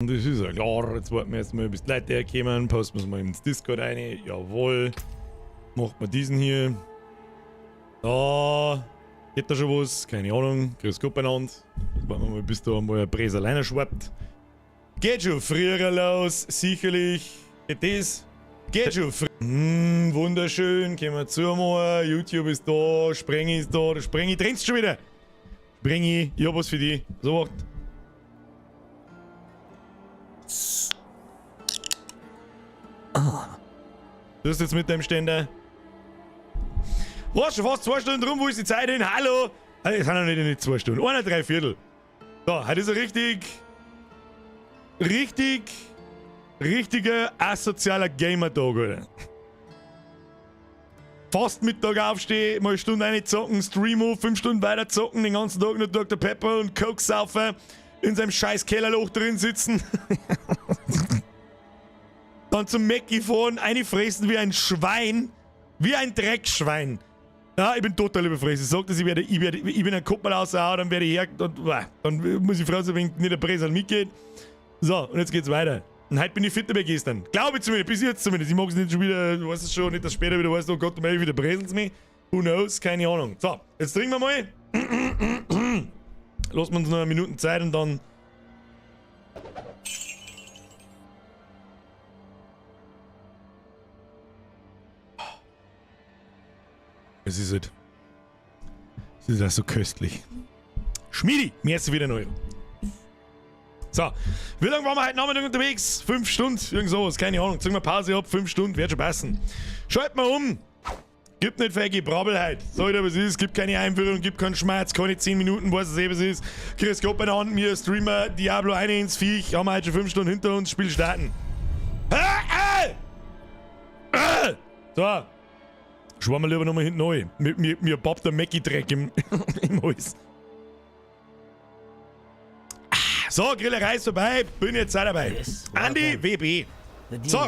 Und das ist ja klar, jetzt warten wir erstmal, bis die Leute herkommen, posten wir es mal ins Discord rein. Jawohl. Macht man diesen hier. Da. Geht da schon was? Keine Ahnung. Grüß Gott beieinander. Warten wir mal, bis da mal ein Bräser alleine schwappt. Geht schon früher los, sicherlich. Geht das? Geht schon früher. Wunderschön. Kommen wir zu mal. YouTube ist da. Sprengi ist da. Der Sprengi trennst schon wieder. Sprengi, ich hab was für dich. So, wart. Du hast jetzt mit deinem Ständer. Was, schon fast 2 Stunden rum, wo ist die Zeit hin? Hallo? Es sind noch nicht 2 Stunden, 1,75. So, heute ist ein richtiger asozialer Gamer-Tag, Alter. Fast Mittag aufstehen, mal eine Stunde eine zocken, Streamo, 5 Stunden weiter zocken, den ganzen Tag nur Dr. Pepper und Coke saufen, in seinem scheiß Kellerloch drin sitzen. Dann zum Mackie fahren, einfressen wie ein Schwein. Wie ein Dreckschwein. Ja, ich bin total überfressen. Ich sag das, ich bin ein Kopf mal rausgehauen, dann werde ich her und dann muss ich froh sein, wenn nicht der Präsent mitgeht. So, und jetzt geht's weiter. Und heute bin ich fitter wie gestern. Glaube ich zumindest, bis jetzt zumindest. Ich mag es nicht schon wieder, du weißt es schon, nicht, dass später wieder weißt, oh Gott, du wieder Präsent mir. Who knows? Keine Ahnung. So, jetzt trinken wir mal. Lassen wir uns noch eine Minute Zeit und dann. Es ist halt so köstlich. Schmiedi, merci wieder neu. So, wie lange waren wir heute Nachmittag unterwegs? 5 Stunden, irgend sowas, keine Ahnung. Ziehen wir Pause ab, 5 Stunden, wird schon passen. Schalt mal um. Gibt nicht viel Gebrabbel heute. Sag ich, was es ist, gibt keine Einführung, gibt keinen Schmerz, keine 10 Minuten, weiß es was ist. Chris Gott bei der Hand, mir Streamer, Diablo 1 ins Viech, haben wir heute schon 5 Stunden hinter uns, Spiel starten. So. Schwammen wir lieber nochmal hinten rein. Mir babbt der Mackie-Dreck im Hals. So, Grillerei ist vorbei. Bin jetzt auch dabei. Andi, WB. So.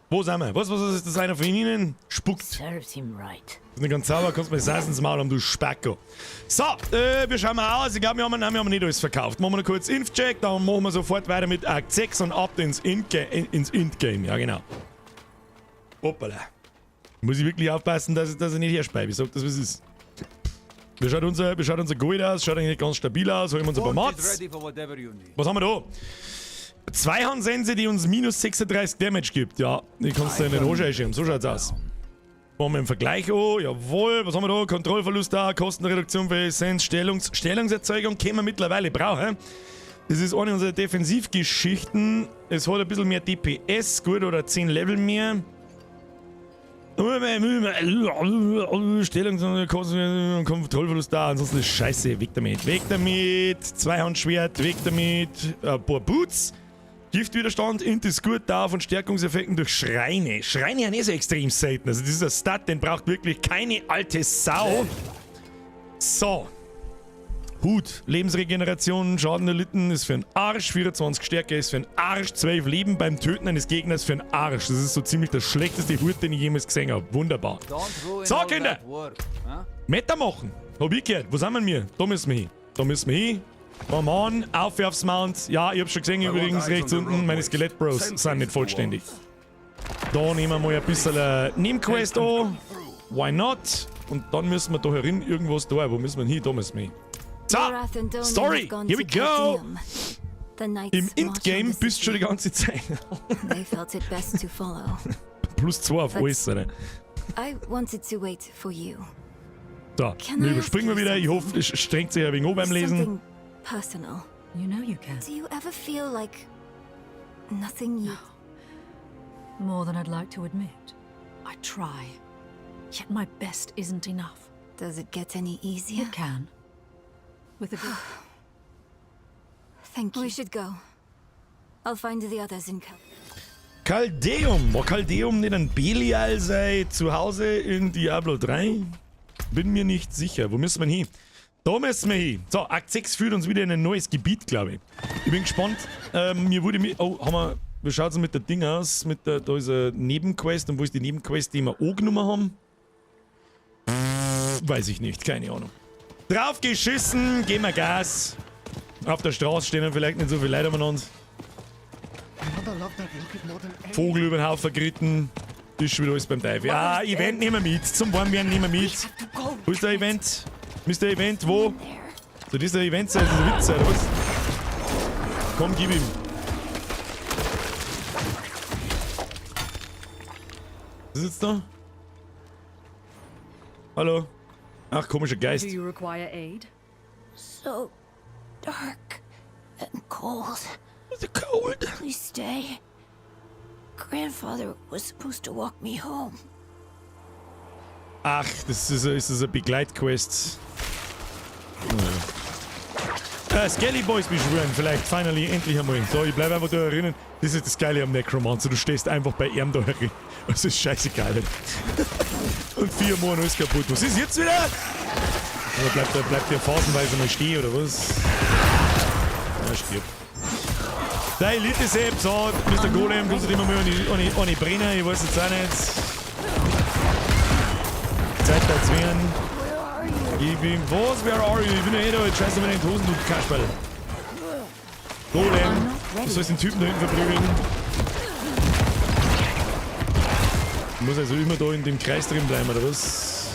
Wo sind wir? Was ist das einer von Ihnen? Spuckt. Ist nicht ganz sauber, kannst du mir das ins Maul haben, du Spacko. So, wir schauen mal aus. Ich glaube, wir haben nicht alles verkauft. Machen wir noch kurz Impfcheck, dann machen wir sofort weiter mit Akt 6 und ab ins Endgame. Ja, genau. Hoppala. Muss ich wirklich aufpassen, dass ich nicht herspeibe. Ich sag das, wie es ist. Wie schaut unser Gold aus? Schaut eigentlich ganz stabil aus. Holen wir uns ein paar Mats. Was haben wir da? 2 Handsense, die uns minus 36 Damage gibt. Ja, die kannst du ja nicht anschreiben. So schaut's aus. Machen wir im Vergleich an. Jawohl. Was haben wir da? Kontrollverlust da, Kostenreduktion für Essenz, Stellungserzeugung können wir mittlerweile brauchen. Das ist eine unserer Defensivgeschichten. Es hat ein bisschen mehr DPS, gut, oder 10 Level mehr. Kontrollverlust da, ansonsten ist scheiße. Weg damit. Weg damit. 2-Handschwert, weg damit. Ein paar Boots. Giftwiderstand, Int ist gut da von Stärkungseffekten durch Schreine. Schreine sind so extrem selten. Also dieser Stat, den braucht wirklich keine alte Sau. So. Hut, Lebensregeneration, Schaden erlitten ist für einen Arsch, 24 Stärke ist für einen Arsch, 12 Leben beim Töten eines Gegners für einen Arsch. Das ist so ziemlich der schlechteste Hut, den ich jemals gesehen habe. Wunderbar. So, Kinder! Meta machen! Hab ich gehört. Wo sind wir? Da müssen wir hin. Da müssen wir hin. Come on, auf aufs Mount. Ja, ich hab's schon gesehen übrigens rechts unten. Meine Skelett-Bros sind nicht vollständig. Da nehmen wir mal ein bisschen Nebenquest an. Why not? Und dann müssen wir da herin irgendwas da. Wo müssen wir hin? Da müssen wir hin. So, Story, here we go! Im Endgame bist du schon die ganze Zeit. +2 auf alles, oder? So, wir überspringen wir wieder. Ich hoffe, es strengt sich ja wegen beim Lesen. Personal. You know you can. Do you ever feel like nothing you... More than I'd like to admit. I try. Yet my best isn't enough. Does it get any easier? It can. With a good... Thank you. We should go. I'll find the others in Caldeum. War Caldeum nicht ein Belial sei zu Hause in Diablo 3? Bin mir nicht sicher. Wo müssen wir hin? Da müssen wir hin. So, Akt 6 führt uns wieder in ein neues Gebiet, glaube ich. Ich bin gespannt. Mir wurde mir... Oh, wie schaut es mit der Ding aus? Da ist eine Nebenquest. Und wo ist die Nebenquest, die wir angenommen haben? Weiß ich nicht. Keine Ahnung. Drauf geschissen. Geben wir Gas. Auf der Straße stehen vielleicht nicht so viele Leute umeinander. Vogel über den Haufen geritten. Ist schon wieder alles beim Teufel. Ja, Event nehmen wir mit. Zum Warmwerden nehmen wir mit. Wo ist der Event? Mr. Event, wo? So, dieser Event sein, dieser Witz, oder was? Komm, gib ihm. Was ist jetzt da? Hallo? Ach, komischer Geist. Do you require aid? So dark and cold. Is it cold? Please stay. Grandfather was supposed to walk me home. Ach, das ist eine Begleitquest. Skelly Boys beschwören, vielleicht, finally, endlich einmal. So, ich bleibe einfach da erinnern. Das ist das Geile am Necromancer. Du stehst einfach bei ihm da herin. Das ist scheißegal. Und 4 Monate ist kaputt. Was ist jetzt wieder? Oder bleibt der phasenweise mal stehen, oder was? Ja, stirbt. Der Elite-Sepp sagt, Mr. Golem, kannst du immer mal an die brennen, ich weiß jetzt auch nicht. Zeit da werden. Ich bin, was, where are you? Ich bin ja eh da, jetzt scheiß mal in den Hosen, du Kasperl. Golem, du sollst den Typen da hinten verprügeln. Ich muss also immer da in dem Kreis drin bleiben, oder was?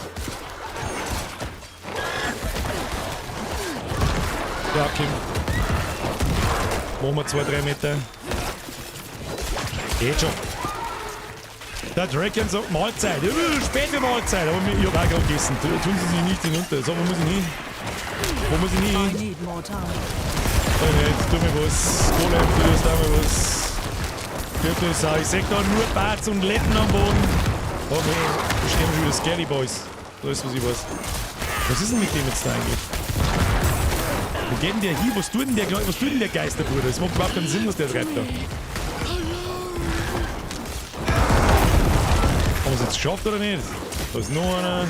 Ja, Kim. Machen wir 2-3 Meter. Geht schon. Der Draken sagt Mahlzeit. Spät für Mahlzeit. Aber ich hab auch gerade gegessen. Tun Sie sich nicht hinunter. So, wo muss ich hin? Wo muss ich hin? I need more time. Oh, jetzt tu mir was. Golem, du tust auch mal was. Gürtel Sau. Ich seh da nur Barts und Letten am Boden. Oh nee, da stehen schon wieder Scary Boys. Da ist was ich weiß. Was ist denn mit dem jetzt da eigentlich? Wo geht denn der hin? Was tut denn der Geisterbruder? Das macht überhaupt keinen Sinn, was der treibt da. Haben wir es jetzt geschafft oder nicht? Da ist noch einer.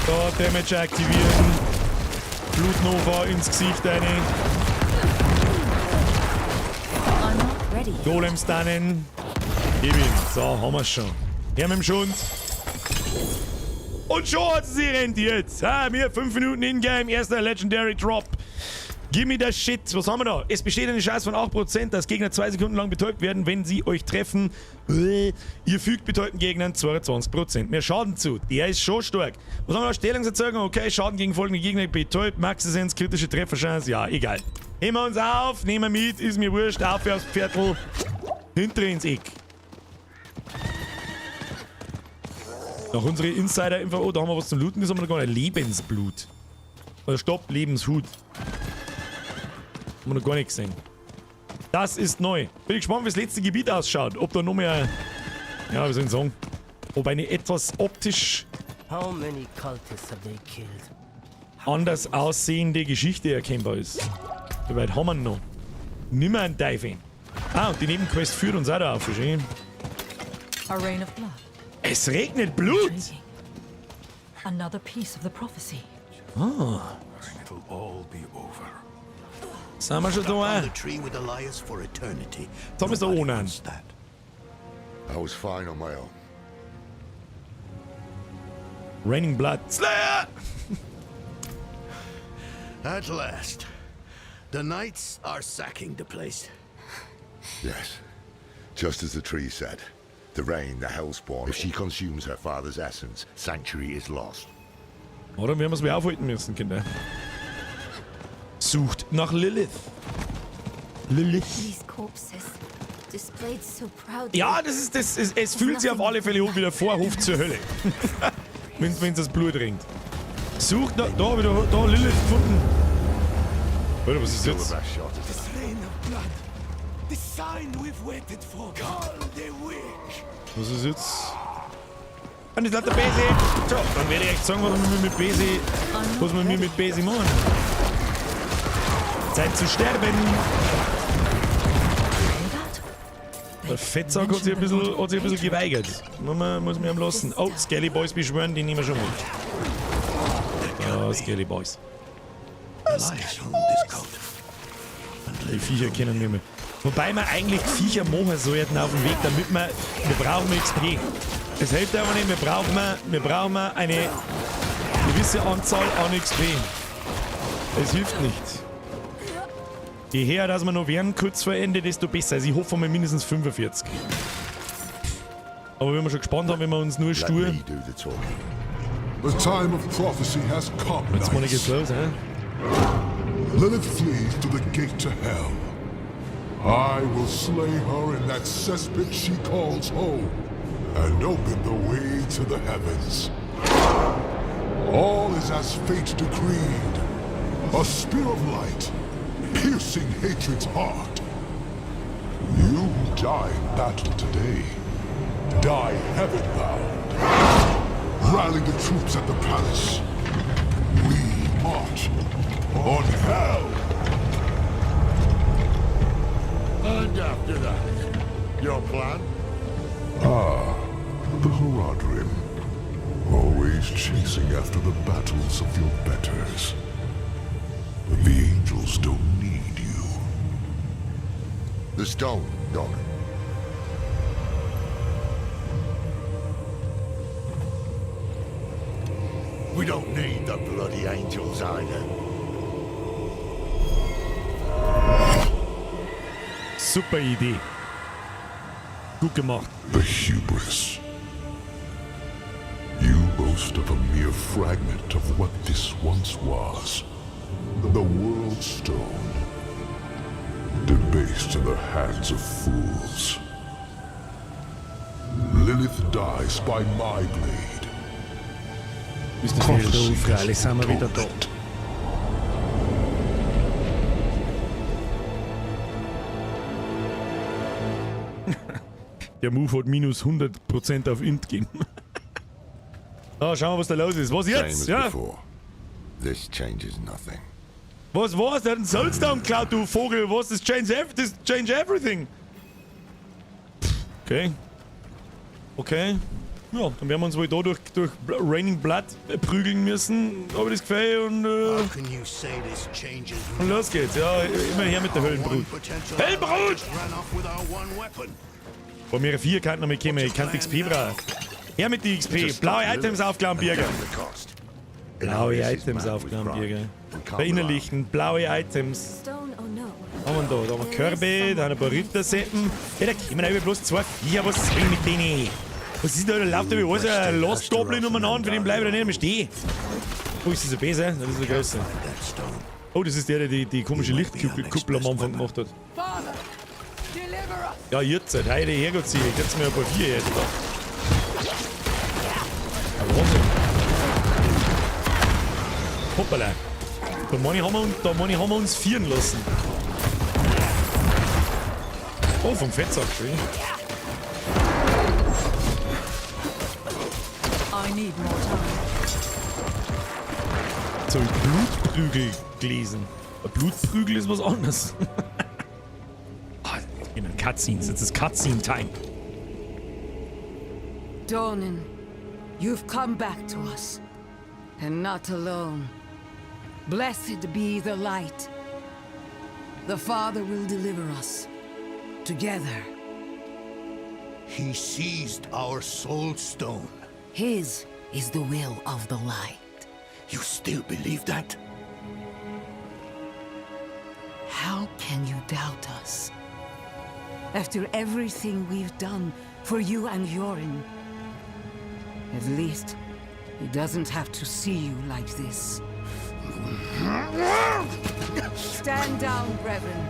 Da, Damage aktivieren. Blutnova ins Gesicht rein. I'm not ready. Golem stunnen. Gib ihm. So, haben wir's schon. Her mit dem Schund. Und schon hat sie rentiert. Wir 5 Minuten Ingame, erster Legendary Drop. Give me that shit. Was haben wir da? Es besteht eine Chance von 8%, dass Gegner 2 Sekunden lang betäubt werden, wenn sie euch treffen. Ihr fügt betäubten Gegnern 22% mehr Schaden zu. Der ist schon stark. Was haben wir da? Stellungserzeugung. Okay, Schaden gegen folgende Gegner betäubt. Maxesens, kritische Trefferchance. Ja, egal. Nehmen wir uns auf, nehmen wir mit, ist mir wurscht. Auf aufs Pferdl. Hinter ins Eck. Nach unserer Insider-Info, oh, da haben wir was zum Looten, das haben wir noch gar nicht. Lebensblut. Oder stopp, Lebenshut. Haben wir noch gar nicht gesehen. Das ist neu. Bin ich gespannt, wie das letzte Gebiet ausschaut. Ob da noch mehr, ja, wie soll ich sagen, ob eine etwas optisch anders aussehende Geschichte erkennbar ist. Soweit haben wir noch. Nimmer ein Teufel. Ah, und die Nebenquest führt uns auch da auf. Schön. A rain of blood. Es regnet Blut! Intriguing. Another piece of the prophecy. Ah. It'll all be over. Sind wir schon da? On the tree with Elias for eternity. Tom ist da Nobody ohne. wants that. I was fine on my own. Raining Blood. Slayer! At last. The knights are sacking the place. Yes. Just as the tree said. The rain, the hellspawn. If she consumes her father's essence, sanctuary is lost. Oder werden wir es wieder aufhalten müssen, Kinder. Sucht nach Lilith. Lilith. These corpses, displayed so proudly. Ja, es fühlt sich auf alle Fälle an wie der Vorhof zur Hölle. wenn das Blut ringt. Sucht nach, da wieder, da Lilith gefunden. Alter, was ist Still jetzt? the best shot. Rain of blood. The sign we've waited for. Call the witch. Was ist jetzt? Und ich lasse der Besi. So, dann werde ich echt sagen, was wir mit Besi machen. Zeit zu sterben. Der Fettsack hat sich ein bisschen geweigert. Muss mir am lassen. Oh, Skelly Boys beschwören, die nehmen wir schon mit. Ja, Skelly Boys. Elias owned this cult. Die Viecher kennen wir mehr. Wobei wir eigentlich Viecher machen sollten auf dem Weg, damit wir brauchen XP. Das hilft aber nicht, wir brauchen eine gewisse Anzahl an XP. Es hilft nicht. Je höher, dass wir noch werden, kurz vor Ende, desto besser. Also ich hoffe mal mindestens 45. Aber wenn wir schon gespannt haben, wenn wir uns nur Let stur... me do the talking. The time of prophecy has come, Jetzt mal geht's knights. los, hä? Lilith flees to the gate to hell. I will slay her in that cesspit she calls home, and open the way to the heavens. All is as fate decreed. A spear of light, piercing hatred's heart. You who die in battle today, die heaven-bound. Rally the troops at the palace. We march on hell. And after that, your plan? The Horadrim. Always chasing after the battles of your betters. But the angels don't need you. The stone, Don. We don't need the bloody angels either. Super Idee. Gut gemacht. The hubris. You boast of a mere fragment of what this once was. The World Stone. Debased in the hands of fools. Lilith dies by my blade. Bist du wieder da, Prophecy Freilich has sind wir wieder da. foretold it. Der Move hat minus 100% auf Int gegeben. Ah, schauen wir, was da los ist. Was Same jetzt? as Ja? before. This changes nothing. Was war's? Der hat einen Soulstone geklaut, du Vogel. Was? Das change everything. Okay. Okay. Ja, dann werden wir uns wohl da durch Raining Blood prügeln müssen. Habe ich das Gefühl und How can you say this changes und los geht's. Ja, immer her mit der Höllenbrut. Höllenbrut! ran off with our one weapon? Bei mir 4 kann noch mal kommen. Ich kann XP brauchen. Her mit die XP. Blaue Items aufklauen, Bürger. The cost. Blaue Our race is Items mad aufklauen, with Bürger. pride. We can't Verinnerlichen. Blaue Items. Stone or no? Da haben wir da Körbe, da haben ein paar Ritterseppen. Ja, da kommen aber bloß 2 Viecher. Was soll ich mit denen? Was ist da? Da läuft aber alles ein Lost Goblin umeinander, für den bleibe ich da nicht mehr stehen. Oh, ist das ein besser? Das ist der größte. That stone. Oh, das ist der, der die komische Lichtkuppel am Anfang gemacht hat. Father, deliver us! Ja, jetzt, heute hergeht sie. Jetzt mir ein paar Vier jetzt da. Wahnsinn. Hoppala. Da meine haben wir uns vieren lassen. Oh, vom Fettsack, schön. I need more time. So ein Blutprügel gelesen. Ein Blutprügel ist was anderes. Ah, in den Cutscenes, jetzt ist Cutscene-Time. Donan, you've come back to us. And not alone. Blessed be the light. The Father will deliver us. Together. He seized our soul stone. His is the will of the light. You still believe that? How can you doubt us? After everything we've done for you and Yorin. At least, he doesn't have to see you like this. Stand down, Reverend.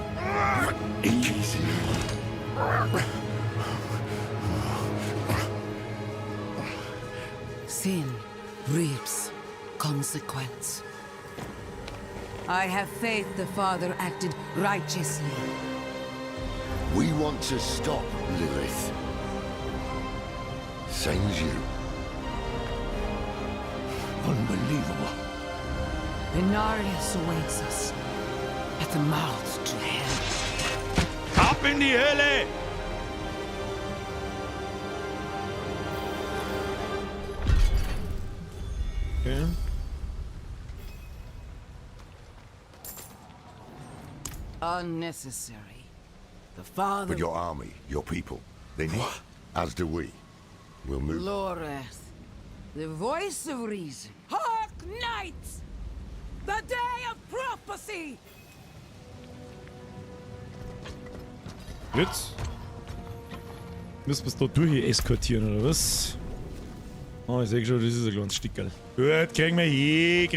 Sin reaps consequence. I have faith the Father acted righteously. We want to stop Lilith. Same as you. Unbelievable. Inarius awaits us at the mouth to hell. Ab in die Hölle! Okay. Unnecessary. The Father... But your army, your people, they need, as do we. We'll move. Loreth, the voice of reason. Hark, knights! The day of prophecy! Jetzt müssen wir es da durch eskortieren, oder was? Ah, ich sehe schon, das ist ein kleines Stickerl. Gut, kriegen wir hin,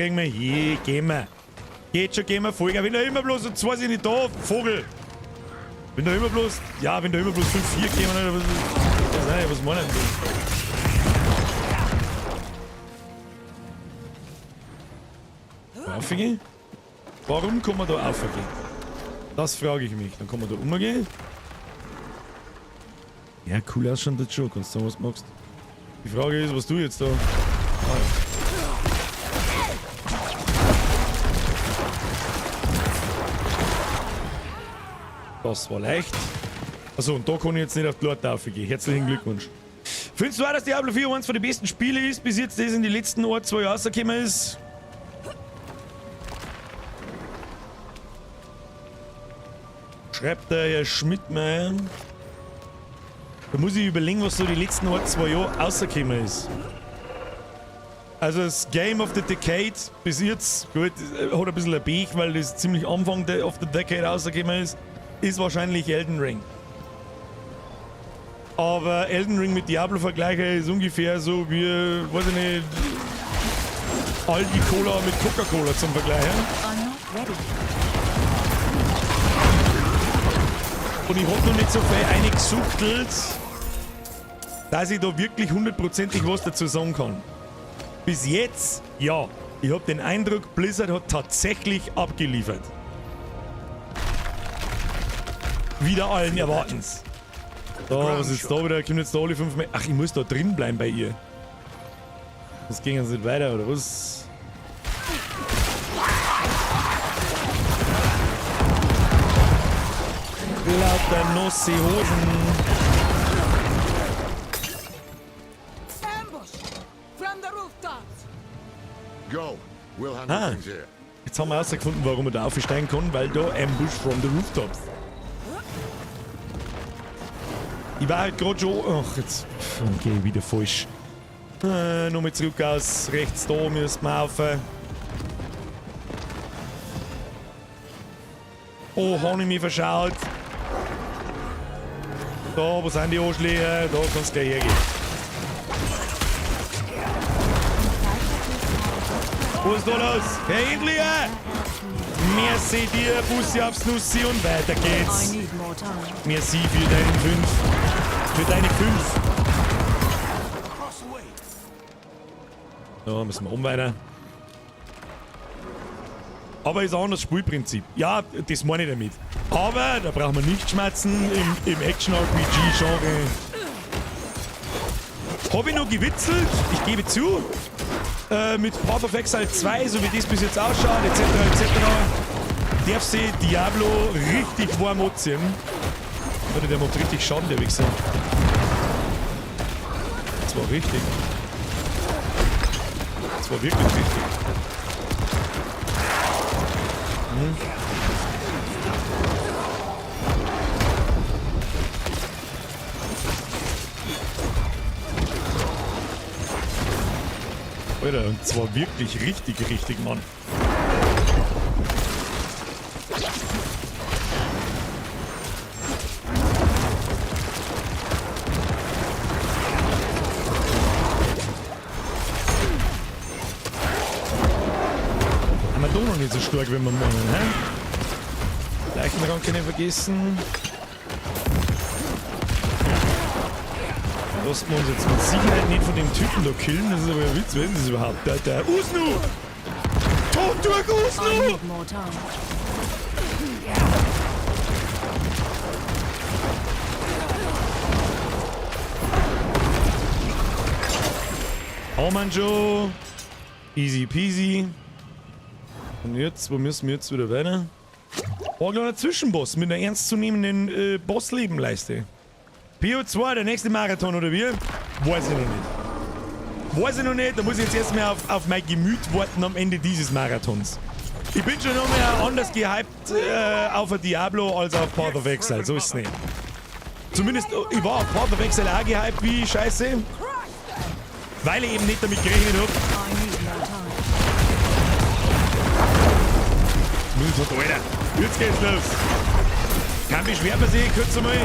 gehen wir. Geht schon, gehen wir Folge. Wenn da immer bloß, und zwar sind nicht da, Vogel. Wenn da immer bloß, ja, wenn da immer bloß 5-4 kämen, was meinen die? Aufgehen? Warum kann man da aufgehen? Das frage ich mich. Dann kann man da umgehen. Ja, cool ausschaut das schon. Kannst du sagen, was du magst. Die Frage ist, was du jetzt da... Ah, ja. Das war leicht. Achso, und da kann ich jetzt nicht auf die Leute aufgehen. Herzlichen Glückwunsch. Findest du auch, dass Diablo 4 eines der besten Spiele ist, bis jetzt das in die letzten 2 Jahren rausgekommen ist? Schreibt der Herr Schmidtmeier. Da muss ich überlegen, was so die letzten 2 Jahre rausgekommen ist. Also das Game of the Decade bis jetzt, gut, hat ein bisschen ein Pech, weil das ziemlich Anfang of the Decade rausgekommen ist wahrscheinlich Elden Ring. Aber Elden Ring mit Diablo vergleiche ist ungefähr so wie, weiß ich nicht, Aldi Cola mit Coca-Cola zum Vergleichen. Und ich hab noch nicht so viel eingesuchtelt, dass ich da wirklich hundertprozentig was dazu sagen kann. Bis jetzt, ja. Ich hab den Eindruck, Blizzard hat tatsächlich abgeliefert. Wieder allen Erwartens. Da, was ist da wieder? Kommen jetzt da alle 5 Meter? Ach, ich muss da drin bleiben bei ihr. Das ging jetzt nicht weiter, oder was? Lauter nasse Hosen. Go. We'll handle things here. Jetzt haben wir herausgefunden, warum man da aufsteigen kann, weil da Ambush from the rooftops. Ich war halt gerade schon. Ach, jetzt gehe ich wieder falsch. Nochmal zurück aus. Rechts da müssen wir rauf. Oh, habe ich mich verschaut. Da, wo sind die Anschläge? Da kannst du gleich hergehen. Was ist da los? Hey, endlich! Merci dir, Bussi aufs Nussi und weiter geht's. Merci für deinen 5. Für deine 5. Da müssen wir weiter. Aber ist ein anderes Spielprinzip. Ja, das meine ich damit. Aber da brauchen wir nicht schmerzen im Action-RPG-Genre. Habe ich noch gewitzelt, ich gebe zu. Mit Path of Exile 2, so wie das bis jetzt ausschaut, etc. darf sie Diablo richtig warm anziehen. Oder der macht richtig Schaden, der Wichser. Das war richtig. Das war wirklich richtig. Alter, und zwar wirklich richtig, Mann. Haben wir doch noch nicht so stark, wie wir meinen, hä? Leichenrang kann ich vergessen. Lassen wir uns jetzt mit Sicherheit nicht von dem Typen da killen, das ist aber ein Witz, wer ist das überhaupt? Der Usnu! Tot durch Usnu! Haben wir schon. Easy peasy. Und jetzt, wo müssen wir jetzt wieder weiter? Oh, ein kleiner Zwischenboss mit einer ernstzunehmenden Bosslebenleiste. PO2, der nächste Marathon, oder wie? Weiß ich noch nicht. Weiß ich noch nicht, da muss ich jetzt erstmal auf mein Gemüt warten am Ende dieses Marathons. Ich bin schon noch mehr anders gehypt auf ein Diablo als auf Path of Exile, so ist es nicht. Zumindest, ich war auf Path of Exile auch gehypt wie Scheiße. Weil ich eben nicht damit gerechnet habe. Alter, jetzt geht's los. Kein beschwert man sich, kurz einmal.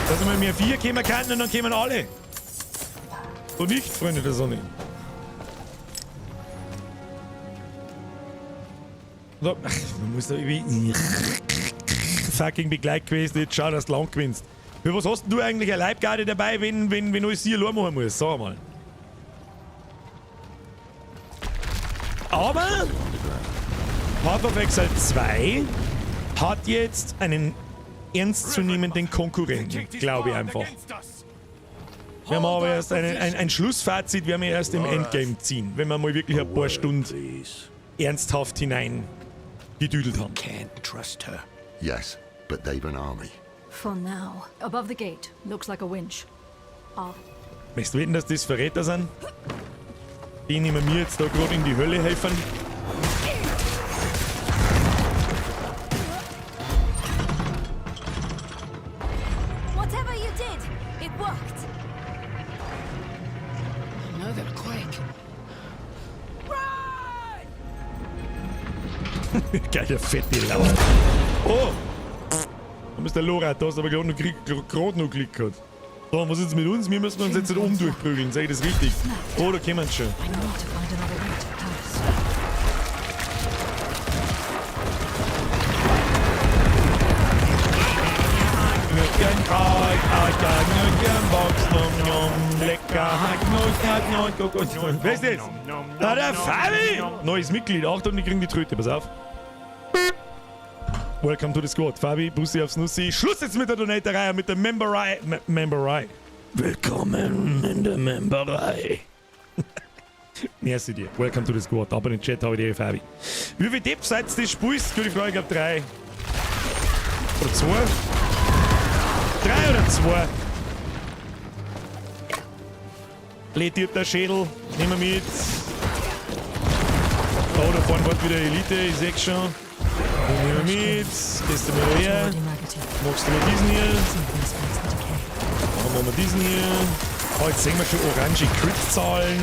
Dass einmal mehr 4 kommen kann und dann kommen alle. So nicht, Freunde der Sonne. So, ach, man muss da irgendwie... fucking Begleitquest, jetzt schau, dass du lang gewinnst. Für was hast denn du eigentlich eine Leibgarde dabei, wenn alles hier allein machen muss? Sag mal. Aber Path of Exile 2 hat jetzt einen ernstzunehmenden Konkurrenten, glaube ich einfach. Wir haben aber erst ein Schlussfazit, werden wir erst im Endgame ziehen, wenn wir mal wirklich ein paar Stunden ernsthaft hinein gedüdelt haben. Can't trust her. Yes, but they've an army. For now. Above the gate. Looks like a winch. Möchtest du wetten, dass das Verräter sind? Die nehmen mir jetzt da gerade in die Hölle helfen. Whatever you did, it worked. Another quake. Geiler fette Lauer. Oh! Da ist der Lora, da hast du aber gerade noch Glück gehabt. So, was ist jetzt mit uns? Wir müssen uns jetzt nicht durchprügeln, sag ich das richtig? Oh, da kommen sie schon. I need to find another way to pass. Nur gern Kalk, nur gern Box, nom, lecker, Hack, wer ist das? Da der Fabi! Neues Mitglied, Achtung, die kriegen die Tröte, pass auf. Welcome to the squad. Fabi, Bussi aufs Nussi. Schluss jetzt mit der Donaterei und mit der Memberei. Memberei. Willkommen in der Memberei. Merci dir. Welcome to the squad. Aber in den Chat habe ich dir, Fabi. Wie viele Tipps seid ihr das spielst? Gute Frage, ich glaube 3. Oder 2? 3 oder 2? Lädt der Schädel. Nehmen wir mit. Oh, da vorne wird wieder Elite, ich seh's schon. Nehmen wir mit. Gehst du wieder her. Magst du mal diesen hier? Machen wir mal diesen hier. Oh, jetzt sehen wir schon orange Crit-Zahlen.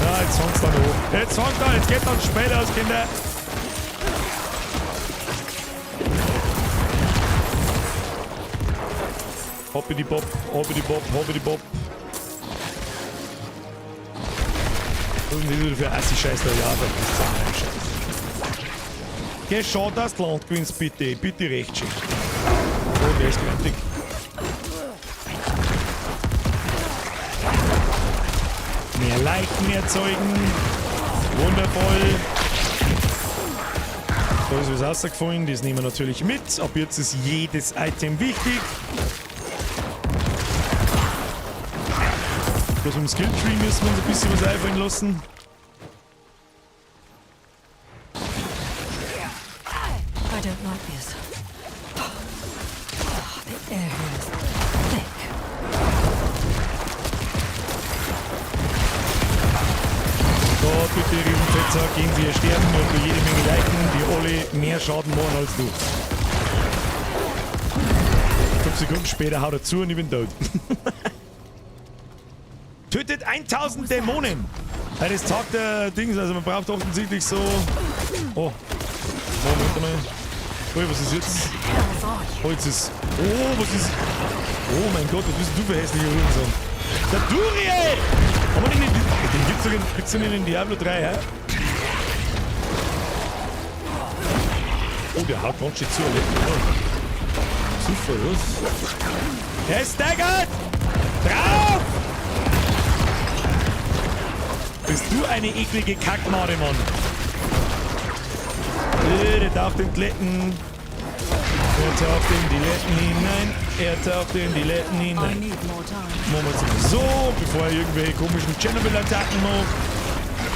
Ja, jetzt fängt's dann hoch. Jetzt fängt an, jetzt geht dann später aus, Kinder. Hoppidi Bob, hoppidi Bob, hoppidi Bob. Was ist denn das für Assi-Scheiß da? Ja, das ist ein Scheiß. Geh, schau, dass du Land gewinnst, bitte. Bitte recht schön. Oh, der ist fertig. Mehr Like, mehr Zeugen. Wundervoll. Da ist was rausgefallen, das nehmen wir natürlich mit. Ab jetzt ist jedes Item wichtig. Bloß im Skilltree müssen wir uns ein bisschen was einfallen lassen. I don't like this. The air here is thick. So, bitte, Riesenfetzer, gehen Sie hier sterben und für jede Menge Leichen, die alle mehr Schaden machen als du. 5 Sekunden später haut er zu und ich bin tot. Tötet 1000 Dämonen! Ja, das tagt der Dings, also man braucht offensichtlich so... Oh. Moment mal. Oh, was ist jetzt? Oh, jetzt ist... Oh, was ist... Oh mein Gott, was bist du für hässliche Hurensohn? Der Duriel! Aber den gibt's doch nicht in Diablo 3, hä? Oh, der haut ganz schön zu. Super, was? Er ist staggert! Drauf! Bist du eine eklige Kackmade, Mann? Der taucht in Kletten. Er taucht in die Letten hinein. Er taucht in die Letten I hinein. need more time. Machen wir es so, bevor er irgendwelche komischen Chernobyl-Attacken macht.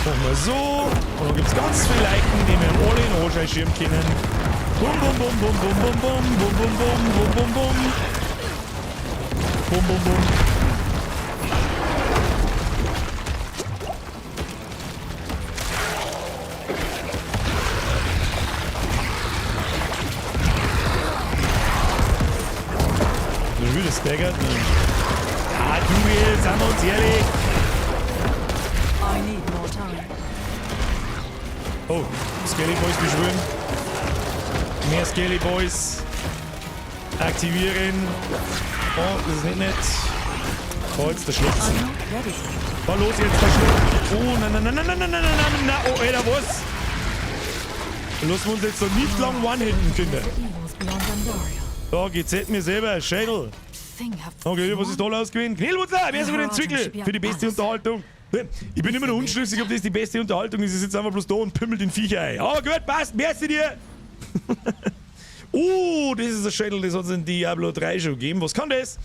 Machen wir so. Und dann gibt es ganz viele Leichen, die wir alle in den Rohrscheißschirm kennen. Bum, bum, bum, bum, bum, bum, bum, bum, bum, bum, bum, bum, bum. Bum, bum, bum. Du willst staggert? Ah, du willst, sagen wir uns ehrlich. I need more time. Oh, Skelly Boys beschwören. Mehr Skelly Boys. Aktivieren. Oh, das ist nicht nett. Oh, jetzt der Schluss. I'm not ready. Oh, los, jetzt der Schluss. Oh, nein. Oh, Alter, was? Lassen wir uns jetzt so nicht lang one-hitten, Kinder. The evils beyond Andoria. Da GZ mir selber, Schädel. Thing have Okay, was ist toll ausgewählt? Knillwurzler, wer ist über den Zwickel? Für die beste Unterhaltung. Ich bin immer noch unschlüssig, ob das die beste Unterhaltung ist. Ich sitze einfach bloß da und pimmelt den Viecher ein. Aber gut, passt, merci dir. Das ist ein Schädel, das hat es in Diablo 3 schon gegeben. Was kann das?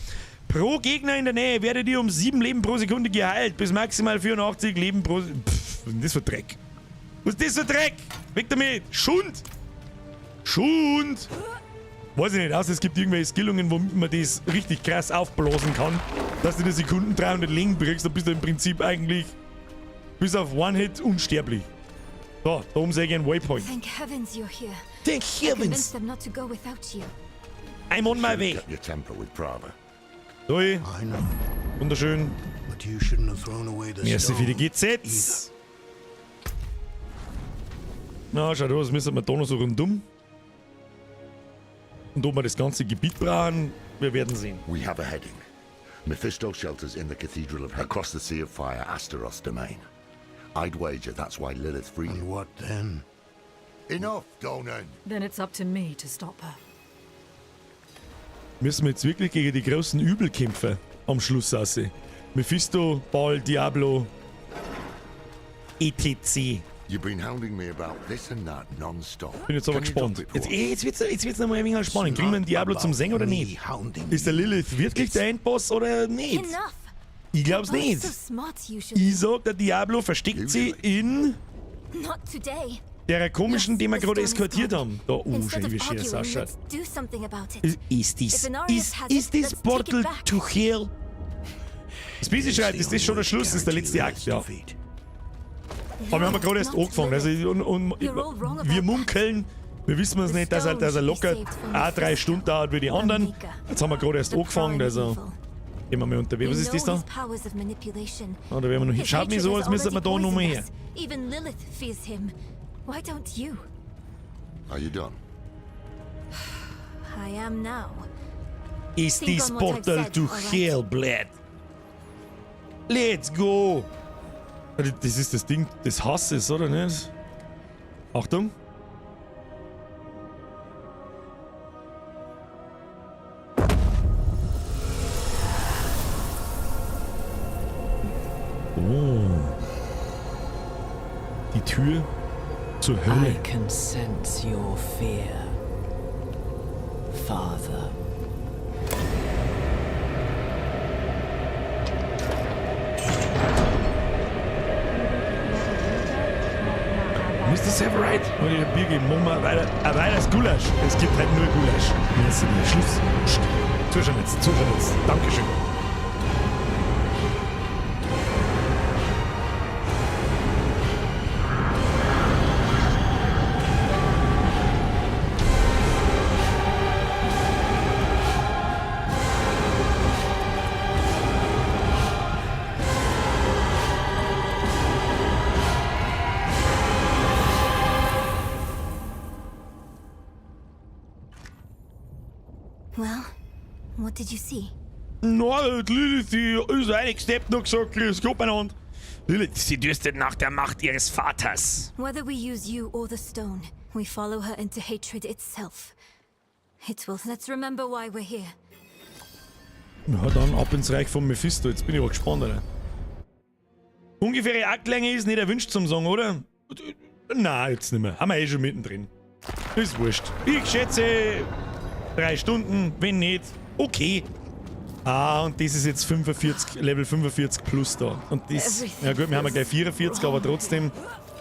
Pro Gegner in der Nähe werdet ihr um 7 Leben pro Sekunde geheilt. Bis maximal 84 Leben pro... Pff, was ist denn das für Dreck? Was ist das für Dreck? Weg damit! Schund! Schund! Weiß ich nicht, außer es gibt irgendwelche Skillungen, womit man das richtig krass aufblasen kann, dass du in der Sekunden 300 Leben kriegst, dann bist du im Prinzip eigentlich bis auf One-Hit unsterblich. So, da oben sehe ich einen Waypoint. Thank heavens you're here. Thank I convinced heavens! them not to go without you. I'm on my way! Kept your temper with Prava. So, I know, wunderschön. but you shouldn't have thrown away the Merci für die stone. GZs. Na, schau da, was müssen wir da noch so rundum. Und ob wir das ganze Gebiet brauchen, wir werden sehen. We have a heading. Mephisto shelters in the Cathedral of across the Sea of Fire, Asteros domain. I'd wager that's why Lilith freed And him. what then? Enough, Donan! Then it's up to me to stop her. Müssen wir jetzt wirklich gegen die großen Übel kämpfen am Schluss aussehen. Mephisto, Baal, Diablo, etc. You've been hounding me about this and that non-stop. Bin jetzt aber Can you drop gespannt. it for Jetzt, once? jetzt wird's noch mal ein wenig spannend. Kriegen wir den Diablo zum Singen oder nicht? Ist der Lilith wirklich der Endboss oder nicht? Enough! Ich glaub's Both nicht. so smart usually. Ich sag, der Diablo versteckt sie in Not today. der komischen, die wir gerade eskortiert haben. Da, Instead schau, of wie schön es arguing, ausschaut. let's do something about it. Ist If an Arius has it, this let's take Portal it back. to hell? Speedy schreibt, ist das schon der Schluss? Das ist der letzte Akt, ja. Aber wir haben ja gerade erst angefangen. Also, wir munkeln, wir wissen es nicht, dass er locker auch 3 Stunden dauert wie die anderen. Jetzt haben wir gerade erst angefangen, also gehen wir mal unterwegs. Was ist das da? Oder werden wir noch hin? Schaut mir so, als müssen wir da noch mal her. Even Lilith fears him. Why don't you? Are you done? I am now. Ist Think this on what I've Portal said, to alright? hell, Blad? Let's go! Das ist das Ding des Hasses, oder nicht? Achtung! Oh. Die Tür zur Hölle. I can sense your fear, Father. Mr. Severide, wollte ich ein Bier geben? Machen wir weiter. Ein weiteres Gulasch. Es gibt halt nur Gulasch. Merci dir. Schluss. Psst. Zuschauen jetzt, zuschauen jetzt. Dankeschön. Well, what did you see? Na, die Lilith, die ist eingesteppt und gesagt, grüß Gott miteinander. Lilith, sie dürstet nach der Macht ihres Vaters. Whether we use you or the stone, we follow her into hatred itself. It will. Let's remember why we're here. Na dann ab ins Reich von Mephisto. Jetzt bin ich aber gespannt, Alter. Ungefähre Aktlänge ist nicht erwünscht zum Song, oder? Na, jetzt nicht mehr. Haben wir eh schon mittendrin. Ist wurscht. Ich schätze 3 Stunden, wenn nicht, okay. Ah, und das ist jetzt 45, Level 45 plus da. Und das, ja gut, wir haben ja gleich 44, aber trotzdem,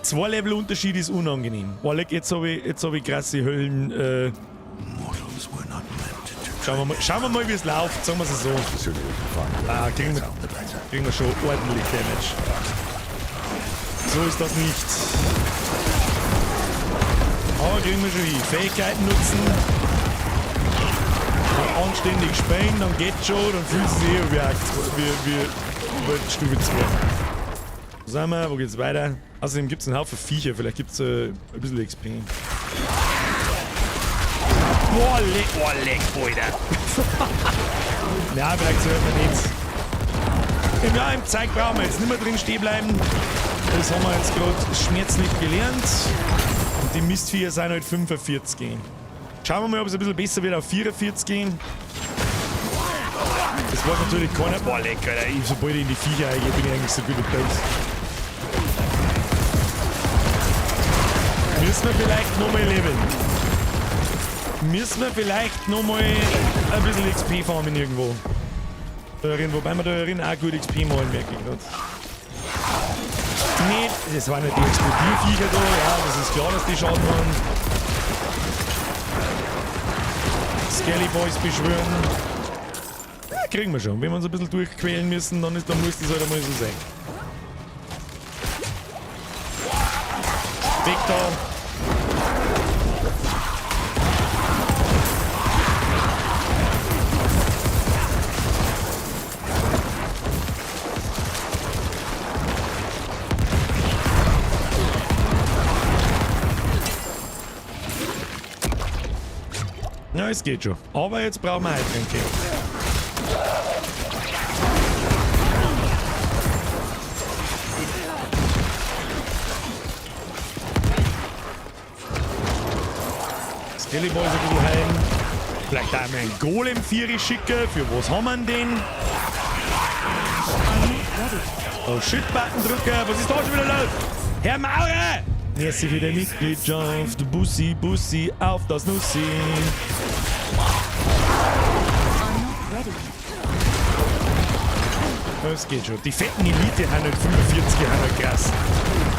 2 Level Unterschied ist unangenehm. Oleg, jetzt hab ich krasse Höllen, Mortals were not meant to schauen wir mal wie es läuft, sagen wir es so. The sooner we can find Ah, the kriegen out, the better. wir schon ordentlich Damage. So ist das nicht. Aber kriegen wir schon hin. Fähigkeiten nutzen. Anständig spielen, dann geht's schon, dann fühlt es sich wie Stufe 2. Wo sind wir? Wo geht's weiter? Außerdem gibt's einen Haufen Viecher, vielleicht gibt's ein bisschen XP. Boah, leck, Alter. Ja, vielleicht sollten wir nicht. Im Zeug brauchen wir jetzt nicht mehr drin stehen bleiben. Das haben wir jetzt gerade schmerzlich gelernt. Und die Mistviecher sind halt 45 gehen. Schauen wir mal, ob es ein bisschen besser wird auf 44 gehen. Das war natürlich keiner. Boah, lecker, Alter. Sobald ich in die Viecher eingehe, bin ich eigentlich so gut unterwegs. Müssen wir vielleicht nochmal leveln. Müssen wir vielleicht nochmal ein bisschen XP farmen irgendwo. Wobei wir da drin auch gut XP malen, merke ich gerade. Nee, das waren nicht die Explodierviecher da, ja, das ist klar, dass die Schaden machen. Skelly Boys beschwören. Ja, kriegen wir schon. Wenn wir uns ein bisschen durchquälen müssen, dann muss das halt einmal so sein. Weg da. Ja, es geht schon. Aber jetzt brauchen wir Heiltränke. Skelly Boys ein bisschen heilen. Vielleicht auch mal einen Golem 4 schicken. Für was haben wir denn? Oh, Shit-Button drücken. Was ist da schon wieder los? Herr Maurer! Merci für die Mitgliedschaft. Bussi, Bussi, auf das Nussi. Das geht schon. Die fetten Elite haben halt 45 haben krass.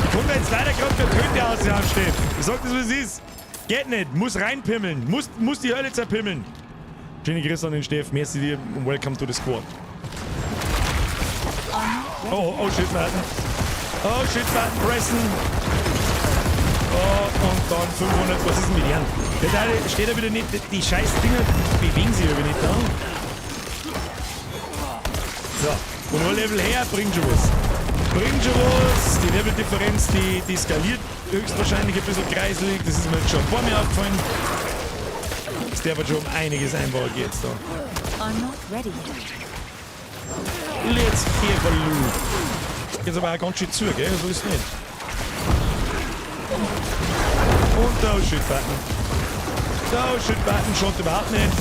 Ich konnte jetzt leider gerade für Töte aushauen, Steff. Ich sag das, was es ist. Geht nicht. Muss reinpimmeln. Muss die Hölle zerpimmeln. Schöne Grüße an den Steff. Merci dir und welcome to the squad. Oh, Shit-Button. Oh, Shit-Button pressen. Oh, und dann 500, was ist denn mit denen? Der Teil steht ja wieder nicht, die scheiß Dinger bewegen sich aber nicht da. So, und nur Level her, bringt schon was. Bringt schon was, die Leveldifferenz, die skaliert höchstwahrscheinlich ein bisschen kreiselig, das ist mir jetzt schon vor mir aufgefallen. Das darf aber schon um einiges einfacher geht's da. Let's have a look. Jetzt aber auch ganz schön zu, gell? So ist es nicht. Und da Shit-Button. Da Shit-Button schaut überhaupt nicht.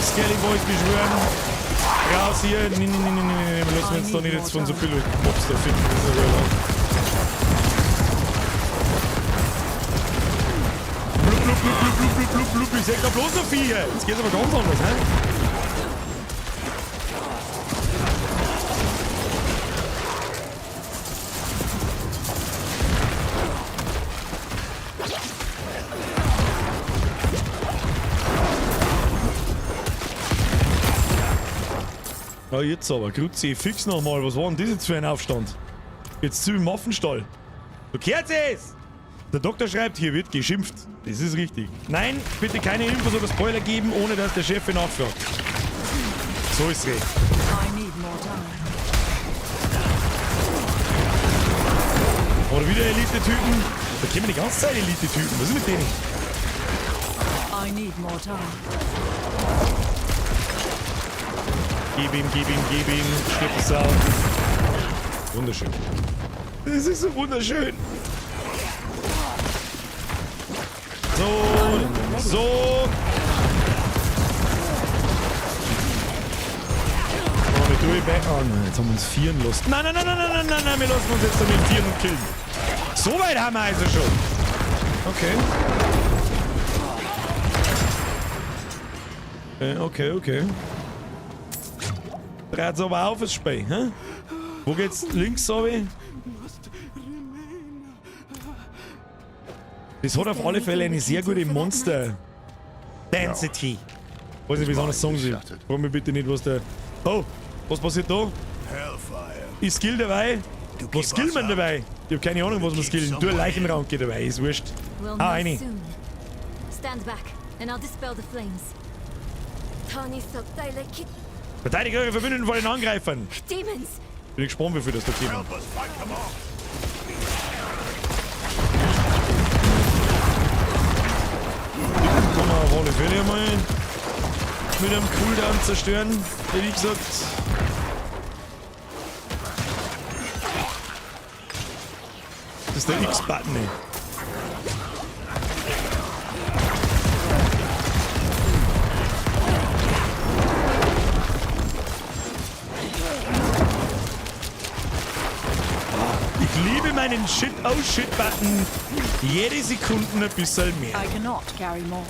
Skelly Boys beschwören. Raus hier. Nee. Wir lassen uns doch nicht jetzt von so viel Mobs da finden. Das ist ja lang. Blub. Ich seh da bloß noch 4. Jetzt geht's aber ganz anders, hä? Ja, jetzt aber. Grüezi, fix nochmal. Was war denn das jetzt für ein Aufstand? Jetzt zu im Waffenstall. Du kehrt es! Der Doktor schreibt, hier wird geschimpft. Das ist richtig. Nein, bitte keine Infos oder Spoiler geben, ohne dass der Chef nachfragt. So ist recht. Oder wieder Elite-Typen. Da kommen die ganze Zeit Elite-Typen. Was ist mit denen? I need more time. Gib ihm. Schnipp es auf. Wunderschön. Das ist so wunderschön. So. Oh, nein, jetzt haben wir uns 4 lassen. Nein, wir lassen uns jetzt damit 4 und killen. So weit haben wir also schon. Okay. Dreht's aber auf das Spiel, hä? Wo geht's? Links, sorry? Das hat auf alle Fälle eine sehr gute Monster-Density. Weiß nicht, wie es anders sagen soll. Frag mich bitte nicht, was der... Oh, was passiert da? Ich skill dabei. Was skillt man dabei? Ich hab keine Ahnung, was man skillen. Du, ein Leichenranke dabei, ist wurscht. Ah, eine. Stand back, and I'll dispel the flames. Verteidige eure Verbündeten vor den Angreifern. Demons! Bin ich gespannt, wie viel das da gibt. alle Fälle einmal mit einem Cooldown zerstören, wie gesagt. Das ist der X-Button, ey. Ich liebe meinen Shit-Oh-Shit-Button jede Sekunde ein bisschen mehr. I cannot carry more.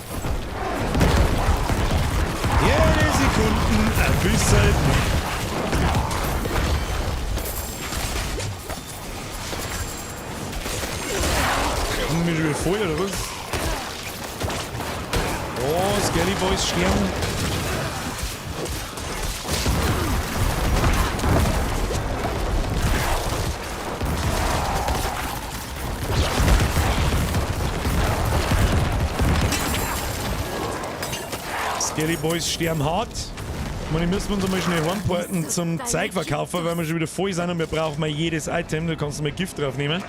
Jede Sekunde ein bisschen mehr. Kommen wir schon wieder voll, oder was? Oh, Skelly Boys sterben. Skelly Boys sterben hart. Ich meine, müssen wir uns einmal schnell heimporten zum Zeugverkaufer, weil wir schon wieder voll sind und wir brauchen mal jedes Item. Da kannst du mal Gift draufnehmen.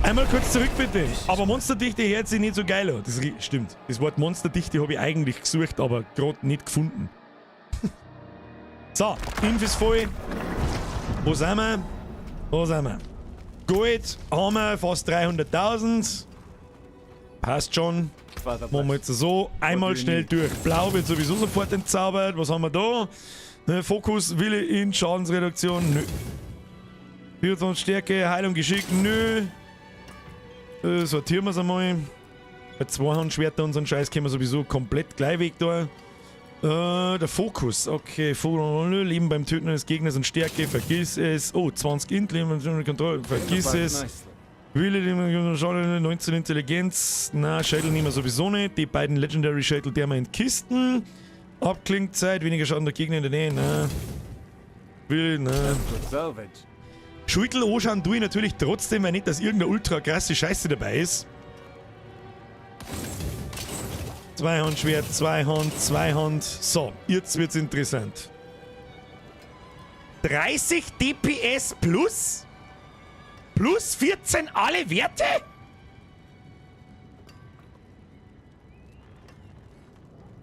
Einmal kurz zurück bitte. Aber Monsterdichte hört sich nicht so geil an. Das stimmt. Das Wort Monsterdichte habe ich eigentlich gesucht, aber gerade nicht gefunden. So, Inf ist voll. Wo sind wir? Wo sind wir? Gold haben wir fast 300.000. Passt schon. Machen wir jetzt so. Einmal schnell durch. Blau wird sowieso sofort entzaubert. Was haben wir da? Fokus, Wille in Schadensreduktion. Nö. 24 Stärke, Heilung, Geschick. Nö. Sortieren wir es einmal. Bei Zweihandschwerter und so einen Scheiß können wir sowieso komplett gleich weg da. Der Fokus. Okay, Leben beim Töten eines Gegners und Stärke. Vergiss es. Oh, 20 Int, Leben unter Kontrolle. Vergiss es. Wille, Schade, 19 Intelligenz. Na, Schädel nehmen wir sowieso nicht. Die beiden Legendary Schädel, die haben wir in Kisten. Abklingzeit, weniger Schaden der Gegner in der Nähe. Na. Will, na. Schultel anschauen tue ich natürlich trotzdem, weil nicht, dass irgendeine ultra krasse Scheiße dabei ist. Zweihandschwert, Zweihand. So, jetzt wird's interessant. 30 DPS plus? Plus 14 alle Werte?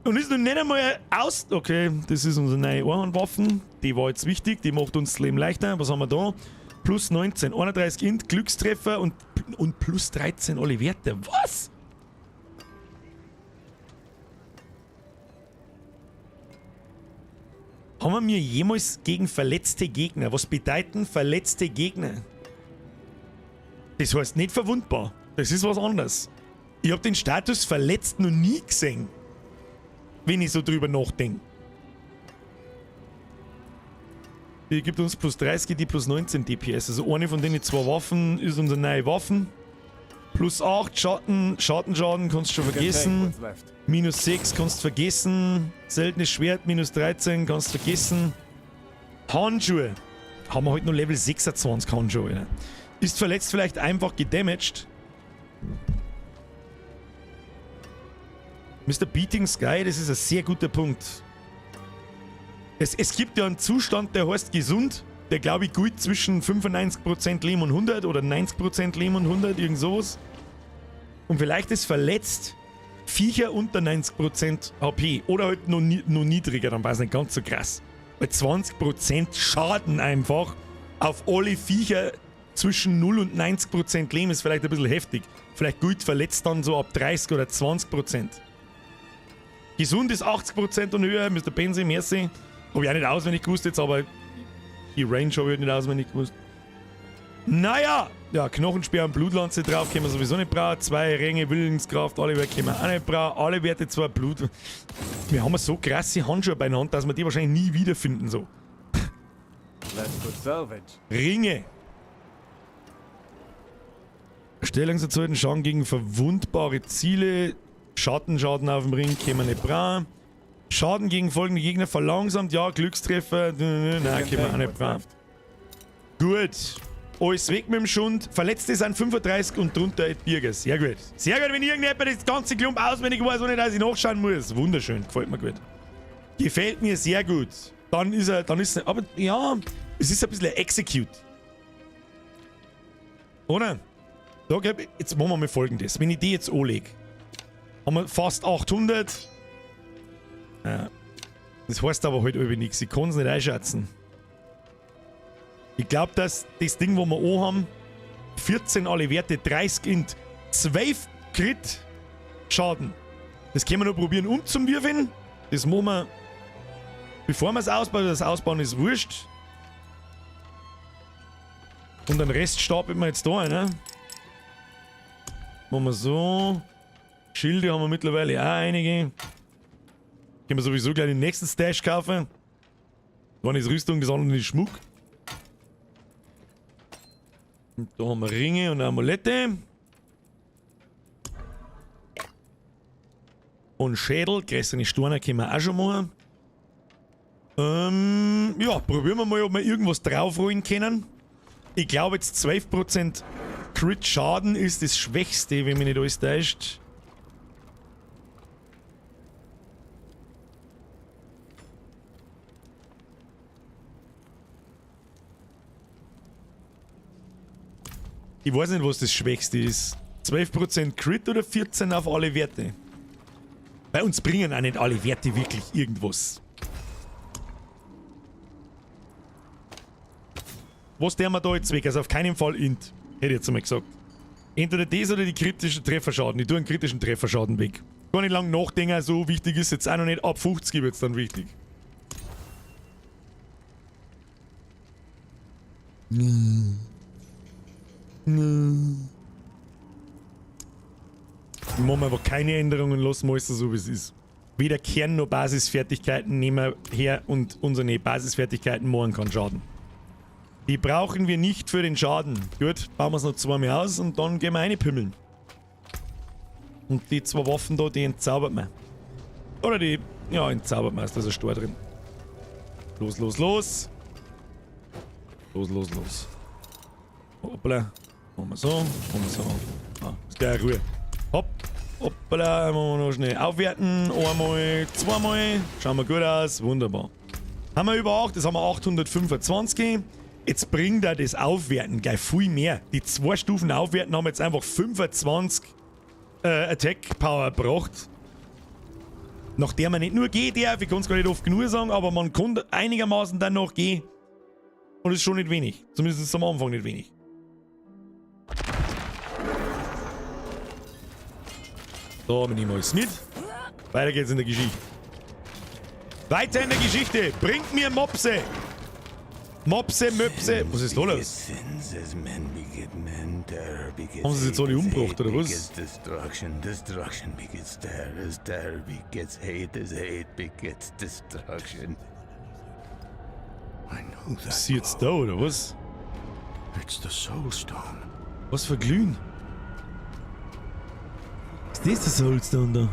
Und ist noch nicht einmal aus... Okay, das ist unsere neue Einhandwaffen. Die war jetzt wichtig, die macht uns das Leben leichter. Was haben wir da? Plus 19, 31 Int, Glückstreffer und plus 13 alle Werte. Was? Haben wir jemals gegen verletzte Gegner? Was bedeuten verletzte Gegner? Das heißt nicht verwundbar. Das ist was anderes. Ich habe den Status verletzt noch nie gesehen. Wenn ich so drüber nachdenke. Die gibt uns plus 30, die plus 19 DPS. Also eine von den zwei Waffen ist unsere neue Waffen. Plus 8 Schattenschaden kannst du schon vergessen. Minus 6 kannst du vergessen. Seltenes Schwert, minus 13 kannst du vergessen. Handschuhe. Haben wir heute noch Level 26 Handschuhe. Ne? Ist verletzt vielleicht einfach gedamaged. Mr. Beating Sky, das ist ein sehr guter Punkt. Es gibt ja einen Zustand, der heißt gesund. Der glaube ich gilt zwischen 95% Leben und 100 oder 90% Leben und 100, irgend sowas. Und vielleicht ist verletzt Viecher unter 90% HP oder halt noch niedriger, dann war es nicht ganz so krass. Weil 20% Schaden einfach auf alle Viecher zwischen 0 und 90% Leben ist vielleicht ein bisschen heftig. Vielleicht gilt verletzt dann so ab 30 oder 20%. Gesund ist 80% und höher, Mr. Benzi, merci. Habe ich auch nicht auswendig gewusst jetzt, aber die Range habe ich halt nicht auswendig gewusst. Naja, ja, Knochensperr und Blutlanze drauf können wir sowieso nicht brauchen. 2 Ränge, Willenskraft, alle Werte können wir auch nicht brauchen. Alle Werte zwar Blut. Wir haben so krasse Handschuhe beieinander, dass wir die wahrscheinlich nie wiederfinden. So. Ringe. Stellungserzeugten Schaden gegen verwundbare Ziele. Schattenschaden auf dem Ring können wir nicht brauchen. Schaden gegen folgende Gegner verlangsamt. Ja, Glückstreffer. Nein, können wir auch nicht brauchen. Gut. Alles weg mit dem Schund. Verletzte sind 35 und drunter Birger. Sehr gut. Sehr gut, wenn irgendjemand das ganze Klump auswendig weiß, ohne dass ich nachschauen muss. Wunderschön. Gefällt mir gut. Gefällt mir sehr gut. Dann ist er, aber ja, es ist ein bisschen ein Execute. Oder? Jetzt machen wir mal Folgendes. Wenn ich die jetzt anlege, haben wir fast 800. Das heißt aber halt irgendwie nichts. Ich kann es nicht einschätzen. Ich glaube, dass das Ding, wo wir haben, 14 alle Werte, 30 Int, 12 Crit Schaden. Das können wir noch probieren umzuwürfeln. Das machen wir, bevor wir es ausbauen. Das Ausbauen ist wurscht. Und den Rest stapeln wir jetzt da, ne? Machen wir so. Schilde haben wir mittlerweile auch einige. Können wir sowieso gleich den nächsten Stash kaufen. Das eine ist Rüstung, das andere ist Schmuck. Und da haben wir Ringe und Amulette. Und Schädel, größere Steine können wir auch schon machen. Ja, probieren wir mal, ob wir irgendwas draufrollen können. Ich glaube jetzt 12% Crit Schaden ist das Schwächste, wenn mich nicht alles täuscht. Ich weiß nicht, was das Schwächste ist. 12% Crit oder 14 auf alle Werte? Bei uns bringen auch nicht alle Werte wirklich irgendwas. Was der wir da jetzt weg? Also auf keinen Fall Int. Hätte ich jetzt einmal gesagt. Entweder das oder die kritischen Trefferschaden. Ich tue einen kritischen Trefferschaden weg. Gar nicht lange nachdenken, so wichtig ist jetzt auch noch nicht. Ab 50 wird es dann wichtig. Ich mache einfach keine Änderungen, lassen wir alles so wie es ist. Weder Kern noch Basisfertigkeiten nehmen wir her und unsere Basisfertigkeiten machen kann Schaden. Die brauchen wir nicht für den Schaden. Gut, bauen wir es noch zweimal aus und dann gehen wir reinpümmeln. Und die zwei Waffen da, die entzaubert man. Oder die, ja, entzaubert man, ist da so ein Stor drin. Los, los, los. Los, los, los. Hoppla. Machen wir so, machen wir so. Ah, ist gleich Ruhe. Hopp, hoppla, machen wir noch schnell aufwerten. Einmal, zweimal. Schauen wir gut aus, wunderbar. Haben wir über 8, das haben wir 825. Jetzt bringt er das Aufwerten gleich viel mehr. Die 2 Stufen Aufwerten haben jetzt einfach 25 Attack Power gebracht. Nach der man nicht nur gehen darf, ich kann es gar nicht oft genug sagen, aber man kann einigermaßen dann noch gehen. Und das ist schon nicht wenig. Zumindest ist es am Anfang nicht wenig. So, wir nehmen alles mit. Weiter geht's in der Geschichte. Weiter in der Geschichte. Bringt mir Mopse. Mopse, Möpse. Was ist da los? Haben sie jetzt alle umgebracht, oder was? Destruction, destruction begets terror, as terror begets hate, as hate begets destruction. I know that. Ist sie jetzt da, oder was? It's the Soulstone. Was für Glühen? Ist das der Soulstone da?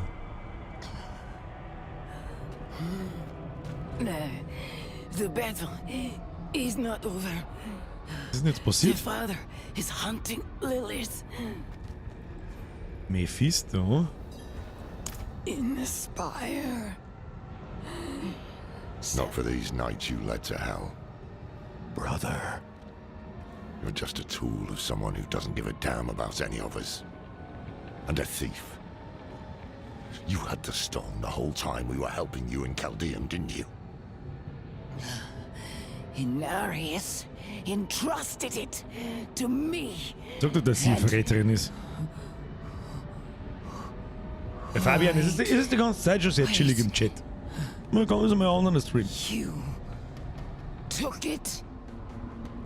No, the battle is not over. Was ist denn jetzt The passiert? father is hunting lilies Mephisto? in the spire. Not for these knights you led to hell. Brother. You're just a tool of someone who doesn't give a damn about any of us. And a thief. You had the stone the whole time we were helping you in Chaldean, didn't you? Inarius entrusted it to me. Sag doch, dass sie eine Verräterin ist. Fabian, es ist die ganze Zeit schon sehr chillig im Chat. Man kann es mal anderen Stream. You took it?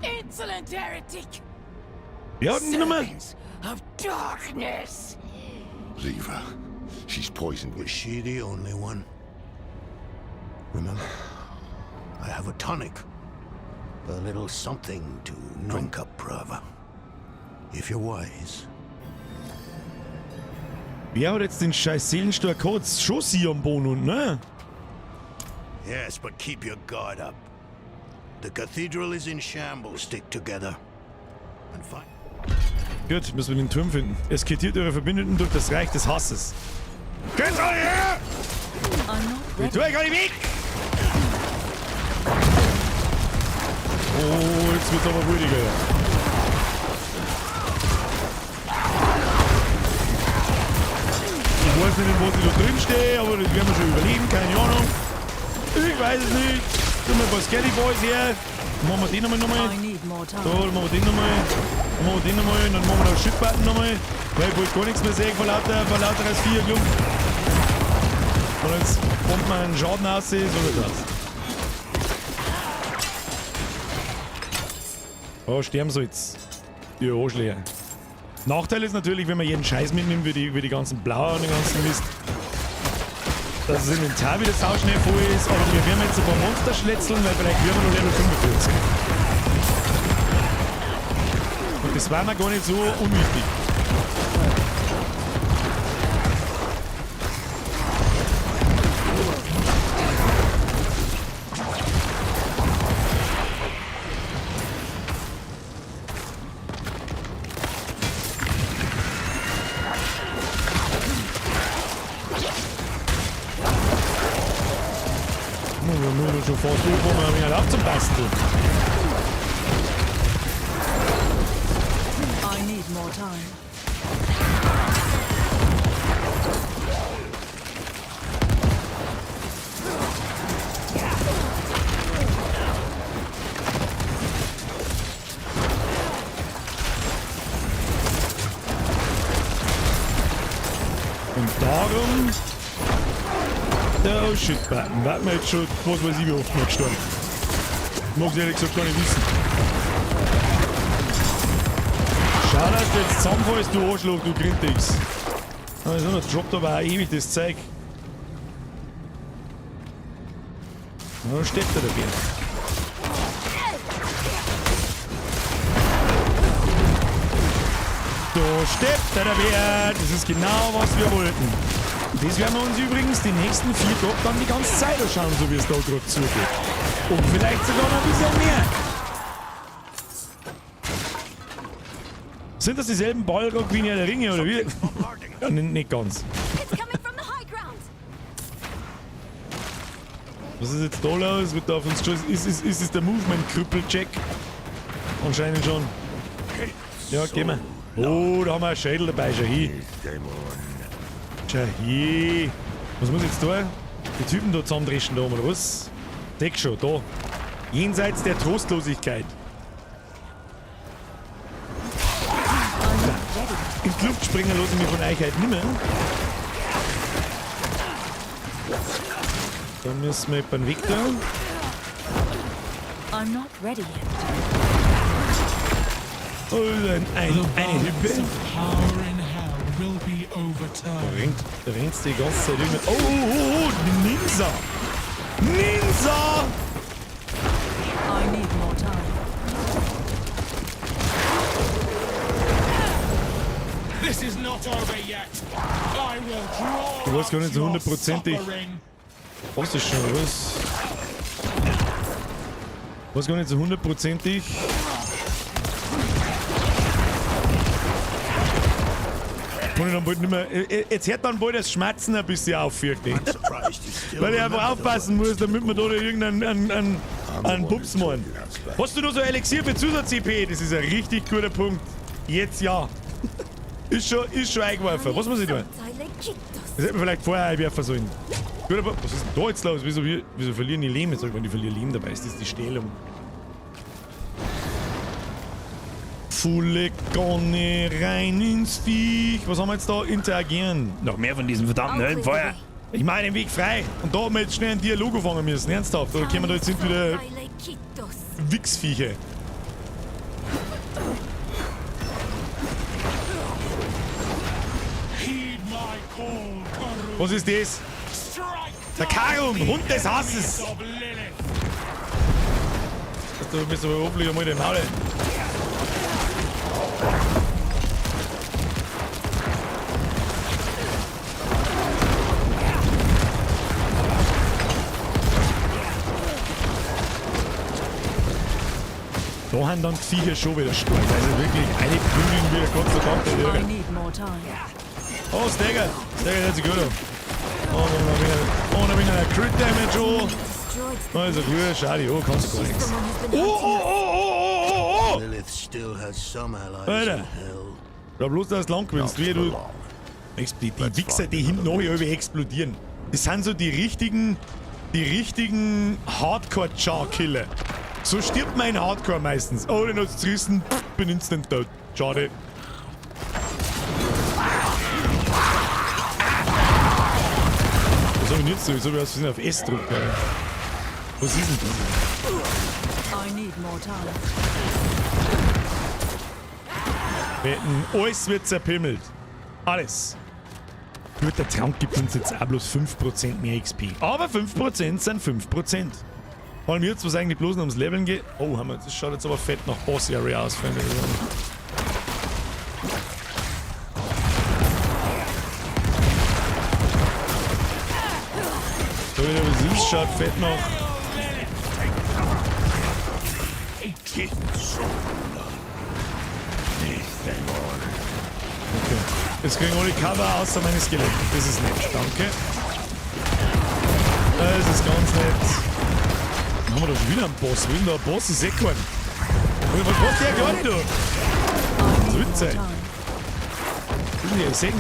Insolent heretic! Ja, nochmal. Servants of darkness! Leave her. She's poisoned Was with she the only one? Remember, I have a tonic. A little something to drink up, brother. If you're wise. Wer hat jetzt den scheiß Seelenstark gehabt? Schon sie am Boden, ne? Yes, but keep your guard up. The cathedral is in shambles. Stick together. And fight. Gut, müssen wir den Turm finden. Eskortiert eure Verbündeten durch das Reich des Hasses. Geht alle her! Ich tue euch alle weg! Oh, jetzt wird's aber ruhiger. Ich weiß nicht, was ich da drin stehe, aber das werden wir schon überlegen, keine Ahnung. Ich weiß es nicht. Tun wir ein paar Skelly Boys her. Dann machen wir den nochmal. I need more time. So, dann machen wir den nochmal. Dann machen wir den nochmal. Dann machen wir noch Ship-Button nochmal. Weil ich wollte gar nichts mehr sehen von lauter S4 Klump. Und jetzt kommt man einen Schaden aus, so wird das. Oh, sterben soll jetzt. Die Arschleer. Nachteil ist natürlich, wenn man jeden Scheiß mitnimmt, wie die ganzen Blauen und den ganzen Mist, dass das Inventar wieder sauschnell voll ist, aber wir werden jetzt ein paar Monster schletzeln, weil vielleicht werden wir noch Level 45. Und das war mir gar nicht so unwichtig. Schon fast wo man wieder ab zum Basteln. I need more time. Und darum der Shit-Button. Warten wir jetzt schon, was weiß ich, wie oft wir gestorben. Mag ich ehrlich gesagt gar nicht wissen. Schau, dass du jetzt zusammenfallst, du Arschloch, du Grintix. Also, das droppt aber auch ewig das Zeug. Da steht er dabei. Da steppt er dabei. Das ist genau, was wir wollten. Das werden wir uns übrigens die nächsten 4 Tage dann die ganze Zeit anschauen, so wie es da gerade zugeht. Und vielleicht sogar noch ein bisschen mehr. Sind das dieselben Balrog wie in der Ringe oder wie? Ja, nicht ganz. Was ist jetzt da los? Wird da auf uns geschossen? Ist es der Movement-Krüppel-Check? Anscheinend schon. Ja, gehen wir. Oh, da haben wir einen Schädel dabei, schau hier. Schau hier. Was muss ich jetzt tun? Die Typen da zusammendreschen da, oder was? Deck schon, da. Jenseits der Trostlosigkeit. In die Luft springen lasse ich mich von euch halt nicht mehr. Dann müssen wir beim Weg da. I'm not ready yet. Oh, eine Hüppe. Da rennt die ganze Zeit immer. Oh, Ninja! Ninja! I need more time. This is not over yet. I will draw. Du weißt gar nicht so hundertprozentig. Was ist schon was? Ich weiß gar nicht so hundertprozentig. Und dann bald nicht mehr, jetzt hört dann bald das Schmatzen ein bisschen auf, fürchte ich. Weil ich einfach aufpassen muss, damit wir da irgendeinen Pups machen. Hast du da so Elixier für Zusatz-CP? Das ist ein richtig guter Punkt. Jetzt ja. Ist schon eingeworfen. Was muss ich tun? Das hätten wir vielleicht vorher einwerfen sollen. Gut, aber was ist denn da jetzt los? Wieso verlieren die Leben? Jetzt, wenn die verlieren Leben dabei ist, das die Stählung. Volle Kanne rein ins Viech. Was haben wir jetzt da? Interagieren. Noch mehr von diesem verdammten Höllenfeuer. Ich meine, den Weg frei. Und da haben wir jetzt schnell einen Dialog anfangen müssen. Ernsthaft. Oder können wir da jetzt sind wieder Wichsviecher. Was ist das? Der Karum, Hund des Hasses. Du bist aber hoffentlich einmal den Maul. Da haben dann die Viecher schon wieder stark. Also wirklich eine Prügeln wieder Gott sei Dank nicht. I need more time. Oh, Stagger! Stagger hört sich gut an. Oh, noch wieder ein Crit Damage, oh! Also gut, schade, oh, kannst du gar nichts. Oh! Lilith still has some allies Alter. in hell. Ich glaub bloß, dass du lang gewinnst, wie du. Die Wichser, die hinten noch irgendwie explodieren. Das sind so die richtigen Hardcore-Char-Killer. So stirbt man in Hardcore meistens. Oh, den hat's zerrissen, bin instant tot. Schade. Was hab ich jetzt so? Jetzt hab ich aus Versehen auf S gedrückt. Was ist denn das? I need more time. Wetten, alles wird zerpimmelt. Alles. Gut, der Trank gibt uns jetzt auch bloß 5% mehr XP. Aber 5% sind 5%. Vor allem jetzt, was eigentlich bloß noch ums Leveln geht. Oh, haben wir, das schaut jetzt aber fett nach Boss Area aus, Freunde. So wie das ist, schaut fett nach. Okay. Jetzt kriegen alle Cover außer meine Skelette. Das ist nett, danke. Das ist ganz nett. Dann haben wir da schon wieder einen Boss. Will da ein Boss? Ich seh keinen. Was macht der gar nicht da? Das wird sein. Ich seh nicht.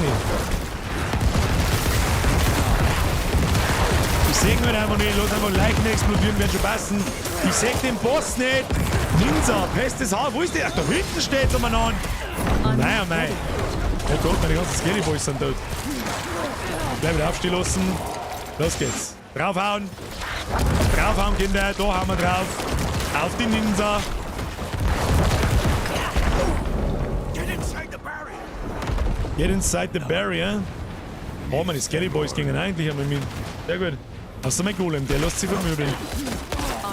Ich seh ihn einfach nicht. Lass einfach Leichen explodieren, werden schon passen. Ich seh den Boss nicht. Ninja, bestes Haar. Wo ist der? Ach, da hinten steht er mal an. Nein, oh nein. Oh Gott, meine ganzen Scary Boys sind tot. Gleich wieder aufstehen lassen. Los geht's. Draufhauen. Draufhauen, Kinder. Da hauen wir drauf. Auf die Ninja. Get inside the barrier. Oh, meine Scary Boys gingen eigentlich einmal mit. Sehr gut. Außer mein Golem, der lässt sich vermöbeln. I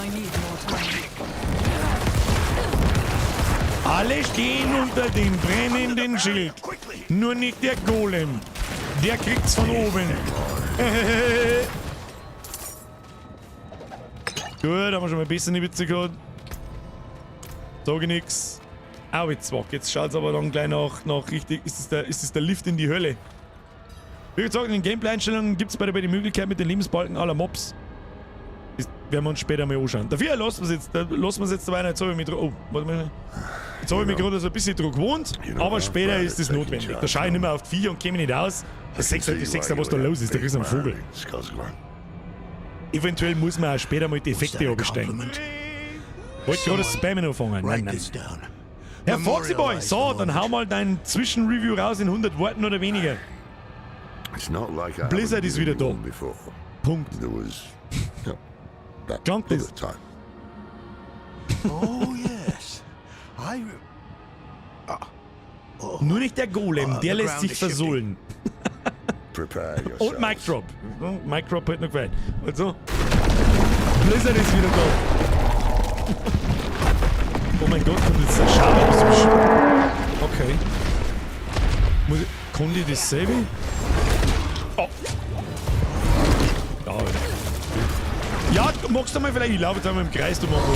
need more time. Alle stehen unter dem brennenden Schild. Nur nicht der Golem. Der kriegt's von oben. Gut, haben wir schon mal ein bisschen die Witze gehabt. Sag ich nix. Au, jetzt wack. Jetzt schaut's aber dann gleich nach richtig. Ist es der Lift in die Hölle? Wie gesagt, in den Gameplay-Einstellungen gibt es bei die Möglichkeit mit den Lebensbalken aller Mobs. Das werden wir uns später mal anschauen. Dafür lassen wir es jetzt dabei. Jetzt habe ich mich oh, warte mal. Jetzt habe ich mich gerade so ein bisschen dran gewohnt, aber später ist es notwendig. Da schaue ich nicht mehr auf die Viecher und käme nicht aus. Da siehst du, was da los ist. Da kriegst du einen Vogel. Eventuell muss man auch später mal die Effekte absteigen. Wollte gerade das Spammen anfangen. Nein. Herr Foxy Boy, so, dann hau mal dein Zwischenreview raus in 100 Worten oder weniger. Blizzard ist wieder da. Punkt. Klangt das? Oh, yes. Nur nicht der Golem, der lässt sich versohlen. Und Mic Drop. Mic Drop hat noch gefallen. Also, Blizzard ist wieder da. Oh mein Gott, kommt jetzt der Schauer. Okay. Konnte ich das selber? Oh. Ja, magst du mal vielleicht? Ich laufe jetzt einmal im Kreis, du Mongo.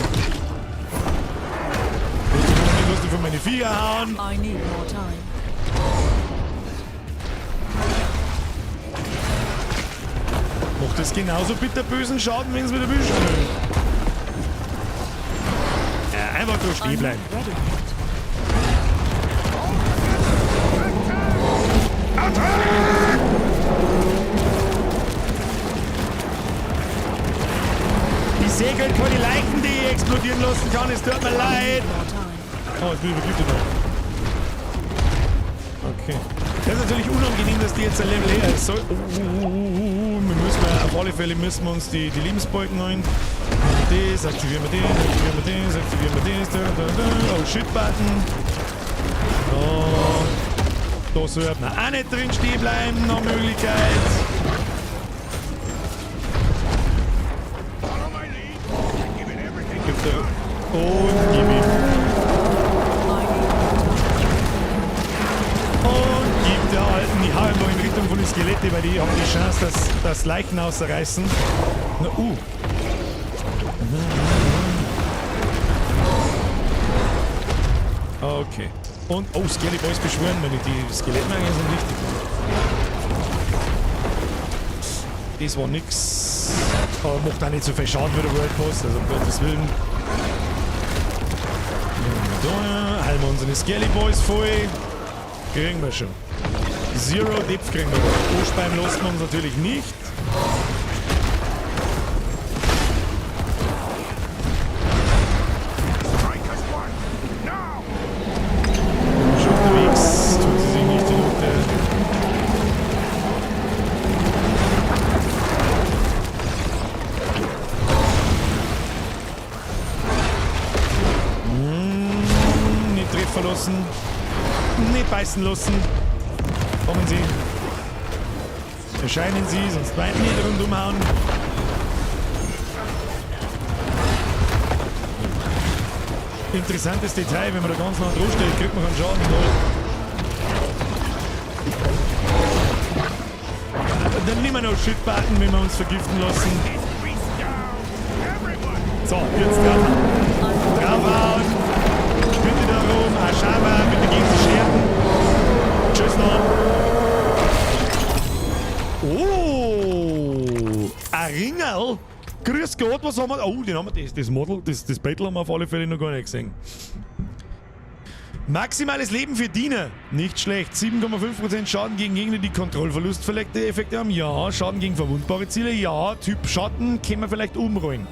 Musst du von meine Viecher hauen? I need more time. Macht das genauso bitterbösen Schaden, wenn es wieder wünschen will. Ja, einfach nur stehen bleiben. Ich sehe keine Leichen, die ich explodieren lassen kann. Es tut mir leid. Oh, jetzt bin ich vergiftet. Okay. Das ist natürlich unangenehm, dass die jetzt ein Level her ist. So, auf alle Fälle müssen wir uns die Lebensbalken holen. Das, aktivieren wir den, aktivieren wir das. Oh, Shit-Button. Da sollte man auch nicht drin stehen bleiben, nach Möglichkeit. Und gib ihm. Und gib der Alten. Ich hau immer in Richtung von den Skelette, weil die haben die Chance, dass Leichen ausreißen. Na, Okay. Und, oh, Skelly Boys beschwören, wenn die Skelettmänner sind richtig. Das war nix. Aber macht auch nicht so viel Schaden wie der World Boss, also um Gottes Willen. Da halten wir unsere Skelly Boys voll. Kriegen wir schon. Zero Depth kriegen wir da. Anspeien lassen wir uns natürlich nicht. Schon unterwegs, tut sie sich nicht zugute. Nicht treffen lassen. Nicht beißen lassen. Kommen Sie. Erscheinen Sie, sonst weiter nicht rundum hauen. Interessantes Detail, wenn man da ganz nah dran steht, kriegt man keinen Schaden. Dann nehmen wir noch Shit-Button, wenn wir uns vergiften lassen. So, jetzt draufhauen. Bitte da rum, Aschaba, bitte gegen die Scherben. Tschüss noch. Oh, ein Ringel. Grüß Gott, was haben wir? Oh, den haben wir, das Model, das Battle haben wir auf alle Fälle noch gar nicht gesehen. Maximales Leben für Diener. Nicht schlecht. 7,5% Schaden gegen Gegner, die kontrollverlustverlegte Effekte haben. Ja. Schaden gegen verwundbare Ziele. Ja. Typ Schatten können wir vielleicht umrollen.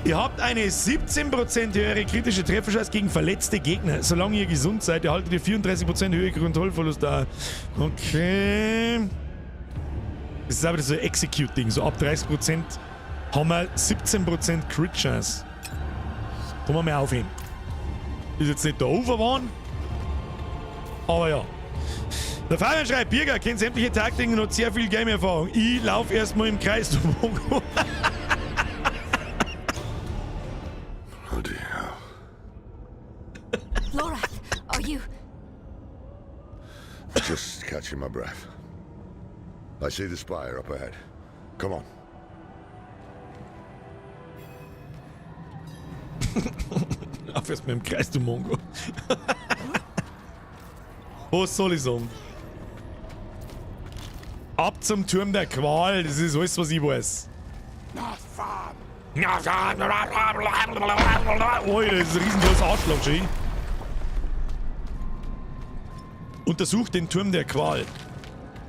Ihr habt eine 17% höhere kritische Trefferchance gegen verletzte Gegner. Solange ihr gesund seid, erhaltet ihr 34% höhere Kontrollverlust da. Okay. Das ist aber so ein Execute-Ding. So ab 30% haben wir 17% Crit-Chance. Können wir mal aufheben. Ist jetzt nicht der Overwarn. Aber ja. Der Fabian schreibt, Birger kennt sämtliche Taktiken und hat sehr viel Game-Erfahrung. Ich laufe erstmal im Kreis, du Mongo. Bloody hell. Lorath, are you... Just catching my breath. I see the spire up ahead. Come on. Lauf erstmal im Kreis, du Mongo. Was soll ich sagen? Ab zum Turm der Qual, das ist alles, was ich weiß. Oh, das ist ein riesengroßes Arschloch, G. Untersucht den Turm der Qual.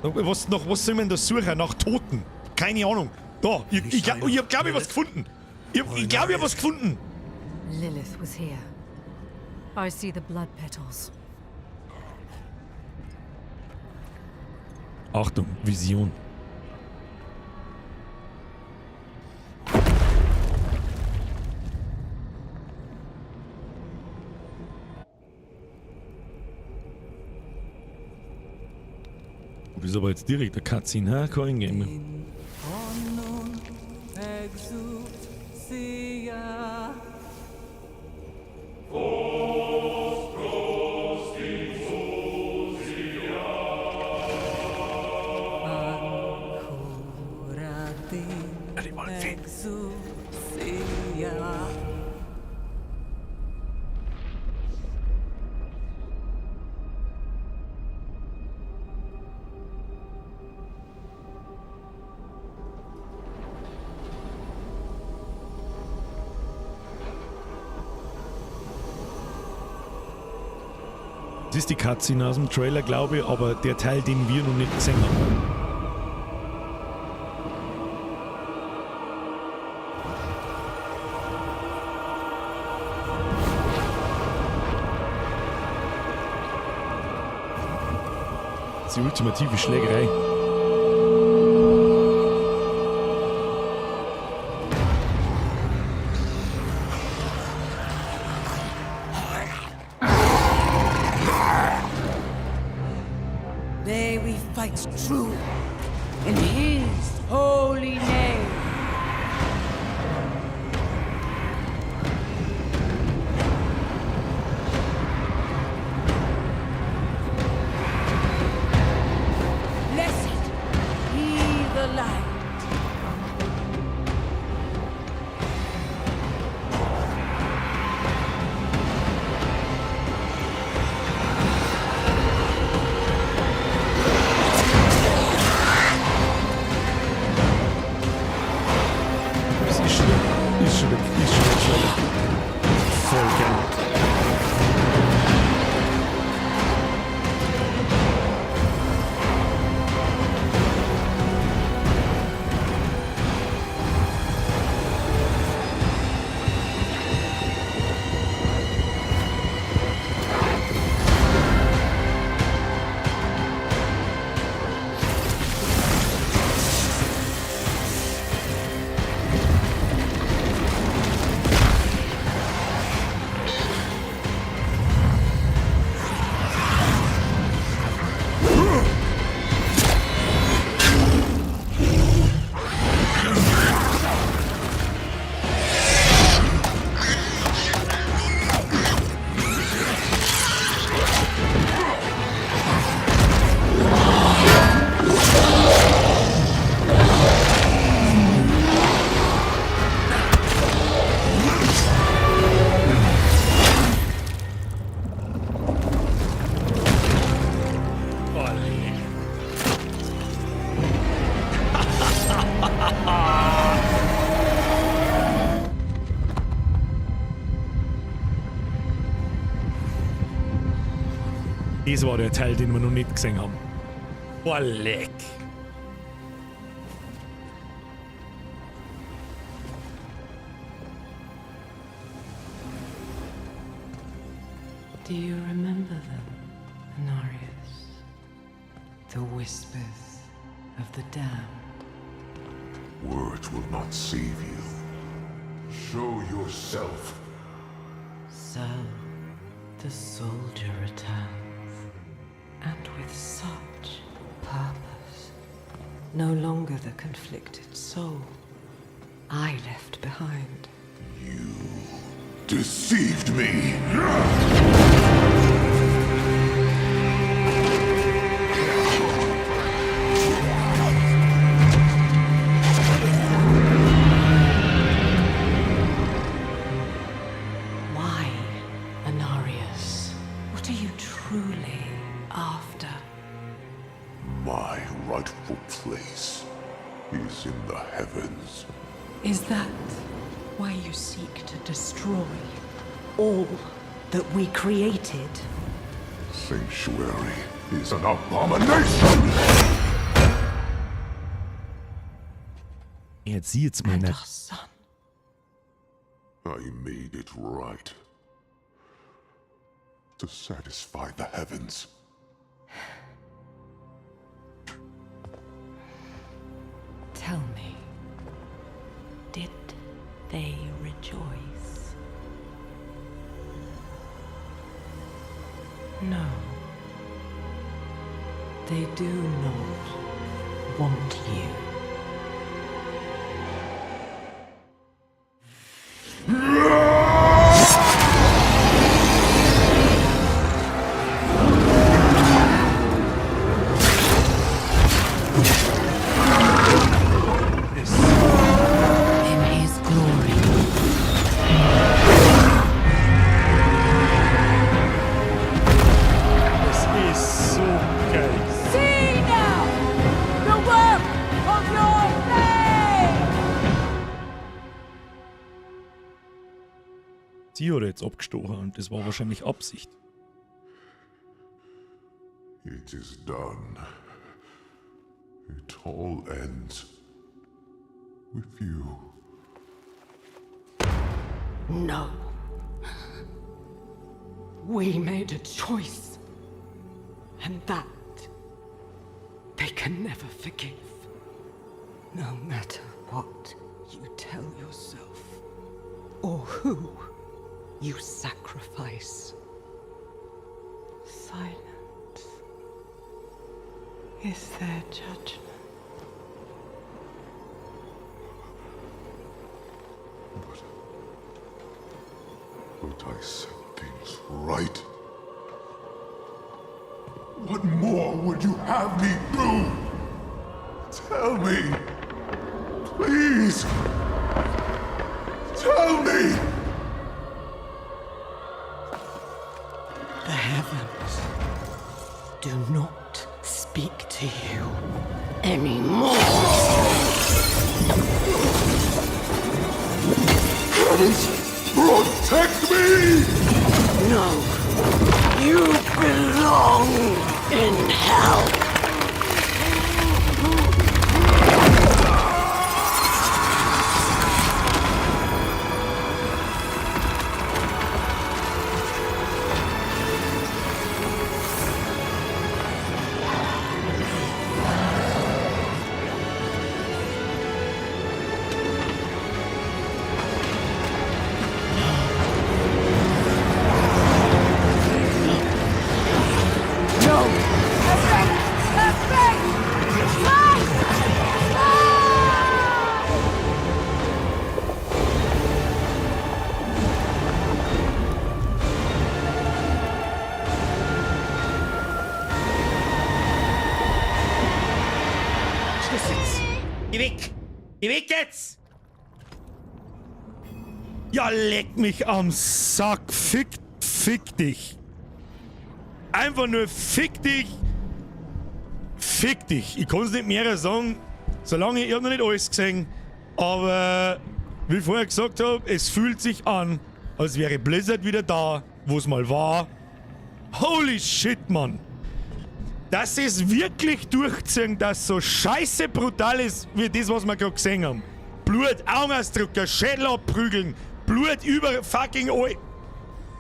Was soll man da suchen? Nach Toten? Keine Ahnung. Da, ich glaube, ich hab was gefunden. Ich glaube, ich hab was gefunden. Lilith was here. I see the blood petals. Achtung, Vision. Du bist aber jetzt direkt der Cutscene, ha? Kein Game. Das ist die Cutscene aus dem Trailer, glaube ich, aber der Teil, den wir noch nicht gesehen haben. Das ist die ultimative Schlägerei. May we fight true in His holy name. Blessed be the light. Das war der Teil, den wir noch nicht gesehen haben. Boah, leck. Do you remember them, Anarius? The whispers of the damned. Words will not save you. Show yourself. So, the soldier returns, and with such purpose. No longer the conflicted soul I left behind. You deceived me. Why, Anarius? What are you truly after? My rightful place is in the heavens. Is that why you seek to destroy all that we created? Sanctuary is an abomination! Jetzt sieht's mal And nicht. our son. I made it right. To satisfy the heavens. Tell me, did they rejoice? No. They do not want you. In his glory. Das ist so geil. See now the work of your faith! Sie hat jetzt abgestochen und das war wahrscheinlich Absicht. It is done. It all ends with you. No. We made a choice. And that they can never forgive. No matter what you tell yourself, or who you sacrifice. Silence is their judgment. But I set things right. What more would you have me do? Tell me. Please. Tell me. The heavens do not speak to you anymore. Heavens, protect me! No, you belong in hell. Geh weg! Geh weg jetzt! Ja, leck mich am Sack. Fick dich. Einfach nur fick dich. Fick dich. Ich kann es nicht mehr sagen, solange ich hab noch nicht alles gesehen. Aber wie ich vorher gesagt habe, es fühlt sich an, als wäre Blizzard wieder da, wo es mal war. Holy shit, Mann. Dass sie es wirklich durchziehen, dass so scheiße brutal ist, wie das, was wir gerade gesehen haben. Blut, Augenausdrücke, Schädel abprügeln, Blut über fucking all.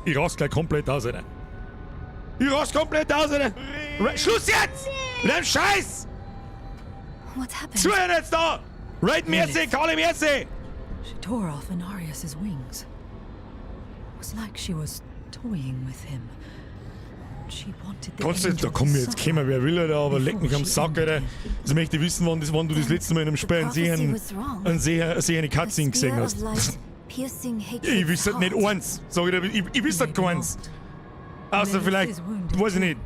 Ich rast gleich komplett aus, Alter. Ich rast komplett aus, Alter. Schluss jetzt! Mit dem Scheiß! What happened? Zuhören jetzt da! Raid Mercy, call him Mercy! She tore off Inarius's wings. It was like she was toying with him. She wanted the Kannst du jetzt, da angel komm to jetzt, suffer kommen wer will, Alter, aber leck mich am before she Sack, Alter. ended him. Jetzt möchte ich wissen, wann du das letzte Mal in einem Spiel eine Cutscene gesehen hast. Ich wüsste nicht eins. Sag ich dir, ich wüsste keins. Außer vielleicht, weiß ich nicht.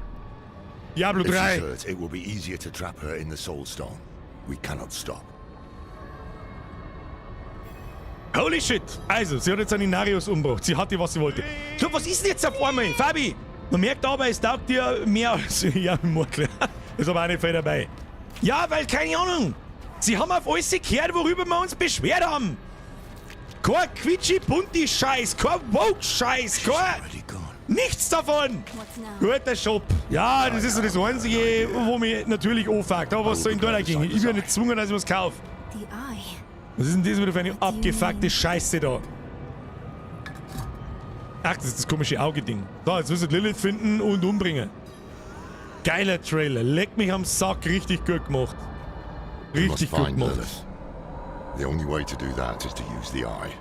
Diablo If she's 3. hurt, it will be easier to trap her in the Soul Stone. We cannot stop. Holy shit! Also, sie hat jetzt einen Inarius umgebracht. Sie hatte, was sie wollte. So, was ist denn jetzt auf einmal? Fabi! Man merkt aber, es taugt dir mehr als... Ja, Murkler. Ist aber auch nicht viel dabei. Ja, weil, keine Ahnung. Sie haben auf alles gehört, worüber wir uns beschwert haben. Kein Quitschi-Bunti-Scheiß, kein Woke-Scheiß, kein... Already gone. Nichts davon! What's now? Guter Shop. Ja, das ist so das Einzige, wo mich natürlich anfuckt. Aber was soll denn da dagegen? Ich bin nicht gezwungen, dass ich was kaufe. The eye. Was ist denn das wieder für eine abgefuckte Scheiße da? Ach, das ist das komische Auge-Ding. So, jetzt müssen wir Lilith finden und umbringen. Geiler Trailer. Leck mich am Sack. Richtig gut gemacht. We must Richtig gut find gemacht. Lilith. The only way to do that is to use the eye.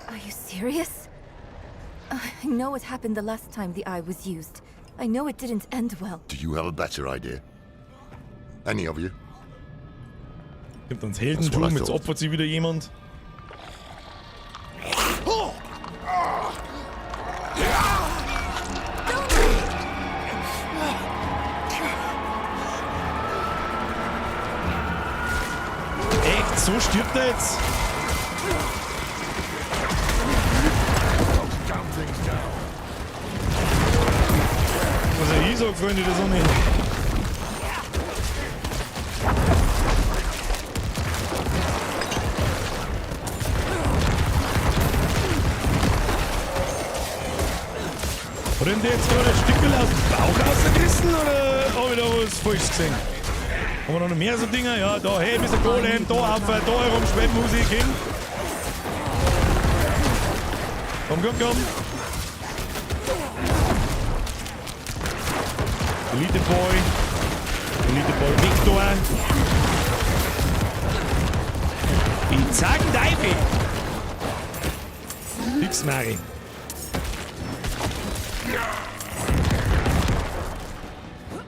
Are you serious? I know what happened the last time the eye was used. I know it didn't end well. Do you have a better idea? Any of you? Kommt ans Das war Heldentum, das jetzt so. opfert sich wieder jemand. Echt? So stirbt er jetzt? Also ich sag, Freunde, das auch nicht. Hat ihm der jetzt gerade ein Stückchen aus dem Bauch rausgerissen oder habe ich da was falsch gesehen? Haben wir noch mehr so Dinger? Ja, da, hey, Mr. Golem, da auf, da herumschweben muss ich hin. Komm, komm, komm. Elite Boy Victor. Ich sag Teufel. Nix, Mari.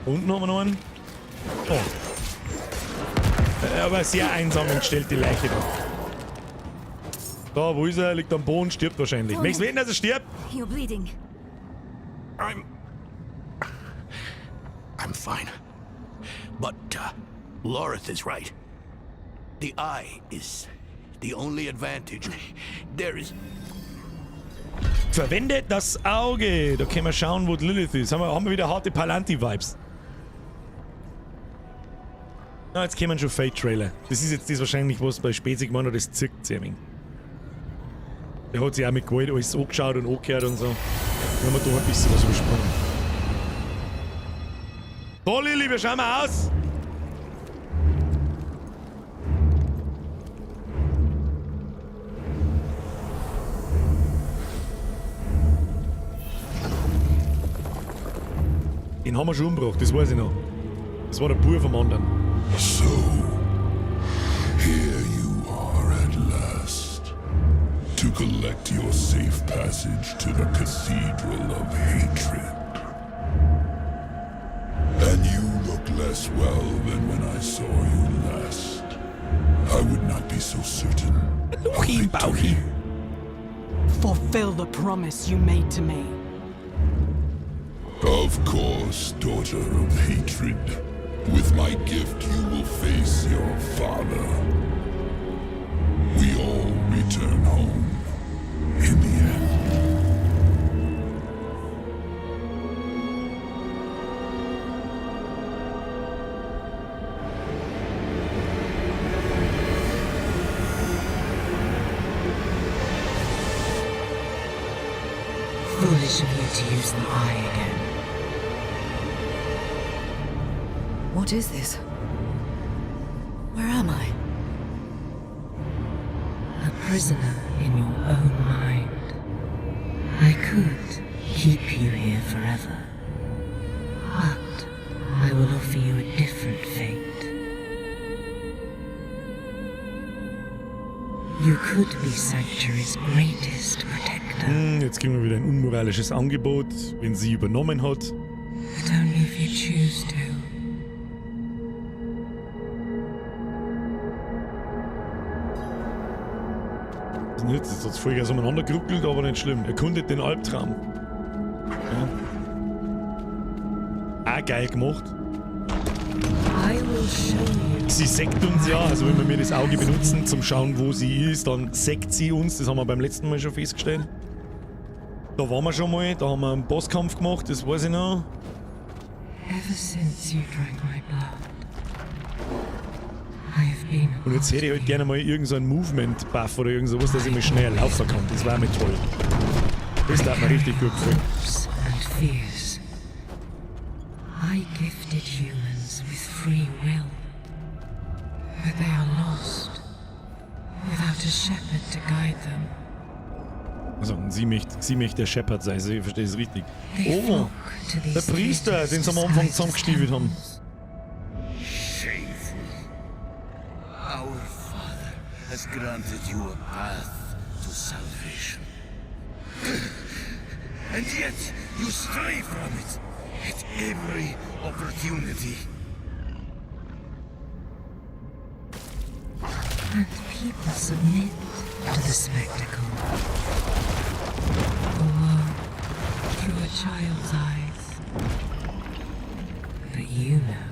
Unten haben wir noch einen. Oh. Aber sehr einsam gestellt, die Leiche da. Da, wo ist er? Liegt am Boden, stirbt wahrscheinlich. Möchtest du wetten, dass er stirbt? You're bleeding. I'm fine. But, Lorith is right. The eye is the only advantage. There is... Verwendet das Auge. Da können wir schauen, wo die Lilith ist. Haben wir wieder harte Palanti-Vibes. Na, jetzt kommen schon Fate-Trailer. Das ist jetzt das wahrscheinlich, was bei Spezi gemacht hat, das zirkt sehr wenig. Der hat sich auch mit Gewalt alles angeschaut und angehört und so. Dann haben wir da ein bisschen was übersprungen. So, Lilly, wir schauen mal aus. Den haben wir schon umgebracht, das weiß ich noch. Das war der Bub vom anderen. So, here you are at last, to collect your safe passage to the Cathedral of Hatred. And you look less well than when I saw you last. I would not be so certain. of victory. Fulfill the promise you made to me. Of course, daughter of hatred. With my gift, you will face your father. We all return home in the end. Foolish of you to use the eye again. What is this? Where am I? A prisoner in your own mind. I could keep you here forever, but I will offer you a different fate. You could be Sanctuary's greatest protector. Jetzt kriegen wir wieder ein unmoralisches Angebot, wenn sie übernommen hat. But only if you choose to. Jetzt hat es vorher umeinander geruckelt, aber nicht schlimm. Erkundet den Albtraum. Ja. Auch geil gemacht. Sie seckt uns ja, also wenn wir das Auge benutzen zum Schauen, wo sie ist, dann seckt sie uns. Das haben wir beim letzten Mal schon festgestellt. Da waren wir schon mal, da haben wir einen Bosskampf gemacht, das weiß ich noch. Ever since you drank my blood, I have been. Und jetzt hätte ich halt gerne mal irgend so einen Movement-Buff oder irgend sowas, dass ich mal schnell laufen kann. Das wäre mir toll. Das darf mir richtig gut gefallen. And fears. I gifted humans with free will, but they are lost without a shepherd to guide them. Also, und sie möchte der Shepherd sein, also ich verstehe es richtig. Oh, der Priester, den sie am Anfang zusammengestiefelt haben. Shameful. Our Father has granted you a path to salvation. And yet you stray from it at every opportunity. And people submit to the spectacle. The world through a child's eyes. But you know,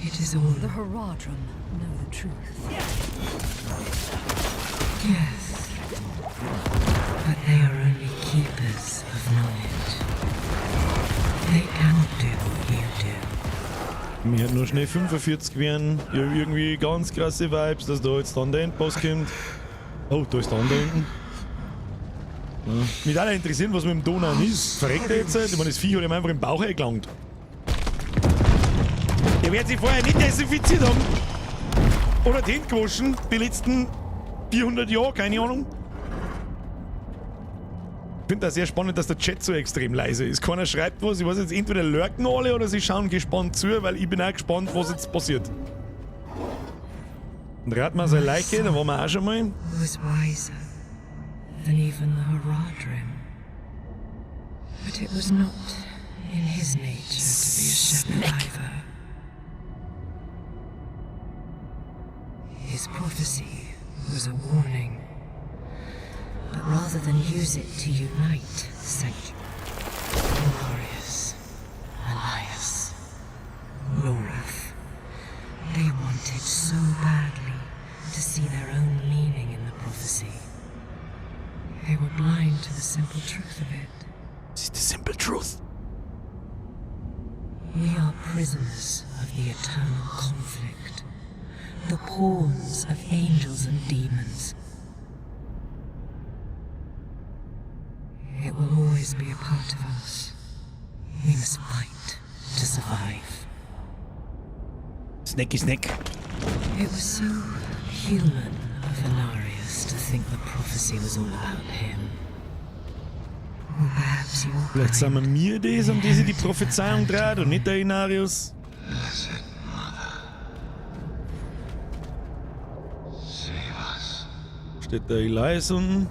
it is all The Haradrim know the truth. yes. But they are only keepers of knowledge. They cannot do what you do. Mir hätten nur schnell 45 werden. Ja, irgendwie ganz krasse Vibes, dass da jetzt dann der Endboss kommt. Oh, da ist der andere hinten. Ja. Mich würde auch interessieren, was mit dem Donan ist. Verreckt er jetzt? Ich meine, das Vieh hat ihm einfach im Bauch eingelangt. Der wird sich vorher nicht desinfiziert haben. Oder die Hände gewaschen, die letzten 400 Jahre, keine Ahnung. Ich finde das sehr spannend, dass der Chat so extrem leise ist. Keiner schreibt was. Ich weiß jetzt, entweder lurken alle oder sie schauen gespannt zu, weil ich bin auch gespannt, was jetzt passiert. Und rat mal seine Leiche, da waren wir auch schon mal. Was wiser than even the Haradrim. But it was not in his nature to be a shepherd either. His prophecy was a warning. But rather than use it to unite Sanctuary, Glorious, Elias, Lorath, they wanted so badly to see their own meaning in the prophecy. They were blind to the simple truth of it. This is the simple truth. We are prisoners of the eternal conflict, the pawns of angels and demons. It will always be a part of us. We must fight to survive. Snacky snack. It was so human of Anarius to think the prophecy was all about him. Or perhaps you Vielleicht sind wir das, um die sich die Prophezeiung dreht und nicht der Inarius. Blessed Mother, save us. Steht der Elias unten.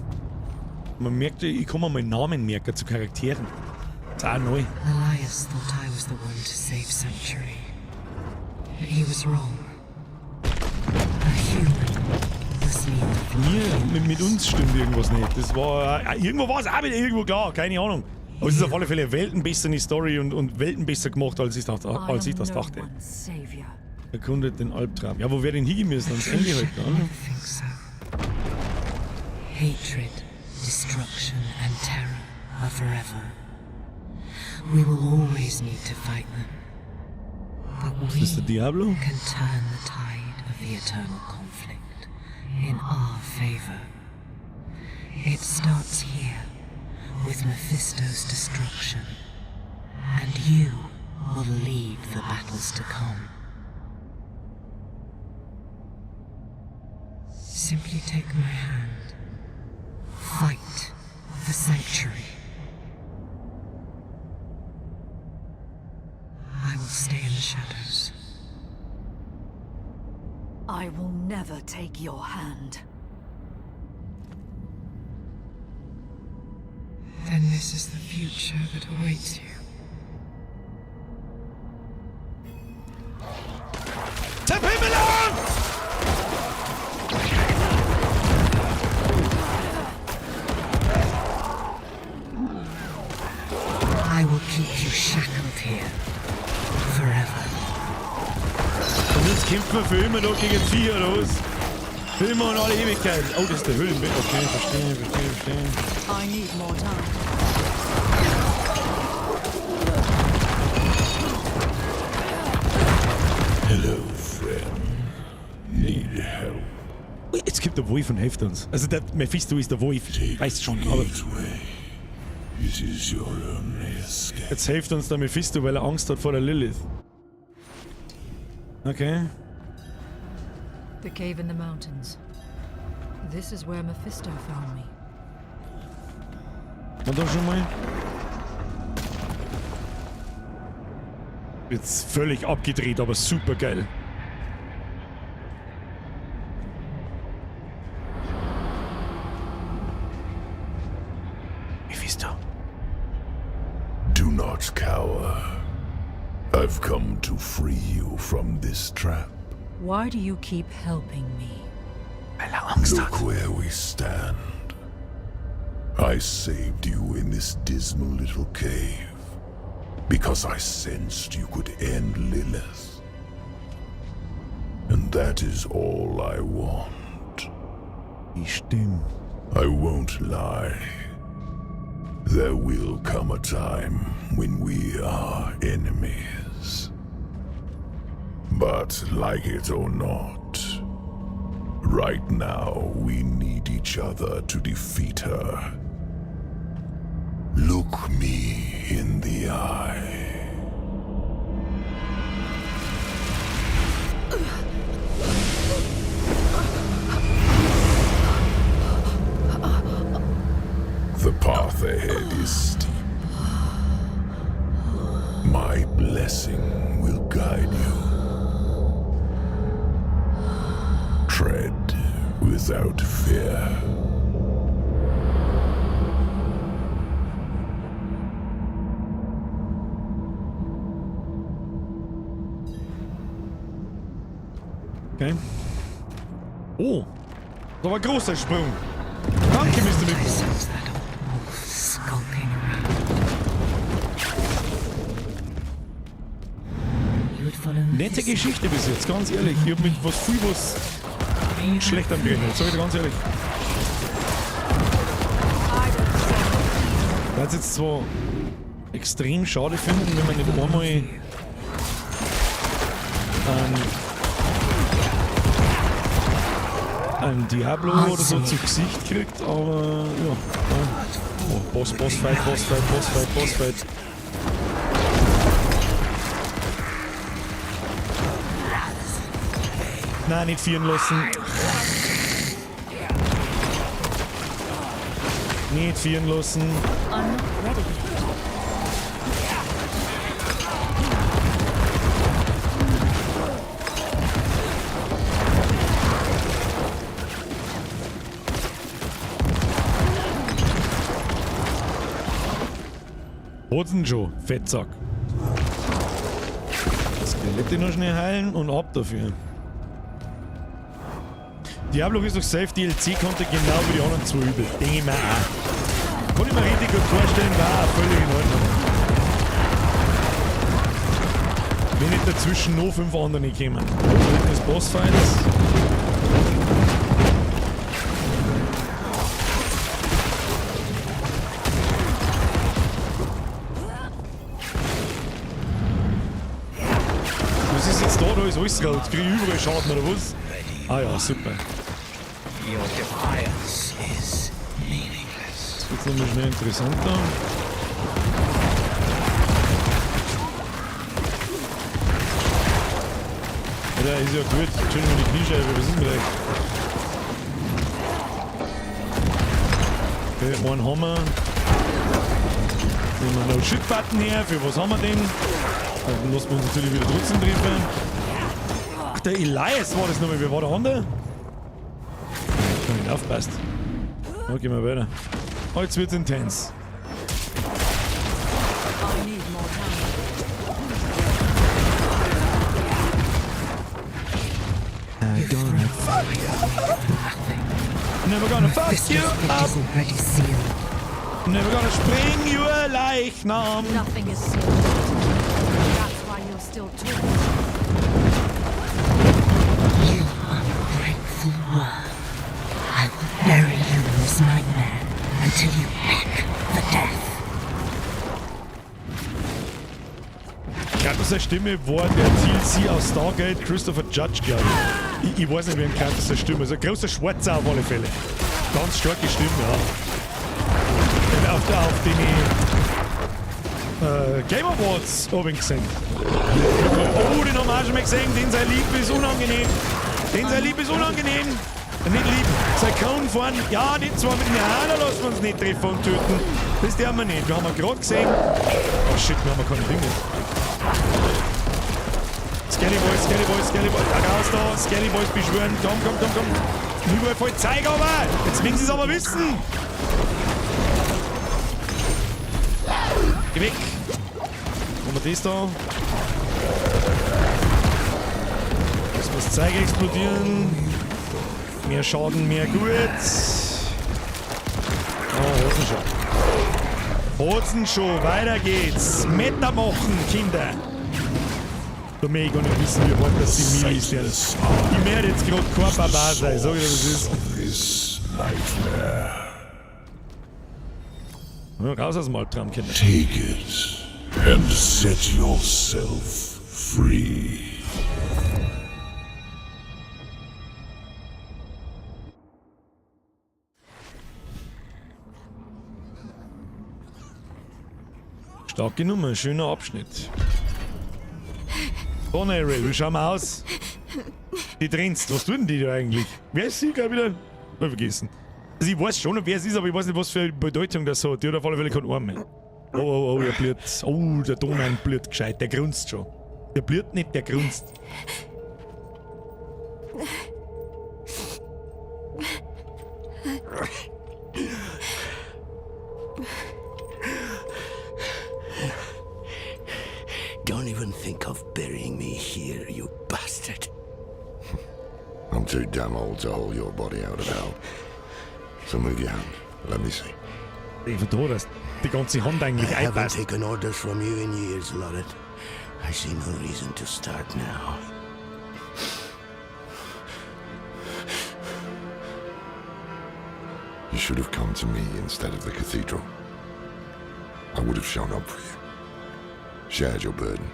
Man merkt, ich kann mir mal Namen merken zu Charakteren. Das ist auch neu. Elias thought I was the one to save Sanctuary. But he was wrong. A human must lead the Mit uns stimmt irgendwas nicht. Das war. Irgendwo war es auch wieder irgendwo klar, keine Ahnung. Aber es ist auf alle Fälle weltenbessere Story und weltenbesser gemacht, als ich das dachte. Erkundet den Albtraum. Ja, wo wäre denn hingehen müssen? Ans Ende halt, I ne? think so. Hatred, destruction, and terror are forever. We will always need to fight them. But we Ist das der Diablo? can turn the tide of the eternal conflict in our favor. It starts here with Mephisto's destruction, and you will lead for battles to come. Simply take my hand. Fight for Sanctuary. I will stay in the shadows. I will never take your hand. Then this is the future that awaits you. Tipp Himmel an! I will keep you shackled here. Forever. Und jetzt kämpfen wir für immer noch gegen Viecher los. Für immer und alle Ewigkeit. Oh, das ist der Höhlenweg. Okay, verstehe. I need more time. Hello, friend. Need help. Jetzt gibt der Wolf und hilft uns. Also der Mephisto ist der Wolf. Weißt schon, aber It is your only escape. jetzt hilft uns der Mephisto, weil er Angst hat vor der Lilith. Okay. The cave in the mountains. This is where Mephisto found me. Und dann schon mal. Jetzt völlig abgedreht, aber super geil. Mephisto. Do not cower. I've come to free you from this trap. Why do you keep helping me? Weil er Angst hat. Look where we stand. I saved you in this dismal little cave because I sensed you could end Lilith. And that is all I want. Stimmt. I won't lie. There will come a time when we are enemies. But like it or not, right now we need each other to defeat her. Look me in the eye. The path ahead is steep. My blessing will guide you. Tread without fear. Okay. Oh, das war ein großer Sprung. Danke, Mr. I Mick. sense that old wolf skulking around. You would follow Nette Geschichte bis jetzt, ganz ehrlich. Ich hab mit was schlecht am gerechnet, sag ich dir ganz ehrlich. Ich würde es jetzt zwar extrem schade finden, wenn man nicht einmal ein Diablo oder so zu Gesicht kriegt, aber ja. Oh, Bossfight. Nein, nicht vieren lassen. Nicht vieren lassen. I'm not ready. Hat's denn schon, Fettsack. Das Skelette noch schnell heilen und ab dafür. Diablo ist doch safe DLC Content genau wie die anderen zwei übel. Denke ich mir auch. Kann ich mir richtig gut vorstellen, war auch völlig in Ordnung. Wenn nicht dazwischen noch 5 andere kommen. Das Bossfights. Was ist jetzt da ist alles raus? Krieg ich überall Schaden oder was? Ah ja, super. Your defiance is meaningless. Jetzt nochmal schnell interessanter. Ja, ist ja gut. Entschuldigung, die Kniescheibe, was ist mit euch? Okay, einen haben wir. Nehmen wir noch Shit-Button her. Für was haben wir den? Dann lassen wir uns natürlich wieder trotzdem treffen. Ach, der Elias war das nochmal. Wer war der andere? Ich hab nicht aufgepasst. Ja, gehen wir weiter. Oh, jetzt wird's intens. Never gonna fuck you up. Already sealed. Never gonna spring you a Leichnam. Nothing is sealed. That's why you're still talking. You ungrateful worm. I will bury you in this nightmare until you peck for death. Ich glaube, seine Stimme war der TLC aus Stargate, Christopher Judge, glaube ich. Ich weiß nicht, wer kennt seine Stimme. Also ein großer Schwarzer auf alle Fälle. Ganz starke Stimme, ja. Auf den Game Awards habe ich gesehen. Oh, den haben wir auch schon mal gesehen. Den sein Lieb ist unangenehm. Den sein Lieb ist unangenehm. Nicht lieb. Sein Kron fahren. Ja, die zwei mit den Haaren lassen wir uns nicht treffen und töten. Das dürfen wir nicht. Wir haben gerade gesehen. Oh shit, wir haben keine Dinge. Skelly Boys, Skelly Boys, Skelly Boys. Raus da. Skelly Boys beschwören. Komm. Überall voll Zeig aber. Jetzt will sie es aber wissen. Geh weg. Haben wir das da? Lassen wir das Zeug explodieren. Mehr Schaden, mehr gut. Oh, Hosen schon. Weiter geht's. Meta machen, Kinder. Da möchte ich gar nicht wissen, wie hart das die Mili ist. Ich werde jetzt gerade kein Barbar sein. Sag ich, was ist. Ja, raus aus dem Albtraum, Kinder. Take it and set yourself free. Starke Nummer, schöner Abschnitt. Oh ne, Ray, wie schauen wir aus? Die Trennst, was tun die da eigentlich? Wer ist sie gerade wieder? Hab ich vergessen. Also ich weiß schon, wer es ist, aber ich weiß nicht, was für eine Bedeutung das hat. Die hat auf alle Fälle keinen Arm mehr. Oh, er blüht. Oh, der Donau blüht gescheit, der grunzt schon. Der blüht nicht, der grunzt. Don't even think of burying me here, you bastard. I'm too damn old to haul your body out of hell. So move your hand. Let me see. Ich vertraue, dass die ganze Hand eigentlich I haven't einpasst. taken orders from you in years, Lorette. I see no reason to start now. You should have come to me instead of the cathedral. I would have shown up for you. Shared your burden.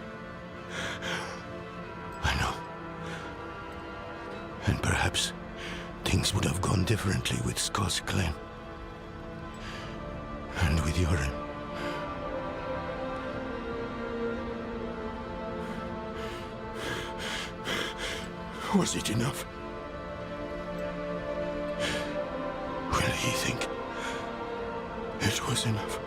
I know. And perhaps things would have gone differently with Scott's claim. And with Yoren. Was it enough? Will he think it was enough?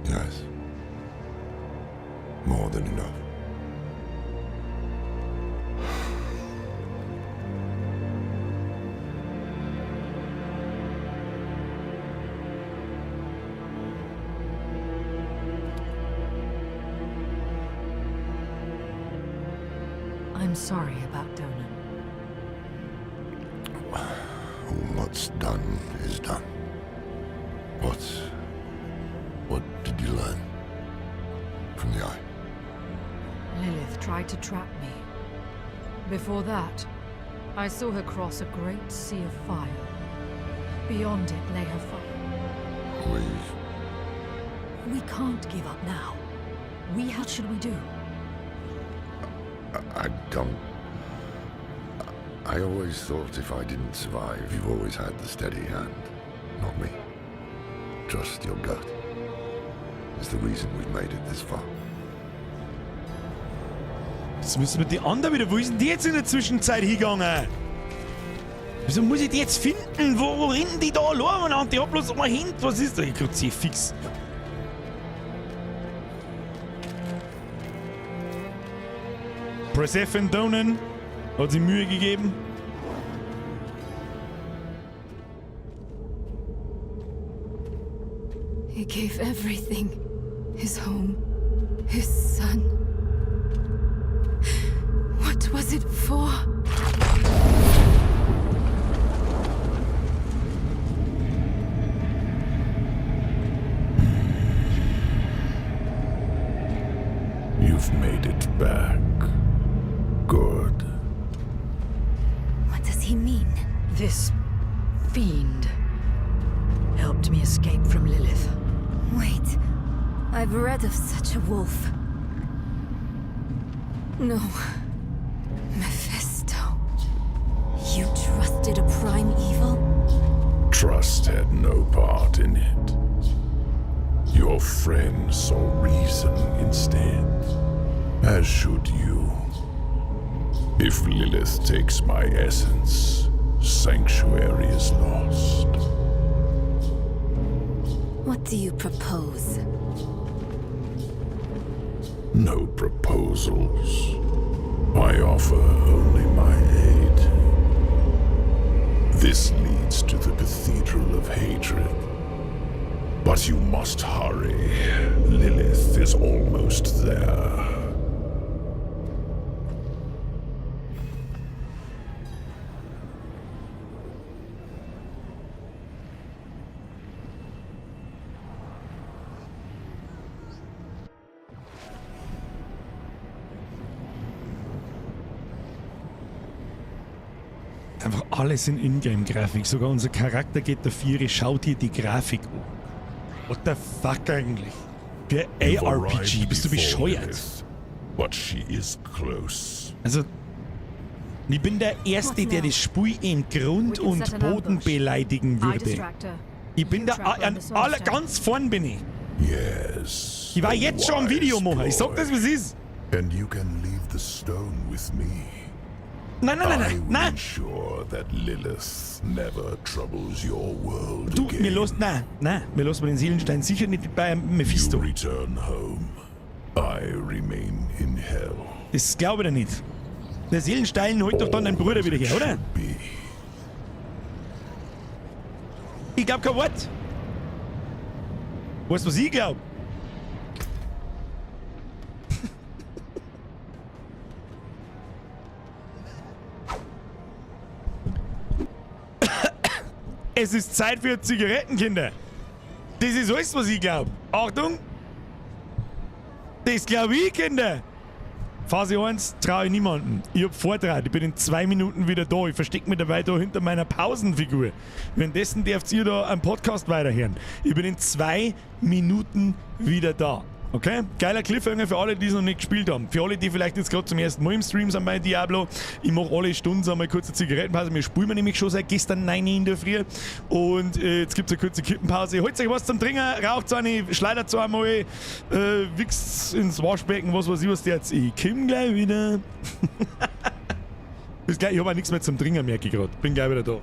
Yes. More than enough. I'm sorry about Donan. What's done is done. What did you learn from the Eye? Lilith tried to trap me. Before that, I saw her cross a great sea of fire. Beyond it lay her fire. We can't give up now. What should we do? I don't... I always thought if I didn't survive, you've always had the steady hand, not me. Trust your gut. Is the reason we've made it this far. Jetzt müssen wir die anderen wieder. Wo ist denn die jetzt in der Zwischenzeit hingegangen? Wieso muss ich die jetzt finden? Wo rennen die da allein? Und die haben bloß mal hin. Was ist da? Ich krieg sie fix. Persephone Donen hat sich Mühe gegeben. He gave everything. His home. His son. What was it for? You've made it back. Good. What does he mean? This fiend helped me escape from Lilith. Wait. I've read of such a wolf. No. Mephisto. You trusted a prime evil? Trust had no part in it. Your friend saw reason instead, as should you. If Lilith takes my essence, Sanctuary is lost. What do you propose? No proposals. I offer only my aid. This leads to the Cathedral of Hatred. But you must hurry. Lilith is almost there. Einfach alles in Ingame-Grafik. Sogar unser Charakter geht dafür. Schaut hier die Grafik an. What the fuck eigentlich? Für ARPG, bist du bescheuert? But she is close. Also, ich bin der Erste, der das Spiel in Grund und Boden beleidigen würde. Ich bin da ganz vorn bin ich. Yes. Ich war jetzt schon am Video machen. Ich sag das, wie es ist. And you can leave the stone with me. Nein, nein, nein, nein, nein. Sure that Lilith never troubles your world Du, again. mir los, nein, mir los den Seelenstein sicher nicht bei Mephisto. You return home. I remain in hell. Das glaube ich nicht. Der Seelenstein holt doch dann deinen Bruder wieder her, oder? Ich glaub kein Wort. Weißt du, was ich glaub? Es ist Zeit für Zigaretten, Kinder. Das ist alles, was ich glaube. Achtung! Das glaube ich, Kinder. Phase 1 traue ich niemanden. Ich hab Vortrag. Ich bin in 2 Minuten wieder da. Ich verstecke mich dabei da hinter meiner Pausenfigur. Währenddessen dürft ihr da einen Podcast weiterhören. Ich bin in 2 Minuten wieder da. Okay? Geiler Cliffhanger für alle, die es noch nicht gespielt haben. Für alle, die vielleicht jetzt gerade zum ersten Mal im Stream sind bei Diablo. Ich mache alle Stunden so mal kurze Zigarettenpause. Wir spielen nämlich schon seit gestern 9 in der Früh. Und jetzt gibt es eine kurze Kippenpause. Holt euch was zum Trinken, raucht eine, schleudert so einmal, wichst ins Waschbecken, was weiß ich, was der jetzt. Ich komm gleich wieder. Ich habe auch nichts mehr zum Trinken, merke ich gerade. Bin gleich wieder da.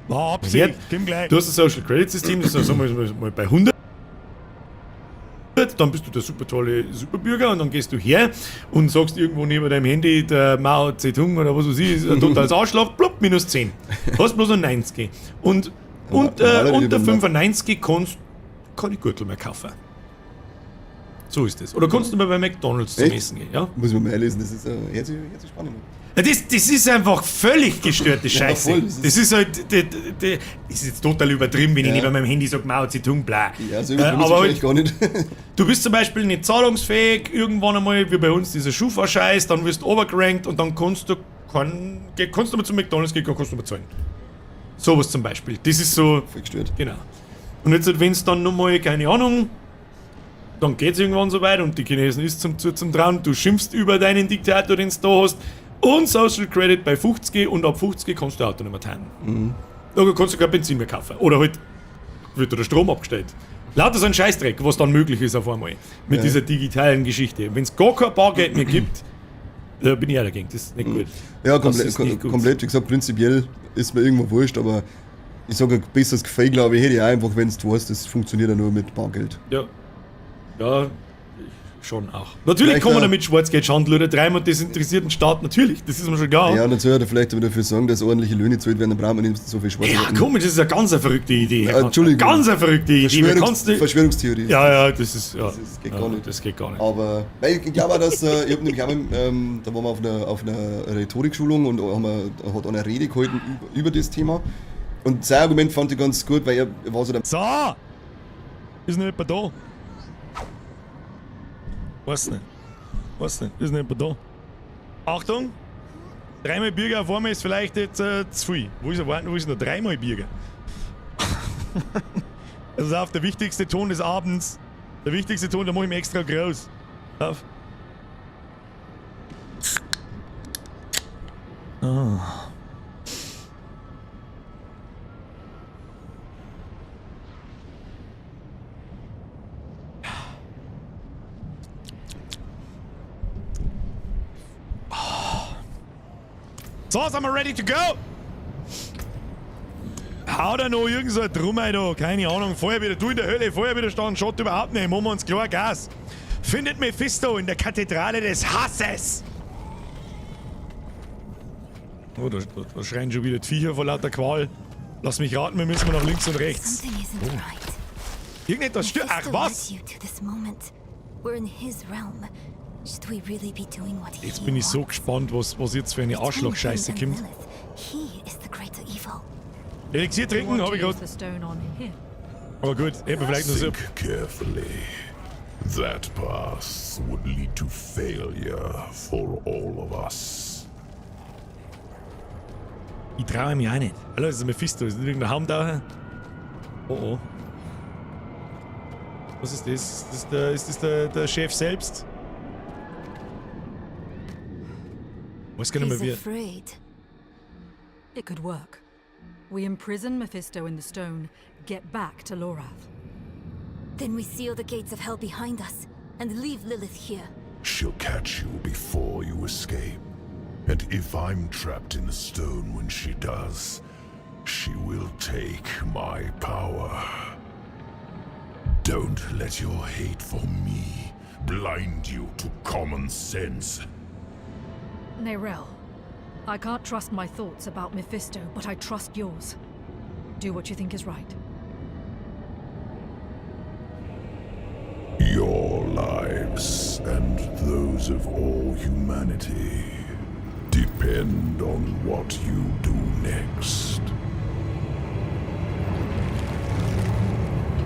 War Absicht, komm gleich. Du hast ein Social Credit System, das ist mal bei 100. Dann bist du der super tolle Superbürger und dann gehst du her und sagst irgendwo neben deinem Handy, der Mao Zedong oder was weiß ich, ist ein totales Arschloch, plopp, minus 10. Hast bloß noch 90. Und unter 95 kann ich Gürtel mehr kaufen. So ist das. Oder kannst du mal bei McDonalds zum Essen gehen, ja? Muss man mal lesen, das ist herzlich spannend. Das ist einfach völlig gestörte Scheiße. Ja, voll, das ist halt. Das ist jetzt total übertrieben, wenn ich neben meinem Handy sage, Mao Zedong, bla. Ja, so aber halt, gar nicht. Du bist zum Beispiel nicht zahlungsfähig, irgendwann einmal, wie bei uns dieser Schufa-Scheiß, dann wirst du overgerankt und dann kannst du mal zum McDonalds gehen, kannst du mal zahlen. Sowas zum Beispiel. Das ist so. Voll gestört. Genau. Und jetzt, wenn es dann nochmal, keine Ahnung, dann geht es irgendwann so weit und die Chinesen ist zum Trauen, du schimpfst über deinen Diktator, den du da hast. Und Social Credit bei 50 und ab 50 kannst du Auto nicht mehr tanken. Da kannst du kein Benzin mehr kaufen. Oder halt wird der Strom abgestellt. Lauter so ein Scheißdreck, was dann möglich ist auf einmal. Mit dieser digitalen Geschichte. Wenn es gar kein Bargeld mehr gibt, da bin ich auch dagegen. Das ist nicht gut. Ja, komplett. Wie gesagt, prinzipiell ist mir irgendwo wurscht, aber ich sage, ein besseres Gefühl, glaube ich, hätte ich auch einfach, wenn du weißt, das funktioniert ja nur mit Bargeld. Ja. Ja. Schon auch. Natürlich kann man damit Schwarzgeld handeln oder dreimal desinteressierten Staat, natürlich, das ist mir schon klar. Ja, dann soll er vielleicht dafür sorgen, dass ordentliche Löhne zahlt werden, dann braucht man nicht so viel Schwarzgeld. Ja, komisch, das ist eine ganz verrückte Idee. Entschuldigung. Ganz eine verrückte Idee. Verschwörungstheorie. Ja, das ist. Ja. Das geht gar nicht. Das geht gar nicht. Aber, weil ich glaube auch, dass, ich habe nämlich auch, da waren wir auf einer Rhetorikschulung und hat eine Rede gehalten über das Thema. Und sein Argument fand ich ganz gut, weil er war so der. So! Ist noch jemand da? Weiß nicht, ist noch jemand da? Achtung! Dreimal Bürger auf einmal ist vielleicht jetzt zu viel. Wo ist er? Dreimal Bürger. Also auf, der wichtigste Ton des Abends. Der wichtigste Ton, da mache ich mir extra groß. Auf. Oh. So, sind wir ready to go? Hau da noch irgend so ein Drum ein da, keine Ahnung, Feuerwehr, du in der Hölle, Feuerwiderstand, schaut überhaupt nicht, machen wir uns klar Gas. Findet Mephisto in der Kathedrale des Hasses. Oh, da schreien schon wieder die Viecher vor lauter Qual. Lass mich raten, wir müssen nach links und rechts. Irgendetwas stört. Ach, was? Jetzt bin ich so gespannt, was jetzt für eine Arschloch-Scheiße kommt. Elixier trinken, hab ich grad. Aber gut, eben vielleicht nur so. Think carefully. That path would lead to failure for all of us. Ich traue mich auch nicht. Hallo, das ist Mephisto, ist das irgendein Haumtaucher? Oh oh. Was ist das? Ist das der Chef selbst? Was können wir wir? It could work. We imprison Mephisto in the stone, get back to Lorath. Then we seal the gates of hell behind us and leave Lilith here. She'll catch you before you escape. And if I'm trapped in the stone when she does, she will take my power. Don't let your hate for me blind you to common sense. Neyrelle, I can't trust my thoughts about Mephisto, but I trust yours. Do what you think is right. Your lives and those of all humanity depend on what you do next.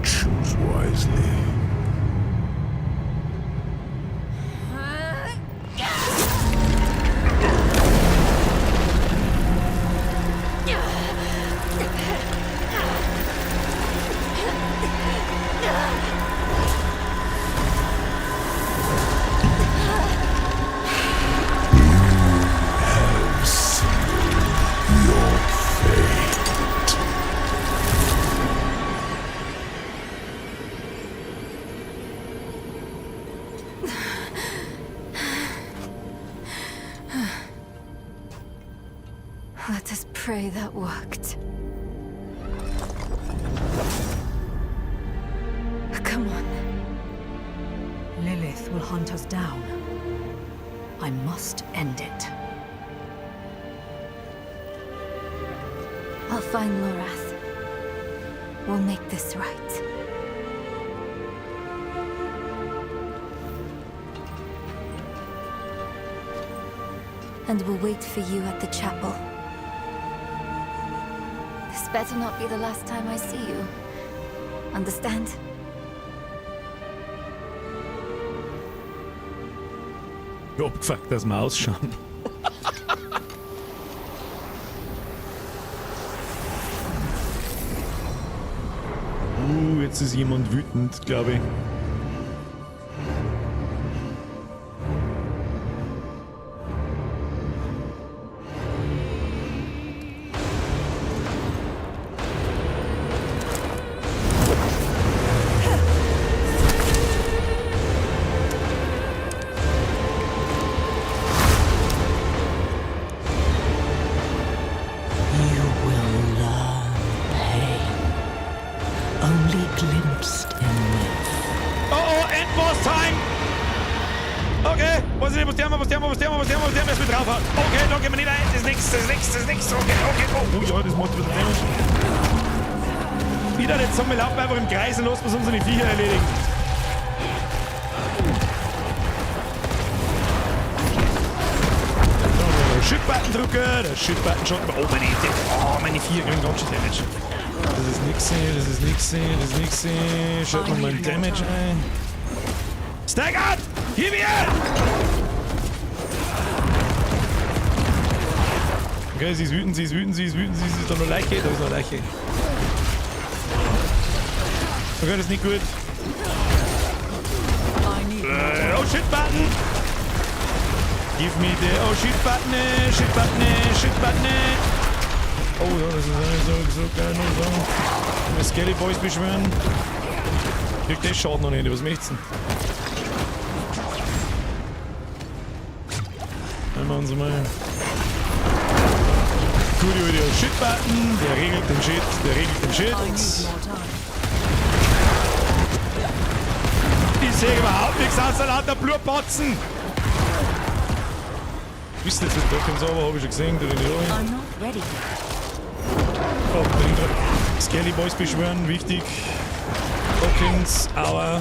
Choose wisely. Let us pray that worked. Lilith will hunt us down. I must end it. I'll find Lorath. We'll make this right. And we'll wait for you at the chapel. This better not be the last time I see you. Understand? Wie abgefuckt das mal ausschauen. Jetzt ist jemand wütend, glaube ich. Wir laufen einfach im Kreis und lassen uns unsere Viecher erledigen. Der Shift-Button drücken, der Shift-Button schon. Oh, meine Viecher kriegen ganz schön Damage. Das ist nix, das ist nix, das ist nix. Schaut mal mein Damage ein. Staggered! Hier wir! Okay, sie ist wütend, sie ist wütend, sie ist wütend, sie ist doch noch Leiche, da ist noch Leiche. Okay, das ist nicht gut. Oh shit button! Give me the oh shit button, shit button, shit button. Oh ja, das ist so geil noch so. Wenn Skelly Boys beschwören. Kriegt das Schaden noch nicht, was möchtest du denn? Nehmen wir uns mal. Gute Idee, Shit Button, der regelt den Shit, der regelt den Shit. Ich sehe überhaupt nichts außer lauter Blutbatzen. Bist jetzt nicht doch im Sauber, habe ich schon gesehen, der in die Ohren. Oh, Skelly Boys beschwören, wichtig. Hawkins, Aua.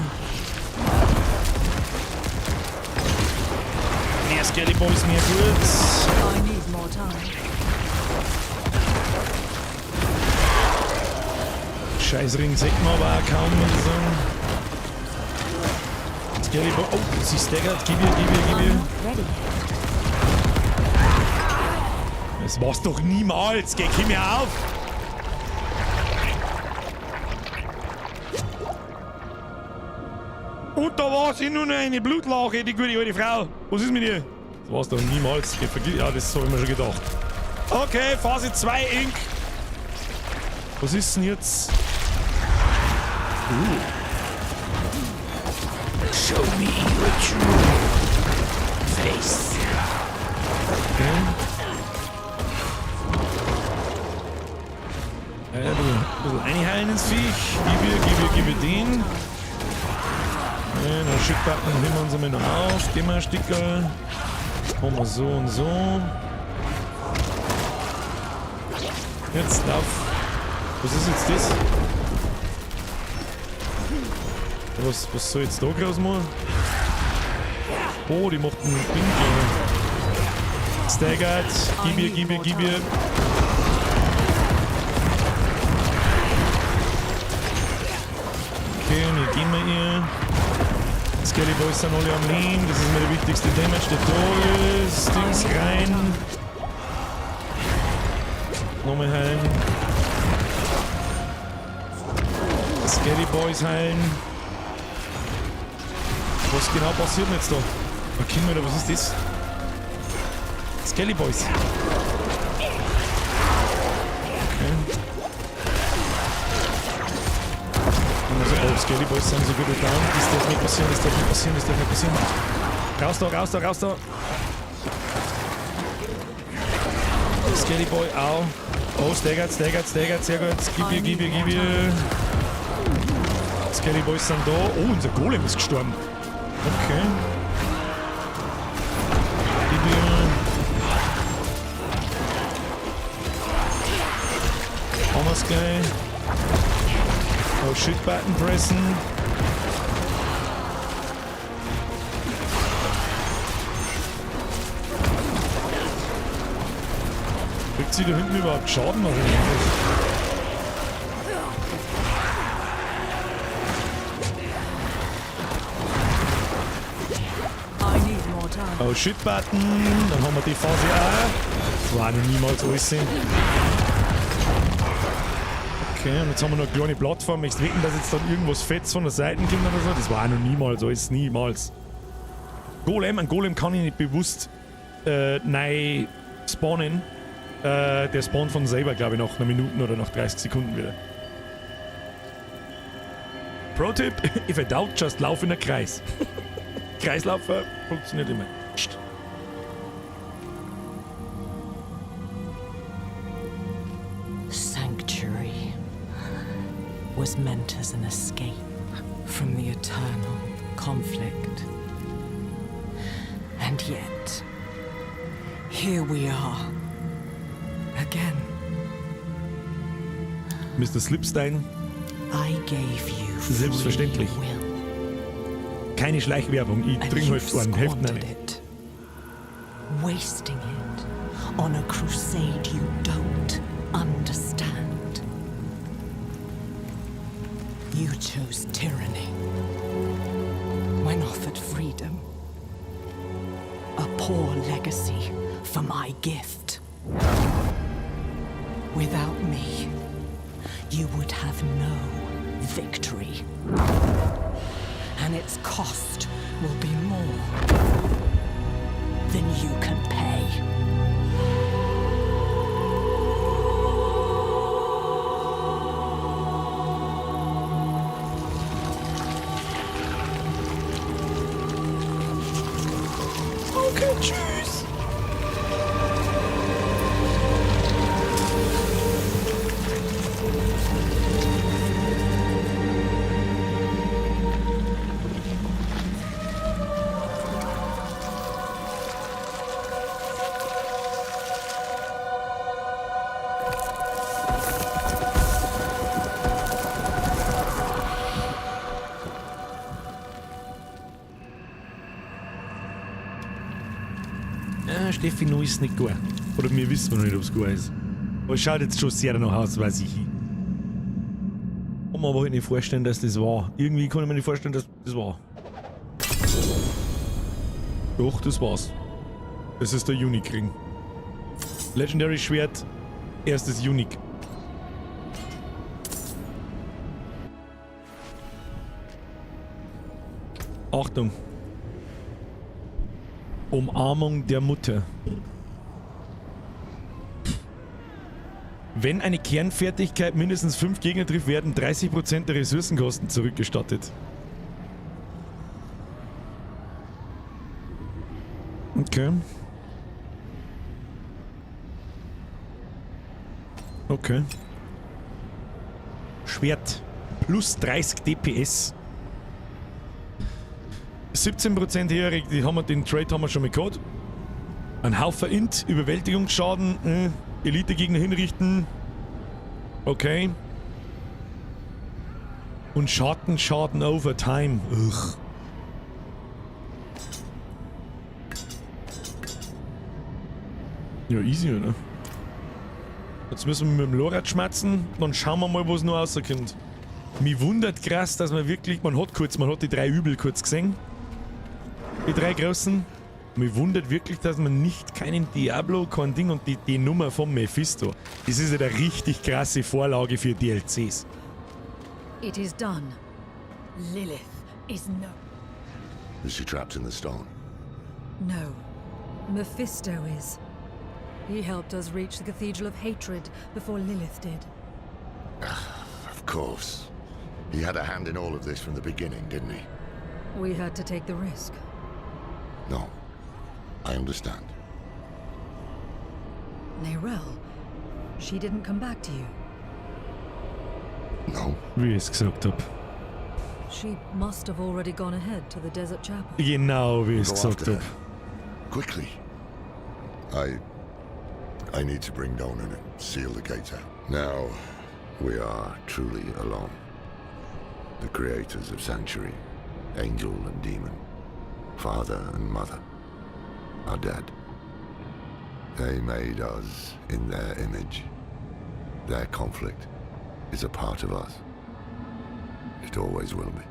Mehr Skelly Boys, mehr gut. Scheiß Ring sieht man aber auch kaum, muss ich sagen. Skelly Boy, oh, sie staggert, gib ihr. Das war's doch niemals, geh mir auf! Und da war sie nur noch eine Blutlache, die gute alte Frau. Was ist mit ihr? Das war's doch niemals. Ja, das habe ich mir schon gedacht. Okay, Phase 2 Ink. Was ist denn jetzt? Show me your true face. Okay. Ein bisschen einheilen ins Viech. Gib ihr den. Den Shit-Button nehmen wir uns einmal noch auf. Gehen wir ein Stickerl. Machen wir so und so. Jetzt lauf. Was ist jetzt das? Was soll jetzt da groß machen? Oh, die macht einen Ding. Staggert. Gib ihr. Okay, und hier gehen wir ihr. Skelly Boys sind alle am Leben. Das ist mir der wichtigste Damage, der da ist. Dings rein. Nochmal heilen. Skelly Boys heilen. Was genau passiert denn jetzt da? Okay, Alter, was ist das? Skelly Boys. Okay. Also, Skelly Boys sind so gut down. Das darf nicht passieren. Raus da. Skelly Boy, au. Oh, staggert, sehr gut. Gib ihr. Skelly Boys sind da. Oh, unser Golem ist gestorben. Okay. Haben wir's gleich. Oh shit, Button pressen. Kriegt sie da hinten überhaupt Schaden oder nicht? Oh shit, Button. Dann haben wir die Phase auch. Das war noch niemals alles sehen. Okay, und jetzt haben wir noch eine kleine Plattform. Ich wetten, dass jetzt dann irgendwas Fettes von der Seite kommt oder so. Das war auch noch niemals alles. Niemals. Golem, ein Golem kann ich nicht bewusst neu spawnen. Der spawnt von selber, glaube ich, nach einer Minute oder nach 30 Sekunden wieder. Pro-Tipp: If I doubt, just lauf in der Kreis. Kreislaufer funktioniert immer. Psst. Sanctuary was meant as an escape from the eternal conflict. And yet, here we are. Again. Mr. Slipstein. I gave you Selbstverständlich. free will. Keine Schleichwerbung, ich trinke halt so einen Heften rein. Wasting it on a crusade you don't understand. You chose tyranny when offered freedom. A poor legacy for my gift. Without me, you would have no victory. And its cost will be more than you can pay. Okay, tschüss. Steffi, noch ist nicht gut. Oder wir wissen noch nicht, ob es gut ist. Aber es schaut jetzt schon sehr danach aus, weiß ich. Kann man aber halt nicht vorstellen, dass das war. Irgendwie kann ich mir nicht vorstellen, dass das war. Doch, das war's. Das ist der Unique-Ring. Legendary Schwert, erstes Unique. Achtung. Umarmung der Mutter. Wenn eine Kernfertigkeit mindestens 5 Gegner trifft, werden 30% der Ressourcenkosten zurückgestattet. Okay. Okay. Schwert. Plus 30 DPS. 17% höhere, den Trade haben wir schon mal gehabt. Ein Haufen Int, Überwältigungsschaden, Elite-Gegner hinrichten. Okay. Und Schaden over time. Ugh. Ja, easy, oder? Jetzt müssen wir mit dem Lorat schmatzen, dann schauen wir mal, was noch rauskommt. Mich wundert krass, dass man wirklich, man hat die 3 Übel kurz gesehen. Die 3 großen. Mich wundert wirklich, dass man nicht keinen Diablo, kein Ding und die Nummer von Mephisto. Das ist ja eine richtig krasse Vorlage für DLCs. It is done. Lilith is no. Is she trapped in the stone? No. Mephisto is. He helped us reach the Cathedral of Hatred before Lilith did. Of course. He had a hand in all of this from the beginning, didn't he? We had to take the risk. No. I understand. Neyrelle, she didn't come back to you. No. Wie ich es gesagt habe. She must have already gone ahead to the desert chapel. Genau, wie ich es Go gesagt after habe. her. Quickly. I need to bring Donan and seal the gates out. Now, we are truly alone. The creators of Sanctuary, Angel and Demon, Father and Mother, are dead. They made us in their image. Their conflict is a part of us. It always will be.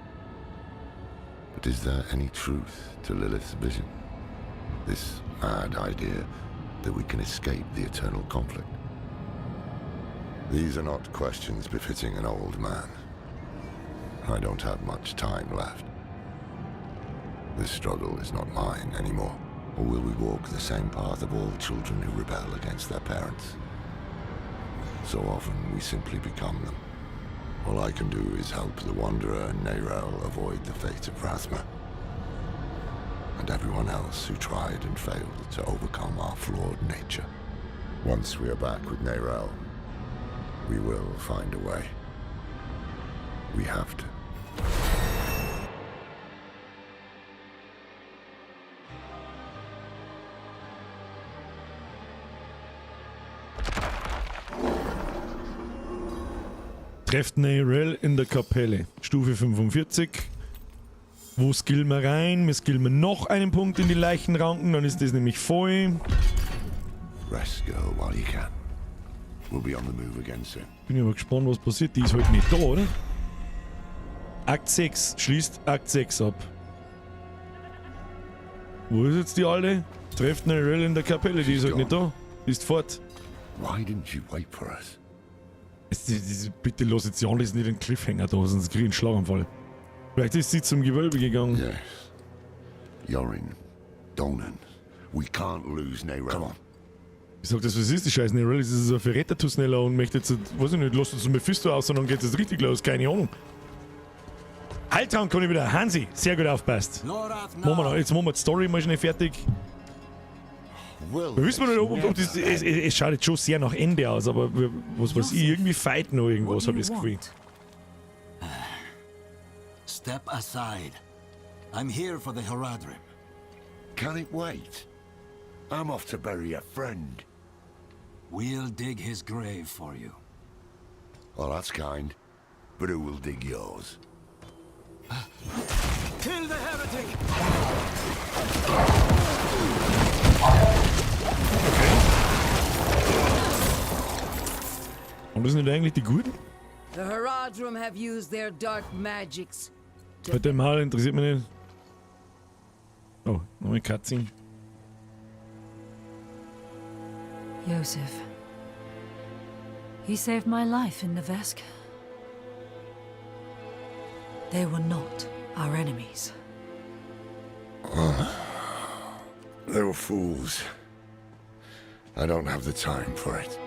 But is there any truth to Lilith's vision? This mad idea that we can escape the eternal conflict? These are not questions befitting an old man. I don't have much time left. This struggle is not mine anymore. Or will we walk the same path of all children who rebel against their parents? So often we simply become them. All I can do is help the Wanderer and Neyrel avoid the fate of Razma. And everyone else who tried and failed to overcome our flawed nature. Once we are back with Neyrel, we will find a way. We have to. Trefft Neyrel in der Kapelle. Stufe 45. Wo skillen wir rein? Wir skillen noch einen Punkt in die Leichenranken, dann ist das nämlich voll. Rest girl while you can. We'll be on the move again soon. Bin aber gespannt, was passiert. Die ist halt nicht da, oder? Akt 6. Schließt Akt 6 ab. Wo ist jetzt die Alte? Trefft Neyrel in der Kapelle, die ist halt nicht da. Die ist fort. Why didn't you wait for us? Bitte los jetzt ja alles nicht den Cliffhanger da, sonst krieg ich einen Schlaganfall. Vielleicht ist sie zum Gewölbe gegangen. Yes. Yorin, Donan, we can't lose Neyrel. Come on. Ich sag das, was ist die scheiß Neyrel? Das ist ein Verräter-Tusneller und möchte jetzt, weiß ich nicht, lass uns Mephisto aus, sondern geht es richtig los, keine Ahnung. Heiltrank kann ich wieder. Hansi, sehr gut aufpasst. Jetzt machen wir die Story mal schnell fertig. Wir wissen nicht, ob das, es schaut jetzt schon sehr nach Ende aus, aber was weiß ich, irgendwie fight noch irgendwas, habe ich das Gefühl. Step aside. I'm here for the Haradrim. Can it wait? I'm off to bury a friend. We'll dig his grave for you. Well, that's kind. But who will dig yours? Kill the heretic! Und das sind nicht eigentlich die Guten? The Haradrim have used their dark magics. Bei dem Mal interessiert mich nicht. Oh, noch eine Cutscene. Yosef. He saved my life in Nevesk. They were not our enemies. They were fools. I don't have the time for it.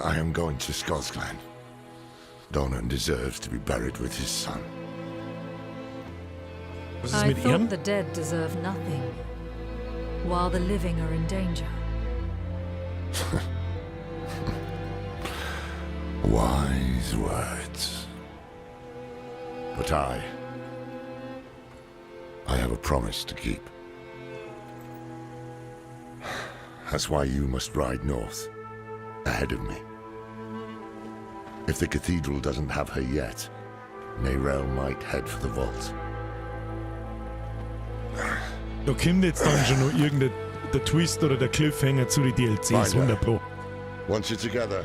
I am going to Skogsglen. Donan deserves to be buried with his son. Was ist I mit thought ihm? the dead deserve nothing, while the living are in danger. Wise words. But I have a promise to keep. That's why you must ride north, ahead of me. If the cathedral doesn't have her yet, Neyrel might head for the vault. Da kommt jetzt dann schon noch irgendein der Twist oder der Cliffhanger zu den DLCs, Find her. 100 Pro. Once you're together,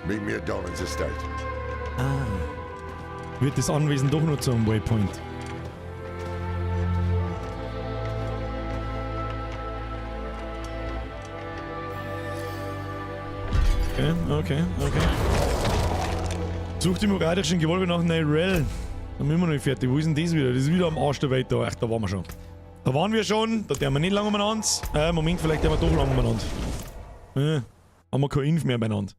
meet me at Donan's estate. Wird das Anwesen doch nur zu einem Waypoint. Okay. Sucht die moradischen Gewölbe nach Neyrel. Dann sind wir noch nicht fertig. Wo ist denn das wieder? Das ist wieder am Arsch der Welt da. Ach, da waren wir schon. Da waren wir schon. Da dürfen wir nicht lange umeinander. Moment, vielleicht dürfen wir doch lange umeinander. Haben wir keine Inf mehr beieinander.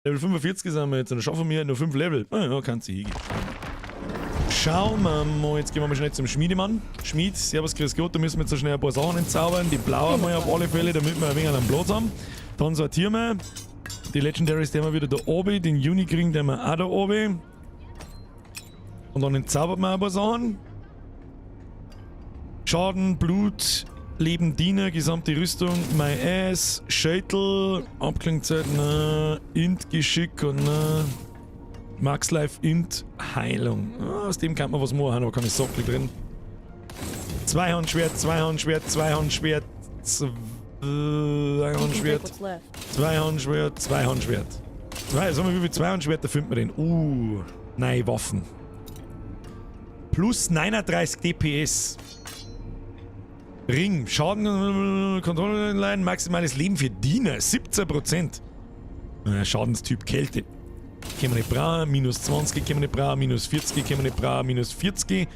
Level 45 sind wir jetzt. Dann schaffen wir nur 5 Level. Ja, kannst du hingehen. Schauen wir mal. Jetzt gehen wir mal schnell zum Schmiedemann. Schmied, servus, grüß Gott. Da müssen wir jetzt so schnell ein paar Sachen entzaubern. Die blauen mal auf alle Fälle, damit wir ein wenig einen Platz haben. Dann sortieren wir. Die Legendaries, die haben wir wieder da oben. Den Unikring, den wir auch da oben. Und dann entzaubert man ein paar Sachen. Schaden, Blut, Leben, Diener, gesamte Rüstung, My Ass, Schädel, Abklingzeit, na, Int, Geschick und na, Max Life, Int, Heilung. Aus dem kann man was machen, aber keine Sockel drin. Zweihandschwert, Zweihandschwert, Zweihandschwert, Zweihandschwert, Zweihandschwert, Zweihandschwert. Sagen wir, wie viel Zweihandschwerter finden wir denn? Nein, Waffen. Plus 39 DPS. Ring, Schaden, Kontrolle, maximales Leben für Diener, 17%. Schadenstyp Kälte. Können wir nicht brauchen, minus 20 können wir nicht brauchen, minus 40 können wir nicht brauchen, minus 40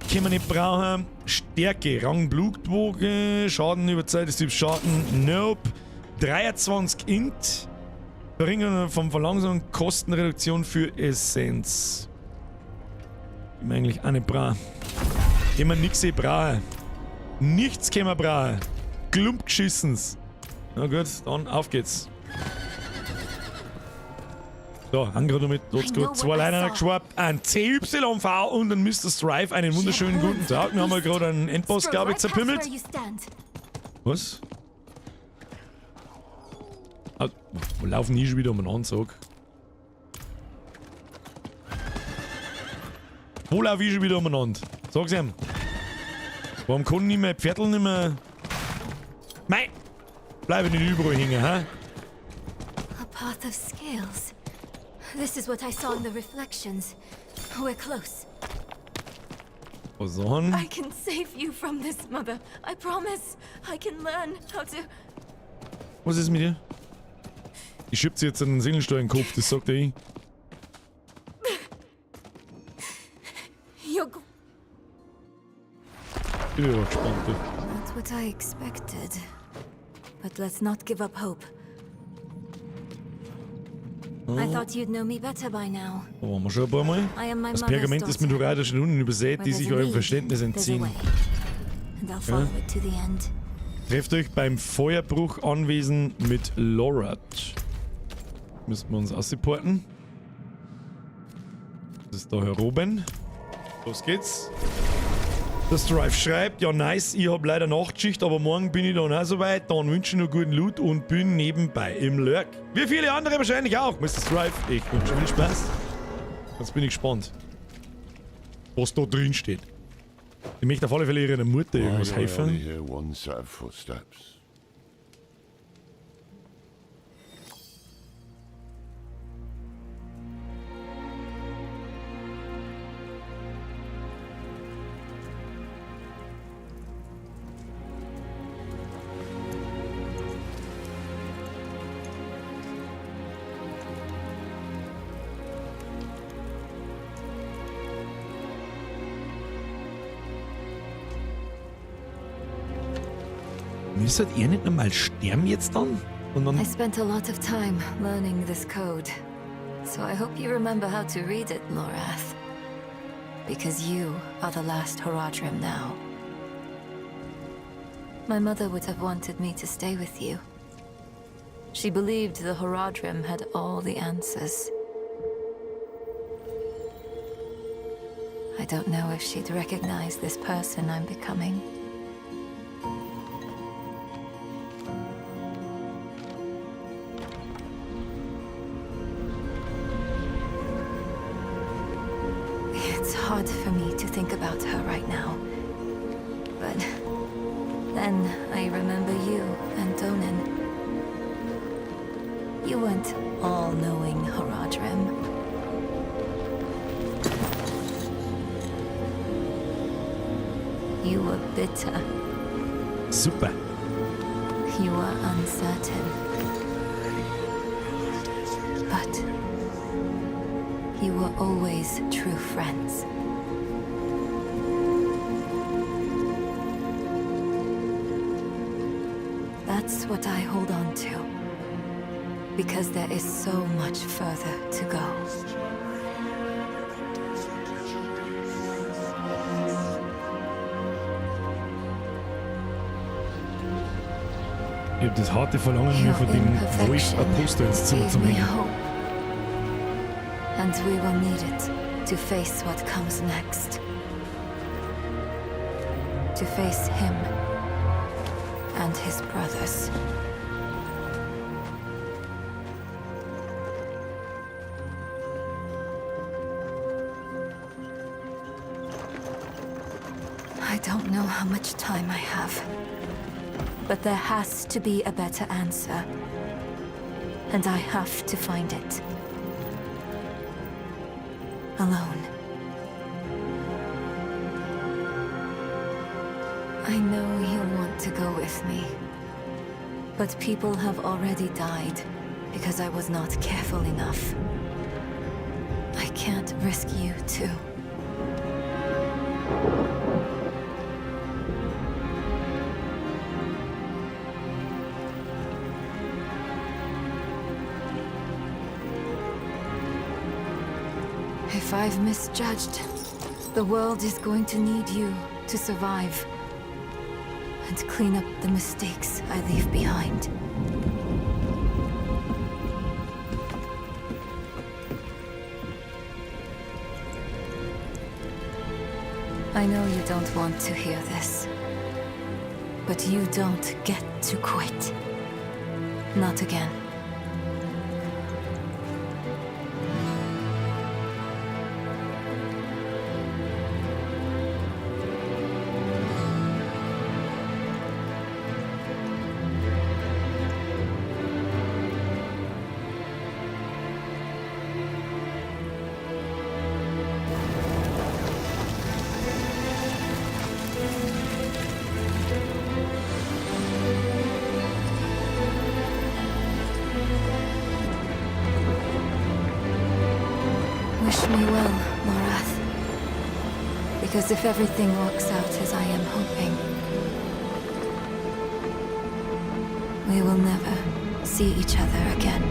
können wir nicht brauchen. Stärke, Rang, Blutbogen, Schaden über Zeit des Typs Schaden, nope. 23 Int. Verringerung von Verlangsamung, Kostenreduktion für Essenz. Die wir eigentlich auch nicht brauchen. Die wir nix brauchen. Nichts können wir brauchen. Klumpgeschissens. Na gut, dann auf geht's. So, haben gerade mit zwei Leinen geschwappt. Ein CYV und ein Mr. Strife. Einen wunderschönen guten Tag. Wir haben ja gerade einen Endboss, glaube ich, zerpimmelt. Was? Ah, wir laufen nie schon wieder um einen Anzug. Wo laufe ich schon wieder umeinander? Sag's ihm. Warum kann nicht mehr Pferdl nicht mehr... Mei! Bleibe nicht überall hängen, hä? A path of scales. This is what I saw in the reflections. We're close. Was dann? I can save you from this, Mother. I promise. I can learn how to... Was ist mit dir? Ich schiebt sie jetzt einen Seelensteuer in den Kopf, das sagt er eh. You're... Ich bin aber gespannt, du. Not what I expected. But let's not give up hope. I thought you'd know me better by now. Da waren wir schon ein paar Mal. Das Pergament ist mit horarischen Runen übersät, die sich eurem Verständnis entziehen. Ja. Trefft euch beim Feuerbruch-Anwesen mit Lorat. Müssen wir uns aussupporten. Das ist da Herr Robin. Los geht's. Der Strife schreibt, ja nice, ich hab leider Nachtschicht, aber morgen bin ich dann auch soweit. Dann wünsche ich noch guten Loot und bin nebenbei im Lurk. Wie viele andere wahrscheinlich auch, Mr. Strife. Ich wünsche viel Spaß. Jetzt bin ich gespannt, was da drin steht. Ich möchte auf alle Fälle ihrer Mutter irgendwas helfen. Müsstet ihr nicht nochmal sterben jetzt dann? Und dann... I spent a lot of time learning this code. So I hope you remember how to read it, Lorath. Because you are the last Horadrim now. My mother would have wanted me to stay with you. She believed the Horadrim had all the answers. I don't know if she'd recognize this person I'm becoming. It's hard for me to think about her right now. But then I remember you and Donan. You weren't all-knowing Horadrim. You were bitter. Super. You were uncertain. But you were always true friends. That's what I hold on to. Because there is so much further to go. Ich hab das harte Verlangen, mir Your von dem Wolf imperfection ein Poster ins Zimmer zu gave me hängen. hope. And we will need it to face what comes next. To face him and his brothers. I don't know how much time I have. But there has to be a better answer. And I have to find it. Alone. I know he'll want to go with me. But people have already died because I was not careful enough. I can't risk you too. If I've misjudged, the world is going to need you to survive and clean up the mistakes I leave behind. I know you don't want to hear this, but you don't get to quit. Not again. Wish me well, Morath. Because if everything works out as I am hoping, we will never see each other again.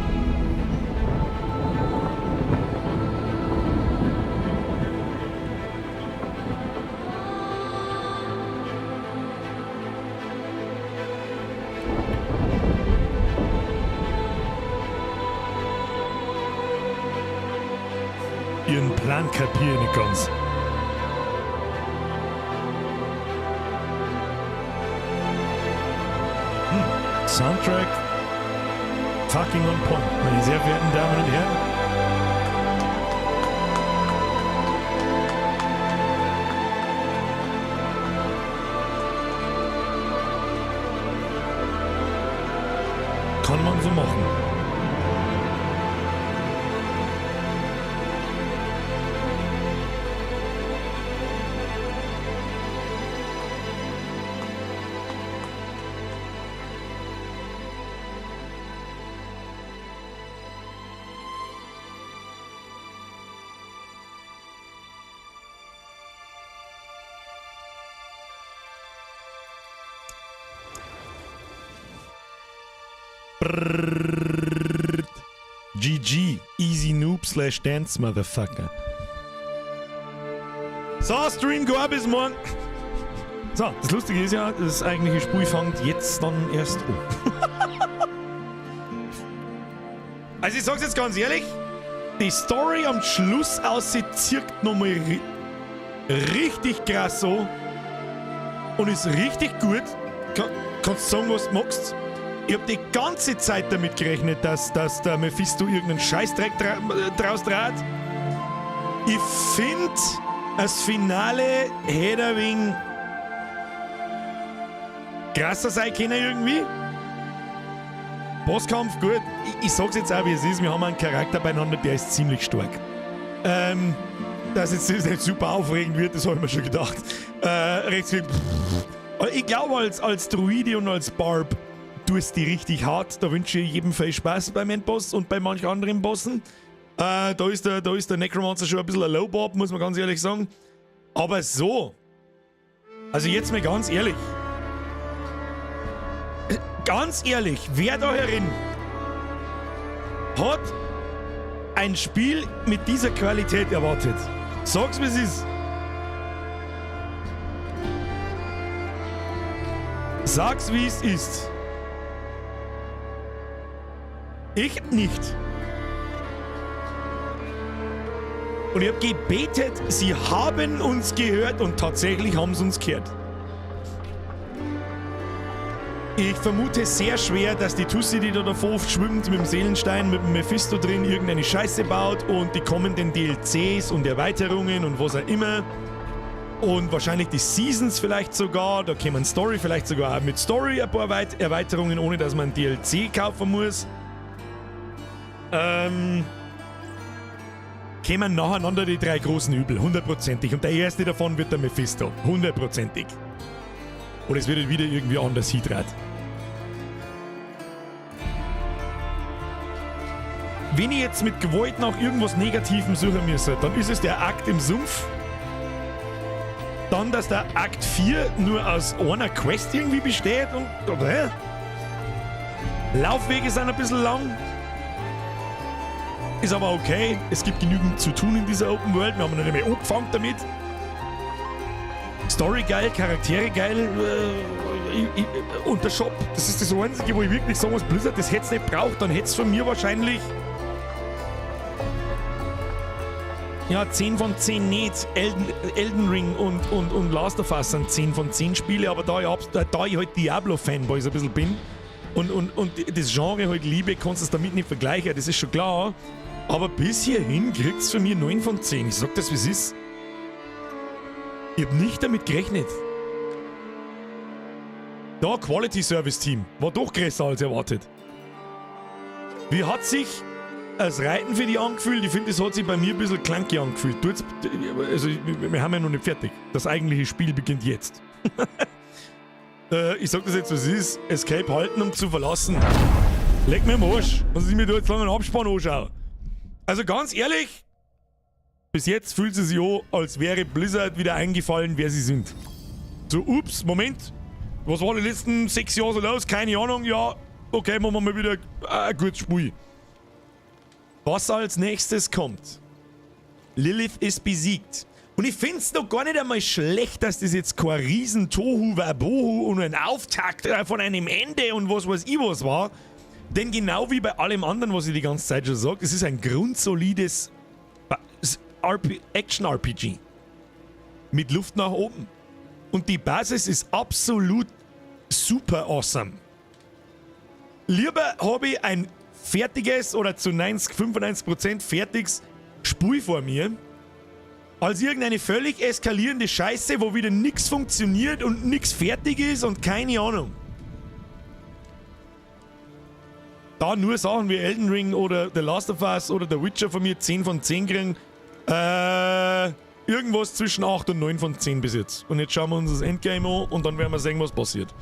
Ihren Plan kapiere ich nicht ganz. Soundtrack fucking on point, meine sehr verehrten Damen und Herren. Kann man so machen. GG, easy noob / dance motherfucker. So, Stream, go bis morgen. So, das Lustige ist ja, das eigentliche Spiel fängt jetzt dann erst an. Also ich sag's jetzt ganz ehrlich, die Story am Schluss zirkt nochmal richtig krass so und ist richtig gut. Kannst sagen, was du magst. Ich hab die ganze Zeit damit gerechnet, dass der Mephisto irgendeinen Scheißdreck draus dreht. Ich finde, das Finale hätte ein wenig krasser sein können irgendwie. Bosskampf, gut. Ich sag's jetzt auch, wie es ist. Wir haben einen Charakter beieinander, der ist ziemlich stark. Dass jetzt das nicht super aufregend wird, das habe ich mir schon gedacht. Recht viel. Ich glaube, als Druide und als Barb tust die richtig hart. Da wünsche ich jedem viel Spaß beim Endboss und bei manchen anderen Bossen. Da ist der Necromancer schon ein bisschen ein Low-Bob, muss man ganz ehrlich sagen. Aber so. Also jetzt mal ganz ehrlich. Ganz ehrlich, wer da herin hat ein Spiel mit dieser Qualität erwartet? Sag's, wie es ist. Sag's, wie es ist. Ich nicht. Und ich habe gebetet, sie haben uns gehört und tatsächlich haben sie uns gehört. Ich vermute sehr schwer, dass die Tussi, die da davor schwimmt mit dem Seelenstein, mit dem Mephisto drin, irgendeine Scheiße baut und die kommenden DLCs und Erweiterungen und was auch immer und wahrscheinlich die Seasons vielleicht sogar, da kämen Story vielleicht sogar auch mit Story ein paar Erweiterungen, ohne dass man DLC kaufen muss. Kämen nacheinander die 3 großen Übel, 100%ig. Und der erste davon wird der Mephisto, 100%ig. Oder es wird wieder irgendwie anders Hydrat. Wenn ich jetzt mit Gewalt nach irgendwas Negativem suchen müsste, dann ist es der Akt im Sumpf. Dann, dass der Akt 4 nur aus einer Quest irgendwie besteht und... Oder? Laufwege sind ein bisschen lang. Ist aber okay. Es gibt genügend zu tun in dieser Open World. Wir haben noch nicht mehr angefangen damit. Story geil, Charaktere geil und der Shop, das ist das Einzige, wo ich wirklich sagen muss, Blizzard, das hätte es nicht braucht, dann hätte es von mir wahrscheinlich 10 von 10 nicht. Elden Ring und Last of Us sind 10 von 10 Spiele, aber da ich halt Diablo-Fanboy so ein bisschen bin und das Genre halt liebe, kannst du es damit nicht vergleichen, das ist schon klar, aber bis hierhin kriegt es von mir 9 von 10. Ich sag das, wie es ist. Ich hab nicht damit gerechnet. Da Quality Service Team war doch größer als erwartet. Wie hat sich das Reiten für die angefühlt? Ich finde, das hat sich bei mir ein bisschen clunky angefühlt. Also, wir haben ja noch nicht fertig. Das eigentliche Spiel beginnt jetzt. Ich sag das jetzt, was es ist. Escape halten, um zu verlassen. Leck mir am Arsch, dass ich mir da jetzt lange einen Abspann anschaue. Also ganz ehrlich, bis jetzt fühlt es sich an, als wäre Blizzard wieder eingefallen, wer sie sind. So, ups, Moment. Was war die letzten 6 Jahre so los? Keine Ahnung. Ja, okay, machen wir mal wieder ein gutes Spiel. Was als nächstes kommt. Lilith ist besiegt. Und ich finde es noch gar nicht einmal schlecht, dass das jetzt kein riesen Tohu Wabohu und ein Auftakt von einem Ende und was weiß ich was war. Denn genau wie bei allem anderen, was ich die ganze Zeit schon sage, es ist ein grundsolides Action-RPG. Mit Luft nach oben. Und die Basis ist absolut super awesome. Lieber habe ich ein fertiges oder zu 95% fertiges Spiel vor mir, als irgendeine völlig eskalierende Scheiße, wo wieder nichts funktioniert und nichts fertig ist und keine Ahnung. Da nur Sachen wie Elden Ring oder The Last of Us oder The Witcher von mir 10 von 10 kriegen, irgendwas zwischen 8 und 9 von 10 bis jetzt. Und jetzt schauen wir uns das Endgame an und dann werden wir sehen, was passiert.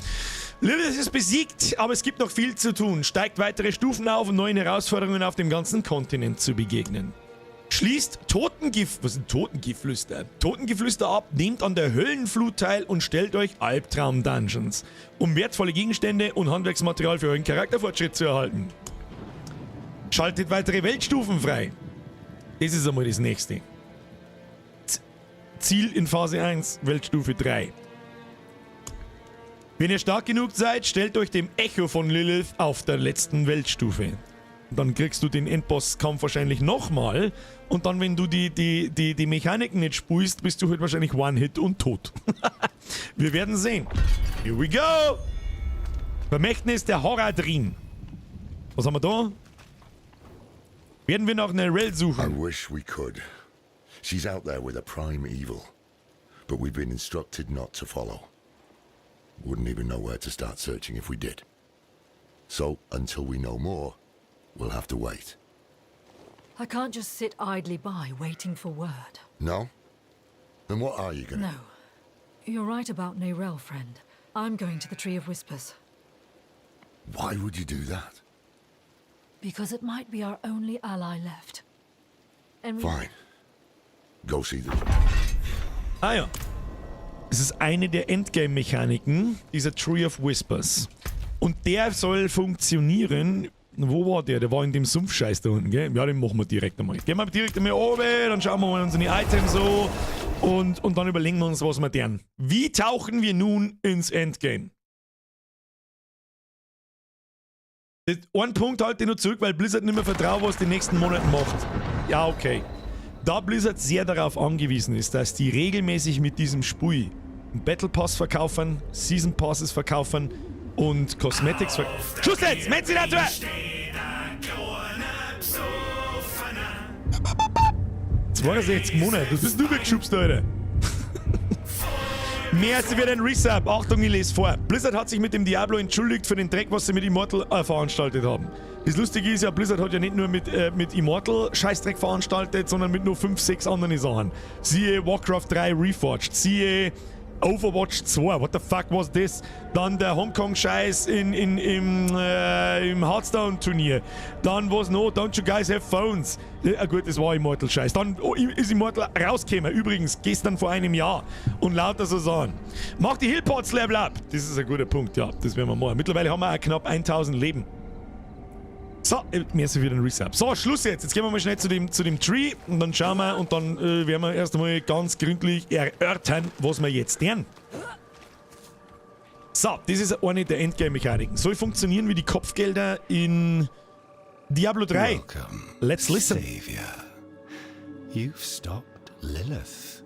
Lilith ist besiegt, aber es gibt noch viel zu tun. Steigt weitere Stufen auf, um neuen Herausforderungen auf dem ganzen Kontinent zu begegnen. Schließt Totengeflüster ab, nehmt an der Höllenflut teil und stellt euch Albtraum-Dungeons, um wertvolle Gegenstände und Handwerksmaterial für euren Charakterfortschritt zu erhalten. Schaltet weitere Weltstufen frei. Das ist einmal das nächste. Ziel in Phase 1, Weltstufe 3. Wenn ihr stark genug seid, stellt euch dem Echo von Lilith auf der letzten Weltstufe. Dann kriegst du den Endbosskampf wahrscheinlich nochmal. Und dann, wenn du die Mechaniken nicht spielst, bist du halt wahrscheinlich One-Hit und tot. Wir werden sehen. Here we go! Vermächtnis der Horadrim. Was haben wir da? Werden wir nach Nerel suchen? I wish we could. She's out there with a prime evil. But we've been instructed not to follow. Wouldn't even know where to start searching if we did. So, until we know more, we'll have to wait. I can't just sit idly by waiting for word. No? Then what are you gonna... No. You're right about Nerel, friend. I'm going to the Tree of Whispers. Why would you do that? Because it might be our only ally left. And we... Fine. Go see them. Ah ja. Es ist eine der Endgame-Mechaniken, dieser Tree of Whispers. Und der soll funktionieren. Wo war der? Der war in dem Sumpfscheiß da unten, gell? Ja, den machen wir direkt einmal. Gehen wir direkt einmal oben, dann schauen wir mal unsere Items so und dann überlegen wir uns, was wir tun. Wie tauchen wir nun ins Endgame? Ein Punkt halte ich noch zurück, weil Blizzard nicht mehr vertraut, was die nächsten Monate macht. Ja, okay. Da Blizzard sehr darauf angewiesen ist, dass die regelmäßig mit diesem Spiel einen Battle Pass verkaufen, Season Passes verkaufen und Cosmetics verkaufen. Schluss jetzt! Metzi dazu! 62 Monate, das bist du weggeschubst, Alter. Mehr als wird ein Resub. Achtung, ich lese vor. Blizzard hat sich mit dem Diablo entschuldigt für den Dreck, was sie mit Immortal veranstaltet haben. Das Lustige ist ja, Blizzard hat ja nicht nur mit Immortal Scheißdreck veranstaltet, sondern mit nur 5, 6 anderen Sachen. Siehe Warcraft 3 Reforged, siehe Overwatch 2, what the fuck was this? Dann der Hongkong-Scheiß im Hearthstone-Turnier. Dann was noch? Don't you guys have phones? Gut, das war Immortal-Scheiß. Dann ist Immortal rausgekommen, übrigens gestern vor einem Jahr. Und lauter so Sachen. Mach die Hillpots Level up! Das ist ein guter Punkt, ja, das werden wir machen. Mittlerweile haben wir auch knapp 1000 Leben. So, mehr so wieder ein Resub. So, Schluss jetzt. Jetzt gehen wir mal schnell zu dem Tree und dann schauen wir und dann werden wir erst einmal ganz gründlich erörtern, was wir jetzt tun. So, das ist eine der Endgame-Mechaniken. Soll funktionieren wie die Kopfgelder in Diablo 3. Welcome, Let's listen. Savior. You've stopped Lilith.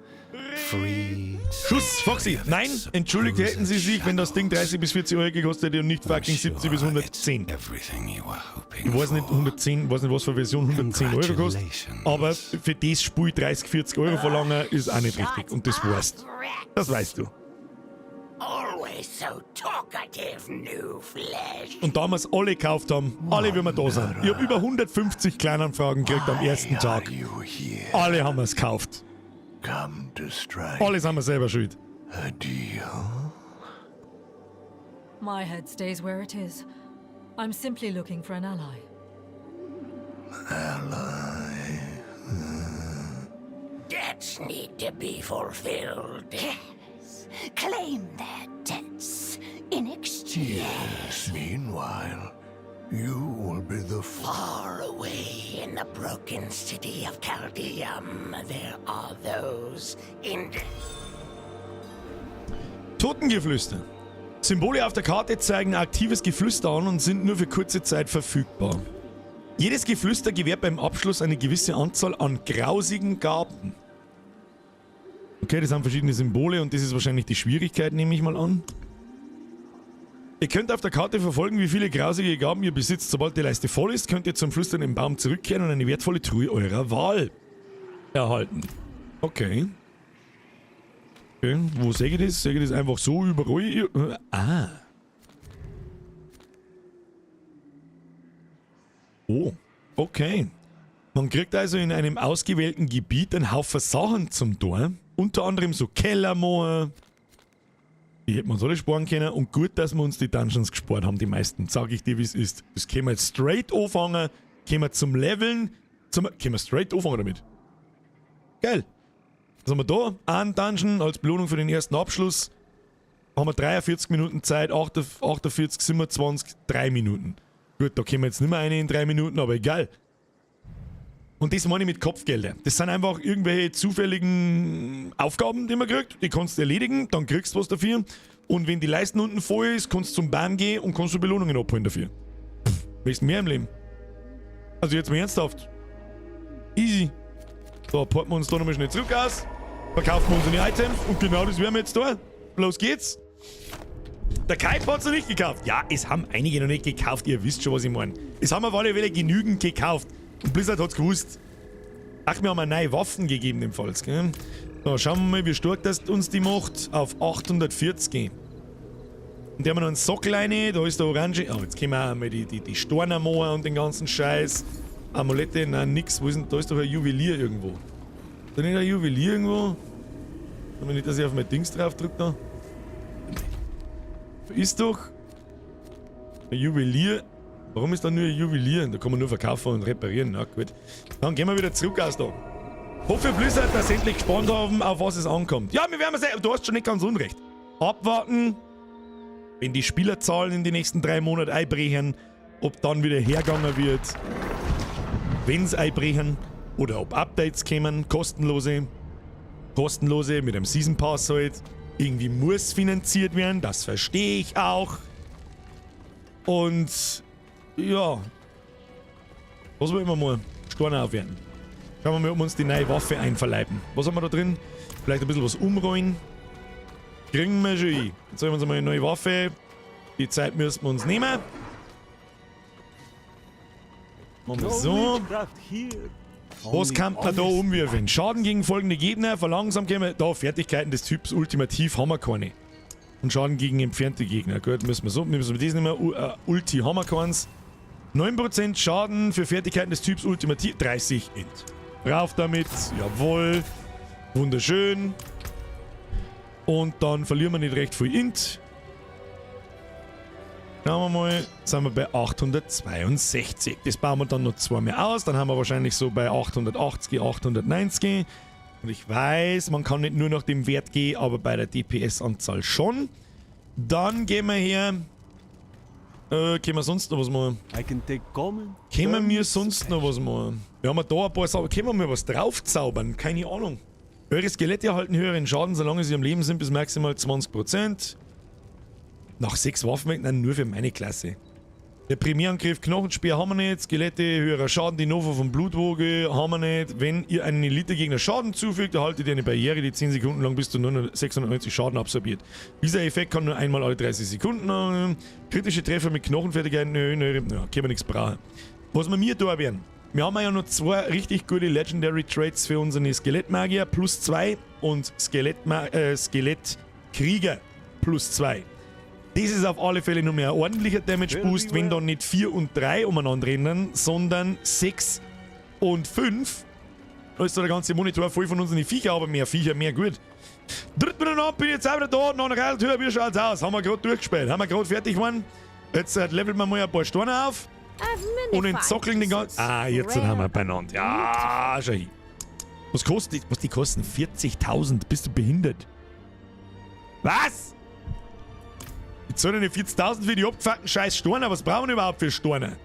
Freed. Schuss, Foxy. Nein, entschuldigt hätten Sie sich, wenn das Ding 30 bis 40 Euro gekostet hätte und nicht fucking 70 bis 110. Ich weiß nicht, 110, weiß nicht, was für Version 110 Euro kostet, aber für das Spiel 30, 40 Euro verlangen ist auch nicht richtig und das weißt. Das weißt du. Always so talkative, new flesh. Und da wir es alle gekauft haben, alle wie wir da sind. Ich habe über 150 Kleinanfragen gekriegt am ersten Tag. Alle haben es gekauft. Alle sind wir selber schuld. A deal? My head stays where it is. I'm simply looking for an ally. Ally? Debts need to be fulfilled. Yes. Claim their debts in exchange. Yes, meanwhile, you will be the Far away in the broken city of Caldeum, there are those in... Totengeflüster. Symbole auf der Karte zeigen aktives Geflüster an und sind nur für kurze Zeit verfügbar. Jedes Geflüster gewährt beim Abschluss eine gewisse Anzahl an grausigen Gaben. Okay, das sind verschiedene Symbole und das ist wahrscheinlich die Schwierigkeit, nehme ich mal an. Ihr könnt auf der Karte verfolgen, wie viele grausige Gaben ihr besitzt. Sobald die Leiste voll ist, könnt ihr zum Flüstern im Baum zurückkehren und eine wertvolle Truhe eurer Wahl erhalten. Okay. Okay, wo sehe ich das? Sehe ich das einfach so überall? Ah. Oh, okay. Man kriegt also in einem ausgewählten Gebiet einen Haufen Sachen zum Tor. Unter anderem so Kellermoor. Die hätten wir uns alle sparen können. Und gut, dass wir uns die Dungeons gespart haben, die meisten. Sag ich dir, wie es ist. Das können wir jetzt straight anfangen. Können wir zum Leveln. Können wir straight anfangen damit. Geil. Was haben wir da? Ein Dungeon als Belohnung für den ersten Abschluss. Haben wir 43 Minuten Zeit, 48, 27, 3 Minuten. Gut, da können wir jetzt nicht mehr eine in 3 Minuten, aber egal. Und das meine ich mit Kopfgelder. Das sind einfach irgendwelche zufälligen Aufgaben, die man kriegt. Die kannst du erledigen, dann kriegst du was dafür. Und wenn die Leisten unten voll ist, kannst du zum Baum gehen und kannst du Belohnungen abholen dafür. Willst du mehr im Leben? Also jetzt mal ernsthaft. Easy. So, porten wir uns da nochmal schnell zurück aus. Verkaufen wir unsere Items und genau das werden wir jetzt da. Los geht's. Der Kite hat's noch nicht gekauft. Ja, es haben einige noch nicht gekauft. Ihr wisst schon, was ich meine. Es haben auf alle Fälle genügend gekauft. Und Blizzard hat's gewusst. Ach, wir haben eine neue Waffen gegebenenfalls, gell? So, schauen wir mal, wie stark das uns die macht. Auf 840. Und da haben wir noch einen Sockel rein. Da ist der Orange. Oh, jetzt können wir auch mal die Stornermoor und den ganzen Scheiß. Amulette, nein, nix. Wo ist denn? Da ist doch ein Juwelier irgendwo. Ist da nicht ein Juwelier irgendwo? Aber nicht, dass ich auf mein Dings drauf drücke da. Ist doch ein Juwelier. Warum ist da nur ein Juwelier? Da kann man nur verkaufen und reparieren. Na gut. Dann gehen wir wieder zurück aus da. Hoffe Blizzard, dass sie endlich gespannt haben, auf was es ankommt. Ja, wir werden sehen. Du hast schon nicht ganz unrecht. Abwarten, wenn die Spielerzahlen in die nächsten 3 Monaten einbrechen, ob dann wieder hergegangen wird. Wenn es einbrechen. Oder ob Updates kommen, kostenlose. Kostenlose mit einem Season Pass halt. Irgendwie muss finanziert werden, das verstehe ich auch. Und Ja. Was wollen wir mal? Steine aufwerten. Schauen wir mal, ob wir uns die neue Waffe einverleiben. Was haben wir da drin? Vielleicht ein bisschen was umrollen. Kriegen wir schon hin. Jetzt haben wir uns mal eine neue Waffe. Die Zeit müssen wir uns nehmen. Machen wir so. Was kann man da umwerfen? Schaden gegen folgende Gegner, verlangsamt gehen wir da Fertigkeiten des Typs Ultimativ haben wir keine. Und Schaden gegen entfernte Gegner. Gut, müssen wir das nehmen. Ulti haben wir keins. 9% Schaden für Fertigkeiten des Typs Ultimativ. 30 Int. Rauf damit. Jawohl. Wunderschön. Und dann verlieren wir nicht recht viel Int. Schauen wir mal, sind wir bei 862. Das bauen wir dann noch zweimal aus. Dann haben wir wahrscheinlich so bei 880, 890. Und ich weiß, man kann nicht nur nach dem Wert gehen, aber bei der DPS-Anzahl schon. Dann gehen wir her. Können wir sonst noch was machen? Können wir sonst noch was machen? Wir haben da ein paar Sachen. Können wir mal was draufzaubern? Keine Ahnung. Eure Skelette erhalten höheren Schaden, solange sie am Leben sind, bis maximal 20%. Nach 6 Waffen, nein, nur für meine Klasse. Der Primärangriff, Knochenspeer haben wir nicht. Skelette, höherer Schaden, die Nova von Blutwoge haben wir nicht. Wenn ihr einen Elite-Gegner Schaden zufügt, erhaltet ihr eine Barriere, die 10 Sekunden lang bis zu 690 Schaden absorbiert. Dieser Effekt kann nur einmal alle 30 Sekunden haben. Kritische Treffer mit Knochenfertigkeiten erhöhen. Ja, können wir nichts brauchen. Was wir mir da werden. Wir haben ja noch 2 richtig gute Legendary Traits für unsere Skelettmagier, plus 2 und Skelettkrieger, plus 2. Das ist auf alle Fälle nur mehr ein ordentlicher Damage Boost, wenn dann nicht 4 und 3 umeinander rennen, sondern 6 und 5. Da ist da der ganze Monitor voll von unseren Viecher, aber mehr Viecher, mehr gut. Dritt miteinander, bin jetzt auch wieder da, nach einer Reiltür, wie schaut's aus? Haben wir gerade durchgespielt, haben wir gerade fertig geworden. Jetzt leveln wir mal ein paar Steine auf. Und entzockeln den ganzen... Ah, jetzt haben wir beieinander. Ja, schau hin. Was die kosten? 40.000. Bist du behindert? Was? Ich zahle eine 40.000 für die abgefuckten scheiß Steine. Was brauchen wir überhaupt für Steine?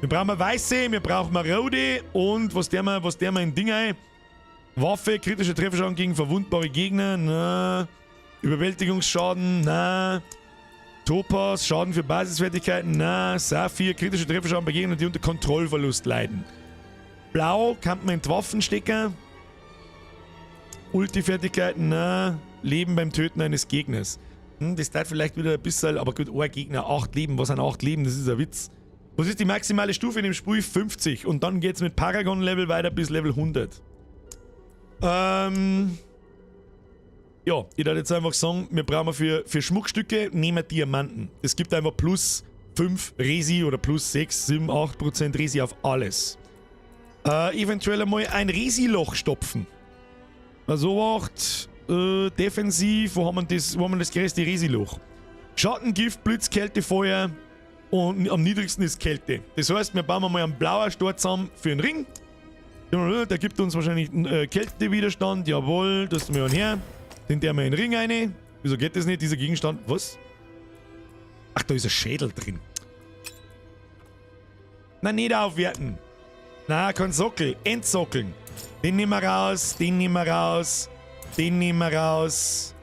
Wir brauchen weiße, wir brauchen rote und was der wir in Ding ein? Waffe, kritischer Trefferschaden gegen verwundbare Gegner, na. Überwältigungsschaden, na. Topaz, Schaden für Basisfertigkeiten, na. Saphir, kritischer Trefferschaden bei Gegnern, die unter Kontrollverlust leiden. Blau kann man in die Waffen stecken. Ulti-Fertigkeiten, na. Leben beim Töten eines Gegners. Das dauert vielleicht wieder ein bisschen, aber gut, ein Gegner, 8 Leben. Was sind 8 Leben? Das ist ein Witz. Was ist die maximale Stufe in dem Spiel? 50. Und dann geht's mit Paragon-Level weiter bis Level 100. Ja, ich würde jetzt einfach sagen, wir brauchen für Schmuckstücke, nehmen Diamanten. Es gibt einfach plus 5 Resi oder plus 6, 7, 8% Resi auf alles. Eventuell einmal ein Resi-Loch stopfen. Also macht defensiv, wo haben wir das größte Resi-Loch? Schattengift, Blitz, Kälte, Feuer und am niedrigsten ist Kälte. Das heißt, wir bauen mal einen blauen Stor zusammen für einen Ring. Der gibt uns wahrscheinlich Kältewiderstand. Jawohl, das tun wir her. Den der mal in den Ring rein. Wieso geht das nicht? Dieser Gegenstand. Was? Ach, da ist ein Schädel drin. Na, nicht aufwerten. Na, kein Sockel. Entsockeln. Den nehmen wir raus. Den nehmen wir raus. Den nehmen wir raus.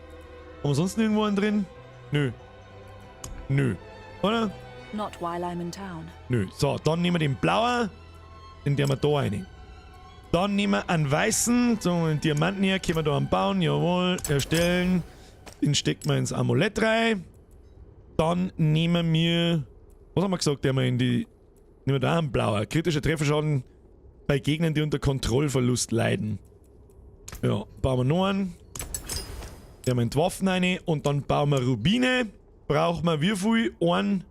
Haben wir sonst irgendwo einen drin? Nö. Nö. Oder? Not while I'm in town. Nö. So, dann nehmen wir den blauen. Den der wir da rein. Dann nehmen wir einen weißen. So, einen Diamanten her. Können wir da anbauen. Jawohl. Erstellen. Den stecken wir ins Amulett rein. Dann nehmen wir... Was haben wir gesagt? Der wir in die... Nehmen wir da einen blauen. Kritischer Trefferschaden bei Gegnern, die unter Kontrollverlust leiden. Ja, bauen wir noch einen. Der haben wir in die Waffen rein. Und dann bauen wir Rubine. Brauchen wir wie viel? Einen.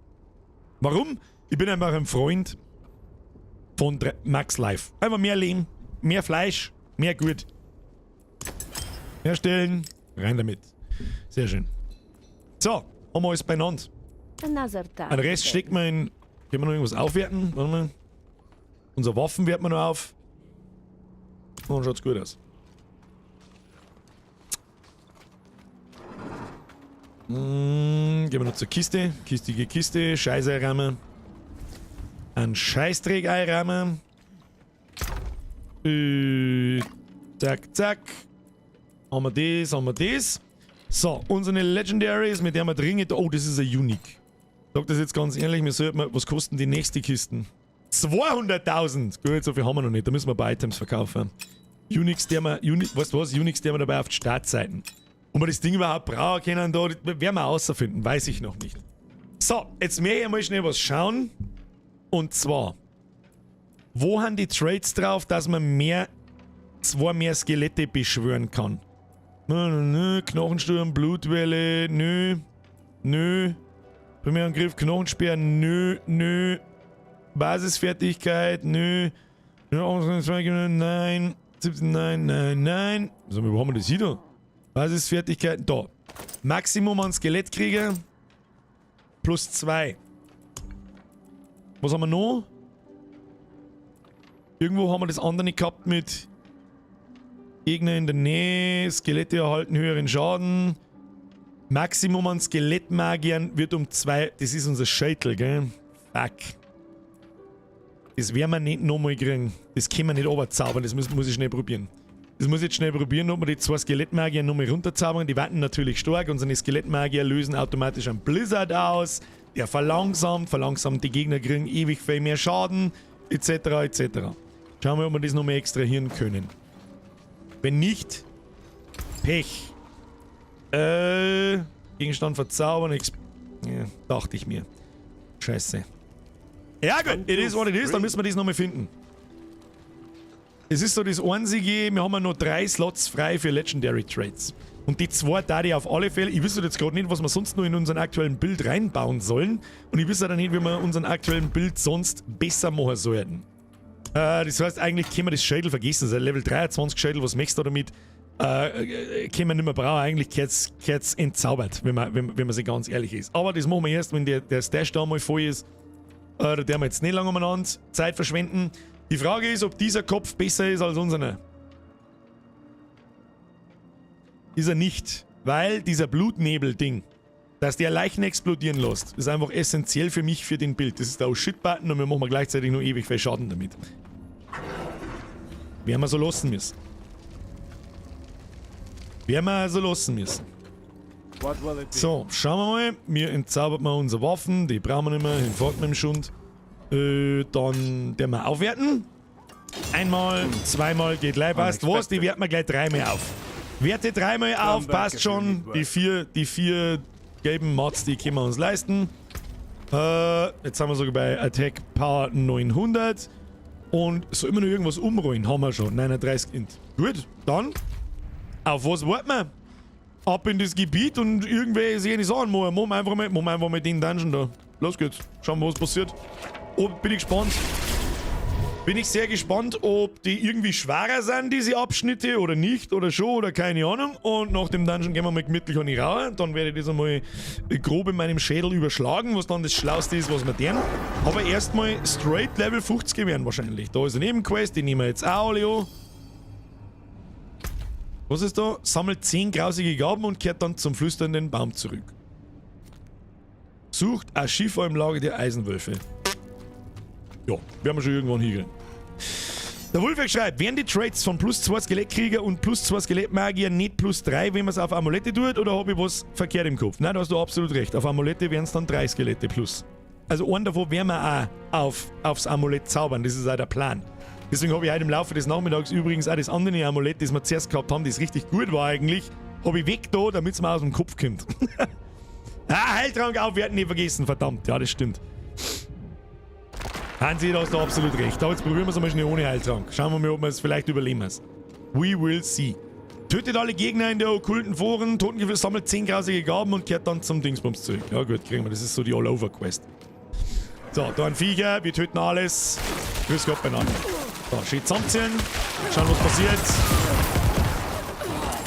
Warum? Ich bin einfach ein Freund von Max Life. Einfach mehr Leben, mehr Fleisch, mehr Gut. Herstellen. Rein damit. Sehr schön. So, haben wir alles beieinander. Den Rest steckt man in... Können wir noch irgendwas aufwerten? Warte mal. Unsere Waffen werten wir noch auf. Und dann schaut's gut aus. Gehen wir noch zur Kiste. Kistige Kiste. Scheiße einrahmen. Ein Scheißdreck einrahmen. Zack, zack. Haben wir das, haben wir das. So, unsere Legendaries, mit der wir dringend... Oh, das ist ein Unique. Sag das jetzt ganz ehrlich, wir sollten mal, was kosten die nächste Kisten? 200.000! Gut, so viel haben wir noch nicht, da müssen wir ein paar Items verkaufen. Unix, weißt du was? Unix, der wir dabei auf die Startseiten. Ob wir das Ding überhaupt brauchen können, da werden wir außerfinden, weiß ich noch nicht. So, jetzt möchte ich mal schnell was schauen. Und zwar, wo haben die Trades drauf, dass man zwei mehr Skelette beschwören kann? Nö, Knochensturm, Blutwelle, nö. Primärangriff, Knochenspeer, nö. Basisfertigkeit, nö. Nein. 17, nein. So, wo haben wir das hier da? Basisfertigkeit, da. Maximum an Skelettkrieger. Plus 2. Was haben wir noch? Irgendwo haben wir das andere gehabt mit Gegner in der Nähe. Skelette erhalten höheren Schaden. Maximum an Skelettmagiern wird um 2. Das ist unser Scheitel, gell? Fuck. Das werden wir nicht nochmal kriegen. Das können wir nicht runterzaubern. Das muss ich schnell probieren. Das muss ich jetzt schnell probieren, ob wir die 2 Skelettmagier nochmal runterzaubern. Die warten natürlich stark. Unsere Skelettmagier lösen automatisch einen Blizzard aus. Der verlangsamt die Gegner kriegen ewig viel mehr Schaden, etc. Schauen wir, ob wir das nochmal extrahieren können. Wenn nicht, Pech. Gegenstand verzaubern, ja, dachte ich mir. Scheiße. Ja gut, it is what it is, dann müssen wir das nochmal finden. Es ist so das einzige, wir haben ja noch 3 Slots frei für Legendary Trades. Und die 2 da die auf alle Fälle, ich wüsste jetzt gerade nicht, was wir sonst noch in unseren aktuellen Bild reinbauen sollen. Und ich wüsste auch nicht, wie wir unseren aktuellen Bild sonst besser machen sollten. Das heißt, eigentlich können wir das Schädel vergessen. Das ist ein Level 23 Schädel, was möchtest du damit? Können wir nicht mehr brauchen. Eigentlich gehört's entzaubert, wenn man sich ganz ehrlich ist. Aber das machen wir erst, wenn der Stash da mal voll ist. Da werden wir jetzt nicht lange umeinander Zeit verschwenden. Die Frage ist, ob dieser Kopf besser ist als unserer. Ist er nicht. Weil dieser Blutnebel-Ding, dass der Leichen explodieren lässt, ist einfach essentiell für mich für den Bild. Das ist der Oh-Shit-Button und wir machen gleichzeitig nur ewig viel Schaden damit. Werden wir so lassen müssen. So, schauen wir mal. Wir entzaubern mal unsere Waffen. Die brauchen wir nicht mehr. Hinfort mit dem Schund. Dann werden wir aufwerten. Einmal, zweimal geht gleich. Passt was? Die werten wir gleich 3-mal auf. Werte 3-mal auf, passt schon. Die vier gelben Mods, die können wir uns leisten. Jetzt sind wir sogar bei Attack Power 900. Und soll immer noch irgendwas umrollen? Haben wir schon. 39 Int. Gut, dann. Auf was warten wir? Ab in das Gebiet und irgendwelche sehen die Sachen machen. Machen wir einfach mal den Dungeon da. Los geht's. Schauen wir, was passiert. Oh, bin ich gespannt. Bin ich sehr gespannt, ob die irgendwie schwerer sind, diese Abschnitte, oder nicht, oder schon, oder keine Ahnung. Und nach dem Dungeon gehen wir mal gemütlich an die Raue. Dann werde ich das einmal grob in meinem Schädel überschlagen, was dann das Schlauste ist, was wir tun. Aber erstmal straight Level 50 werden wahrscheinlich. Da ist eine Nebenquest, die nehmen wir jetzt auch alle an. Was ist da? Sammelt 10 grausige Gaben und kehrt dann zum flüsternden Baum zurück. Sucht ein Schiffer im Lager der Eisenwölfe. Ja, werden wir schon irgendwann hinkriegen. Der Wolfgang schreibt, werden die Trades von plus 2 Skelettkrieger und plus 2 Skelettmagier nicht plus 3, wenn man es auf Amulette tut, oder habe ich was verkehrt im Kopf? Nein, da hast du absolut recht. Auf Amulette wären es dann 3 Skelette plus. Also einen davon werden wir auch aufs Amulett zaubern, das ist auch der Plan. Deswegen habe ich heute im Laufe des Nachmittags übrigens auch das andere Amulett, das wir zuerst gehabt haben, das richtig gut war eigentlich, habe ich weg da, damit es mir aus dem Kopf kommt. Heiltrank aufwerten nicht vergessen, verdammt. Ja, das stimmt. Hansi, da hast du absolut recht. Aber jetzt probieren wir es mal schnell ohne Heiltrank. Schauen wir mal, ob wir es vielleicht überleben. We will see. Tötet alle Gegner in der okkulten Foren, Totengewürz sammelt 10 grausige Gaben und kehrt dann zum Dingsbums zurück. Ja gut, kriegen wir. Das ist so die All-Over-Quest. So, da ein Viecher, wir töten alles. Grüß Gott beieinander. So, schön zusammenziehen. Schauen, was passiert.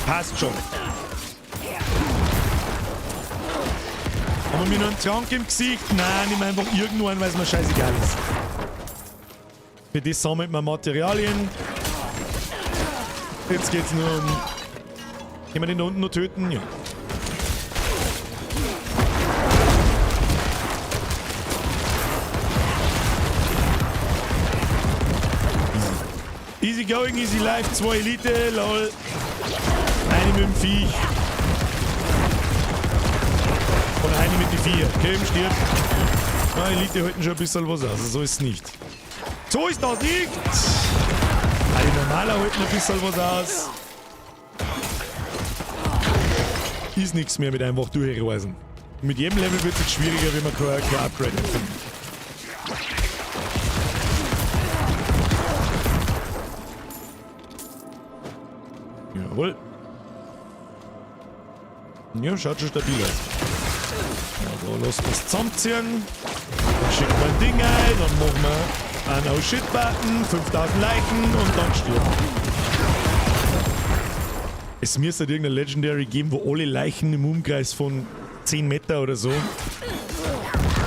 Passt schon. Haben wir mir noch einen Trank im Gesicht? Nein, nehmen wir einfach irgendwann, weil es mir scheißegal ist. Für das sammelt man Materialien. Jetzt geht's nur um... Können wir den da unten noch töten? Ja. Easy going, easy life, 2 Elite, lol. Eine mit dem Viech. Von einem mit den Vier. Okay, im Stirb. Na, Elite halten schon ein bisschen was aus, also so ist es nicht. So ist das nicht! Die Normaler halten ein bisschen was aus. Ist nichts mehr mit einfach durchreisen. Mit jedem Level wird es jetzt schwieriger, wenn man kein Upgrade findet. Jawohl. Ja, schaut schon stabil aus. Ja, da lassen wir es zusammenziehen. Dann schicken wir ein Ding ein, dann machen wir einen No-Shit-Button, 5000 Leichen und dann stirbt. Es müsste halt irgendeine Legendary geben, wo alle Leichen im Umkreis von 10 Meter oder so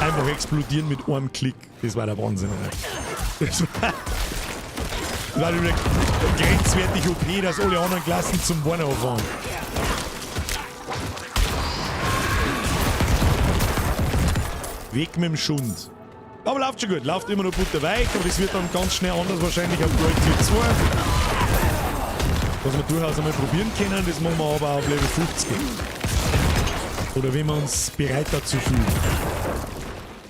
einfach explodieren mit einem Klick. Das war der Wahnsinn. Das war wieder grenzwertig OP, dass alle anderen Klassen zum Warnhof waren. Weg mit dem Schund. Aber läuft schon gut, läuft immer noch butterweich, aber das wird dann ganz schnell anders wahrscheinlich auf World Tier 2. Was wir durchaus einmal probieren können, das machen wir aber auf Level 50. Oder wenn wir uns bereit dazu fühlen.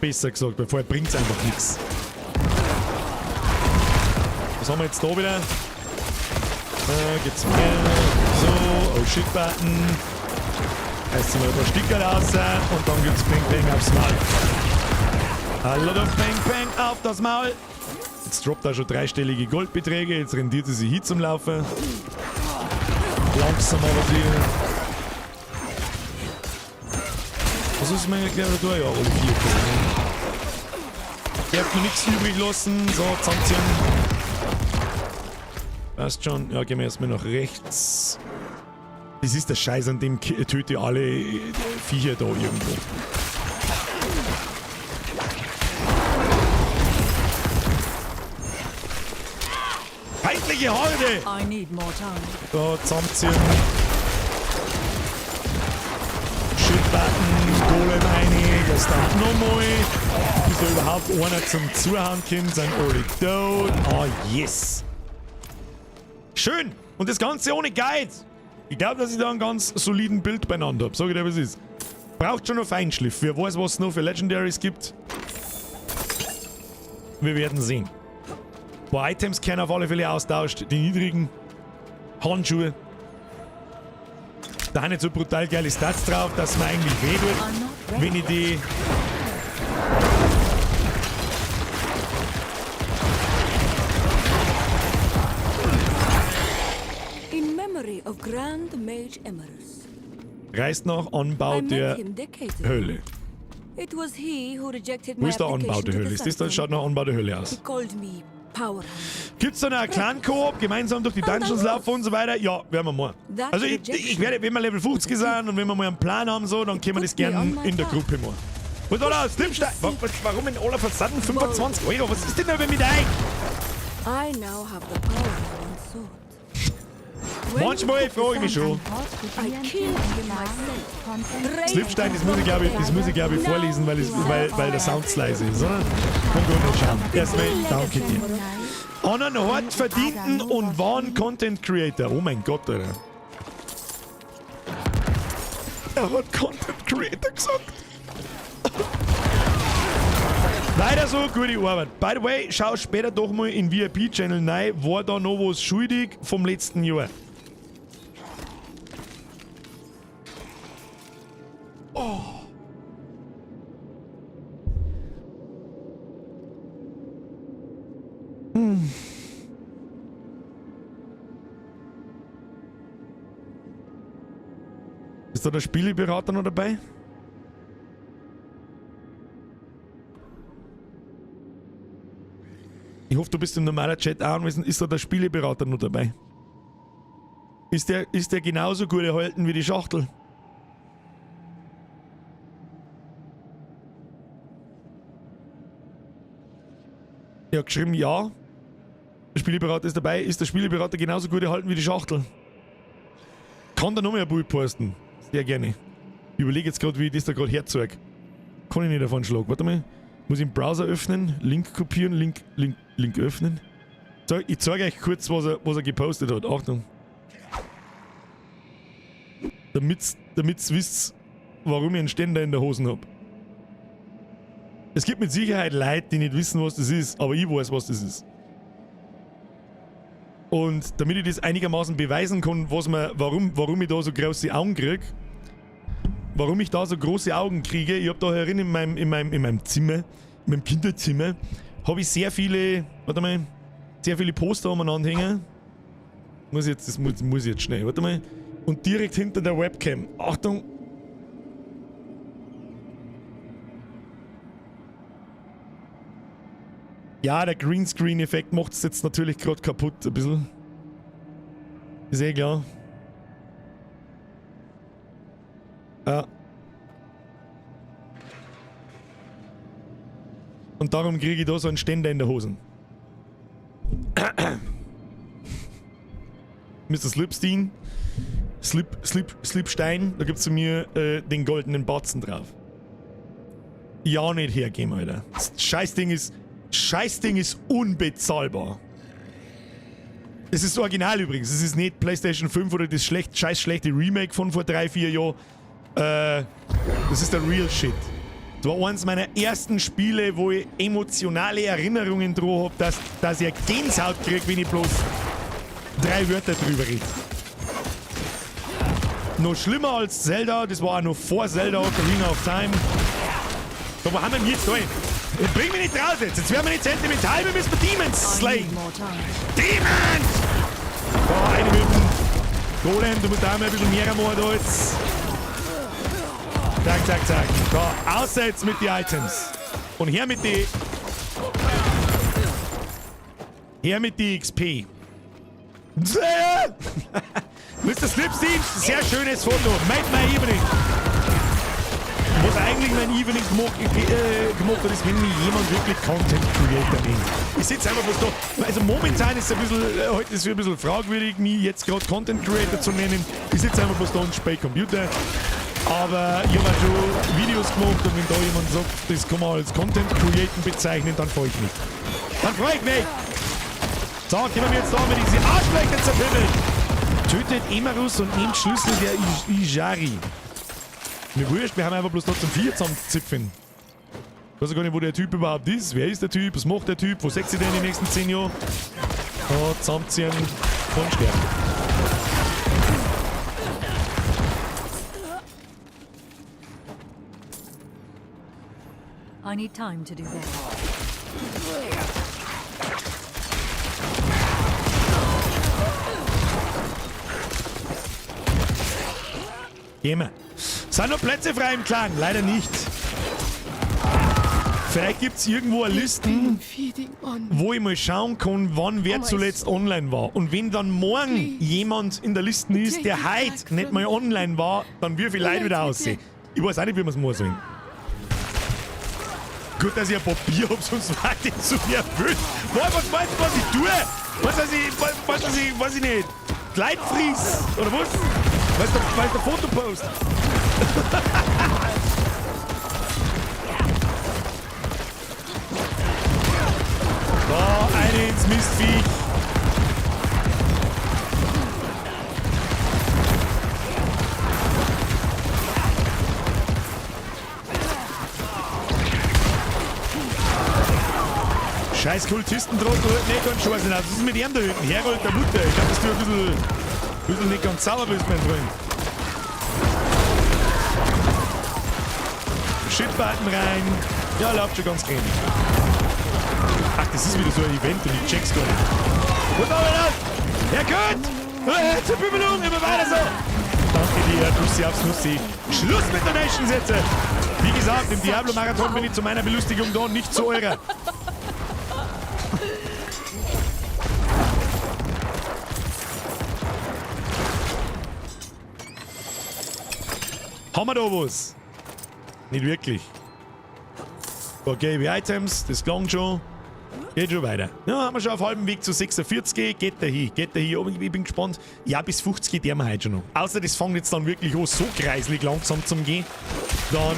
Besser gesagt, weil vorher bringt es einfach nichts. Was haben wir jetzt da wieder? Geht's mehr. So, oh shit Button. Reißen wir ein paar Sticker raus und dann gibt's Bang Bang aufs Maul. A lot of Bang Bang auf das Maul. Jetzt droppt er schon dreistellige Goldbeträge, jetzt rendiert er sich hin zum Laufen. Langsam aber sicher. Was ist mein Erklärer da? Ja, alle 4 können. Ich hab noch nichts übrig lassen. So, zusammenziehen. Passt schon. Ja, gehen wir erstmal nach rechts. Das ist der Scheiß, an dem töte ich alle Viecher da irgendwo. Feindliche Horde! I need more time. So, zusammenziehen. Shit-Button, Golem rein, das dann nochmal. Bis da überhaupt einer zum Zuhauen kommt, sind alle tot. Oh yes! Schön! Und das Ganze ohne Guide! Ich glaube, dass ich da einen ganz soliden Bild beieinander habe. Sag ich dir, was ist. Braucht schon noch Feinschliff. Wer weiß, was es noch für Legendaries gibt. Wir werden sehen. Ein paar Items können auf alle Fälle austauscht. Die niedrigen Handschuhe. Da haben nicht so brutal geile Stats drauf, dass man eigentlich weh tut, wenn ich die. In memory of Grand Mage Emerus. Reist nach Anbau der Hölle. It was he who rejected Wo my ist der Anbau der Hölle? Ist das da? Schaut nach Anbau der Hölle aus. He called me power. Gibt's da noch einen Clan-Koop, gemeinsam durch die Dungeons laufen und so weiter? Ja, werden wir mal. Also ich werde, wenn wir Level 50 sind und wenn wir mal einen Plan haben, so, dann können wir das gerne in der Gruppe machen. Und oder Slipstein? Warum in aller Versatten 25 Euro? Was ist denn da mit euch? I now have the power of one sword. Manchmal frage ich mich schon. Slipstein, das muss ich glaube ich vorlesen, weil der Sound zu leise ist, oder? Komm gut, mal schauen. Erstmal danke dir. An einen hart verdienten und wahren Content Creator. Oh mein Gott, Alter. Er hat Content Creator gesagt. Weiter so, gute Arbeit. By the way, schau später doch mal in VIP-Channel rein. War da noch was schuldig vom letzten Jahr? Oh. Ist da der Spieleberater noch dabei? Ich hoffe, du bist im normalen Chat auch anwesend. Ist da der Spieleberater noch dabei? Ist der genauso gut erhalten wie die Schachtel? Er hat geschrieben, ja. Der Spieleberater ist dabei. Ist der Spieleberater genauso gut erhalten wie die Schachtel? Kann da noch mehr ein Bild posten? Sehr gerne. Ich überlege jetzt gerade, wie ich das da gerade herzeige. Kann ich nicht davon schlagen. Warte mal. Muss ich den Browser öffnen, Link kopieren, Link öffnen. So, ich zeige euch kurz, was er gepostet hat. Achtung. Damit's wisst, warum ich einen Ständer in der Hosen hab. Es gibt mit Sicherheit Leute, die nicht wissen, was das ist, aber ich weiß, was das ist. Und damit ich das einigermaßen beweisen kann, warum ich da so große Augen kriege, warum ich da so große Augen kriege, ich habe da herin in meinem Zimmer, in meinem Kinderzimmer, habe ich sehr viele Poster umeinander hängen. Das muss ich jetzt schnell, warte mal. Und direkt hinter der Webcam. Achtung! Ja, der Greenscreen-Effekt macht es jetzt natürlich gerade kaputt, ein bisschen. Ist eh klar. Ja. Und darum kriege ich da so einen Ständer in der Hosen. Mr. Slipstein. Slipstein, da gibt's zu mir den goldenen Batzen drauf. Ja, nicht hergeben, Alter. Das Scheißding ist unbezahlbar. Es ist das Original übrigens. Es ist nicht PlayStation 5 oder das scheiß schlechte Remake von vor 3-4 Jahren. Das ist der Real Shit. Das war eines meiner ersten Spiele, wo ich emotionale Erinnerungen dran habe, dass ich Gänsehaut kriege, wenn ich bloß 3 Wörter drüber rede. Noch schlimmer als Zelda, das war auch noch vor Zelda, Ocarina of Time. Da wo haben wir jetzt rein? Bring mich nicht raus jetzt werden wir nicht sentimental, wir müssen Demons slayen. Demons! Da, eine mit dem Golem, du musst auch mal ein bisschen mehr machen da jetzt. Zack, zack, zack. Da, außer jetzt mit den Items. Und her mit die... Her mit die XP. Mr. Slipstein, sehr schönes Foto. Made my evening. Was eigentlich mein Evening gemacht hat, ist, wenn mich jemand wirklich Content Creator nennt. Ich sitze einfach bloß da. Also momentan ist es heute ist es ein bisschen fragwürdig, mich jetzt gerade Content Creator zu nennen. Ich sitze einfach bloß da und spiele Computer. Aber ich habe auch schon Videos gemacht und wenn da jemand sagt, das kann man als Content Creator bezeichnen, dann freue ich mich. Dann freue ich mich! So, können wir jetzt da mit diese Arschlöcher zerfimmeln! Tötet Emerus und nehmt Schlüssel der Ijari. Mir wurscht, wir haben einfach bloß noch zum 4 zusammenzipfen. Ich weiß ja gar nicht, wo der Typ überhaupt ist. Wer ist der Typ? Was macht der Typ? Wo seht ihr den in den nächsten 10 Jahren? Da zusammenziehen und sterben. I need time to do that. Gehen wir. Sind noch Plätze frei im Clan? Leider nicht. Vielleicht gibt es irgendwo eine Listen, wo ich mal schauen kann, wann wer zuletzt online war. Und wenn dann morgen jemand in der Liste ist, der heute nicht mal online war, dann wie viele Leute wieder aussehen. Ich weiß auch nicht, wie man es muss sagen. Gut, dass ich ein Papier habe, sonst war ich zu mir erfüllt. Was meinst du, was ich tue? Weiß ich nicht. Leid fries, oder was? Weil der Fotopost. Da, eine ins Mistviech. Scheiß Kultisten droht du heute nicht ganz scheiße. Was ist mit ihm da hinten? Herold der Mutter. Ich glaube, dass du ein bisschen nicht ganz sauber bist, mein Freund. Shitbutton rein. Ja, läuft schon ganz gern. Ach, das ist wieder so ein Event und ich check's gar nicht. Wo machen wir das? Ja, gut! Zur Bübelung, immer weiter so! Danke dir, Nussi aufs Nussi. Schluss mit der Nations jetzt! Wie gesagt, im Diablo-Marathon bin ich zu meiner Belustigung da und nicht zu eurer. Haben wir da was? Nicht wirklich. Okay, wie Items, das klang schon. Geht schon weiter. Ja, haben wir schon auf halbem Weg zu 46. Geht der hin. Aber ich bin gespannt. Ja, bis 50 geht der wir heute schon noch. Außer das fängt jetzt dann wirklich an, so kreislig langsam zum Gehen. Dann.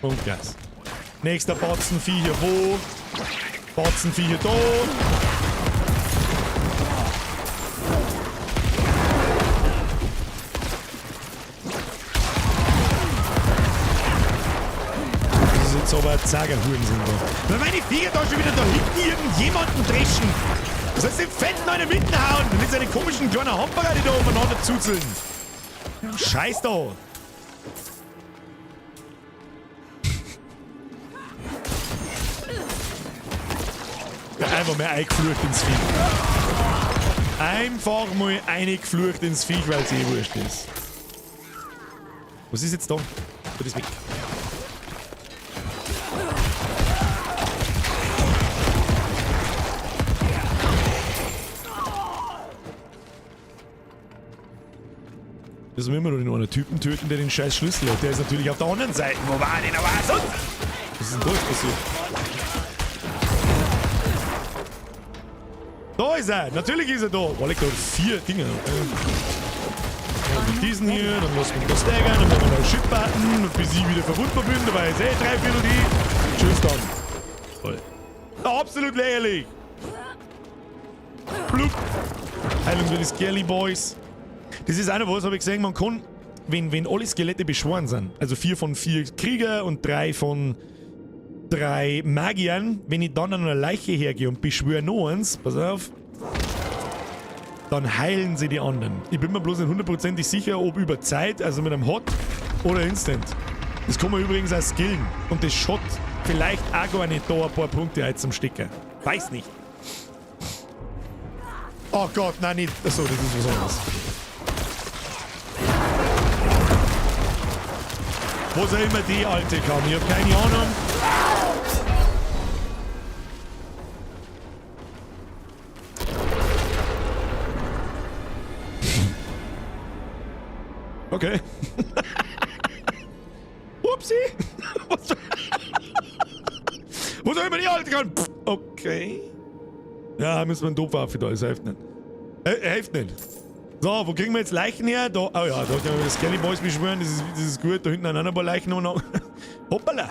Und Gas. Nächster Batzenviecher wo? Batzenviecher da. Das ist jetzt aber ein Zagerhuren sind da. Weil meine Viecher da schon wieder da hinten irgendjemanden dreschen. Das heißt, den fetten einen Mitten hauen mit seinen komischen kleinen Hamperer, die da umeinander zuzeln. Scheiß da. Ja, einfach mal eingeflucht ins Viech. Einfach mal eingeflucht ins Viech, weil es eh wurscht ist. Was ist jetzt da? Das ist weg. Das müssen wir noch den einen Typen töten, der den scheiß Schlüssel hat. Der ist natürlich auf der anderen Seite. Wo war denn aber sonst? Was ist denn da jetzt passiert? Da ist er! Natürlich ist er da! Boah, liegt da 4 Dinge. Mit diesen hier, dann lassen wir das staggern, dann machen wir noch Shit-Button und bis ich wieder verwundbar bin, dabei ist 3/4 die. Tschüss dann. Voll. Absolut lächerlich! Blub! Heilung für die Skelly Boys. Das ist einer, was habe ich gesehen, man kann, wenn alle Skelette beschworen sind, also 4 von 4 Krieger und 3 von 3 Magiern, wenn ich dann an einer Leiche hergehe und beschwöre noch eins, pass auf, dann heilen sie die anderen. Ich bin mir bloß nicht hundertprozentig sicher, ob über Zeit, also mit einem Hot oder Instant. Das kann man übrigens auch skillen und das Shot vielleicht auch gar nicht da ein paar Punkte halt zum Stecker. Weiß nicht. Oh Gott, nein, nicht. Achso, das ist was anderes. Was auch immer die Alte kann, ich hab keine Ahnung. Okay. Upsi. Was auch immer die Alte kann. Okay. Ja, müssen wir einen Topfwaffe da, das hilft nicht. Hilft nicht. So, wo kriegen wir jetzt Leichen her? Da, oh ja, da können wir das Skelly Boys beschwören, das ist gut. Da hinten haben ein paar Leichen und noch. Hoppala!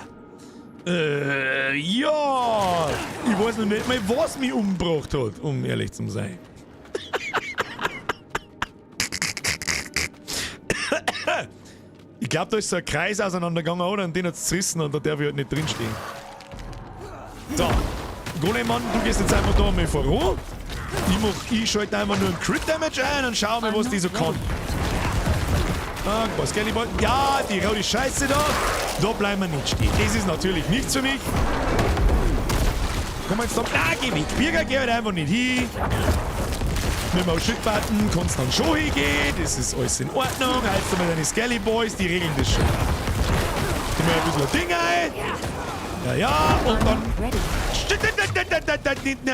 Ja! Ich weiß noch nicht mal, was mich umgebracht hat, um ehrlich zu sein. Ich glaube, da ist so ein Kreis auseinandergegangen, oder? Und den hat es zerrissen und da darf ich halt nicht drinstehen. So, Golemann, du gehst jetzt einfach da mal voran. Ich schalte einfach nur einen Crit Damage ein und schau mal, was die so kann. Ah, was Skelly Boy? Ja, die rote Scheiße da. Da bleiben wir nicht stehen. Das ist natürlich nichts für mich. Komm jetzt da. Ah, geh weg. Birger, geh halt einfach nicht hin. Mit dem Shit-Button kannst du dann schon hingehen. Das ist alles in Ordnung. Heizt du mal deine Skelly Boys, die regeln das schon. Gib mir ein bisschen Ding ein. Ja, ja, und dann.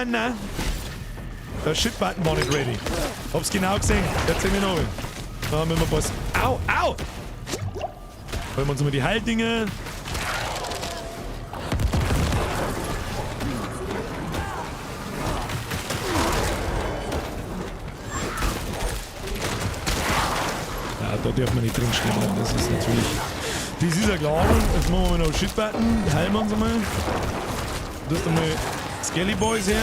Nein. Der Shit-Button war nicht ready. Hab's genau gesehen. Jetzt sehen wir noch. Da müssen wir was. Au, au! Holen wir uns mal die Heildinge. Ja, da darf man nicht drinstehen. Das ist natürlich. Das ist ja klar. Jetzt machen wir noch Shit-Button. Heilen wir uns einmal. Du hast einmal Skelly Boys her.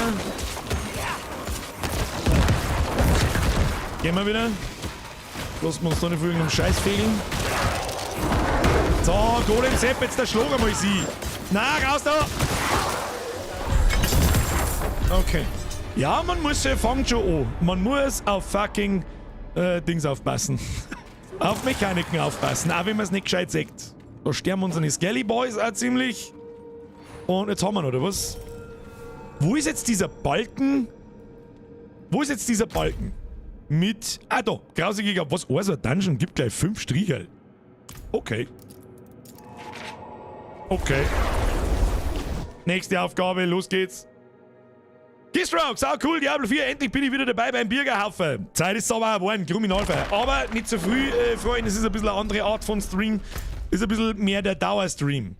Gehen wir wieder. Lassen wir uns da nicht für irgendeinen Scheiß fehlen. So, Golem Sepp, jetzt der Schlag einmal sie. Na, raus da! Okay. Ja, man muss fangt schon an. Man muss auf fucking Dings aufpassen. Auf Mechaniken aufpassen, auch wenn man es nicht gescheit sagt. Da sterben unsere Skelly Boys auch ziemlich. Und jetzt haben wir noch, oder was? Wo ist jetzt dieser Balken? Wo ist jetzt dieser Balken? Mit. Ah, da. Grausige Gab. Was? Also ein Dungeon gibt gleich 5 Striche. Okay. Okay. Nächste Aufgabe, los geht's. Keystroke, sau cool, Diablo 4, endlich bin ich wieder dabei beim Bürgerhaufen. Zeit ist aber auch geworden, Kriminalfall. Aber nicht zu früh, Freunde, es ist ein bisschen eine andere Art von Stream. Ist ein bisschen mehr der Dauerstream.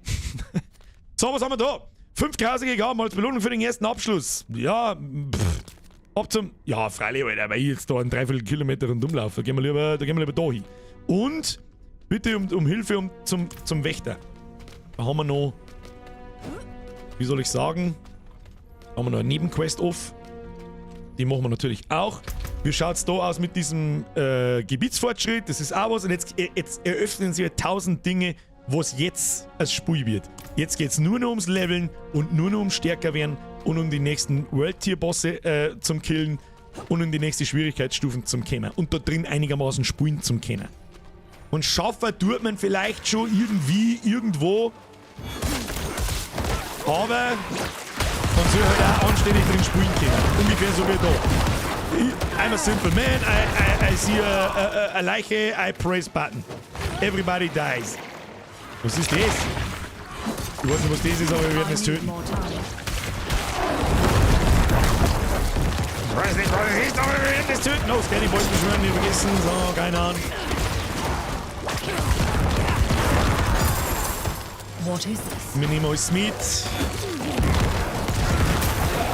So, was haben wir da? 5 grausige Gaben als Belohnung für den ersten Abschluss. Ja, ab zum. Ja, freilich, Alter, weil ich jetzt da einen 3/4 Kilometer rundum laufe. Da gehen wir lieber da hin. Und bitte um Hilfe zum Wächter. Da haben wir noch, wie soll ich sagen, da haben wir noch eine Nebenquest auf. Die machen wir natürlich auch. Wie schaut es da aus mit diesem Gebietsfortschritt? Das ist auch was. Und jetzt eröffnen sie 1000 Dinge, was jetzt als Spiel wird. Jetzt geht es nur noch ums Leveln und nur noch ums stärker werden und um die nächsten World-Tier-Bosse zum Killen und um die nächste Schwierigkeitsstufen zum Kennen. Und da drin einigermaßen spielen zum Kennen. Und schaffen tut man vielleicht schon irgendwie, irgendwo. Aber man soll halt auch anständig drin spielen können. Ungefähr so wie da. I'm a simple man, I see a Leiche, I press button. Everybody dies. Was ist das? Ich weiß nicht, was das ist, aber wir werden es töten. Ich weiß nicht, was das ist, aber wir werden es töten. Oh, Scary Boys beschwören, nicht vergessen. So, keine Ahnung. What is this? Wir nehmen alles mit.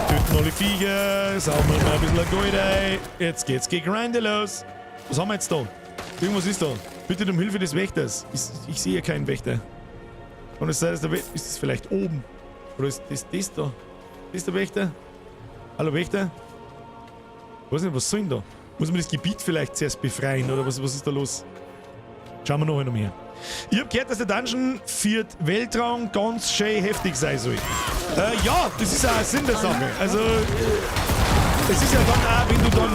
Töten alle Viecher. Sammeln mal ein bisschen Gold ein. Jetzt geht's gegen Grinde los. Was haben wir jetzt da? Irgendwas ist da. Bitte um Hilfe des Wächters. Ich sehe keinen Wächter. Und es sei, ist es vielleicht oben? Oder ist das da? Ist der Wächter? Hallo Wächter? Ich weiß nicht, was soll denn da? Muss man das Gebiet vielleicht zuerst befreien? Oder was ist da los? Schauen wir noch einmal mehr. Ich habe gehört, dass der Dungeon für den Weltraum ganz schön heftig sein soll. Ja, das ist auch ein Sinn der Sache. Also, es ist ja dann auch, wenn du dann,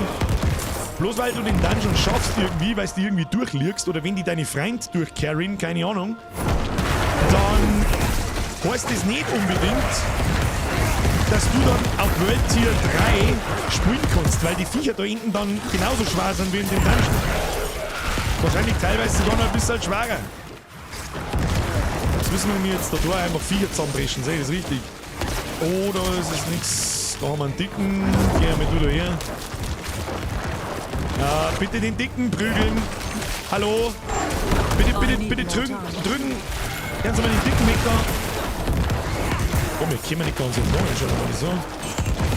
bloß weil du den Dungeon schaffst irgendwie, weil du irgendwie durchliegst oder wenn die deine Freund durchcarryen, keine Ahnung, dann heißt das nicht unbedingt, dass du dann auf World Tier 3 spielen kannst, weil die Viecher da hinten dann genauso schwer sind wie in dem Dungeon. Wahrscheinlich teilweise sogar noch ein bisschen schwerer. Jetzt müssen wir mir jetzt da einfach Viecher zusammenbrechen, sehe ich das richtig? Oh, da ist es nichts. Da haben wir einen Dicken. Geh mal du da her. Ja, bitte den Dicken prügeln. Hallo? Bitte drücken. Ganz mal den Dicken weg da. Oh, wir kommen nicht ganz entlang, schon mal so.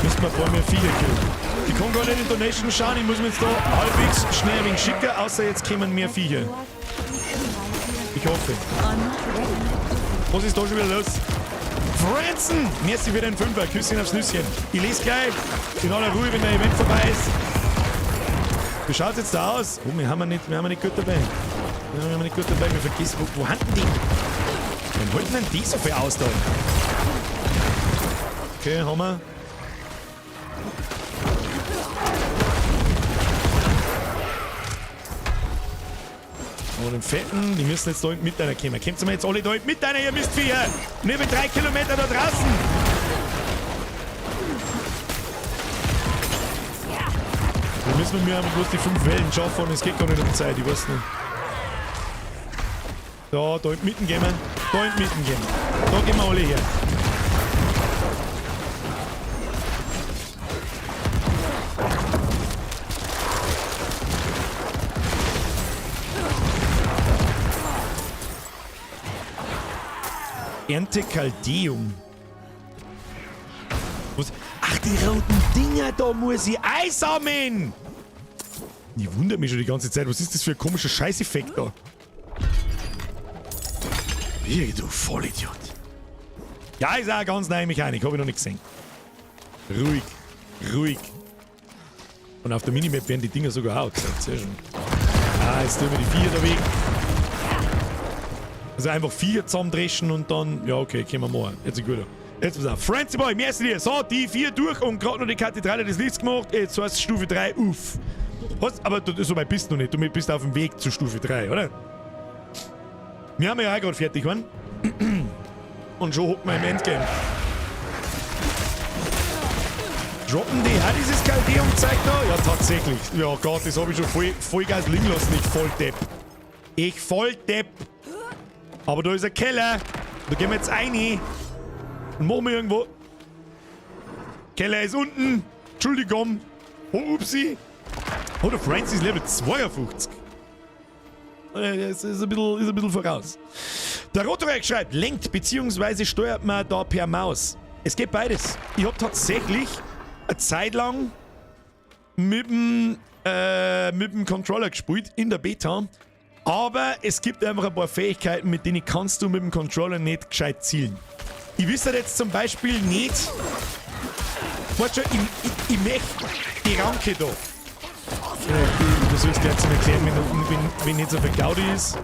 Müssen wir vor mir Viecher killen. Ich kann gar nicht in Donation schauen, ich muss mir jetzt da halbwegs schnell ein wenig schicken, außer jetzt kommen mehr Viecher. Ich hoffe. Was ist da schon wieder los? Franzen! Merci für den Fünfer, Küsschen aufs Nüsschen. Ich lese gleich, in aller Ruhe, wenn der Event vorbei ist. Wie schaut es jetzt da aus? Oh, wir haben nicht gut dabei. Wir haben nicht gut dabei, wir vergessen, wo haben denn die? Wann wollten denn die so viel aus da? Okay, haben wir. Und den Fetten, die müssen jetzt da hinten mit einer kommen. Kommt ihr jetzt alle da hinten mit einer, ihr müsst vier! Und ich bin 3 Kilometer da draußen! Dann müssen wir einfach bloß die 5 Wellen schaffen und es geht gar nicht um die Zeit, ich weiß nicht. Da hinten mitten gehen wir. Da hinten mitten gehen wir. Da gehen wir alle her. Ernte Caldeum. Was? Ach, die roten Dinger, da muss ich einsammeln! Ich wundere mich schon die ganze Zeit, was ist das für ein komischer Scheißeffekt da? Wie, du Vollidiot. Ja, ist auch ganz neu Mechanik, habe ich noch nicht gesehen. Ruhig. Und auf der Minimap werden die Dinger sogar auch gesagt, sehr schön. Ah, jetzt tun wir die 4 da weg. Also einfach 4 zusammendreschen und dann, ja okay, können wir machen. Jetzt ist gut. Jetzt pass auf. Francie Boy, merci dir. So, die 4 durch und gerade noch die Kathedrale des Lichts gemacht. Jetzt heißt Stufe 3, uff. Aber so weit bist du noch nicht. Du bist auf dem Weg zu Stufe 3, oder? Wir haben ja auch gerade fertig, Mann. Und schon hocken wir im Endgame. Droppen die auch dieses Caldeum-Zeug da? Ja, tatsächlich. Ja Gott, das habe ich schon Vollgas liegen lassen. Ich Volldepp. Aber da ist ein Keller. Da gehen wir jetzt rein. Und machen wir irgendwo. Keller ist unten. Entschuldigung. Oh, upsi. Oh, der Francis Level 52. Das ist ein bisschen voraus. Der Rotorek schreibt, lenkt bzw. steuert man da per Maus. Es geht beides. Ich habe tatsächlich eine Zeit lang mit dem Controller gespielt in der Beta. Aber es gibt einfach ein paar Fähigkeiten, mit denen kannst du mit dem Controller nicht gescheit zielen. Ich wüsste jetzt zum Beispiel nicht... Warte schon, ich möchte die Ranke da. Du sollst gleich zum Erklären, wenn nicht so viel Gaudi ist.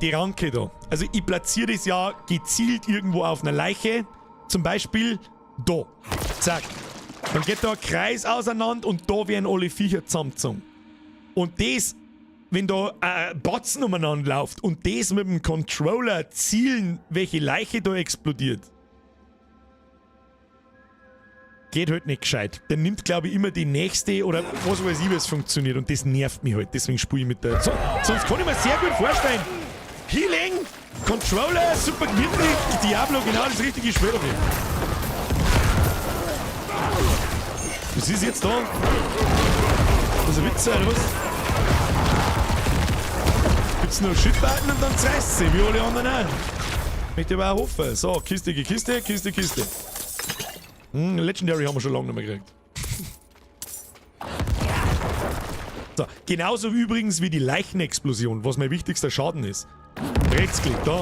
Die Ranke da. Also ich platziere das ja gezielt irgendwo auf einer Leiche. Zum Beispiel da. Zack. Dann geht da ein Kreis auseinander und da werden alle Viecher zusammengezogen. Und das, wenn da ein Batzen umeinander läuft und das mit dem Controller zielen, welche Leiche da explodiert, geht halt nicht gescheit. Der nimmt, glaube ich, immer die nächste oder was weiß ich, wie es funktioniert und das nervt mich halt. Deswegen spiele ich mit der... sonst kann ich mir sehr gut vorstellen. Healing, Controller, super gemütlich, Diablo, genau das richtige Spiel dafür. Was ist jetzt da? Das ist ein Witz, oder was? Gibt's noch Shitbutton und dann zerreißt sie, wie alle anderen auch. Möchte ich aber auch hoffen. So, Kiste, Kiste, Kiste, Kiste. Legendary haben wir schon lange nicht mehr gekriegt. So, genauso übrigens wie die Leichenexplosion, was mein wichtigster Schaden ist. Rechtsklick, da.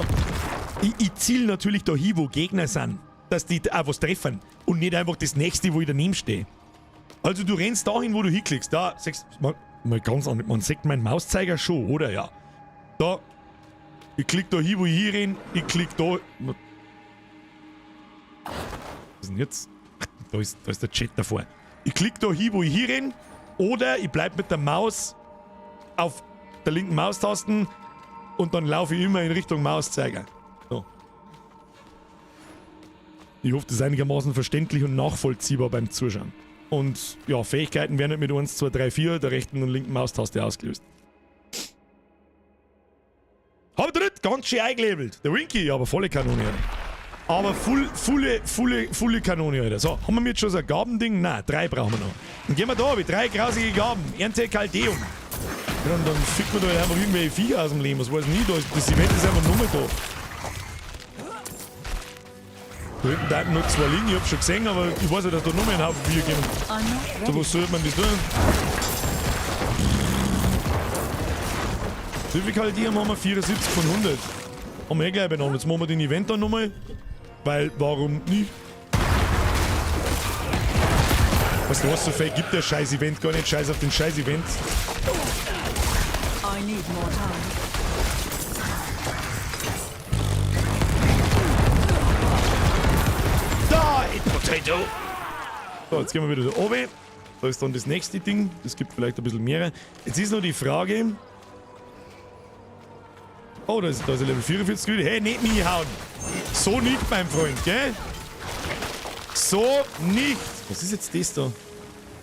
Ich ziele natürlich da hin, wo Gegner sind, dass die auch was treffen und nicht einfach das nächste, wo ich daneben stehe. Also du rennst dahin, wo du hinklickst. Da, mal ganz anders, man sieht meinen Mauszeiger schon, oder? Ja. Da, ich klick da hin, wo ich hinrenne, ich klick da. Was ist denn jetzt? Da ist der Chat davor. Ich klick da hin, wo ich hinrenne, oder ich bleib mit der Maus auf der linken Maustasten und dann laufe ich immer in Richtung Mauszeiger. So. Ich hoffe, das ist einigermaßen verständlich und nachvollziehbar beim Zuschauen. Und ja, Fähigkeiten werden mit 1, 2, 3, 4 der rechten und linken Maustaste ausgelöst. Hab ich dritt, ganz schön eingelabelt. Der Winky, aber volle Kanone, Alter. Aber volle Kanone, Alter. So, haben wir jetzt schon so ein Gabending? Nein, 3 brauchen wir noch. Dann gehen wir da, mit 3 grausige Gaben. Ernte Caldeum. Ja, und dann fickt man da einfach irgendwelche Viecher aus dem Leben. Was weiß ich nie, das Event ist einfach nur mal da. Da hinten da noch 2 liegen, ich hab's schon gesehen, aber ich weiß ja, dass da noch mehr ein Haufen Viecher gehen. So, was sollte man das tun? Wie viel Caldeum haben wir? 74 von 100. Haben wir gleich benannt. Jetzt machen wir den Event dann nochmal. Weil, warum nicht? Weißt du was, so viel gibt der Scheiß-Event gar nicht. Scheiß auf den Scheiß-Event. I need more time. Die Potato! So, jetzt gehen wir wieder da oben. Da ist dann das nächste Ding. Das gibt vielleicht ein bisschen mehr. Jetzt ist noch die Frage... Oh, da ist ein Level 44 wieder. Hey, nicht mich hauen. So nicht, mein Freund, gell? So nicht. Was ist jetzt das da?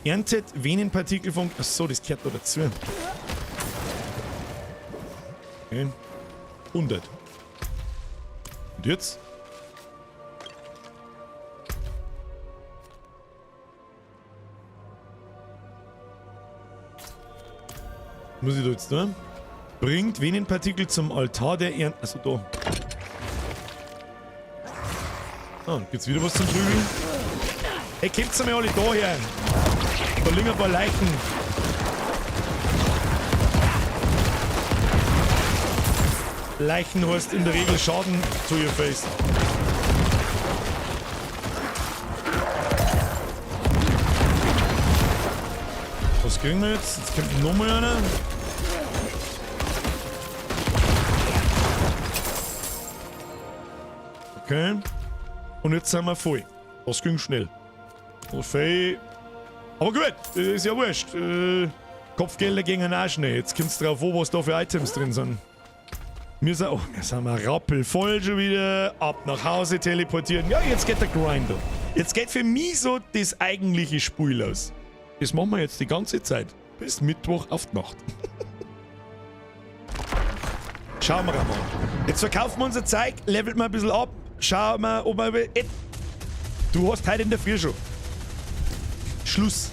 Erntet Venenpartikel von... Achso, das gehört da dazu. Okay. 100. Und jetzt? Muss ich da jetzt da? Bringt Venenpartikel zum Altar der Ehren... Achso, da. Ah, gibt's wieder was zum Prügeln? Hey, kommt's mir alle da her? Da liegen ein paar Leichen. Leichen heißt in der Regel Schaden zu your face. Was kriegen wir jetzt? Jetzt kommt nochmal einer. Okay. Und jetzt sind wir voll. Das ging schnell. Aber gut, ist ja wurscht. Kopfgelder gingen auch schnell. Jetzt kommt es drauf an, was da für Items drin sind. Wir sind rappelvoll schon wieder. Ab nach Hause teleportieren. Ja, jetzt geht der Grinder. Jetzt geht für mich so das eigentliche Spiel los. Das machen wir jetzt die ganze Zeit. Bis Mittwoch auf die Nacht. Schauen wir mal. Jetzt verkaufen wir unser Zeug, levelt mal ein bisschen ab. Schauen wir, ob wir... Du hast heute in der Früh schon. Schluss.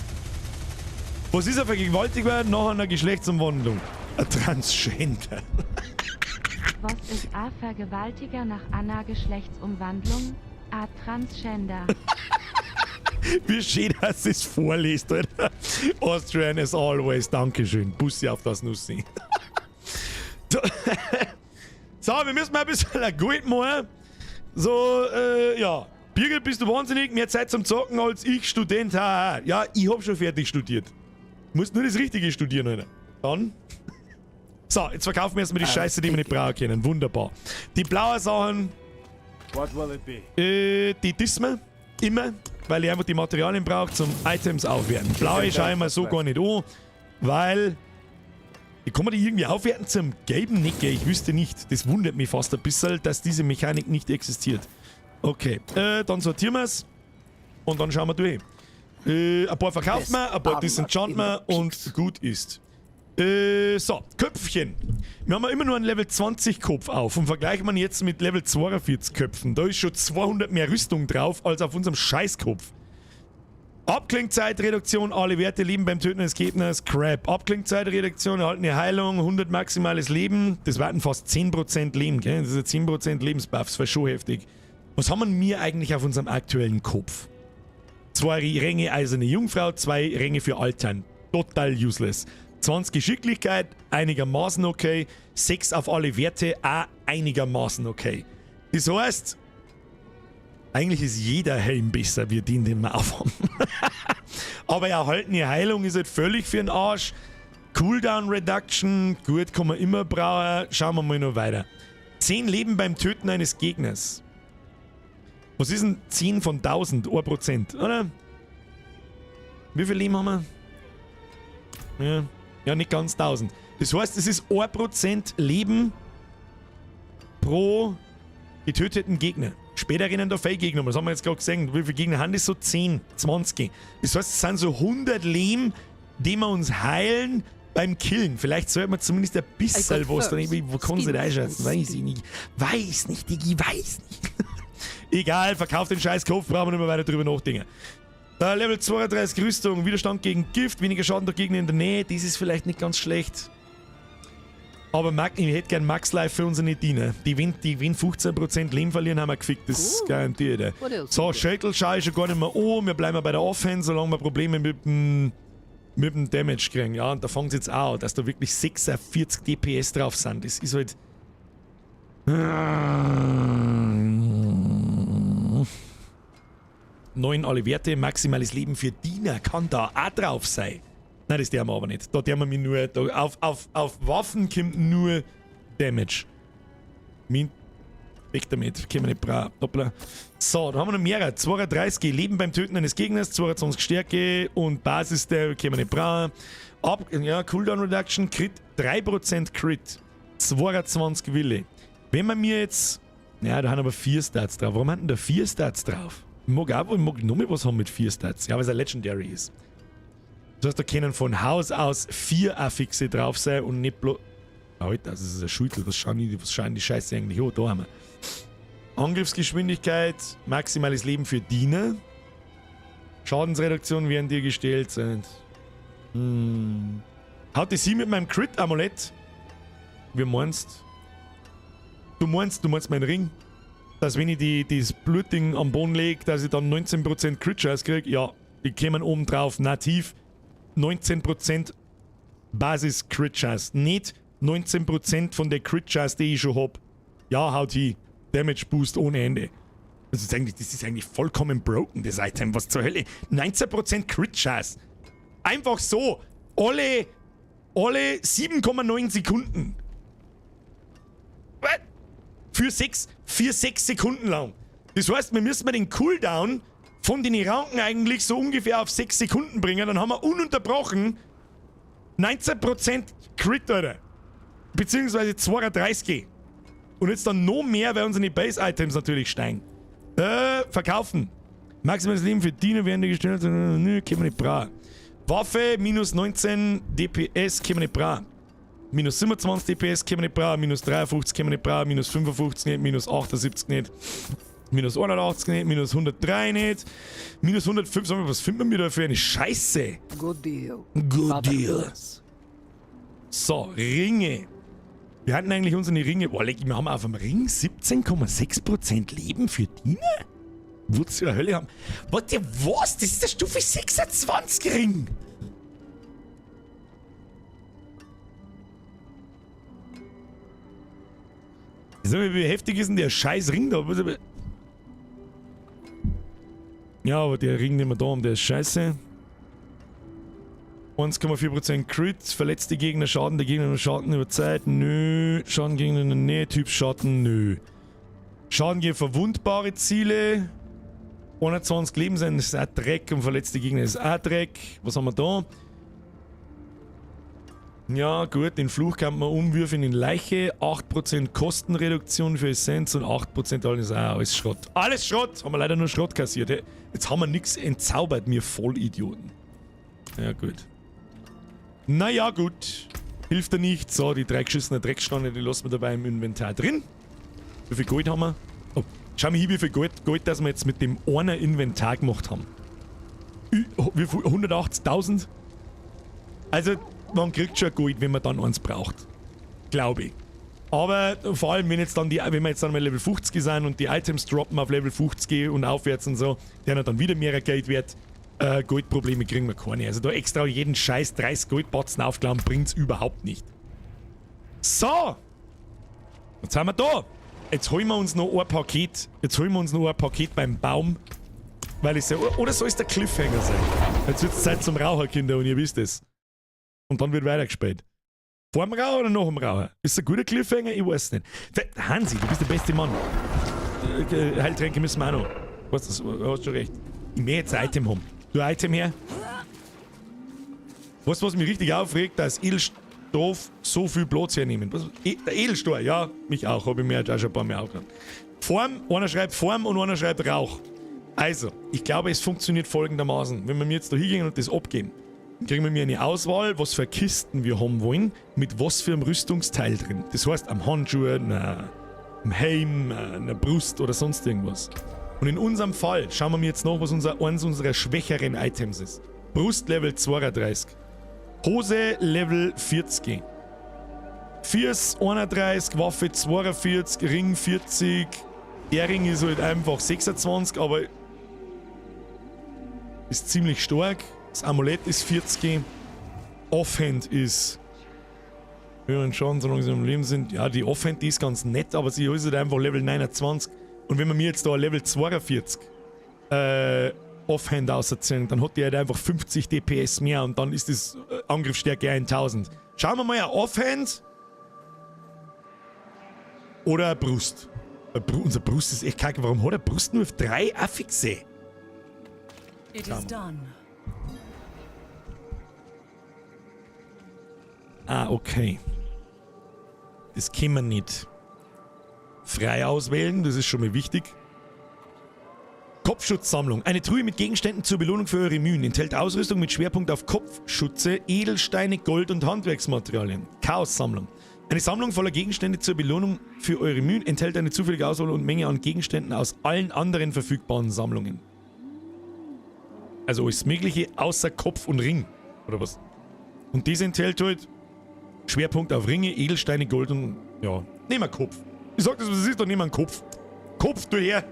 Was ist ein Vergewaltiger nach einer Geschlechtsumwandlung? Ein Transgender. Was ist ein Vergewaltiger nach einer Geschlechtsumwandlung? Ein Transgender. Wie schön, dass es vorliest, Alter. Austrian as always. Dankeschön. Bussi auf das Nussi. So, wir müssen mal ein bisschen Geld machen. So, ja. Birgit, bist du wahnsinnig? Mehr Zeit zum Zocken als ich, Student. Ja, ich hab schon fertig studiert. Musst nur das Richtige studieren, Alter. Dann. So, jetzt verkaufen wir erstmal die Scheiße, die wir nicht brauchen können. Wunderbar. Die blauen Sachen. What will it be? Die dissen wir immer, weil ich einfach die Materialien brauche zum Items aufwerten. Blaue schaue ich mir so gar nicht an, weil. Kann man die irgendwie aufwerten zum gelben Nicke? Ich wüsste nicht. Das wundert mich fast ein bisschen, dass diese Mechanik nicht existiert. Okay, dann sortieren wir es und dann schauen wir durch. Ein paar verkaufen wir, ein paar disenchanten wir und gut ist. So, Köpfchen. Wir haben ja immer nur einen Level 20 Kopf auf und vergleichen wir jetzt mit Level 42 Köpfen. Da ist schon 200 mehr Rüstung drauf als auf unserem Scheißkopf. Abklingzeitreduktion, alle Werte leben beim Töten des Gegners, Crap. Abklingzeitreduktion, erhaltene Heilung, 100 maximales Leben. Das warten fast 10% Leben, gell? Das ist 10% Lebensbuff, das war schon heftig. Was haben wir eigentlich auf unserem aktuellen Kopf? 2 Ränge eiserne Jungfrau, 2 Ränge für Altern. Total useless. 20 Geschicklichkeit, einigermaßen okay. 6 auf alle Werte, auch einigermaßen okay. Das heißt, eigentlich ist jeder Helm besser, wie den wir aufhaben. Aber erhaltene Heilung ist halt völlig für den Arsch. Cooldown Reduction, gut, kann man immer brauchen. Schauen wir mal noch weiter. 10 Leben beim Töten eines Gegners. Was ist denn 10 von 1000? 1%, oder? Wie viel Leben haben wir? Ja, nicht ganz 1000. Das heißt, es ist 1% Leben pro getöteten Gegner. Später rennen da viele Gegner. Das haben wir jetzt gerade gesehen. Wie viele Gegner haben das? So 10, 20. Das heißt, es sind so 100 Leben, die wir uns heilen beim Killen. Vielleicht sollte man zumindest ein bisschen was drin. Wo kann sie da einschätzen? Weiß ich nicht. Weiß nicht, Digi, weiß nicht. Egal, verkauft den scheiß Kopf, brauchen wir nicht mehr weiter drüber nachdenken. Level 32 Rüstung, Widerstand gegen Gift, weniger Schaden durch Gegner in der Nähe. Das ist vielleicht nicht ganz schlecht. Aber ich hätte gern Max Life für unsere Diener. Die, wenn 15% Leben verlieren, haben wir gefickt. Das ist garantiert. So, Schädel schaue ich schon gar nicht mehr an. Wir bleiben bei der Offense, solange wir Probleme mit dem Damage kriegen. Ja, und da fängt es jetzt auch an, dass da wirklich 46 DPS drauf sind. Das ist halt. 9 alle Werte, maximales Leben für Diener kann da auch drauf sein. Nein, das dürfen wir aber nicht. Da dürfen wir mich nur. Auf Waffen kommt nur Damage. Weg damit. Können wir nicht brauchen. Doppler. So, da haben wir noch mehrere. 32 Leben beim Töten eines Gegners, 22 Stärke und Basis der können wir nicht brauchen. Cooldown Reduction, Crit, 3% Crit, 22 Wille. Wenn man mir jetzt. Ja, da haben aber 4 Stats drauf. Warum hat denn da 4 Stats drauf? Ich mag noch mal was haben mit 4 Stats. Ja, weil es ein Legendary ist. Das heißt, da können von Haus aus 4 Affixe drauf sein und nicht bloß. Alter, das ist ein Schüttel. Was schauen die Scheiße eigentlich an? Da haben wir. Angriffsgeschwindigkeit, maximales Leben für Diener. Schadensreduktion werden dir gestellt sind. Haut die sie mit meinem Crit-Amulett? Wie meinst du? Meinst meinen Ring? Dass wenn ich das Blutding am Boden lege, dass ich dann 19% Crit-Chance kriege? Ja, die kämen oben drauf nativ. 19% Basis-Crit-Chance. Nicht 19% von der Crit-Chance, die ich schon hab. Ja, haut hin. Damage-Boost ohne Ende. Das ist eigentlich vollkommen broken, das Item. Was zur Hölle? 19% Crit-Chance. Einfach so. Alle 7,9 Sekunden. What? Für 6 Sekunden lang. Das heißt, wir müssen den Cooldown von den Ranken eigentlich so ungefähr auf 6 Sekunden bringen. Dann haben wir ununterbrochen 19% Crit, Alter. Beziehungsweise 32. Und jetzt dann noch mehr, weil unsere Base-Items natürlich steigen. Verkaufen. Maximales Leben für Diener werden die gestellt. Nö, können wir nicht brauchen. Waffe, minus 19 DPS, können wir nicht brauchen. Minus 27 DPS, können wir nicht brauchen. Minus 53 können wir nicht brauchen. Minus 55 nicht. Minus 78 nicht. Minus 81 nicht. Minus 103 nicht. Minus 105. Was finden wir da für eine Scheiße? Good deal. Good deal. So, Ringe. Wir hatten eigentlich unsere Ringe. Boah, wir haben auf dem Ring 17,6% Leben für Diener? Wozu zur Hölle haben? Warte, was? Das ist der Stufe 26 Ring. Sag mal, wie heftig ist denn der scheiß Ring da? Ja, aber der Ring nicht mehr da und der ist scheiße. 1,4% Crit, verletzte Gegner, Schaden der Gegner, Schaden über Zeit, nö. Schaden gegen eine Nähe, Typ Schatten, nö. Schaden gegen verwundbare Ziele. 120 Leben sein, das ist auch Dreck und verletzte Gegner ist auch Dreck. Was haben wir da? Ja, gut, den Fluch kann man umwürfen in Leiche. 8% Kostenreduktion für Essenz und 8% alles auch. Alles Schrott. Alles Schrott! Haben wir leider nur Schrott kassiert. Jetzt haben wir nichts entzaubert, wir Vollidioten. Ja, gut. Naja, gut. Hilft ja nicht. So, die 3 geschissene Drecksteine, die lassen wir dabei im Inventar drin. Wie viel Gold haben wir? Oh, schau mal hin, wie viel Gold, das wir jetzt mit dem einer Inventar gemacht haben. Wie viel? 180.000? Also, man kriegt schon Gold, wenn man dann eins braucht. Glaube ich. Aber vor allem, wenn wir jetzt dann mal Level 50 sind und die Items droppen auf Level 50 und aufwärts und so, der dann wieder mehr Geld wert. Goldprobleme kriegen wir keine. Also da extra jeden Scheiß 30 Goldbatzen aufklauen bringt's überhaupt nicht. So! Jetzt sind wir da. Jetzt holen wir uns noch ein Paket. Beim Baum. Weil es ja. Oder soll es der Cliffhanger sein? Jetzt wird's Zeit zum Raucher, Kinder, und ihr wisst es. Und dann wird weitergespielt. Vor dem Raucher oder nach dem Raucher? Ist es ein guter Cliffhanger? Ich weiß nicht. Hansi, du bist der beste Mann. Heiltränke müssen wir auch noch. Du hast schon recht. Ich will jetzt ein Item haben. Du ein Item her. Weißt du, was mich richtig aufregt? Dass Edelstoff so viel Platz hernehmen. Der Edelstahl, ja, mich auch. Habe ich mir jetzt auch schon ein paar Mal aufgehört. Form, einer schreibt Form und einer schreibt Rauch. Also, ich glaube, es funktioniert folgendermaßen. Wenn wir mir jetzt da hingehen und das abgeben, dann kriegen wir mir eine Auswahl, was für Kisten wir haben wollen, mit was für einem Rüstungsteil drin. Das heißt, am Handschuh, am Helm, einer Brust oder sonst irgendwas. Und in unserem Fall schauen wir mir jetzt noch, was eins unserer schwächeren Items ist. Brust Level 32. Hose Level 40. Fiers 31, Waffe 42, Ring 40. Der Ring ist halt einfach 26, aber ist ziemlich stark. Das Amulett ist 40. Offhand ist höheren Schaden, solange sie am Leben sind. Ja, die Offhand, die ist ganz nett, aber sie ist halt einfach Level 29. Und wenn wir mir jetzt da Level 42 Offhand auserzählen, dann hat die halt einfach 50 DPS mehr und dann ist das Angriffsstärke 1000. Schauen wir mal, ein Offhand oder eine Brust. Unsere Brust ist echt kacke. Warum hat eine Brust nur auf 3 Affixe? It is done. Ah, okay. Das können wir nicht frei auswählen, das ist schon mal wichtig. Kopfschutzsammlung. Eine Truhe mit Gegenständen zur Belohnung für eure Mühen. Enthält Ausrüstung mit Schwerpunkt auf Kopfschutze, Edelsteine, Gold und Handwerksmaterialien. Chaos-Sammlung. Eine Sammlung voller Gegenstände zur Belohnung für eure Mühen enthält eine zufällige Auswahl und Menge an Gegenständen aus allen anderen verfügbaren Sammlungen. Also alles Mögliche außer Kopf und Ring. Oder was? Und das enthält halt Schwerpunkt auf Ringe, Edelsteine, Gold und... ja, nehmen wir Kopf. Ich sag das, was es ist, dann nehmen wir einen Kopf. Kopf, du her!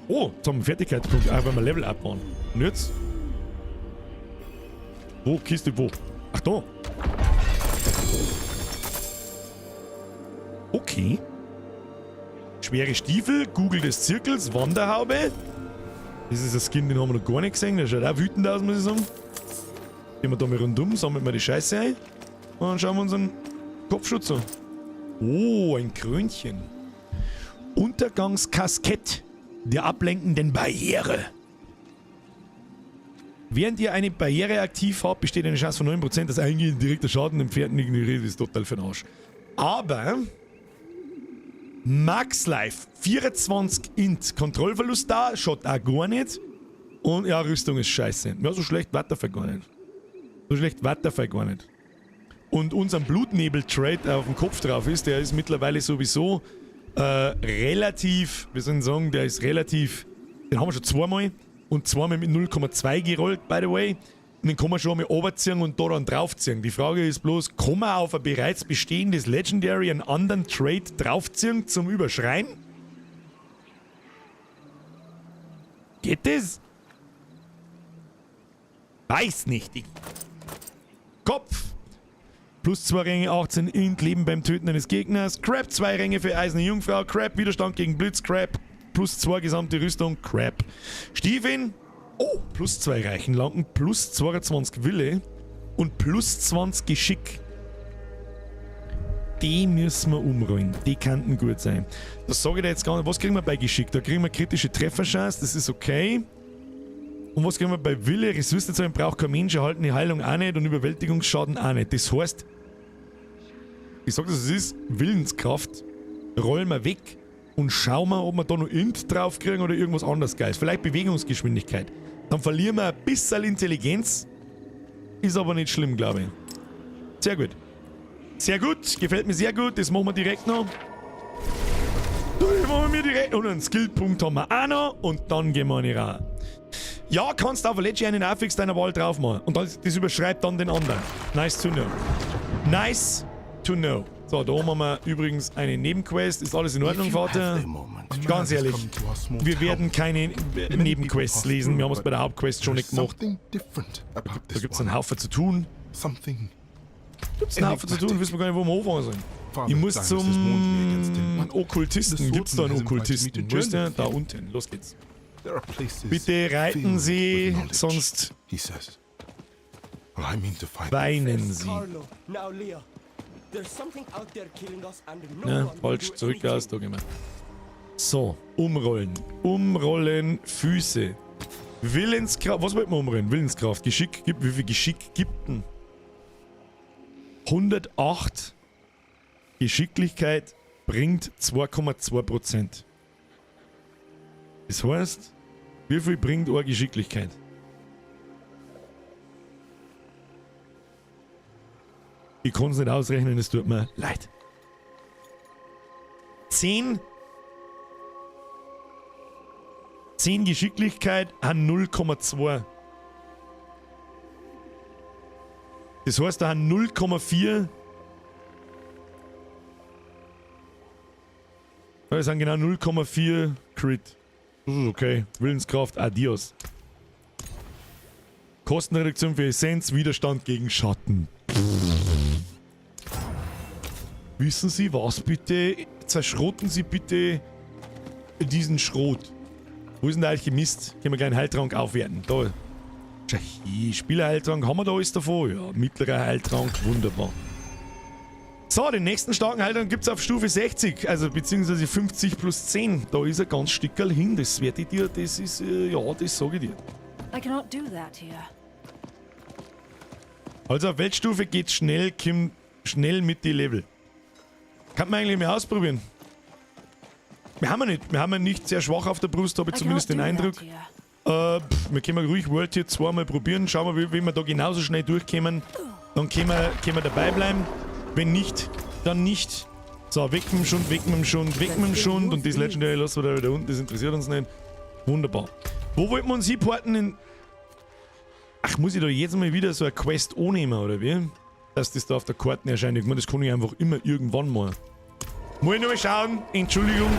Oh, jetzt haben wir einen Fertigkeitspunkt, auch wenn wir Level abbauen. Und jetzt? Wo? Kiste wo? Ach da! Okay. Schwere Stiefel, Kugel des Zirkels, Wanderhaube. Das ist ein Skin, den haben wir noch gar nicht gesehen. Der schaut auch wütend aus, muss ich sagen. Gehen wir da mal rundum, sammeln wir die Scheiße ein. Und dann schauen wir unseren Kopfschutz an. Oh, ein Krönchen. Untergangskaskett der ablenkenden Barriere. Während ihr eine Barriere aktiv habt, besteht eine Chance von 9%, dass eingehend direkter Schaden entfernt ignoriert ist. Total für den Arsch. Aber Max Life 24 Int. Kontrollverlust da, schaut auch gar nicht. Und ja, Rüstung ist scheiße. Ja, so schlecht war der Fall gar nicht. So schlecht war der Fall gar nicht. Und unser Blutnebel-Trade, der auf dem Kopf drauf ist, der ist mittlerweile sowieso relativ, wir sollen sagen, der ist relativ, den haben wir schon zweimal und zweimal mit 0,2 gerollt, by the way. Und den kann man schon einmal runterziehen und da dann draufziehen. Die Frage ist bloß, kann man auf ein bereits bestehendes Legendary einen anderen Trade draufziehen zum Überschreien? Geht das? Weiß nicht. Kopf. Plus 2 Ränge 18 Int, Leben beim Töten eines Gegners. Crap 2 Ränge für Eiserne Jungfrau. Crap Widerstand gegen Blitz. Crap plus 2 gesamte Rüstung. Crap. Stiefeln. Oh, plus 2 Reichenlanken. Plus 22 Wille. Und plus 20 Geschick. Die müssen wir umrollen. Die könnten gut sein. Das sage ich dir jetzt gar nicht. Was kriegen wir bei Geschick? Da kriegen wir kritische Trefferchance. Das ist okay. Und was kriegen wir bei Wille? Ressourcenzahlen braucht kein Mensch, erhaltene Heilung auch nicht und Überwältigungsschaden auch nicht. Das heißt, ich sag das, es ist Willenskraft. Rollen wir weg und schauen wir, ob wir da noch Int drauf kriegen oder irgendwas anderes Geiles. Vielleicht Bewegungsgeschwindigkeit. Dann verlieren wir ein bisschen Intelligenz. Ist aber nicht schlimm, glaube ich. Sehr gut. Sehr gut, gefällt mir sehr gut. Das machen wir direkt noch. Das machen wir direkt. Und einen Skillpunkt haben wir auch noch. Und dann gehen wir in die Reihe. Ja, kannst auf Legend einen Affix deiner Wahl drauf machen. Und das überschreibt dann den anderen. Nice to know. Nice to know. So, da haben wir übrigens eine Nebenquest. Ist alles in Ordnung, Vater? Ganz ehrlich, wir werden keine Nebenquests lesen. Wir haben es bei der Hauptquest schon nicht gemacht. Da gibt es einen Haufen zu tun. Gibt's einen Haufen zu tun, wissen wir gar nicht, wo wir anfangen sollen. Ich muss zum Okkultisten. Gibt's da einen Okkultisten? Wo ist der? Da unten. Los geht's. Bitte reiten Sie, sonst weinen Sie. Na, falsch, zurück aus, da gehen wir. So, umrollen. Umrollen, Füße. Willenskraft, was wollten wir umrollen? Willenskraft, Geschick, wie viel Geschick gibt denn? 108 Geschicklichkeit bringt 2,2%. Das heißt, wie viel bringt eure Geschicklichkeit? Ich kann es nicht ausrechnen, es tut mir leid. 10 Geschicklichkeit an 0,2. Das heißt, da haben 0,4. Das sind genau 0,4 Crit. Das ist okay. Willenskraft, adios. Kostenreduktion für Essenz, Widerstand gegen Schatten. Wissen Sie was bitte? Zerschrotten Sie bitte diesen Schrot. Wo ist denn der Alchemist? Können wir gleich einen Heiltrank aufwerten. Da. Spielerheiltrank, haben wir da alles davon? Ja, mittlerer Heiltrank, wunderbar. So, den nächsten starken Heiltrank gibt es auf Stufe 60, also beziehungsweise 50 plus 10. Da ist ein ganz Stückerl hin, das werde ich dir, das ist, ja, das sage ich dir. I cannot do that here. Also auf Weltstufe geht's schnell, Kim, schnell mit die Level. Kann man eigentlich mal ausprobieren. Wir haben nicht sehr schwach auf der Brust, habe ich zumindest den Eindruck. Wir können ruhig World Tier 2 mal probieren, schauen wir, wie wir da genauso schnell durchkommen. Dann können wir dabei bleiben. Wenn nicht, dann nicht. So, weg mit dem Schund, weg mit dem Schund, weg mit dem Schund. Und das Legendary lassen wir da unten, das interessiert uns nicht. Wunderbar. Wo wollten wir uns hinporten? Ach, muss ich da jetzt mal wieder so eine Quest annehmen, oder wie? Dass das da auf der Karte erscheint. Ich meine, das kann ich einfach immer irgendwann mal. Muss ich nur mal schauen. Entschuldigung.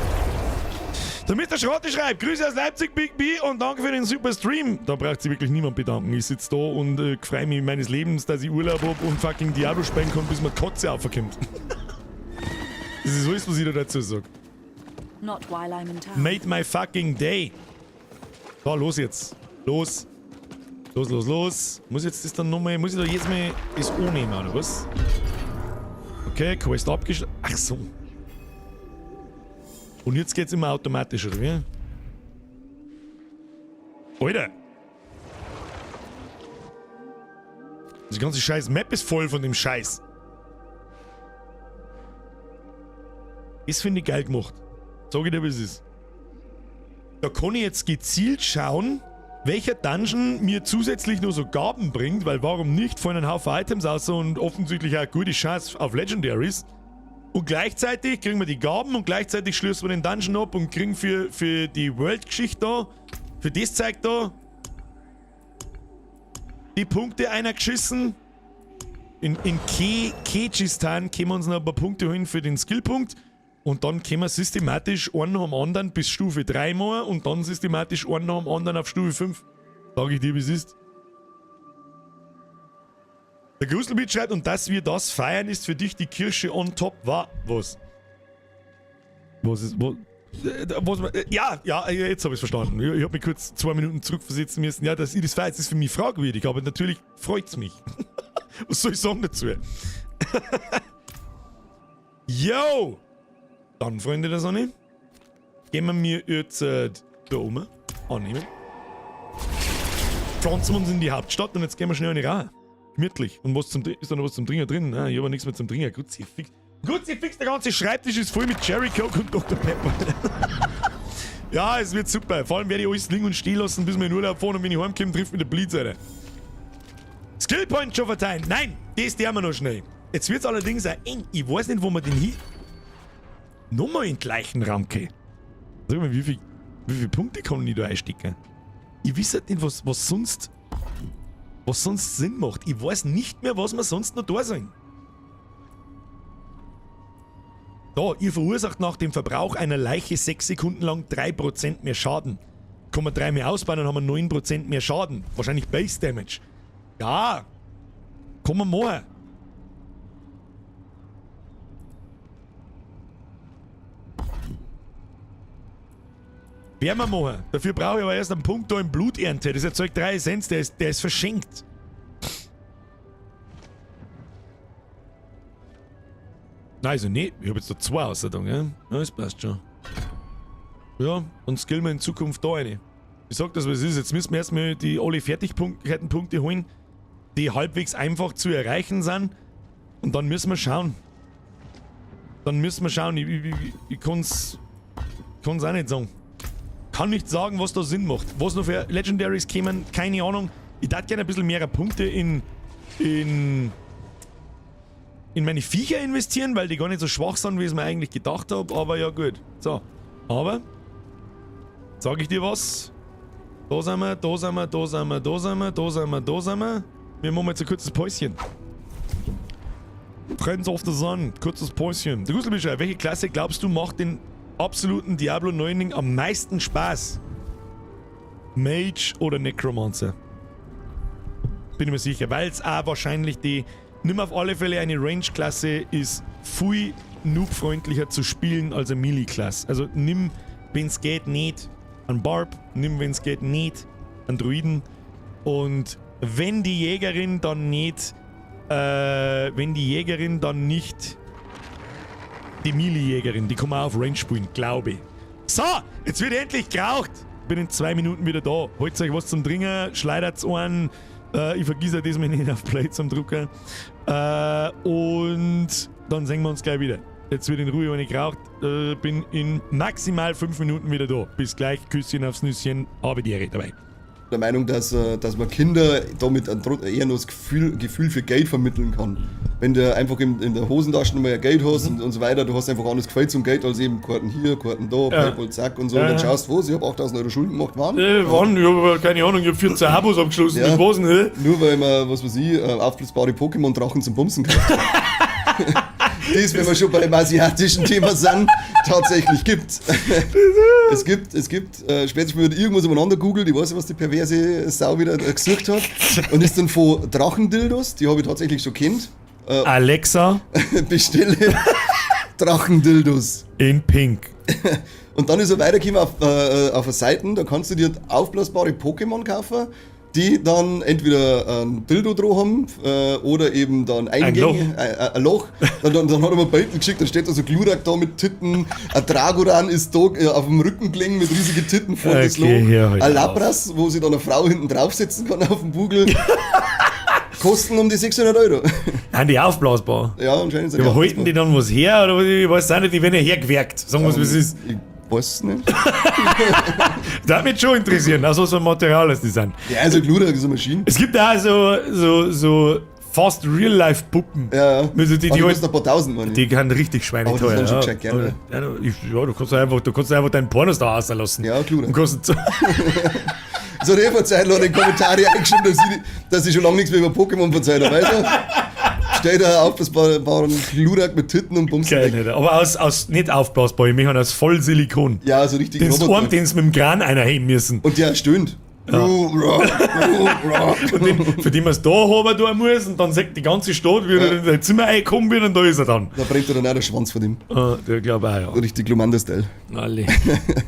Damit der Schrotte schreibt, Grüße aus Leipzig, Big B, und danke für den super Stream. Da braucht sich wirklich niemand bedanken. Ich sitze da und freue mich meines Lebens, dass ich Urlaub habe und fucking Diablo spielen kann, bis mir die Kotze aufkommt. Das ist alles, was ich da dazu sage. Not while I'm in town. Made my fucking day. So, los jetzt. Los. Los, los, los. Muss jetzt das dann nochmal, muss ich da jetzt mal das annehmen, oder was? Okay, Quest abgeschlossen. Ach so. Und jetzt geht's immer automatisch, oder wie? Alter! Die ganze scheiß Map ist voll von dem Scheiß. Das finde ich geil gemacht. Sag ich dir, wie es ist. Da kann ich jetzt gezielt schauen, welcher Dungeon mir zusätzlich nur so Gaben bringt, weil warum nicht? Fallen ein Haufen Items aus und offensichtlich auch gute Chance auf Legendaries. Und gleichzeitig kriegen wir die Gaben und gleichzeitig schließen wir den Dungeon ab und kriegen für die World-Geschichte da, für das Zeug da, die Punkte einer geschissen. In Kyrgyzstan können wir uns noch ein paar Punkte holen für den Skillpunkt. Und dann können wir systematisch einen nach dem anderen bis Stufe 3 machen und dann systematisch einen nach dem anderen auf Stufe 5. Sag ich dir, wie es ist. Der Gruselbeat schreibt, und dass wir das feiern, ist für dich die Kirsche on top. War was? Was ist. Ja, jetzt habe ich es verstanden. Ich habe mich kurz 2 Minuten zurückversetzen müssen. Ja, dass ich das feiere, ist für mich fragwürdig, aber natürlich freut es mich. Was soll ich sagen dazu? Yo! Dann, Freunde der Sonne, gehen wir mir jetzt da oben annehmen. Pflanzen wir uns in die Hauptstadt und jetzt gehen wir schnell in die Rache. Gemütlich. Und ist da noch was zum Trinken drin? Nein, ich habe nichts mehr zum Trinken. Kruzifix, der ganze Schreibtisch ist voll mit Cherry Coke und Dr. Pepper. Ja, es wird super. Vor allem werde ich alles liegen und stehen lassen, bis wir in Urlaub fahren und wenn ich heimkomme, trifft mich der Blitz, Alter. Skillpoint schon verteilen. Nein, das tun wir noch schnell. Jetzt wird es allerdings auch eng. Ich weiß nicht, wo wir den hin... Nochmal in den gleichen Raum gehen. Sag mal, wie viele Punkte kann ich da einstecken? Ich weiß nicht, was sonst Sinn macht. Ich weiß nicht mehr, was wir sonst noch da sollen. Da, ihr verursacht nach dem Verbrauch einer Leiche 6 Sekunden lang 3% mehr Schaden. Kann man 3 mehr ausbauen, dann haben wir 9% mehr Schaden. Wahrscheinlich Base Damage. Ja, kann man machen. Werden wir machen. Dafür brauche ich aber erst einen Punkt da im Bluternte. Das erzeugt 3 Essenz, der ist verschenkt. Nein, also nicht. Ich habe jetzt da 2 außerdem, ja? Ja, das passt schon. Ja, und skillen wir in Zukunft da rein. Ich sag das, was es ist. Jetzt müssen wir erstmal die alle Fertigkeitenpunkte holen, die halbwegs einfach zu erreichen sind. Und dann müssen wir schauen. Ich kann's auch nicht sagen. Kann nicht sagen, was da Sinn macht. Was noch für Legendaries kämen, keine Ahnung. Ich darf gerne ein bisschen mehr Punkte in meine Viecher investieren, weil die gar nicht so schwach sind, wie ich es mir eigentlich gedacht habe. Aber ja, gut. So. Aber, sag ich dir was? Da sind wir. Wir machen jetzt ein kurzes Päuschen. Friends of the Sun, kurzes Päuschen. Der Gruselbeschrei, welche Klasse glaubst du macht den absoluten Diablo 9 am meisten Spaß? Mage oder Necromancer? Bin ich mir sicher, weil es auch wahrscheinlich nimm auf alle Fälle eine Range-Klasse ist viel noob-freundlicher zu spielen als eine Melee-Klasse. Also nimm, wenn es geht, nicht einen Barb, nimm, wenn es geht, nicht einen Druiden und wenn die Jägerin dann nicht die Melee-Jägerin, die kann man auch auf Range spielen, glaube ich. So, jetzt wird endlich geraucht. Bin in 2 Minuten wieder da. Holt euch was zum Trinken, schleidert's einen. Ich vergesse das mal nicht auf Play zum Drucken. Und dann sehen wir uns gleich wieder. Jetzt wird in Ruhe, wenn ich geraucht. Bin in maximal 5 Minuten wieder da. Bis gleich, Küsschen aufs Nüsschen, habe die Ehre dabei. Der Meinung, dass man Kinder damit eher nur das Gefühl für Geld vermitteln kann. Wenn du einfach in der Hosentasche nochmal Geld hast und so weiter, du hast einfach anderes Gefühl zum Geld als eben Karten hier, Karten da, Paypal, zack und so. Und dann schaust du, was, ich habe 8.000 Euro Schulden gemacht, wann? Ich habe keine Ahnung, ich habe 14 Abos abgeschlossen, mit was denn? Nur weil man, was weiß ich, aufblasbare Pokémon-Drachen zum Bumsen kauft. Das, wenn wir schon beim asiatischen Thema sind, tatsächlich gibt. Es gibt, spätestens wenn man irgendwas umeinander googelt, ich weiß nicht, was die perverse Sau wieder gesucht hat, und ist dann von Drachendildos, die habe ich tatsächlich schon kennt. Alexa, bestelle Drachendildos. In Pink. Und dann ist er weitergekommen auf eine Seite, da kannst du dir aufblasbare Pokémon kaufen, die dann entweder ein Dildo dran haben oder eben dann ein Loch. Dann hat er mir ein Bild geschickt, da steht da so Glurak da mit Titten, ein Dragoran ist da auf dem Rücken gelegen mit riesigen Titten vor das Loch, ein Lapras, wo sich dann eine Frau hinten draufsetzen kann auf dem Bugel. Kosten um die 600 Euro. Nein, die aufblasbar. Ja, anscheinend sind die aber halten die dann was her oder ich weiß auch nicht, die werden ja hergewerkt. Sagen wir es, wie es ist. Ich weiß nicht. Das würde mich schon interessieren, also so ein Material, das die sind. Ja, also Glurak ist eine Maschine. Es gibt auch so fast Real-Life-Puppen. Ja, also die kosten ein paar tausend, meine ich. Die kann richtig schweineteuer. Aber das schon gerne. Ja, du kannst einfach deinen Pornos da auslassen. Ja, Glurak. So hat vor Zeit lang in die Kommentare eingeschrieben, dass ich schon lange nichts mehr über Pokémon verzeiht habe, weißt du? Steht da aufblasbaren Glurak mit Titten und Bumsen. Geil, nicht. Aber aus nicht aufblasbar, ich meine aus voll Silikon. Ja, so richtig Den sie mit dem Kran einer heben müssen. Und der stöhnt. Ja. Und für die man es da haben tun muss und dann sagt die ganze Stadt, wie er in das Zimmer reinkommen wird und da ist er dann. Da brennt er dann auch der Schwanz von ihm. Der glaube auch, ja. Richtig Glumanda-Style. Alle.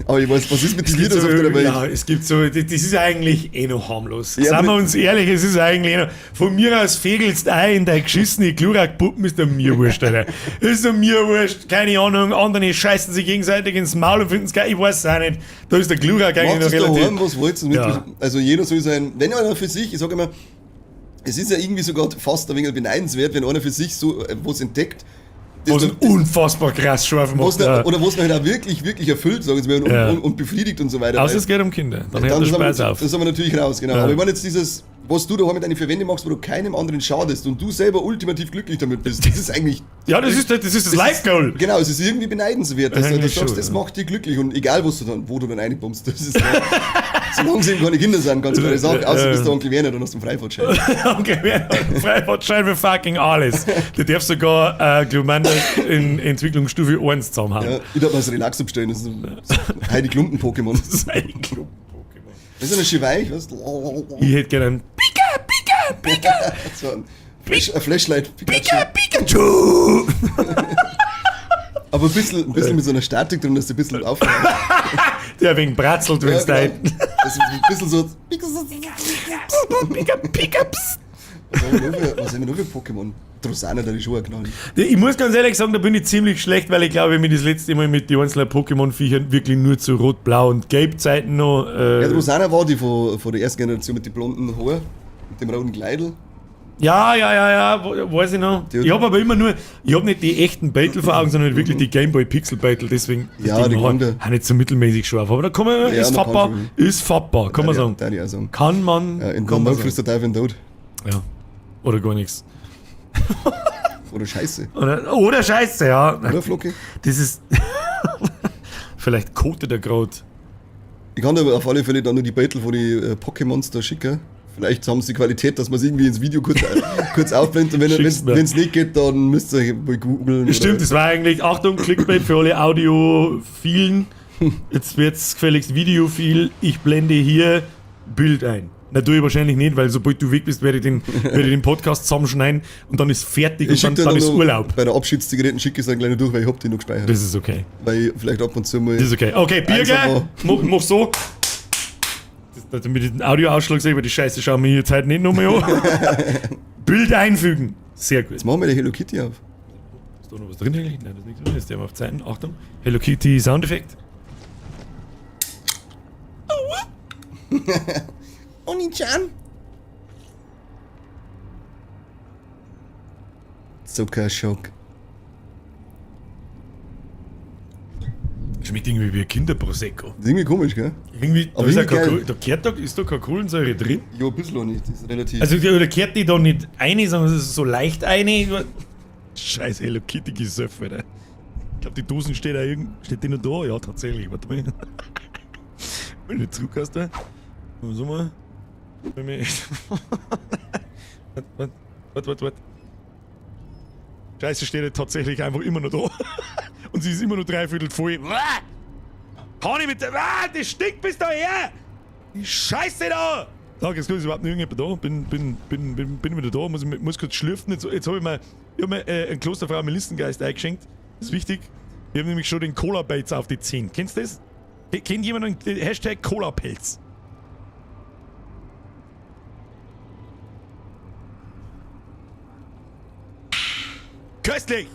Aber ich weiß, was ist mit den Videos auf der Welt? Ja, es gibt so, das ist eigentlich noch harmlos. Ja, Seien wir uns ehrlich, es ist eigentlich noch, von mir aus fegelst ein in deine geschissene Glurak-Puppen, ist doch mir wurscht, Alter. Ist doch mir wurscht, keine Ahnung, andere scheißen sich gegenseitig ins Maul und finden es geil, ich weiß es auch nicht. Da ist der Glurak eigentlich noch relativ... Daheim, was wollt ihr wirklich? Also jeder soll sein, wenn einer für sich, ich sage immer, es ist ja irgendwie sogar fast ein wenig beneidenswert, wenn einer für sich so was entdeckt. Was ein unfassbar krass scharf macht. Oder was man halt auch wirklich erfüllt, sagen wir mal, und befriedigt und so weiter. Außer es geht um Kinder, dann hört der Spaß auf. Das haben wir natürlich raus, genau. Ja. Aber ich meine jetzt dieses, was du da mit deinen Verwendungen machst, wo du keinem anderen schadest und du selber ultimativ glücklich damit bist, das ist eigentlich... Ja, das ist das Life-Goal. Genau, es ist irgendwie beneidenswert, dass du sagst, das macht dich glücklich und egal wo du dann reinpumpst, das ist solange sie eben keine Kinder sind, ganz klare Sache, außer bist du Onkel Werner, dann hast du einen Freifahrtschein. Onkel Werner, Freifahrtschein für fucking alles. Du darfst sogar Glumanda in Entwicklungsstufe 1 zusammenhauen. Ja, ich darf mal das Relax abstellen, das ist so Heidi Klumpen-Pokémon. Das ist Heidi Klumpen-Pokémon. Das ist ein Schweich, weißt du? Ich hätte gerne einen Pika! So ein Flashlight. Pikachu! Aber ein bisschen mit so einer Statik drin, dass du ein bisschen aufhörst. Der wegen bratzelt, wenn es da hinten. Das ist ein bisschen so... Pika-Pika-Psst! Was haben wir noch für Pokémon? Drosana, da die Schuhe knallen. Ich muss ganz ehrlich sagen, da bin ich ziemlich schlecht, weil ich glaube, ich mir das letzte Mal mit den einzelnen Pokémon-Viechern wirklich nur zu Rot, Blau und Gelb-Zeiten noch... Ja, Drosana war die von der ersten Generation mit den blonden Haaren, mit dem roten Kleidel. Ja, weiß ich noch. Ich habe aber immer nur, ich habe nicht die echten Beutel vor Augen, sondern wirklich die Gameboy-Pixel-Beutel, deswegen ja, die auch nicht so mittelmäßig scharf. Aber da kann man, ist fappbar, kann man sagen. Kann man. Ja, in Normal frisst der Teufel tot. Ja. Oder gar nichts. Oder Scheiße. Oder Scheiße, ja. Oder Flocke. Das ist. Vielleicht kotet er gerade. Ich kann aber auf alle Fälle dann nur die Beutel von die Pokémons da schicken. Vielleicht haben sie die Qualität, dass man es irgendwie ins Video kurz aufblendet und wenn es nicht geht, dann müsst ihr mal googeln. Stimmt, das war eigentlich, Achtung, Clickbait für alle Audiophilen. Jetzt wird's gefälligst Videophil. Ich blende hier Bild ein. Natürlich wahrscheinlich nicht, weil sobald du weg bist, werde ich den Podcast zusammenschneiden und dann ist fertig und dann ist Urlaub. Bei der Abschiedszigaretten schicke ich es dann gleich noch durch, weil ich hab die noch gespeichert. Das ist okay. Weil ich vielleicht ab und zu mal... Das ist okay. Okay, Birger, mach so. Damit ich den Audioausschlag sehe, aber die Scheiße schauen wir hier jetzt halt nicht nochmal an. Bild einfügen. Sehr gut. Jetzt machen wir die Hello Kitty auf. Ist da noch was drin eigentlich? Nein, das ist nichts drin. Jetzt haben wir auf Zeiten. Achtung. Hello Kitty Soundeffekt. Oni-chan. Zuckerschock. Schmeckt irgendwie wie ein Kinderprosecco. Das ist irgendwie komisch, gell? Irgendwie, aber ist da keine Kohlensäure drin? Ja, ein bisschen auch nicht. Das ist relativ... Also, oder kehrt die da nicht eine, sondern es ist so leicht eine. Scheiß Hello Kitty Gesöff, Alter. Ich glaube, die Dosen steht die noch da? Ja, tatsächlich. Warte mal. Wenn du zurück hast, da. So mal. Warte. Scheiße, steht tatsächlich einfach immer noch da. Und sie ist immer noch 3/4 voll. Kann ich mit der... das stinkt bis daher! Die Scheiße da! Sag, jetzt ist überhaupt nicht irgendjemand da. Bin wieder da, muss kurz schlürfen. Jetzt habe ich mir eine Klosterfrau Melissengeist eingeschenkt. Das ist wichtig. Wir haben nämlich schon den Cola-Pelz auf die 10. Kennst du das? Kennt jemand den Hashtag Cola-Pelz? Köstlich!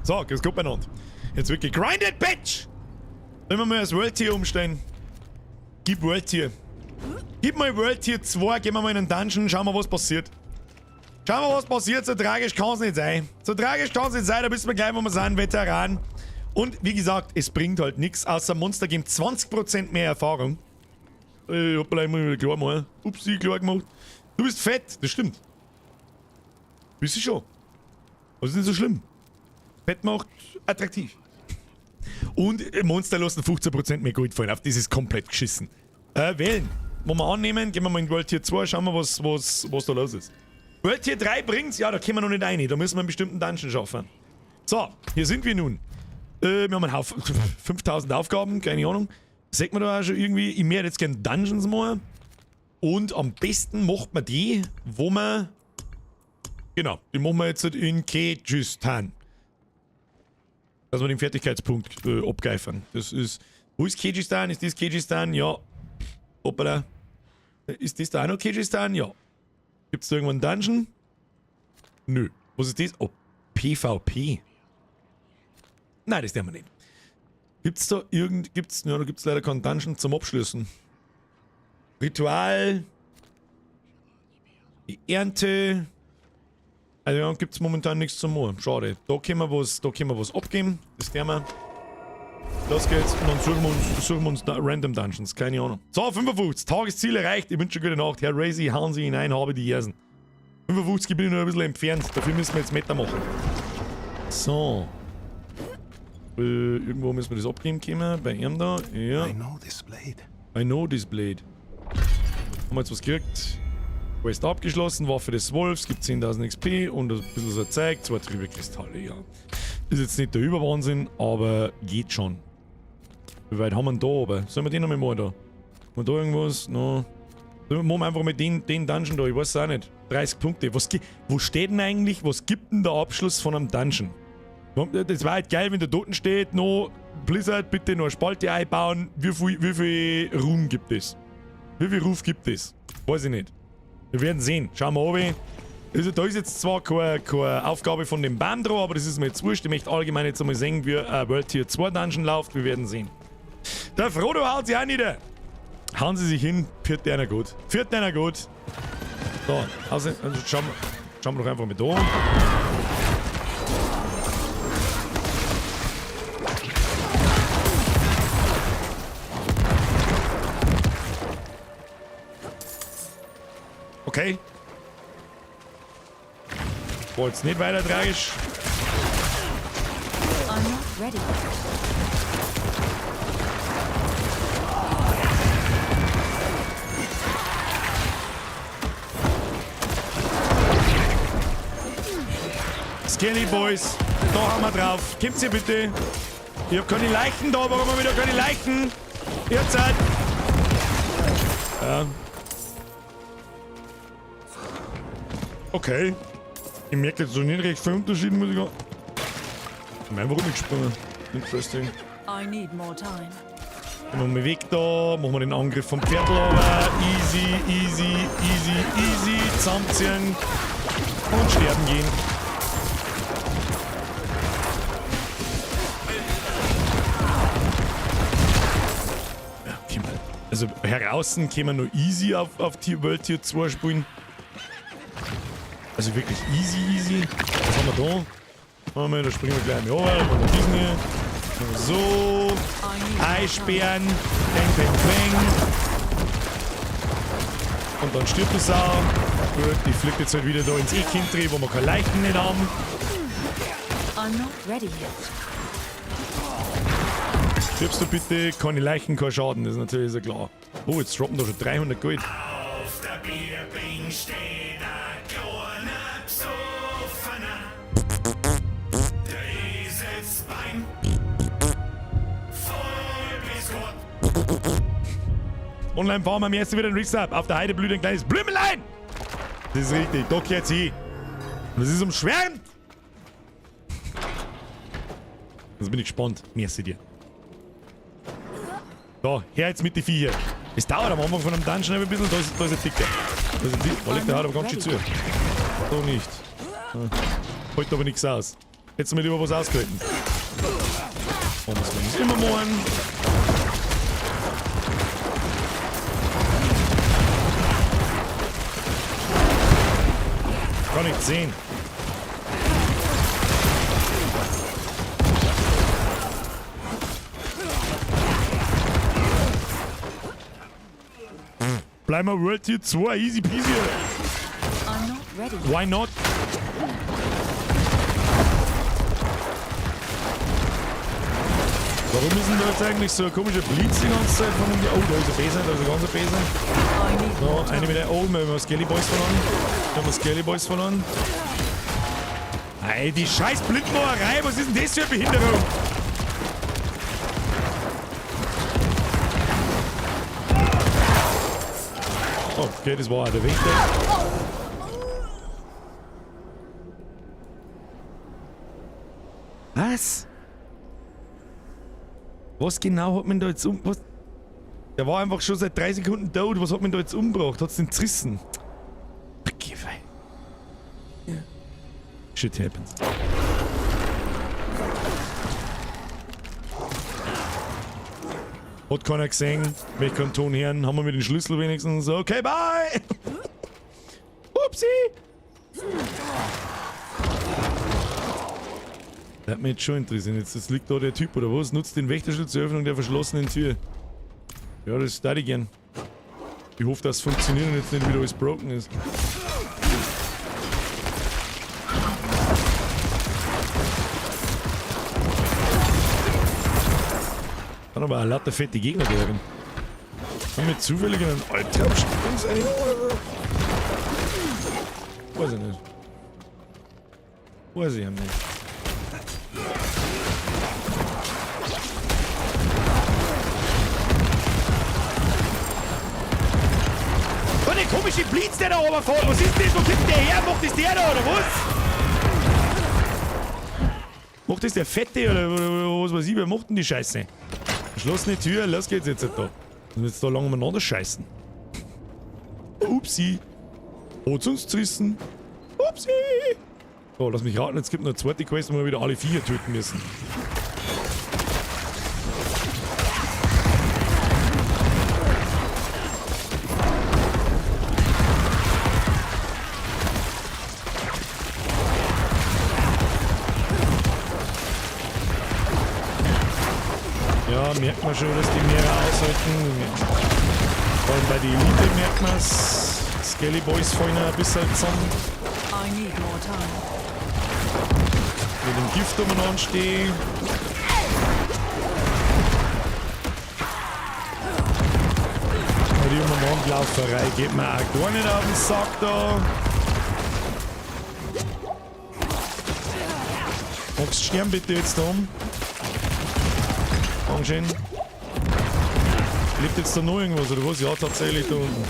So, jetzt kommt miteinander. Jetzt wird gegrindet, Bitch! Wenn wir mal das World Tier umstellen. Gib World Tier. Gib mal World Tier 2, gehen wir mal in den Dungeon, schauen wir, was passiert. Schauen wir, was passiert, so tragisch kann es nicht sein. So tragisch kann es nicht sein, da wissen wir gleich, wo wir sind, Veteran. Und wie gesagt, es bringt halt nichts, außer Monster geben 20% mehr Erfahrung. Ich hab gleich mal wieder klar gemacht. Upsi, klar gemacht. Du bist fett, das stimmt. Bist du schon. Das ist nicht so schlimm. Fett macht attraktiv. Und Monster lassen 15% mehr Gold fallen. Auf das ist komplett geschissen. Wählen. Wollen wir annehmen, gehen wir mal in World Tier 2, schauen wir, was da los ist. World Tier 3 bringt's? Ja, da können wir noch nicht rein. Da müssen wir einen bestimmten Dungeon schaffen. So, hier sind wir nun. Wir haben einen Haufen, 5000 Aufgaben, keine Ahnung. Sagt man da auch schon irgendwie, ich möchte jetzt gerne Dungeons machen. Und am besten macht man die, wo man... Genau, die machen wir jetzt in Kyrgyzstan. Dass wir den Fertigkeitspunkt abgreifen. Das ist... Wo ist Kyrgyzstan? Ist das Kyrgyzstan? Ja. Hoppala. Ist das da auch noch Kyrgyzstan? Ja. Gibt's da irgendwo einen Dungeon? Nö. Was ist das? Oh, PvP. Nein, das nehmen wir nicht. Gibt's da gibt's leider keinen Dungeon zum Abschließen. Ritual. Die Ernte. Also ja, gibt's momentan nichts zum Machen. Schade. Da können wir was abgeben. Das nehmen wir. Los geht's. Und dann suchen wir uns Random Dungeons. Keine Ahnung. So, 55. Tagesziel erreicht. Ich wünsche gute Nacht. Herr Razy, hauen Sie hinein, habe die Ersen. 55 bin ich noch ein bisschen entfernt. Dafür müssen wir jetzt Meta machen. So. Irgendwo müssen wir das abgeben können. Bei ihm da. Ja. I know this blade. Haben wir jetzt was gekriegt. Quest abgeschlossen. Waffe des Wolfs. Gibt 10.000 XP und ein bisschen so Zeug. 2 Triebekristalle, ja. Ist jetzt nicht der Überwahnsinn, aber geht schon. Wie weit haben wir denn da oben? Sollen wir den noch mal da? Haben wir da irgendwas? No. Machen wir einfach mit den Dungeon da. Ich weiß es auch nicht. 30 Punkte. Wo steht denn eigentlich, was gibt denn der Abschluss von einem Dungeon? Das war halt geil, wenn da dort steht, no, Blizzard, bitte noch eine Spalte einbauen. Wie viel Ruhm gibt es? Wie viel Ruf gibt es? Weiß ich nicht. Wir werden sehen. Schauen wir oben. Also, da ist jetzt zwar keine Aufgabe von dem Band drauf, aber das ist mir jetzt wurscht. Ich möchte allgemein jetzt einmal sehen, wie World Tier 2 Dungeon läuft. Wir werden sehen. Der Frodo haut sich auch nieder. Hauen Sie sich hin. Viert einer gut. So, also schauen wir doch einfach mal da. Okay. War jetzt nicht weiter tragisch. I'm not ready. Skelly Boys, da haben wir drauf. Kommt's hier bitte. Ich hab keine Leichen da, warum haben wir wieder keine Leichen? Jetzt halt. Ja. Okay. Ich merke jetzt so nicht recht viel Unterschiede, muss ich sagen. Warum ich gesprungen? Interesting. I need more time. Dann machen wir weg da, machen wir den Angriff vom Pferd aber. Easy. Zusammenziehen. Und sterben gehen. Ja, okay, mal. Also heraußen können wir noch easy auf World Tier 2 spielen. Also wirklich easy. Was haben wir da? Da springen wir gleich mal over. Machen wir diesen hier. So. Eisbären. Bang. Und dann stirbt die Sau. Gut, die fliegt jetzt halt wieder da ins Eckindreh, wo wir keine Leichen nicht haben. I'm not ready yet. Stirbst du bitte? Keine Leichen, kein Schaden. Das ist natürlich sehr klar. Oh, jetzt droppen da schon 300 Gold. Auf der Bierbing steht ein kleiner Psoffener. Der sitzt beim Vollbiskott. Online fahren wir am ersten wieder ein Reset. Auf der Heide blüht ein kleines Blümelein. Das ist richtig. Da geht's hin. Und das ist umschwärmt. Jetzt bin ich gespannt. Merci dir. So, her jetzt mit die Viecher. Es dauert am Anfang von einem Dungeon ein bisschen. Da ist ein Dicker. Da liegt der Haut aber ganz schön zu. So nicht. Heute aber nichts aus. Hättest du mir lieber was ausgehalten. Oh, das muss immer machen. Kann ich sehen. Bleiben wir World Tier 2, easy peasy. I'm not ready. Why not? Warum ist denn da jetzt eigentlich so ein komischer Blitz die ganze Zeit von dem... Oh, da ist ein Besen, da ist ein ganzer Besen. So, eine mit der... Oh, wir haben Skelly Boys verloren. Ey, die scheiß Blindmoerei, was ist denn das für eine Behinderung? Oh, Okay, das war auch der Wächter. Was? Was genau hat man da jetzt was? Der war einfach schon seit 3 Sekunden tot. Was hat man da jetzt umgebracht? Hat's den zerrissen? Okay, fein. Yeah. Shit happens. Hat keiner gesehen. Wenn ich keinen Ton hören, haben wir mit dem Schlüssel wenigstens. Okay, bye! Upsi! Das hat mich jetzt schon interessiert. Jetzt liegt da der Typ oder was? Nutzt den Wächterschutz zur Öffnung der verschlossenen Tür. Ja, das darf ich gern. Ich hoffe, dass es funktioniert und jetzt nicht wieder alles broken ist. Kann aber ein lauter fette Gegner werden. Haben wir zufällig einen Albtraum-Sprung sein? Weiß ich nicht. Weiß ich nicht. So eine komische Blitz, der da oben fährt. Was ist das? Wo kommt der her? Macht das der da oder was? Macht das der Fette oder was weiß ich? Wer macht denn die Scheiße? Verschlossene Tür, los geht's jetzt da. Und jetzt da lang umeinander scheißen. Upsi. Hat's uns zerrissen. Upsi. So, lass mich raten, jetzt gibt noch eine zweite Quest, wo wir wieder alle 4 töten müssen. Ja, merkt man schon, dass die mehrere aushalten. Vor allem bei den Elite merkt man es. Skelly Boys fallen ein bisschen zusammen. Mit dem Gift umeinander stehen. Die Umeinanderlauferei geht mir auch gar nicht auf den Sack da. Magst du sterben bitte jetzt da um? Dankeschön. Lebt jetzt da noch irgendwas oder was? Ja, tatsächlich da unten.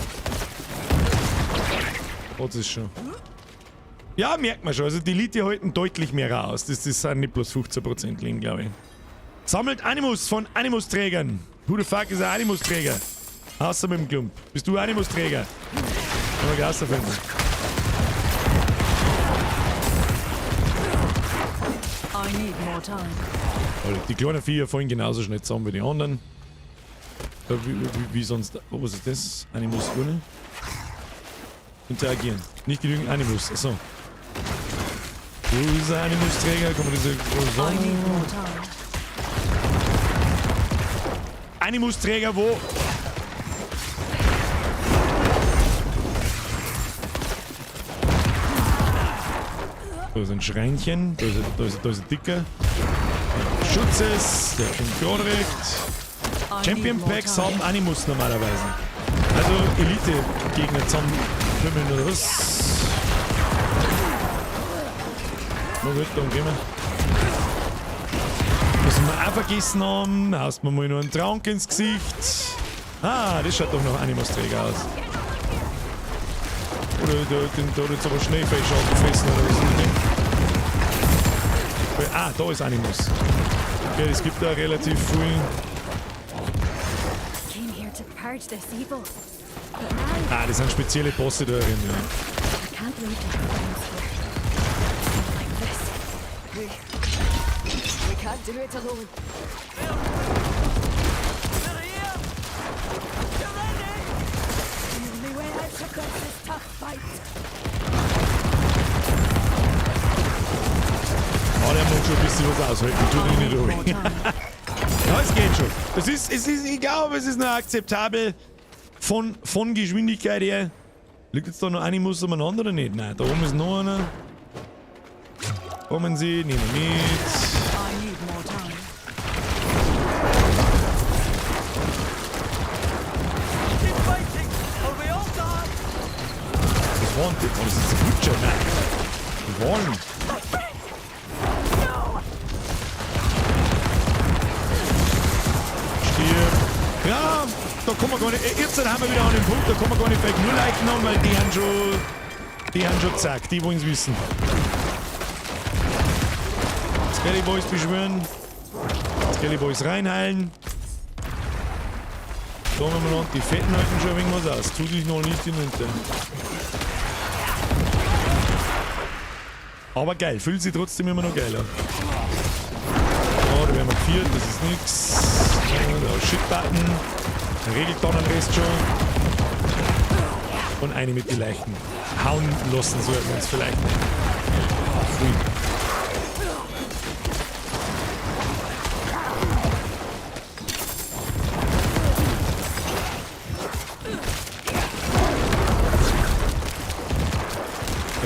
Hat es schon. Ja, merkt man schon. Also die Elite halten deutlich mehr aus. Das sind nicht bloß 15% liegen, glaube ich. Sammelt Animus von Animusträgern. Who the fuck ist ein Animusträger? Außer mit dem Klump. Bist du Animusträger? Kann man gleich finden. Also die kleinen Viecher fallen genauso schnell zusammen wie die anderen. Wie sonst. Oh, was ist das? Animus ohne? Interagieren. Nicht genügend Animus. Achso. Wo ist der Animusträger? Kann man diese sagen? Animusträger wo? Da ist ein Schreinchen. Da ist ein Dicker. Schutzes. Der kommt gerade recht. Champion Packs haben Animus normalerweise. Also Elite-Gegner zusammen schwimmen oder was? Na gut, dann gehen wir. Was wir auch vergessen haben, haust mir mal noch einen Trank ins Gesicht. Ah, das schaut doch noch Animusträger aus. Oder da hat jetzt aber Schneefleisch aufgefressen oder was ist das? Ah, da ist Animus. Okay, es gibt da relativ viel. Ah, das sind spezielle Bosse da drin, ja. Oh, der muss schon ein bisschen was aushalten, tut ihn nicht durch. Ja, es geht schon. Ich glaube, es ist noch akzeptabel von Geschwindigkeit her. Liegt jetzt da noch Animus umeinander oder nicht? Nein, da oben ist noch einer. Kommen Sie, nehmen wir mit. Was waren die? Oh, das ist ein Butcher, nein. Die wollen. Stirb. Ja, da kann man gar nicht, jetzt haben wir wieder an den Punkt, da kann man gar nicht vielleicht nur Leichen an, weil die haben schon gesagt, die wollen es wissen. Skelly Boys beschwören. Skelly Boys reinheilen. Da haben wir noch die Fetten halten schon ein wenig was aus. Tut sich noch nicht hinunter. Aber geil, fühlt sich trotzdem immer noch geiler. Ja, da werden wir geführt, das ist nix. Da Shit-Button. Regelt dann den Rest schon. Und eine mit den Leichen. Hauen lassen sollten wir uns vielleicht nicht. Ui.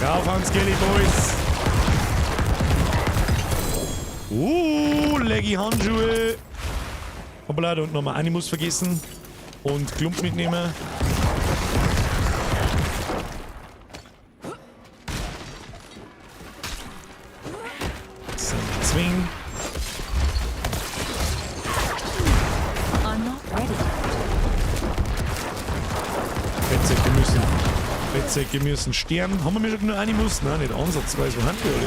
Drauf an Skelly Boys. Leggy Handschuhe. Hoppala, da unten nochmal Animus vergessen. Und Klump mitnehmen. So, Zwing. Fettsäcke müssen sterben. Haben wir schon genug Animus? Nein, nicht ansatzweise. Wo haben die alle?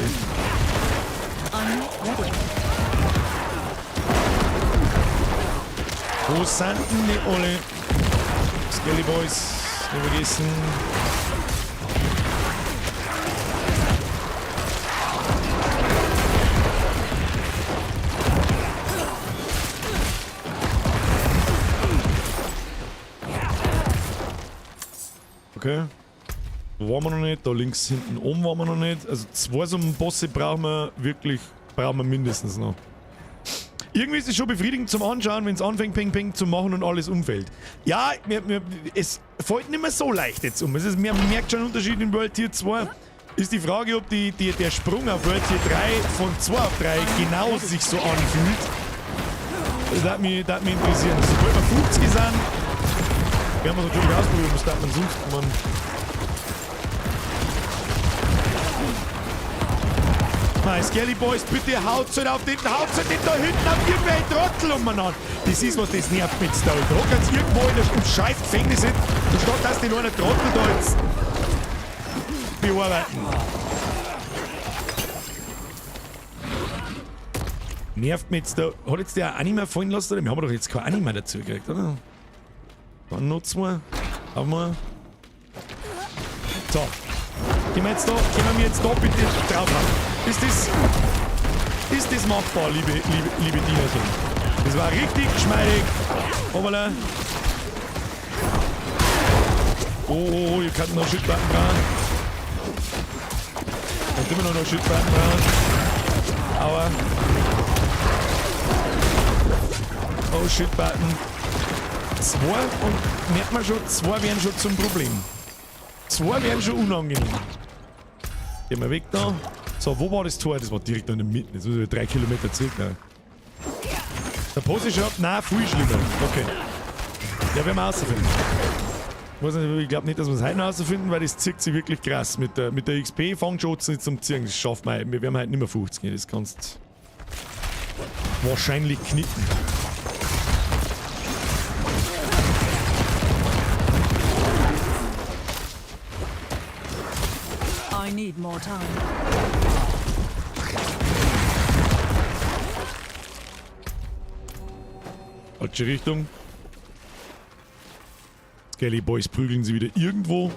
Wo sind denn die alle? Skelly Boys, nicht vergessen. Okay. Da waren wir noch nicht, da links hinten oben waren wir noch nicht. Also 2 so Bosse brauchen wir mindestens noch. Irgendwie ist es schon befriedigend zum Anschauen, wenn es anfängt, Ping Ping zu machen und alles umfällt. Ja, es fällt nicht mehr so leicht jetzt um. Man merkt schon einen Unterschied in World Tier 2. Ist die Frage, ob der Sprung auf World Tier 3 von 2 auf 3 genau sich so anfühlt. Das würde mich interessieren. Sobald wir 50 sind, werden wir es natürlich ausprobieren, was darf man sonst machen. Nein, Skelly Boys, bitte haut's halt den da hinten auf irgendwelche Trottel umeinander. Das ist was, das nervt mich da. Da kannst irgendwo in der scheiß Gefängnis sitzen, anstatt dass die noch einen Trottel da jetzt bearbeiten. Nervt mich jetzt da. Hat jetzt der Anima fallen lassen? Oder? Wir haben doch jetzt kein Anima dazu gekriegt, oder? Dann nutzen wir. Haben wir. So. Können wir jetzt da bitte drauf haben? Ist das machbar, liebe Dienerchen? Das war richtig geschmeidig. Hoppala. Oh, ihr könnt noch Schüttbacken brauchen. Könnt immer noch Schüttbacken brauchen. Aua. Oh, Schüttbacken. 2 und merkt man schon, 2 wären schon zum Problem. 2 wären schon unangenehm. Gehen wir weg da. So, wo war das Tor? Das war direkt in der Mitte. Jetzt müssen wir 3 Kilometer zurück. Nein. Der Posse schreibt, nein, viel schlimmer. Okay. Ja, werden wir herausfinden. Ich glaube nicht, dass wir es heute noch herausfinden, weil das zieht sich wirklich krass. Mit der XP fängt schon nicht zum Ziehen. Das schafft man. Wir werden halt nicht mehr 50 gehen. Das kannst wahrscheinlich knicken. I need more time. Falsche Richtung. Skelly Boys prügeln sie wieder irgendwo.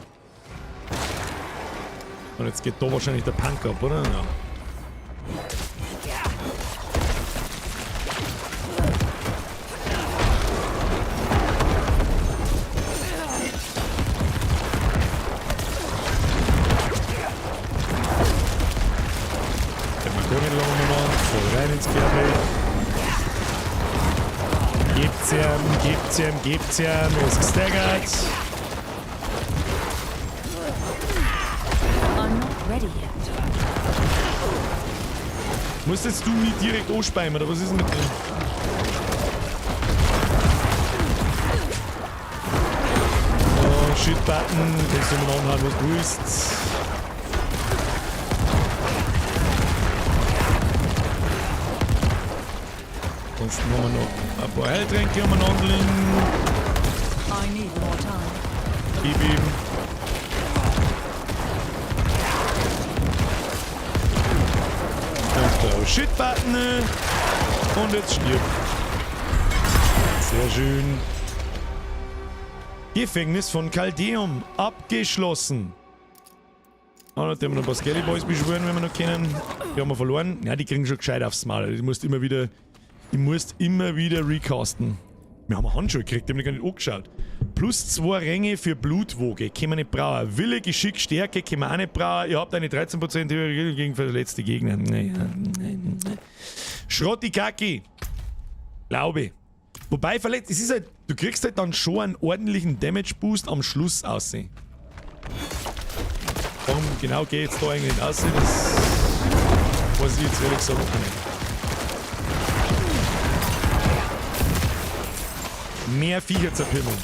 Und jetzt geht da wahrscheinlich der Punk ab, oder? Ja. Gebt's ihm, er ist gestaggert. Musst jetzt du nicht direkt anspeimen, oder was ist denn mit drin? Oh, Shit-Button, kannst du mir anhauen, was du willst. Ansonsten haben wir noch ein paar Heiltränke umeinander liegen. I need more time. Gib ihm. Shit-Button. Und jetzt stirbt. Sehr schön. Gefängnis von Caldeum abgeschlossen. Ah, da haben wir noch ein paar Skelly Boys beschwören, wenn wir noch kennen. Die haben wir verloren. Ja, die kriegen schon gescheit aufs Maul. Du musst immer wieder recasten. Wir haben einen Handschuh gekriegt, den haben wir gar nicht angeschaut. Plus 2 Ränge für Blutwoge. Können wir nicht brauchen. Wille, Geschick, Stärke können wir auch nicht brauchen. Ihr habt eine 13% höhere Regel gegen verletzte Gegner. Schrottikaki. Glaube. Wobei verletzt, es ist halt, du kriegst halt dann schon einen ordentlichen Damage Boost am Schluss aussehen. Warum genau geht jetzt da eigentlich nicht aussehen, das weiß ich jetzt ehrlich gesagt nicht. Mehr Viecher zerpimmeln.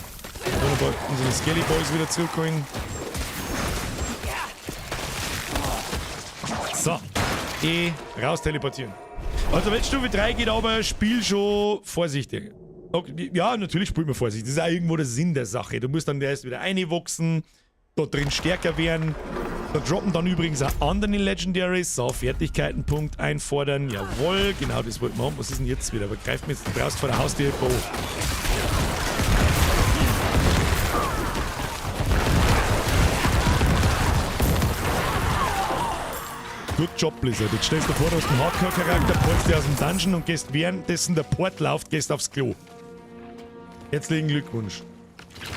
Wunderbar, unsere Skelly Boys wieder zurückholen. So, raus teleportieren. Also Weltstufe 3 geht aber, spiel schon vorsichtig. Okay, ja, natürlich spielt man vorsichtig. Das ist auch irgendwo der Sinn der Sache. Du musst dann erst wieder reinwachsen, da drin stärker werden. Da droppen dann übrigens auch andere Legendaries. So, Fertigkeitenpunkt einfordern. Jawohl, genau das wollten wir haben. Was ist denn jetzt wieder? Aber greift mir jetzt draußen vor der Haustür. Boah. Good Job, Blizzard. Jetzt stellst du dir vor, du hast einen Hardcore-Charakter, portst dir aus dem Dungeon und gehst währenddessen der Port läuft, gehst aufs Klo. Herzlichen Glückwunsch.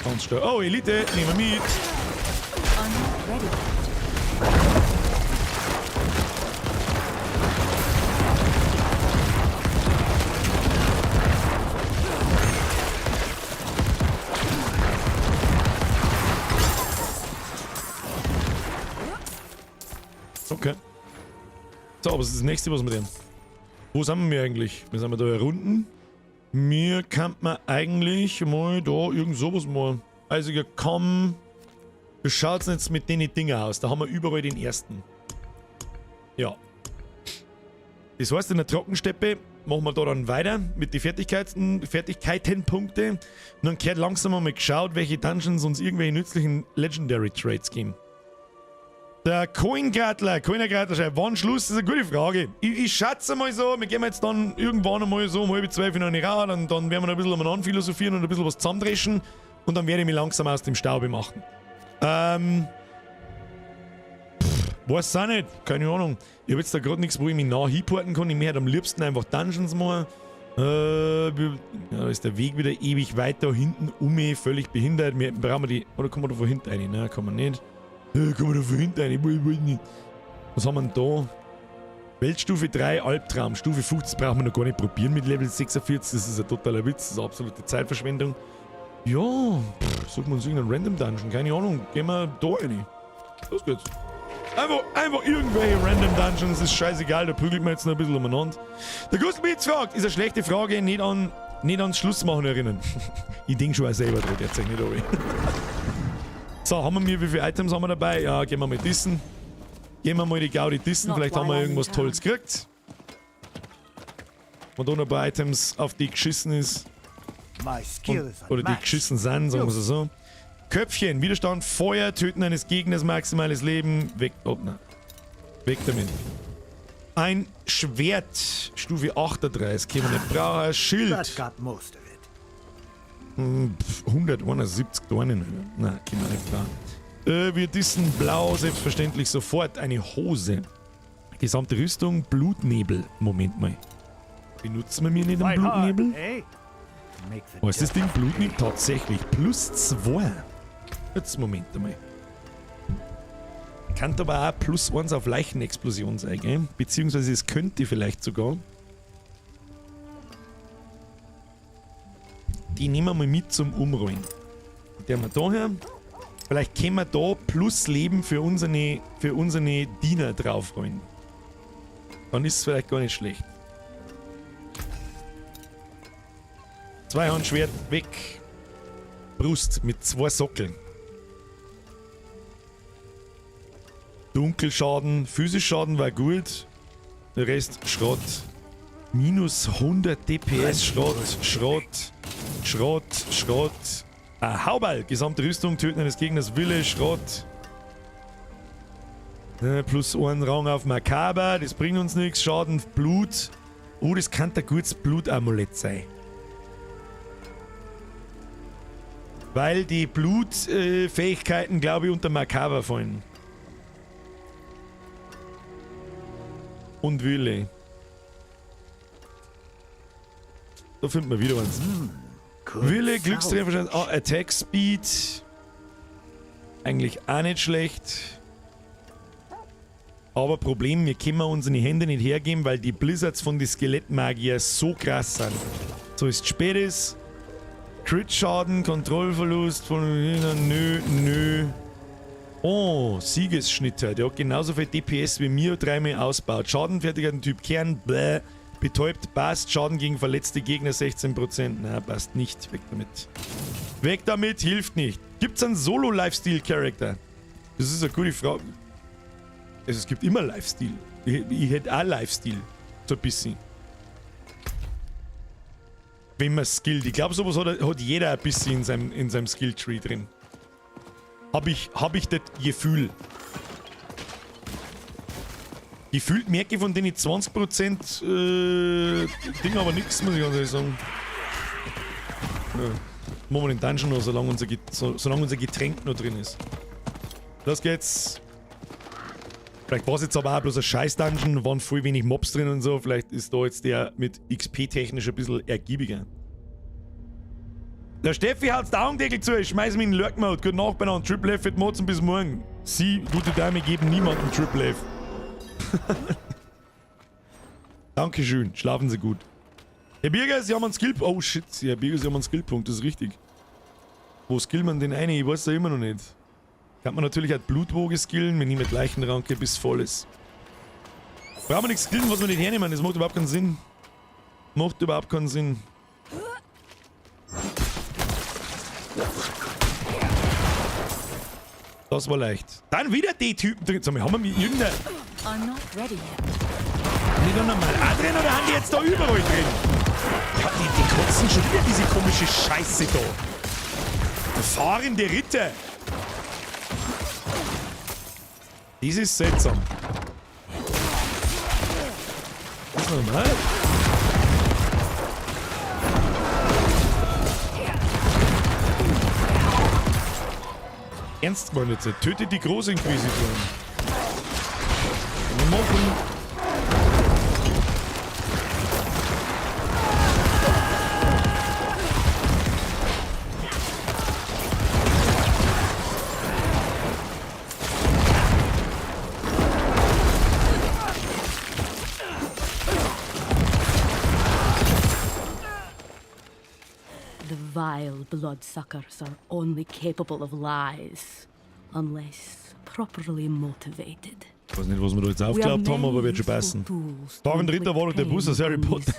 Ganz stark. Oh, Elite, nehmen wir mit. Okay. So, was ist das nächste, was wir denn? Wo sind wir eigentlich? Wir sind da herunten. Mir kann man eigentlich mal da irgend sowas mal. Eisiger Kamm. Wie schaut's denn jetzt mit den Dingen aus? Da haben wir überall den ersten. Ja. Das heißt, in der Trockensteppe machen wir da dann weiter mit den Fertigkeitenpunkte. Und dann kehrt langsam mal geschaut, welche Dungeons uns irgendwelche nützlichen Legendary Traits geben. Der Coingratler schreibt, wann Schluss? Das ist eine gute Frage. Ich schätze mal so, wir gehen jetzt dann irgendwann einmal so um 11:30 in eine Rad und dann werden wir noch ein bisschen umeinander philosophieren und ein bisschen was zusammendreschen und dann werde ich mich langsam aus dem Staube machen. Weiß auch nicht, keine Ahnung. Ich habe jetzt da gerade nichts, wo ich mich nah hinporten kann. Ich möchte am liebsten einfach Dungeons machen. Ja, da ist der Weg wieder ewig weiter hinten völlig behindert. Brauchen wir die. Oder kommen wir da von hinten rein? Nein, kann man nicht. Kommen wir da von hinten rein? Was haben wir denn da? Weltstufe 3, Albtraum. Stufe 50 brauchen wir noch gar nicht probieren mit Level 46. Das ist ein totaler Witz. Das ist eine absolute Zeitverschwendung. Ja, suchen wir uns irgendeinen Random Dungeon. Keine Ahnung. Gehen wir da rein. Los geht's. Einfach irgendwelche Random Dungeons. Ist scheißegal. Da prügelt man jetzt noch ein bisschen umeinander. Der Gustl Beats fragt, ist eine schlechte Frage. Nicht ans Schlussmachen erinnern. Ich denke schon auch selber dran. Jetzt nicht an. So, haben wir wie viele Items haben wir dabei? Ja, gehen wir mal dissen. Gehen wir mal die Gaudi dissen. Vielleicht haben wir irgendwas Tolles gekriegt. Und da noch ein paar Items, auf die geschissen ist. Oder die geschissen sind, sagen wir es so. Köpfchen, Widerstand, Feuer, Töten eines Gegners, maximales Leben. Weg, oh nein. Weg damit. Ein Schwert, Stufe 38, können wir nicht brauchen. Schild. 171 Dornen. Nein, können wir nicht brauchen. Wir dissen blau, selbstverständlich sofort. Eine Hose. Gesamte Rüstung, Blutnebel. Moment mal. Benutzen wir mir nicht einen Blutnebel? Was ist das Ding? Blutnebel? Tatsächlich. Plus 2. Jetzt Moment einmal. Kann aber auch plus 1 auf Leichenexplosion sein, gell? Beziehungsweise es könnte vielleicht sogar. Die nehmen wir mal mit zum Umrollen. Der wir daher. Vielleicht können wir da plus Leben für unsere Diener draufrollen. Dann ist es vielleicht gar nicht schlecht. Zweihandschwert weg. Brust mit 2 Sockeln. Dunkelschaden, Physischschaden war gut. Der Rest Schrott. Minus 100 DPS Schrott. Haubal, gesamte Rüstung, Töten eines Gegners, Wille, Schrott. Plus einen Rang auf Makaber, das bringt uns nichts. Schaden, Blut. Oh, das kann ein gutes Blutamulett sein. Weil die Blutfähigkeiten, glaube ich, unter Makaber fallen. Und Wille. Da finden wir wieder was. Wille, Glückstreffer, Attack Speed. Eigentlich auch nicht schlecht. Aber Problem, wir können unsere Hände nicht hergeben, weil die Blizzards von den Skelettmagier so krass sind. So ist spätes. Crit-Schaden, Kontrollverlust von... Nö. Oh, Siegesschnitter. Der hat genauso viel DPS wie mir, 3-mal ausbaut. Schadenfertiger Typ Kern, bläh. Betäubt, passt. Schaden gegen verletzte Gegner 16%. Na, passt nicht. Weg damit. Weg damit, hilft nicht. Gibt's einen Solo-Lifestyle-Charakter? Das ist eine gute Frage. Also, es gibt immer Lifestyle. Ich hätte auch Lifestyle. So ein bisschen. Wenn man skillt. Ich glaube, sowas hat jeder ein bisschen in seinem Skill-Tree drin. Hab ich das Gefühl. Gefühlt merke ich von denen 20% Ding aber nichts, muss ich ganz ehrlich sagen. Ja. Machen wir den Dungeon noch, solange unser Getränk noch drin ist. Los geht's. Vielleicht war es jetzt aber auch bloß ein Scheiß-Dungeon, waren voll wenig Mobs drin und so. Vielleicht ist da jetzt der mit XP-technisch ein bisschen ergiebiger. Der Steffi haut's den Augendeckel zu, ich schmeiß mich in den Lurk-Mode. Gute Nacht beieinander. Triple F wird Motzen bis morgen. Sie, gute Dame, geben niemandem Triple F. Dankeschön, schlafen Sie gut. Herr Birger, Sie haben einen Skill... Oh shit, Herr Birger, Sie haben einen Skillpunkt, das ist richtig. Wo skillt man den eine? Ich weiß ja immer noch nicht. Kann man natürlich auch Blutwoge skillen, wir nehmen Leichenranke bis voll ist. Brauchen wir nichts skillen, was wir nicht hernehmen, das macht überhaupt keinen Sinn. Macht überhaupt keinen Sinn. Das war leicht. Dann wieder die Typen drin. Sag mal, haben wir mit irgendeiner... I'm not ready yet. Haben die da nochmal auch drin oder haben die jetzt da überall drin? Ja, die kotzen schon wieder diese komische Scheiße da. Fahrende Ritter. Das ist seltsam. Das ist normal. Ernst gemeint jetzt. Tötet die Großinquisitoren. Machen. The vile bloodsuckers are only capable of lies, unless properly motivated. Ich weiß nicht, was wir da jetzt aufgeklappt haben, aber wird schon passen. Darwin Ritter war doch der Bus aus Harry Potter.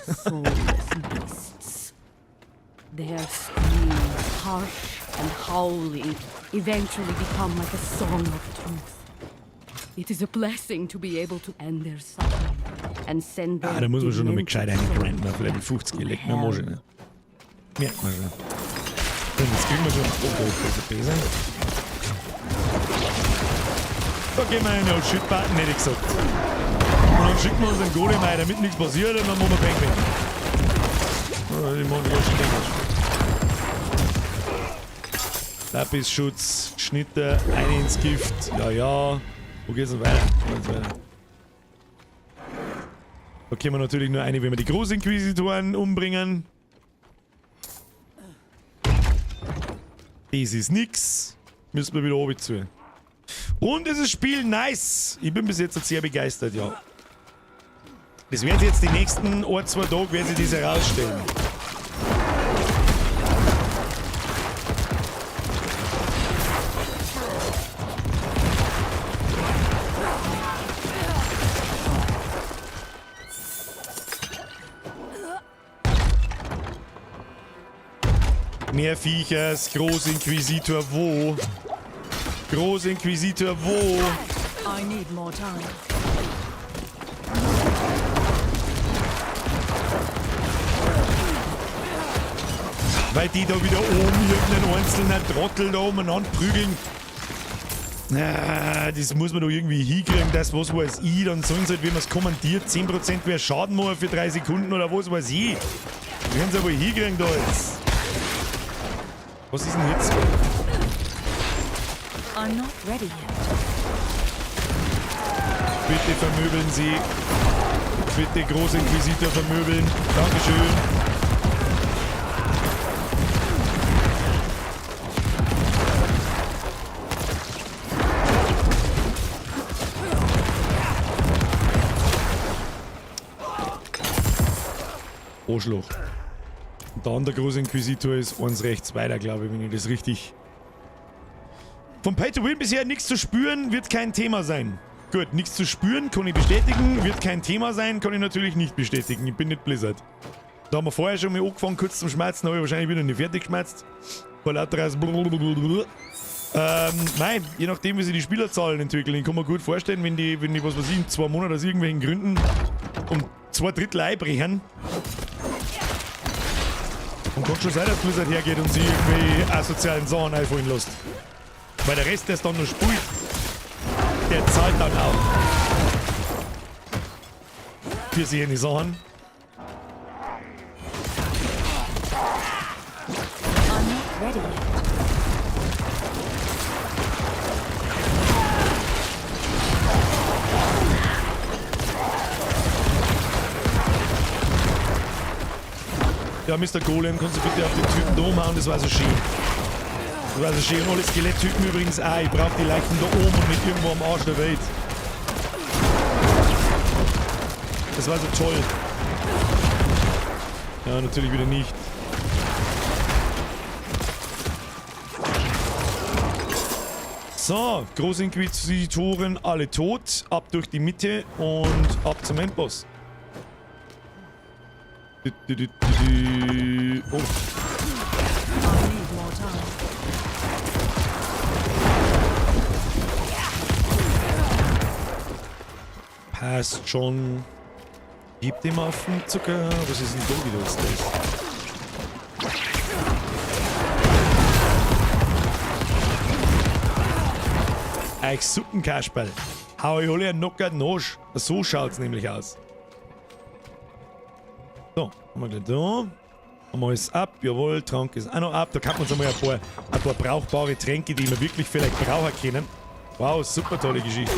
Their screams, harsh and howling, eventually become like a song of truth. It is a blessing to be able to end their suffering and send them. Da muss man schon noch mit gescheit eingrinden auf Level 50 gelegt, mehr muss ich nicht. Merkt man schon. Jetzt kriegen wir schon besser. Da gehen wir in den Shit-Button, hätte ich gesagt. Und dann schicken wir uns einen Golem ein, damit nichts passiert und dann machen wir Bang Bang. Die machen die ganzen Dinge. Lapisschutz, Schnitter, eine ins Gift. Ja. Wo geht's denn weiter? Da können wir natürlich nur eine, wenn wir die Großinquisitoren umbringen. Das ist nix. Müssen wir wieder oben zu. Und dieses Spiel nice. Ich bin bis jetzt sehr begeistert, ja. Das werden sie jetzt die nächsten 1-2 Tage werden sie das herausstellen. Mehr Viechers, Großinquisitor wo? Großinquisitor wo? I need more time. Weil die da wieder oben irgendeinen einzelnen Trottel da umeinander prügeln. Das muss man doch irgendwie hinkriegen, das was weiß ich. Dann sollen sie halt, wenn man es kommentiert, 10% wer Schaden machen für 3 Sekunden oder was weiß ich. Die werden sie aber hinkriegen da jetzt. Was ist denn jetzt? I'm not ready yet. Bitte vermöbeln Sie. Bitte Großinquisitor vermöbeln. Dankeschön. Arschloch. Und der andere Großinquisitor ist eins rechts weiter, glaube ich, wenn ich das richtig... Von Pay to Win bisher nichts zu spüren, wird kein Thema sein. Gut, nichts zu spüren, kann ich bestätigen, wird kein Thema sein, kann ich natürlich nicht bestätigen. Ich bin nicht Blizzard. Da haben wir vorher schon mal angefangen, kurz zum Schmerzen, habe ich wahrscheinlich wieder nicht fertig geschmerzt. Vor lauter nein, je nachdem, wie sich die Spielerzahlen entwickeln. Ich kann mir gut vorstellen, wenn die was weiß ich, in 2 Monaten aus irgendwelchen Gründen um 2/3 einbrechen. Und kann schon sein, dass Blizzard hergeht und sich irgendwie asozialen Sachen einfallen lässt. Weil der Rest, der es dann noch spielt, der zahlt dann auch. Für sie die Sachen. I'm not ready yet. Ja, Mr. Golem, kannst du bitte auf den Typen da umhauen, das war so schön. Das war so schön. Und alle Skeletttypen übrigens auch. Ich brauche die Leichen da oben und nicht irgendwo am Arsch der Welt. Das war so toll. Ja, natürlich wieder nicht. So, Großinquisitoren alle tot. Ab durch die Mitte und ab zum Endboss. Oh. Passt schon. Gib dem Affen Zucker. Was ist denn da wieder das? Eich Suppenkasperl. Hau ich alle einen knockerten Arsch. So schaut's nämlich aus. So, haben wir gleich da. Haben wir alles ab. Jawohl, Trank ist auch noch ab. Da kann man uns einmal ein paar brauchbare Tränke, die wir wirklich vielleicht brauchen können. Wow, super tolle Geschichte.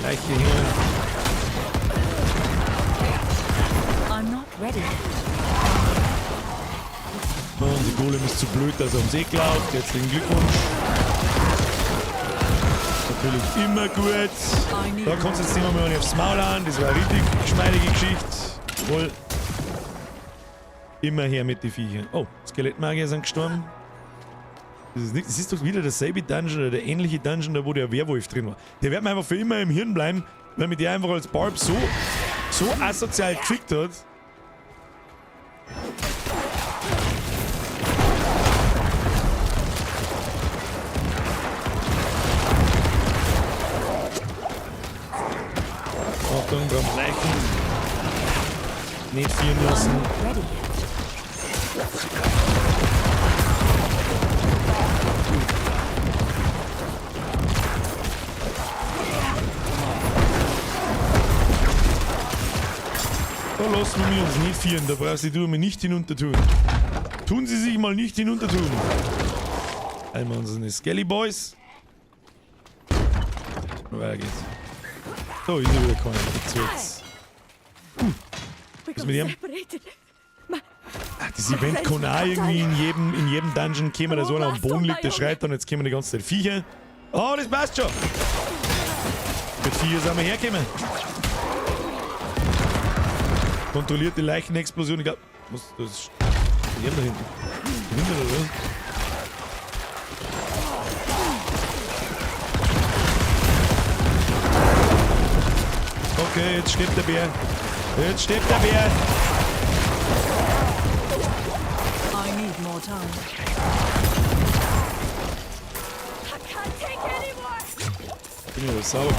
Leiche hier. I'm not ready. Und die Golem ist zu blöd, dass er ums Eck läuft. Herzlichen Glückwunsch. Natürlich immer gut. Da kannst du jetzt immer mal aufs Maul hauen. Das war eine richtig geschmeidige Geschichte. Wohl. Immer her mit den Viechern. Oh, Skelettmagier sind gestorben. Das ist doch wieder derselbe Dungeon oder der ähnliche Dungeon, da wo der Werwolf drin war. Der wird mir einfach für immer im Hirn bleiben, weil mir der einfach als Barb so asozial gefickt hat. Achtung, beim Leichen. Nicht vieren lassen. Da lassen wir uns nicht vieren, da brauchst du mir nicht hinuntertun. Tun Sie sich mal nicht hinuntertun. Einmal unsere Skelly Boys. Weiter geht's. So, ist er wieder gekommen. Jetzt. Was ist mit ihm? Das Event kann auch irgendwie in jedem Dungeon kommen, der so einer am Boden liegt, der schreit dann, jetzt kommen die ganze Zeit Viecher. Oh, das passt schon. Mit Viecher sind wir hergekommen. Kontrollierte Leichenexplosion. Ich glaube, was das ist. Da hinten. Hinten oder? Okay, jetzt stirbt der Bär. Jetzt stirbt der Bär. I need more time. Bin ich aber sauber.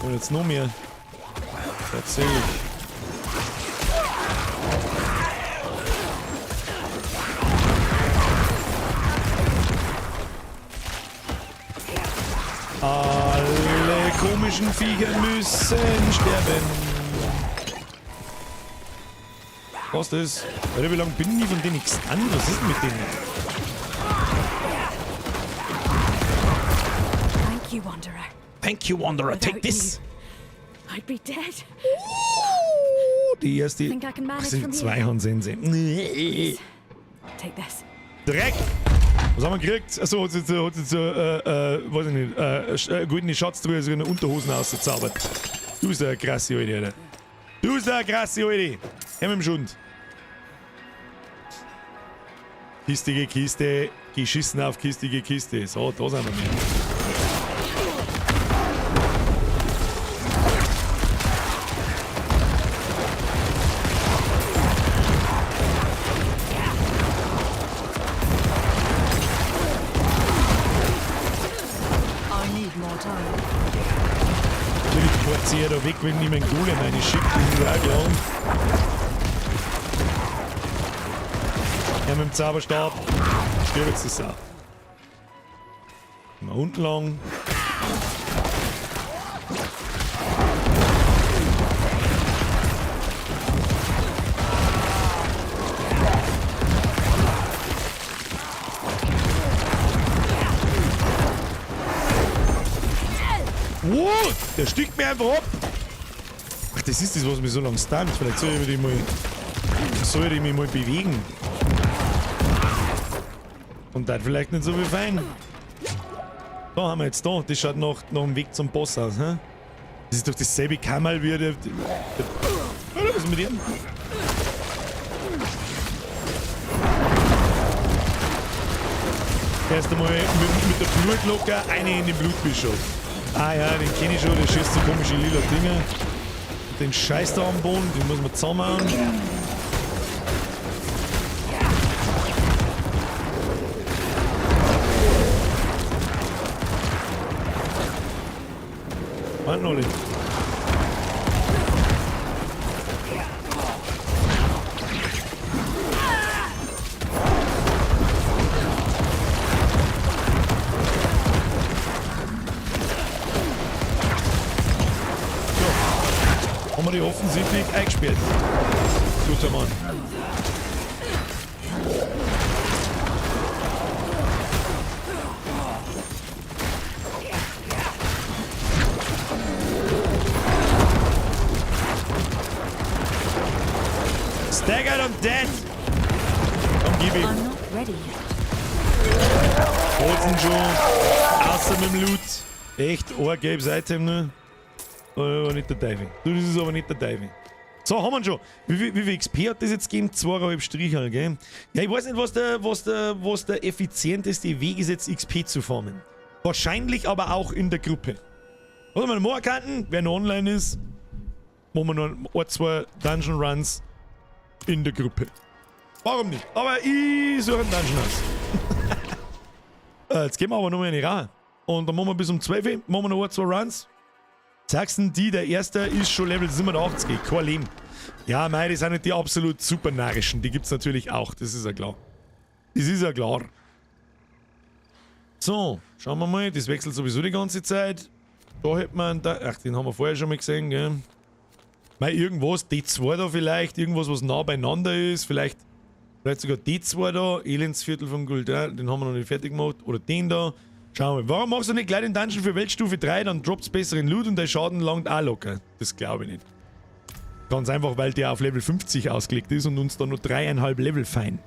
Und jetzt noch mehr. Tatsächlich. Alle komischen Viecher müssen sterben. Was ist das? Alter, wie lange bin ich von denen nichts an? Was ist denn mit denen? Thank you, Wanderer. Thank you, Wanderer. Take this. I'd be dead. Die erste. Think I can manage from sind here? zwei Hansense. Take this. Dreck! Was haben wir gekriegt? Achso, hat jetzt weiß ich nicht, goldene Schatztruhe aus einer Unterhosen ausgezaubert. Du bist der krasse Alte, Alter. Du bist der krasse Alte. Hör mit dem Schund. Kistige Kiste, geschissen auf kistige Kiste. So, da sind wir mehr. Ich ziehe da weg, wenn ich meinen Golem meine schickt. Das ist auch klar. Ja, mit dem Zauberstab. Stirbt jetzt die Sau. Mal unten lang. Wow, der stickt mir einfach ab. Ach, das ist das, was mich so lange stunt. Vielleicht soll ich mich mal bewegen. Und das vielleicht nicht so viel fein. Da haben wir jetzt da. Das schaut nach dem Weg zum Boss aus. He? Das ist doch dasselbe Kammerl wie der was ist mit dem? Erst einmal mit der Blutlocker eine in den Blutbischof. Ah ja, den kenne ich schon, der schießt so komische lila Dinger. Den Scheiß da am Boden, den muss man zusammenhauen. Warte noch nicht. Haben wir die offensichtlich eingesperrt. Guter Mann. Staggered und dead! Komm, gib ihm. Holzen schon. Außer mit dem Loot. Echt, ein gelbes Item nur. Aber nicht der Teufel. Du, das ist aber nicht der Teufel. So, haben wir ihn schon. Wie viel XP hat das jetzt gegeben? 2,5 Striche, gell? Ja, ich weiß nicht, was der effizienteste Weg ist, jetzt XP zu farmen. Wahrscheinlich aber auch in der Gruppe. Was wir noch erkannt, wer noch online ist, machen wir noch ein, zwei Dungeon Runs in der Gruppe. Warum nicht? Aber ich suche einen Dungeon aus. Jetzt gehen wir aber noch mal eine Rache. Und dann machen wir bis um 12 Uhr, machen wir noch ein, zwei Runs. Sagst du die, der erste ist schon Level 87, kein Leben. Ja, mei, das sind nicht die absolut super narischen, die gibt's natürlich auch, das ist ja klar. Das ist ja klar. So, schauen wir mal, das wechselt sowieso die ganze Zeit. Da hätte man, ach, den haben wir vorher schon mal gesehen, gell. Mei, irgendwas, D2 da vielleicht, irgendwas, was nah beieinander ist, vielleicht sogar D2 da, Elendsviertel von Gul'dan, den haben wir noch nicht fertig gemacht, oder den da. Schauen wir mal, warum machst du nicht gleich den Dungeon für Weltstufe 3, dann droppt's besseren Loot und der Schaden langt auch locker. Das glaube ich nicht. Ganz einfach, weil der auf Level 50 ausgelegt ist und uns da nur 3,5 Level fein.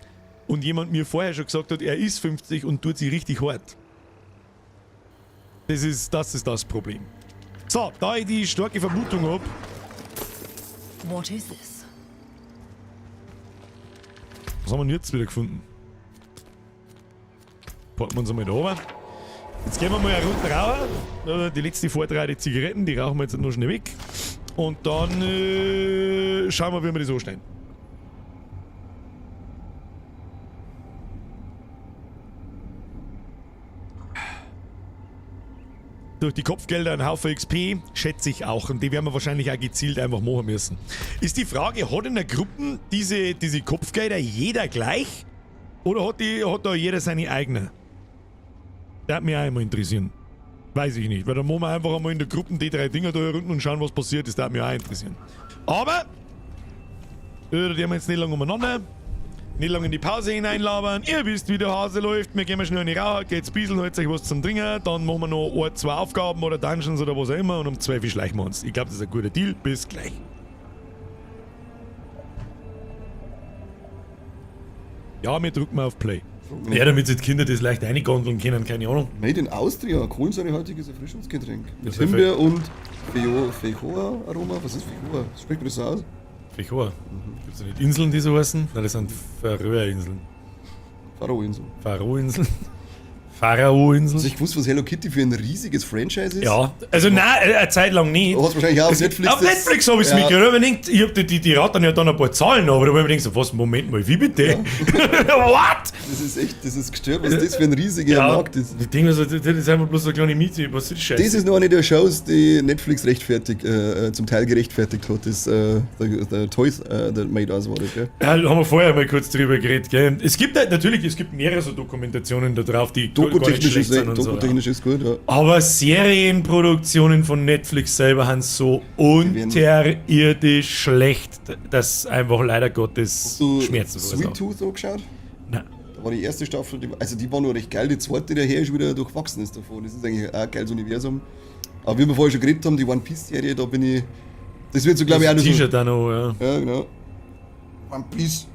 Und jemand mir vorher schon gesagt hat, er ist 50 und tut sich richtig hart. Das ist das Problem. So, da ich die starke Vermutung habe. What is this? Was haben wir denn jetzt wieder gefunden? Packen wir uns einmal da oben. Jetzt gehen wir mal runter raus. Die letzte Vortrag, die Zigaretten, die rauchen wir jetzt noch schnell weg. Und dann schauen wir, wie wir das anstellen. durch die Kopfgelder einen Haufen XP, schätze ich auch. Und die werden wir wahrscheinlich auch gezielt einfach machen müssen. Ist die Frage, hat in der Gruppe diese Kopfgelder jeder gleich? Oder hat da jeder seine eigene? Das hat mich auch immer interessieren. Weiß ich nicht, weil dann machen wir einfach einmal in der Gruppe die 3 Dinger da runden und schauen, was passiert. Das darf mich auch interessieren. Aber, da werden wir jetzt nicht lange umeinander. Nicht lange in die Pause hineinlabern. Ihr wisst, wie der Hase läuft. Wir gehen mal schnell in die Rauch, geht's bisschen, holt euch was zum Trinken. Dann machen wir noch 1, 2 Aufgaben oder Dungeons oder was auch immer. Und um 12 schleichen wir uns. Ich glaube, das ist ein guter Deal. Bis gleich. Ja, wir drücken mal auf Play. Ja, damit jetzt Kinder das leicht eingondeln können, keine Ahnung. Made in Austria, kohlensäurehaltiges Erfrischungsgetränk. Mit Himbeer und Feijoa-Aroma. Was ist Feijoa? Spricht man das so aus? Feijoa? Gibt es da nicht Inseln, die so heißen? Nein, das sind Färöerinseln. Faro-Inseln. Faro-Inseln. Pharao-Inseln. Hast du gewusst, was Hello Kitty für ein riesiges Franchise ist? Ja, also nein, eine Zeit lang nicht. Du hast wahrscheinlich auch auf Netflix. Auf Netflix habe ich es mitgehört. Ich habe die raten ja dann ein paar Zahlen, aber da habe ich mir gedacht, was, Moment mal, wie bitte? Ja. What? Das ist gestört, was das für ein riesiger Markt ist. Ich denke, das ist einfach bloß eine kleine Miete. Was ist Scheiße? Das ist noch eine der Shows, die Netflix zum Teil gerechtfertigt hat. Das der Toys That Made Us war das, gell? Ja, da haben wir vorher mal kurz drüber geredet, gell? Es gibt halt natürlich, mehrere so Dokumentationen da drauf, die Dokutechnisch ist gut, ja. Aber Serienproduktionen von Netflix selber haben so unterirdisch schlecht, dass einfach leider Gottes Schmerzen verursacht. Sweet Tooth angeschaut? Nein. Da war die erste Staffel, die war noch recht geil, die zweite daher ist wieder durchwachsen ist davon. Das ist eigentlich auch ein geiles Universum. Aber wie wir vorher schon geredet haben, die One Piece Serie, da bin ich. Das wird so, glaube ich, auch noch so. T-Shirt auch noch, ja. Ja, genau. One Piece.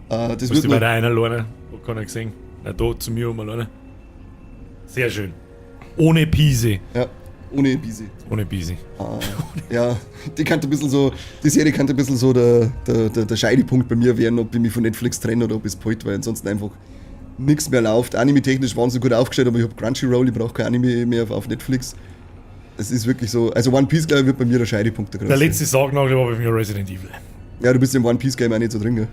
Das wird bei der einen alleine, wo keiner gesehen. Na, da zu mir alleine. Sehr schön. Ohne Pise. Ja, ohne Pise. Ohne Pise. Ja, die Serie kann ein bisschen so der Scheidepunkt bei mir werden, ob ich mich von Netflix trenne oder ob es bald, weil ansonsten einfach nichts mehr läuft. Anime-technisch waren sie gut aufgestellt, aber ich habe Crunchyroll, ich brauche kein Anime mehr auf Netflix. Es ist wirklich so, also One Piece, glaube ich, wird bei mir der Scheidepunkt der größte. Der letzte Sargnagel war bei mir Resident Evil. Ja, du bist im One Piece Game auch nicht so drin, gell?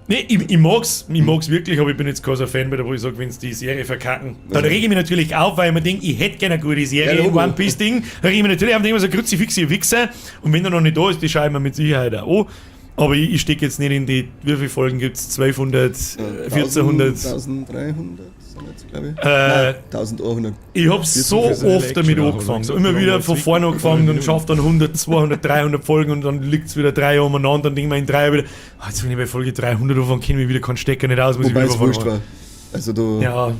Nee, ich mag's wirklich, aber ich bin jetzt kein so Fan, wo ich sage, wenn sie die Serie verkacken. Dann rege ich mich natürlich auf, weil ich mir denke, ich hätte gerne eine gute Serie im One Piece Ding. Dann rege ich mich natürlich auf, denke ich mir so, Kruzifix, ihr Wichser. Und wenn er noch nicht da ist, die schaue ich mir mit Sicherheit auch an. Aber ich stecke jetzt nicht in die, wie viele Folgen gibt es? 1200, 1400? 1300, glaube ich. Nein, 1100. Ich habe so oft damit angefangen. So immer wieder von vorne angefangen und schaffe dann 100, 200, 300 Folgen und dann liegt es wieder 3 Jahre umeinander. Dann denke ich mir in 3 Jahren wieder, jetzt wenn ich bei Folge 300 anfangen, kenne ich wieder keinen Stecker nicht aus. Wobei es wurscht war. Also da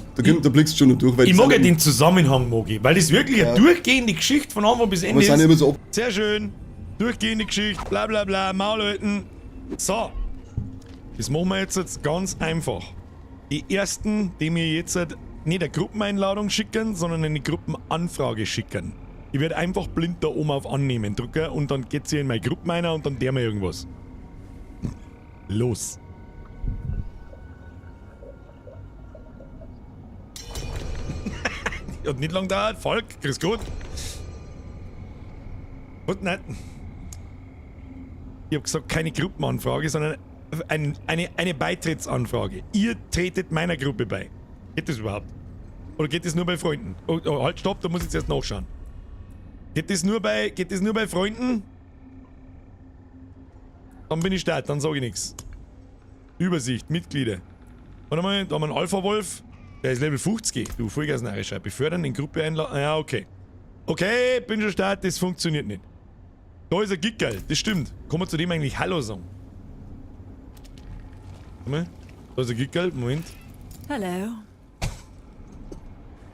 blickst du schon noch durch. Weil ich mag ja den Zusammenhang, weil das wirklich eine durchgehende Geschichte von Anfang bis Ende ist. Immer so sehr schön. Durchgehende Geschichte, bla bla bla, Maulhalten. So, das machen wir jetzt ganz einfach. Die ersten, die mir jetzt nicht eine Gruppeneinladung schicken, sondern eine Gruppenanfrage schicken. Ich werde einfach blind da oben auf Annehmen drücken und dann geht's hier in meine Gruppe einer und dann der mir irgendwas. Los. Hat nicht lang gedauert. Volk, grüß Gott. Und nein. Ich habe gesagt, keine Gruppenanfrage, sondern eine Beitrittsanfrage. Ihr tretet meiner Gruppe bei. Geht das überhaupt? Oder geht das nur bei Freunden? Oh, halt, stopp, da muss ich jetzt erst nachschauen. Geht das nur bei Freunden? Dann bin ich start, dann sage ich nichts. Übersicht, Mitglieder. Warte mal, da haben wir einen Alpha-Wolf. Der ist Level 50. Du, Vollgas-Narrischer. Befördern, in Gruppe einladen. Ja, okay. Okay, bin schon start, das funktioniert nicht. Da ist ein Gickerl, das stimmt. Kann man zu dem eigentlich Hallo sagen? Warte mal. Da ist ein Gickerl, Moment. Hallo.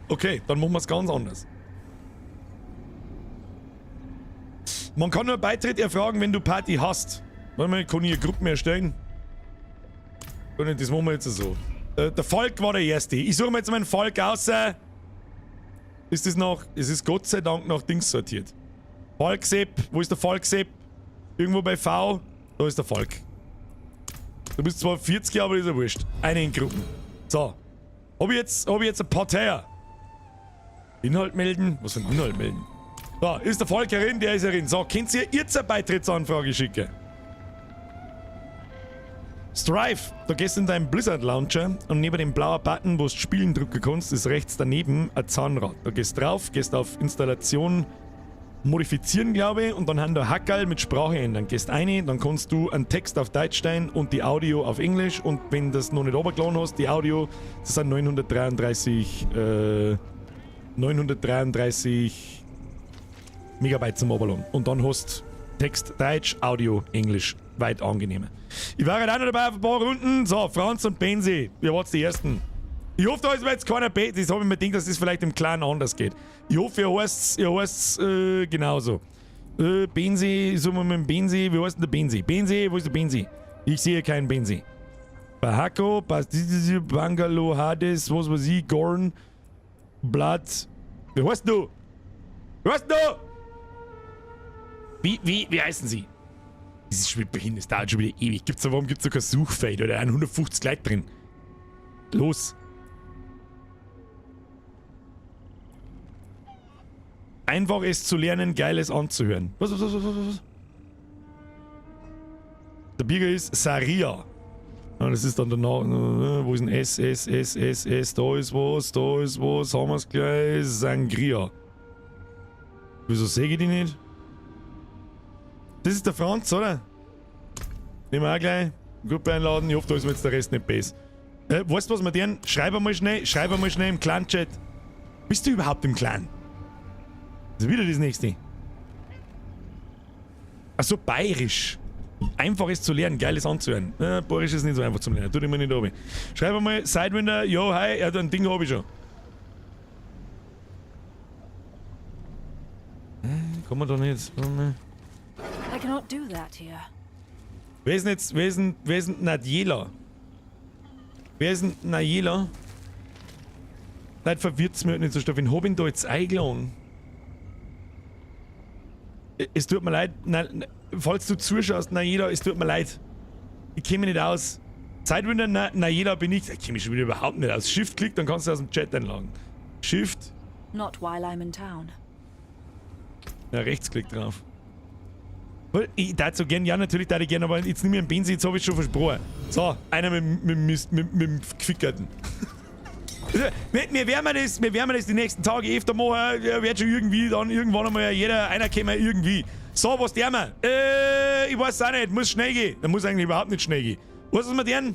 Okay, dann machen wir es ganz anders. Man kann nur Beitritt erfragen, wenn du Party hast. Warte mal, kann ich eine Gruppe erstellen? Das machen wir jetzt so. Der Falk war der Erste. Ich suche mir jetzt meinen Falk aus. Es ist Gott sei Dank nach Dings sortiert. Falk-Sepp, wo ist der Falk-Sepp? Irgendwo bei V, da ist der Falk. Du bist zwar 40, aber ist ja wurscht. Eine in Gruppen. So. Hab ich jetzt ein Partei. Inhalt melden? Was für ein Inhalt melden? So, ist der Falk herin? Der ist herin. So, könnt ihr jetzt eine Beitrittsanfrage schicken? Strive, da gehst du in deinen Blizzard Launcher und neben dem blauen Button, wo du Spielen drücken kannst, ist rechts daneben ein Zahnrad. Da gehst drauf, gehst auf Installation modifizieren, glaube ich, und dann haben da Hackerl mit Sprache ändern. Gehst rein, dann kannst du einen Text auf Deutsch stellen und die Audio auf Englisch, und wenn du das noch nicht runtergeladen hast, die Audio, das sind 933 Megabyte zum Runterladen. Und dann hast Text Deutsch, Audio Englisch. Weit angenehmer. Ich war halt auch noch dabei auf ein paar Runden. So, Franz und Benzi, ihr wart die Ersten. Ich hoffe, da ist mir jetzt keiner Bett. Das habe ich mir gedacht, dass das vielleicht im Clan anders geht. Ich hoffe, ihr heißt's genauso. Benzi, sagen wir mit dem Benzi. Wie heißt denn der Benzi? Benzi, wo ist der Benzi? Ich sehe keinen Benzi. Bahako, Bangalo, Hades, was weiß ich, Gorn, Blatt. Wie heißt du? Wie heißt du? Wie heißen sie? Das ist schon wieder behindert, das dauert schon wieder ewig. Warum gibt's da kein Suchfeld oder 150 Leute drin? Los! Einfach es zu lernen, Geiles anzuhören. Was? Der Bierger ist Saria. Ja, das ist dann danach. Wo ist ein S? Da ist was. Haben wir es gleich. Sangria. Wieso sehe ich die nicht? Das ist der Franz, oder? Nehmen wir auch gleich. Gruppe einladen. Ich hoffe, da ist mir jetzt der Rest nicht besser. Weißt du, was wir deren? Schreib einmal schnell im Clan-Chat. Bist du überhaupt im Clan? Das ist wieder das nächste. Achso, bayerisch. Einfach ist zu lernen, geiles anzuhören. Bayerisch ist nicht so einfach zu lernen. Tut immer nicht oben. Schreib einmal, Sidewinder, yo, hi, ja, ein Ding habe ich schon. Kann man da nicht. I cannot do that here. Wer ist Nadjela? Wer ist denn Najela? Leute, verwirrt's mich nicht so stark. Wen hab ich da jetzt eingeladen? Es tut mir leid, falls du zuschaust, Najela, es tut mir leid. Ich kenne mich nicht aus. Zeitwunder, Najela bin ich. Ich kenne mich schon wieder überhaupt nicht aus. Shift klick, dann kannst du aus dem Chat einladen. Shift. Not while I'm in town. Ja, Rechtsklick drauf. Ich darf so gern, ja, natürlich darf ich gern, aber jetzt nimm mir einen Benzi, jetzt hab ich schon versprochen. So, einer mit dem Gefickerten. Wir werden das die nächsten Tage öfter machen. Wird schon irgendwie dann irgendwann einmal einer kommen irgendwie. So, was der wir? Ich weiß auch nicht, muss schnell gehen. Der muss eigentlich überhaupt nicht schnell gehen. Was ist mit denen?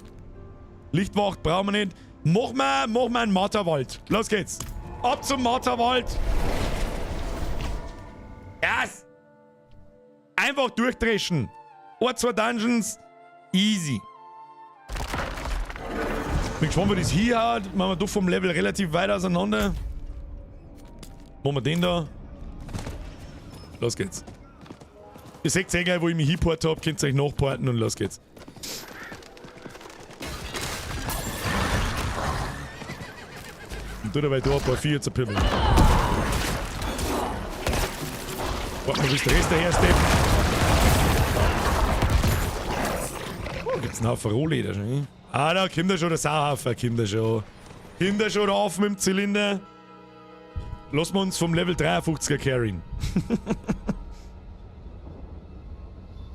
Lichtwacht brauchen wir nicht. Mach mal einen Marterwald. Los geht's. Ab zum Marterwald. Yes! Einfach durchdreschen. 1, 2 Dungeons. Easy. Bin gespannt, wie das hier hat. Machen wir doch vom Level relativ weit auseinander. Machen wir den da. Los geht's. Ihr seht eh gleich, wo ich mich hinportet habe. Könnt ihr euch nachporten und los geht's. Und tut dabei da ein paar Viecher zerpimmeln. Warte mal, bis der Rest daher steppt. Oh, gibt's einen Haufen Rohleder schon, Ah, da kommt ja schon der Sauhaufen, kommt ja schon. Kommt ja schon rauf mit dem Zylinder. Lassen wir uns vom Level 53er carryen.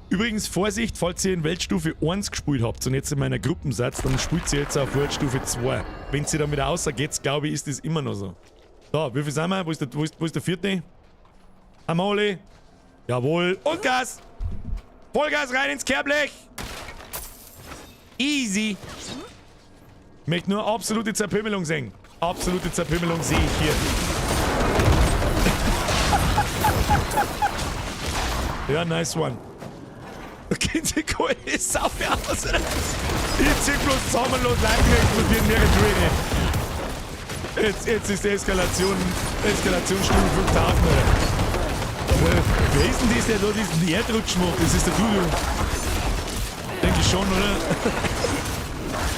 Übrigens, Vorsicht, falls ihr in Weltstufe 1 gespielt habt und jetzt in meiner Gruppensatz, dann spielt ihr jetzt auf Weltstufe 2. Wenn sie dann wieder rausgeht, glaube ich, ist das immer noch so. So, wie viel sind wir? Wo ist der vierte? Amole. Jawohl. Und Gas. Vollgas rein ins Kehrblech. Easy. Ich möchte nur absolute Zerpümmelung sehen. Absolute Zerpümmelung sehe ich hier. Ja, nice one. Okay, die Kohle ist sau für aus. Ich zieh bloß zusammen los, Leichen explodieren mehrere Jetzt ist die Eskalationsstufe 5000, oder? Wer ist denn das, der da diesen Erdrutsch macht? Das ist der Dudu. Denke ich schon, oder?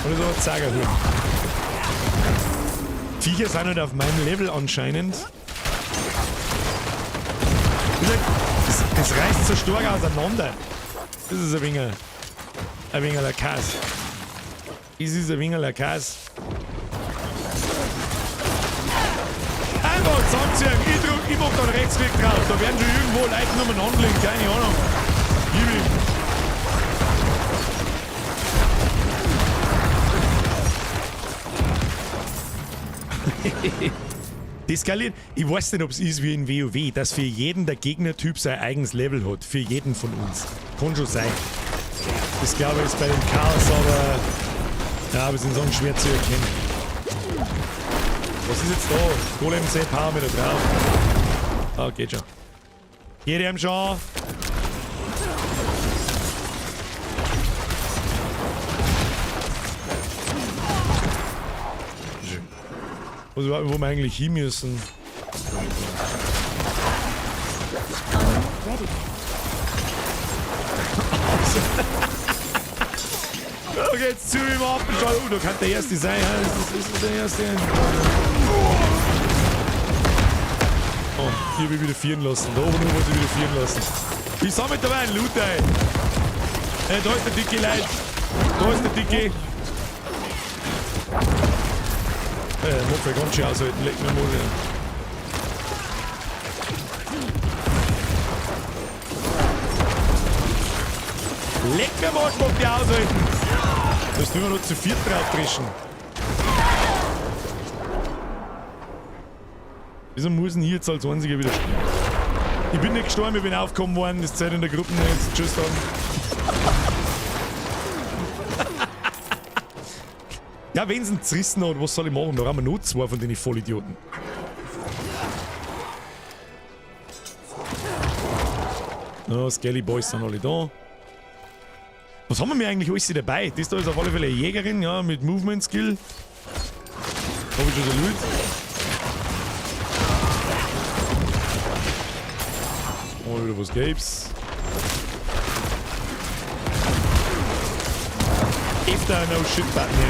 Oder so ein Zagerhirn. Viecher sind halt auf meinem Level anscheinend. Das reißt so stark auseinander. Das ist ein wenig der Kass. Das ist ein wenig der Kass. Einfach zusammenziehen. Ich mach dann Rechtsklick drauf. Da werden schon irgendwo Leute umeinander liegen. Keine Ahnung. Gib ihm. Das skaliert. Ich weiß nicht, ob es ist wie in WoW, dass für jeden der Gegnertyp sein eigenes Level hat. Für jeden von uns. Kann schon sein. Das glaube ich ist bei den Chaos, aber. Ja, aber sind so schwer zu erkennen. Was ist jetzt da? Golem C Power wieder drauf. Ah, geht schon. Geht ihm schon. Wo wir eigentlich hin müssen. Da geht's zu ihm ab. Oh, da kann der Erste sein. Ja, das ist der Erste. Oh, hier will ich wieder vieren lassen. Da oben muss ich wieder vieren lassen. Ich sammle dabei einen Loot ein. Da ist der Dicke, Leute. Da ist der Dicke. Muss ich ganz schön aushalten, leg mir mal. Leg mir mal, ich mag die aushalten. Da ist nur noch zu viert drauf frischen. Wieso muss denn hier jetzt als einziger wieder spielen? Ich bin nicht gestorben, ich bin aufgekommen worden, das Zeit in der Gruppe jetzt. Tschüss dann. Ja, wenn es einen zerrissen hat, was soll ich machen? Da haben wir noch zwei von den Vollidioten. Ja, Skelly Boys sind alle da. Was haben wir eigentlich alles dabei? Das da ist auf alle Fälle eine Jägerin, ja, mit Movement Skill. Hab ich schon so Loot. Mal wieder was gibt's. After no shit button hier,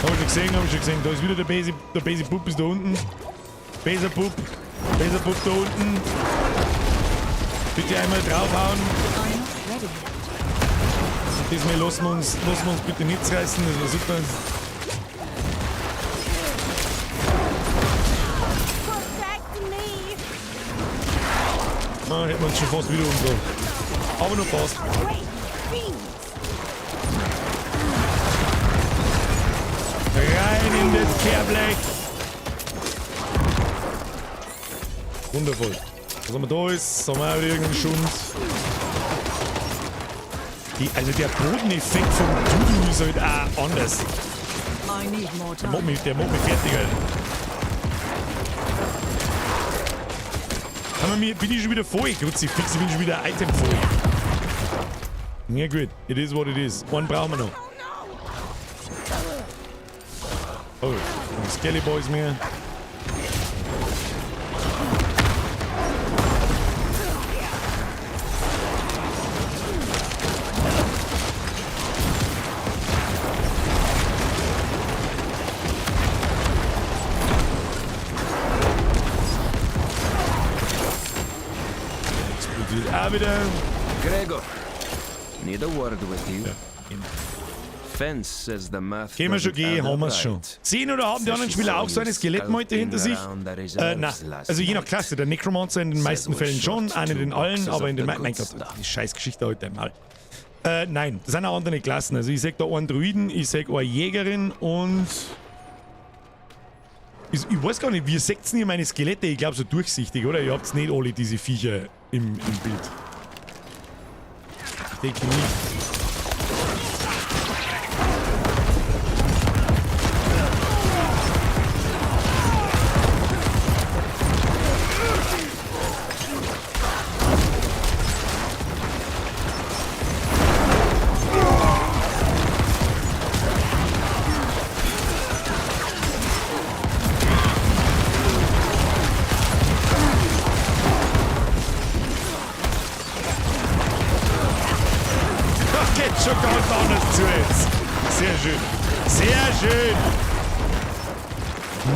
hab ich schon gesehen. Da ist wieder der Basic Bub ist da unten. Basic Bub da unten. Bitte einmal draufhauen. Diesmal lassen wir uns bitte nichts reißen, das war super. Ah, hätten wir uns schon fast wieder umgebracht. Aber noch fast. Rein in das Kehrblech. Wundervoll. Was haben wir da ist, haben wir auch irgendeinen Schund. Also der Bodeneffekt vom Dudu ist halt auch anders. Der macht mich fertig, Alter. Bin ich schon wieder voll? Kruzifix, ich bin schon wieder Item voll. Ja gut, it is what it is. Einen brauchen wir noch. Oh, Skelly Boys mehr. Explodiert auch wieder. Gregor, need a word with you. Ja. Fence says the math. Können wir schon gehen, haben wir es schon. Sehen oder haben die anderen Spieler auch so eine Skelettmeute hinter sich? Nein. Also je nach Klasse. Der Necromancer in den meisten Fällen schon, auch nicht in allen, aber in den meisten. Mein Gott, die Scheißgeschichte heute einmal. Nein, das sind auch andere Klassen. Also ich sag da einen Druiden, ich sag eine Jägerin und. Ich weiß gar nicht, wie seht ihr meine Skelette? Ich glaube so durchsichtig, oder? Ihr habt nicht alle diese Viecher im Bild. Ich denke nicht.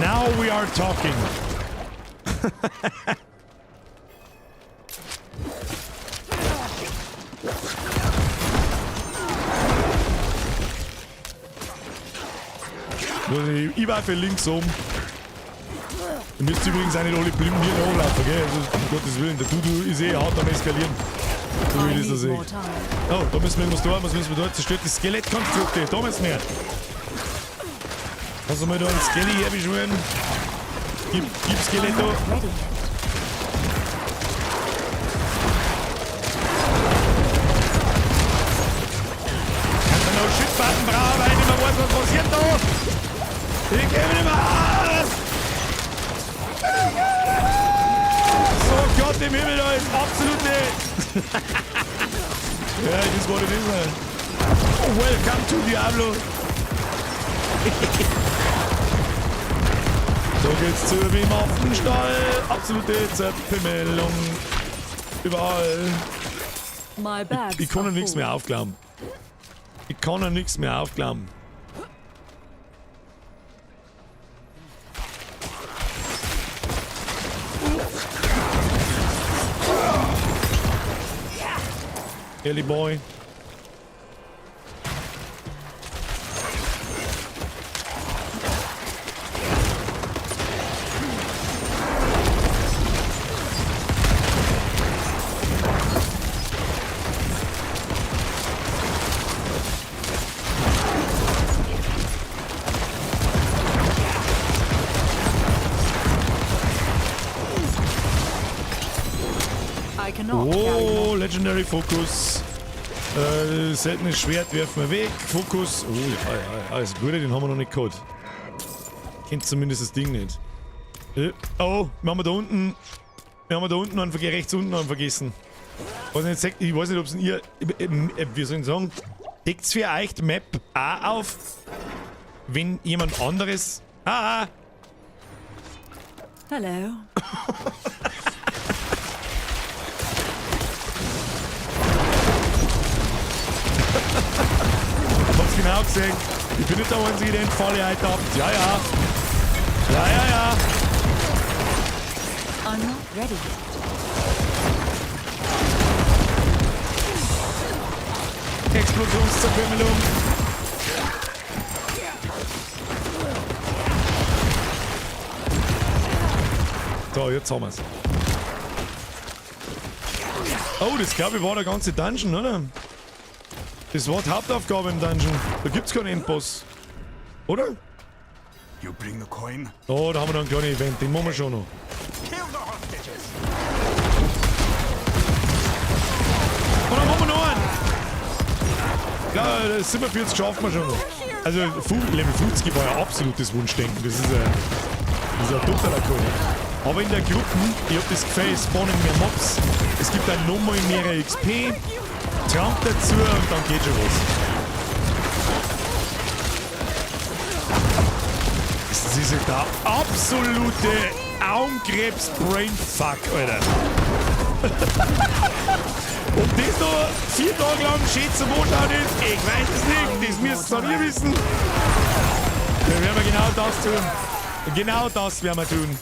Now we are talking. Ich war für links oben. Ihr müsst übrigens auch nicht alle blind hier hochlaufen, gell? Also, um Gottes Willen, der Dudu ist hart am Eskalieren. So wie ich das sehe. Oh, da müssen wir was tun, was müssen wir da? Zerstört die Skelettkonstrukte, da müssen wir. Hast du mal da einen Skelly herbeschworen? Gib Skeletto. Kannst du noch Shit-Button brauchen, weil ich nicht mehr weiß, was passiert da? Ich geh mir nicht mehr aus! So Gott im Himmel, da ist absolut nicht! Ja, das war das immer. Welcome to Diablo! So geht's zu wie im Affenstall. Absolute Zerpimmelung. Überall. Ich kann ja nichts mehr aufklappen. Ich kann ja nichts mehr aufklappen. Ellie Boy. Oh, Legendary Focus. Seltenes Schwert werfen wir weg. Fokus. Oh, ja, alles Gute, den haben wir noch nicht gehabt. Kennt zumindest das Ding nicht. Oh, wir haben da unten einen rechts unten einen vergessen. Ich weiß nicht, ob es ihr. Wie soll ich sagen? Deckt's für euch die Map auch auf, wenn jemand anderes. Hello. Ich hab's genau gesehen. Ich bin nicht der Einzige, der den Fall heute habt. Ja. I'm not ready. Explosionszerkümmelung. So, jetzt haben wir's. Oh, das glaube ich war der ganze Dungeon, oder? Das war die Hauptaufgabe im Dungeon. Da gibt's keinen Endboss. Oder? You bring the coin? Oh, da haben wir noch ein kleines Event. Den machen wir schon noch. Und dann machen wir noch einen. Ja, das 47 schaffen wir schon noch. Also Level 50 war ja absolutes Wunschdenken. Das ist ein totaler Cool. Aber in der Gruppe, ich hab das Gefühl, es spawnen mehr Mobs. Es gibt dann nochmal mehr XP. Trank dazu und dann geht schon was. Das ist halt der absolute Augenkrebs-Brainfuck, Alter. Ob das noch 4 Tage lang schön zum Wohnschauen ist, ich weiß es nicht. Das müsst ihr nie wissen. Dann werden wir genau das tun. Genau das werden wir tun.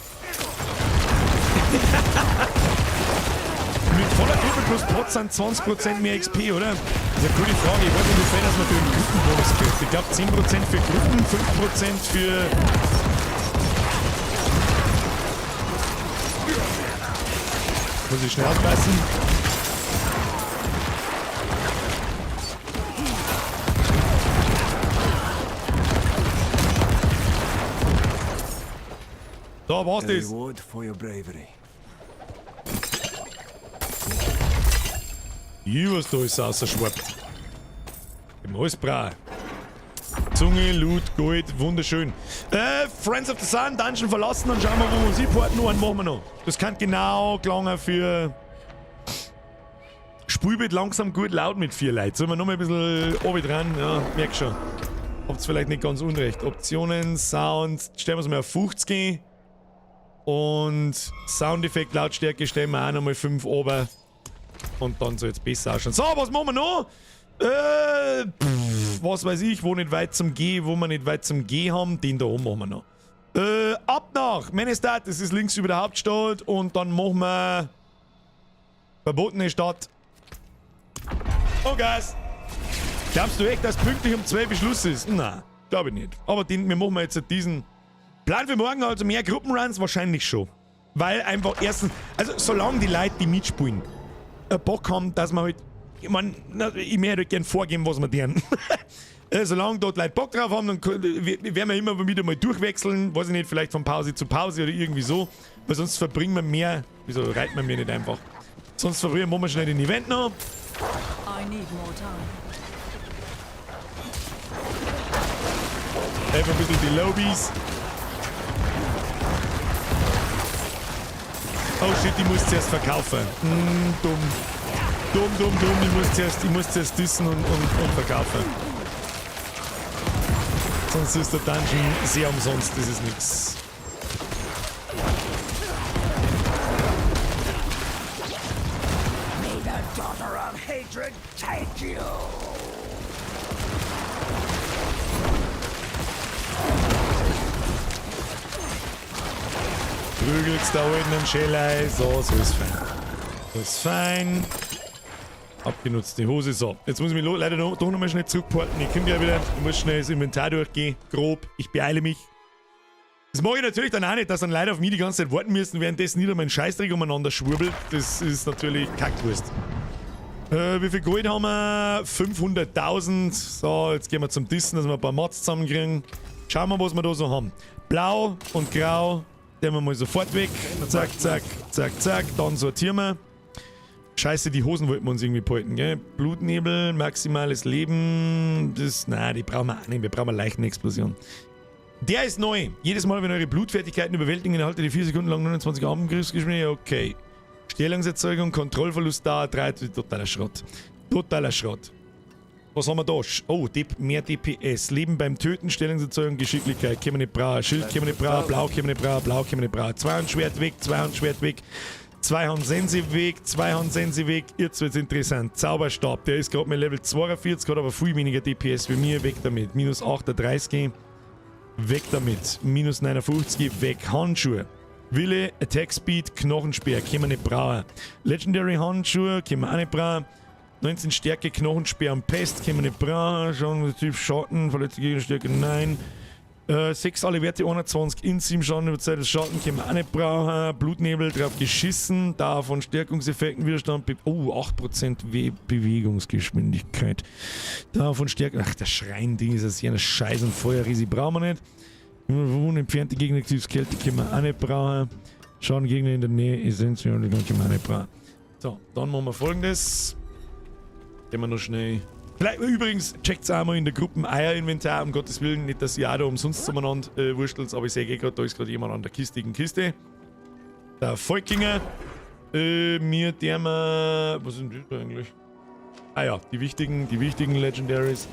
Mit voller Gruppe plus Pots sind 20% mehr XP, oder? Das ist eine coole Frage. Ich weiß nicht, wie viel dass man für den Gruppenbonus kriegt. Ich glaube 10% für Gruppen, 5% für... Muss ich schnell aufpassen. Da war's das. Reward for your bravery. Was da ist rausgeschwappt. Im Halsbrau. Zunge, Loot, Gold, wunderschön. Friends of the Sun, Dungeon verlassen und schauen wir, wo wir sie porten. Noch einen machen wir noch. Das kann genau gelangen für... Spiel wird langsam gut laut mit 4 Leuten. Sollen wir noch mal ein bisschen oben dran? Ja, merk schon. Habt's vielleicht nicht ganz unrecht. Optionen, Sound, stellen wir es mal auf 50. Und Soundeffekt, Lautstärke stellen wir auch nochmal 5 oben. Und dann soll es besser ausschauen. So, was machen wir noch? Was weiß ich, wo nicht weit zum G, wo wir nicht weit zum G haben, den da oben machen wir noch. Ab nach Menestadt, das ist links über der Hauptstadt. Und dann machen wir verbotene Stadt. Oh, Gas! Glaubst du echt, dass pünktlich um 12 Schluss ist? Nein, glaube ich nicht. Aber wir machen jetzt diesen Plan für morgen, also mehr Gruppenruns wahrscheinlich schon. Weil einfach erstens, also solange die Leute, die mitspielen, Bock haben, dass man halt, ich meine, ich möchte halt gerne vorgeben, was wir deren. Solange dort Leute Bock drauf haben, dann werden wir immer wieder mal durchwechseln. Weiß ich nicht, vielleicht von Pause zu Pause oder irgendwie so. Weil sonst verbringen wir mehr. Wieso reiten wir mir nicht einfach? Sonst verrühren wir schnell den Event noch. I need more time. Einfach ein bisschen die Lobbys. Oh shit, ich muss zuerst verkaufen. Dumm. Dumm. Ich muss zuerst dissen und verkaufen. Sonst ist der Dungeon sehr umsonst, das ist nix. May the daughter of hatred take you! Prügelt's da unten im Schälei. So ist fein. So ist fein. Abgenutzte Hose. So, jetzt muss ich mich leider doch nochmal schnell zurückporten. Ich komme gleich wieder. Ich muss schnell das Inventar durchgehen. Grob. Ich beeile mich. Das mag ich natürlich dann auch nicht, dass dann Leute auf mich die ganze Zeit warten müssen, währenddessen nieder mein Scheißdreck umeinander schwurbelt. Das ist natürlich Kackwurst. Wie viel Gold haben wir? 500.000. So, jetzt gehen wir zum Dissen, dass wir ein paar Mats zusammenkriegen. Schauen wir, was wir da so haben. Blau und Grau. Den wir mal sofort weg. Zack, zack, zack, zack. Dann sortieren wir. Scheiße, die Hosen wollten wir uns irgendwie behalten, gell? Blutnebel, maximales Leben. Nein, die brauchen wir auch nicht. Wir brauchen eine Leichenexplosion. Der ist neu. Jedes Mal, wenn eure Blutfertigkeiten überwältigen, erhaltet ihr 4 Sekunden lang 29 Angriffsgeschwindigkeit. Okay. Stellungserzeugung, Kontrollverlust da, 3, totaler Schrott. Totaler Schrott. Was haben wir da? Oh, mehr DPS. Leben beim Töten, Stellungserzeugung, Geschicklichkeit. Können wir nicht brauchen. Schild können wir nicht brauchen. Blau können wir nicht brauchen. Blau können wir nicht brauchen. 2 Hand Schwert weg, 2 Hand Schwert weg. 2 Hand Sense weg, 2 Hand Sense weg. Jetzt wird's interessant. Zauberstab, der ist gerade mit Level 42, hat aber viel weniger DPS wie mir. Weg damit. Minus 38. Weg damit. Minus 59. Weg. Handschuhe. Wille, Attack Speed, Knochenspeer. Können wir nicht brauchen. Legendary Handschuhe. Können wir auch nicht brauchen. 19 Stärke, Knochenspeer und Pest, können wir nicht brauchen. Schauen, Typ Schatten, verletzte Gegenstärke, nein. 6 alle Werte, 21 in 7 Schaden über Zeit des Schatten, können wir auch nicht brauchen. Blutnebel, drauf geschissen. Davon Stärkungseffekten, Widerstand, 8% Bewegungsgeschwindigkeit. Davon Stärke, ach, der Schrein-Ding ist das hier eine Scheiße und Feuerriese brauchen wir nicht. Entfernte Gegner, aktives Kälte, können wir auch nicht brauchen. Schaden Gegner in der Nähe, Essenz, können wir auch nicht brauchen. So, dann machen wir folgendes. Gehen wir noch schnell. Vielleicht, übrigens, checkt es auch mal in der Gruppe Eier-Inventar, um Gottes Willen. Nicht, dass ihr auch da umsonst zueinander wurstelt, aber ich sehe gerade, da ist gerade jemand an der kistigen Kiste. Der Volkinger. Was ist denn das eigentlich? Ah ja, die wichtigen Legendaries.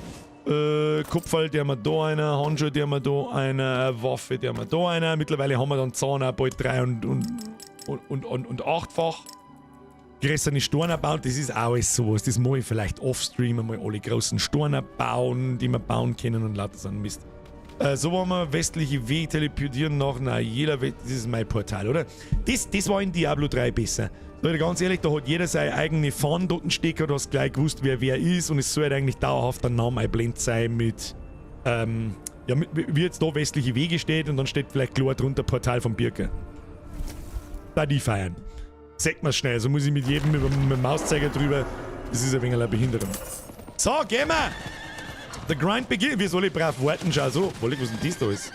Kopfball, der haben wir da einer, Handschuhe, der haben wir da einer, Waffe, der haben wir da einer. Mittlerweile haben wir dann Zahn auch bald 3 und 8-fach. Größere Storner bauen, das ist auch alles sowas. Das mache ich vielleicht off-stream einmal alle großen Storner bauen, die wir bauen können und lauter so ein Mist. So wollen wir westliche Wege teleportieren nach Nayela. Das ist mein Portal, oder? Das war in Diablo 3 besser. Leute, ganz ehrlich, da hat jeder seine eigene Fahne dort stecken, du hast gleich gewusst, wer ist und es soll halt eigentlich dauerhaft ein Name einblendet sein mit, wie jetzt da westliche Wege steht und dann steht vielleicht klar drunter Portal von Birke. Da die feiern. Sagt man schnell, so muss ich mit jedem mit dem Mauszeiger drüber. Das ist ein wenig eine Behinderung. So, gehen wir! Der Grind beginnt. Wie soll ich brav warten? Schau so. Was denn das da ist?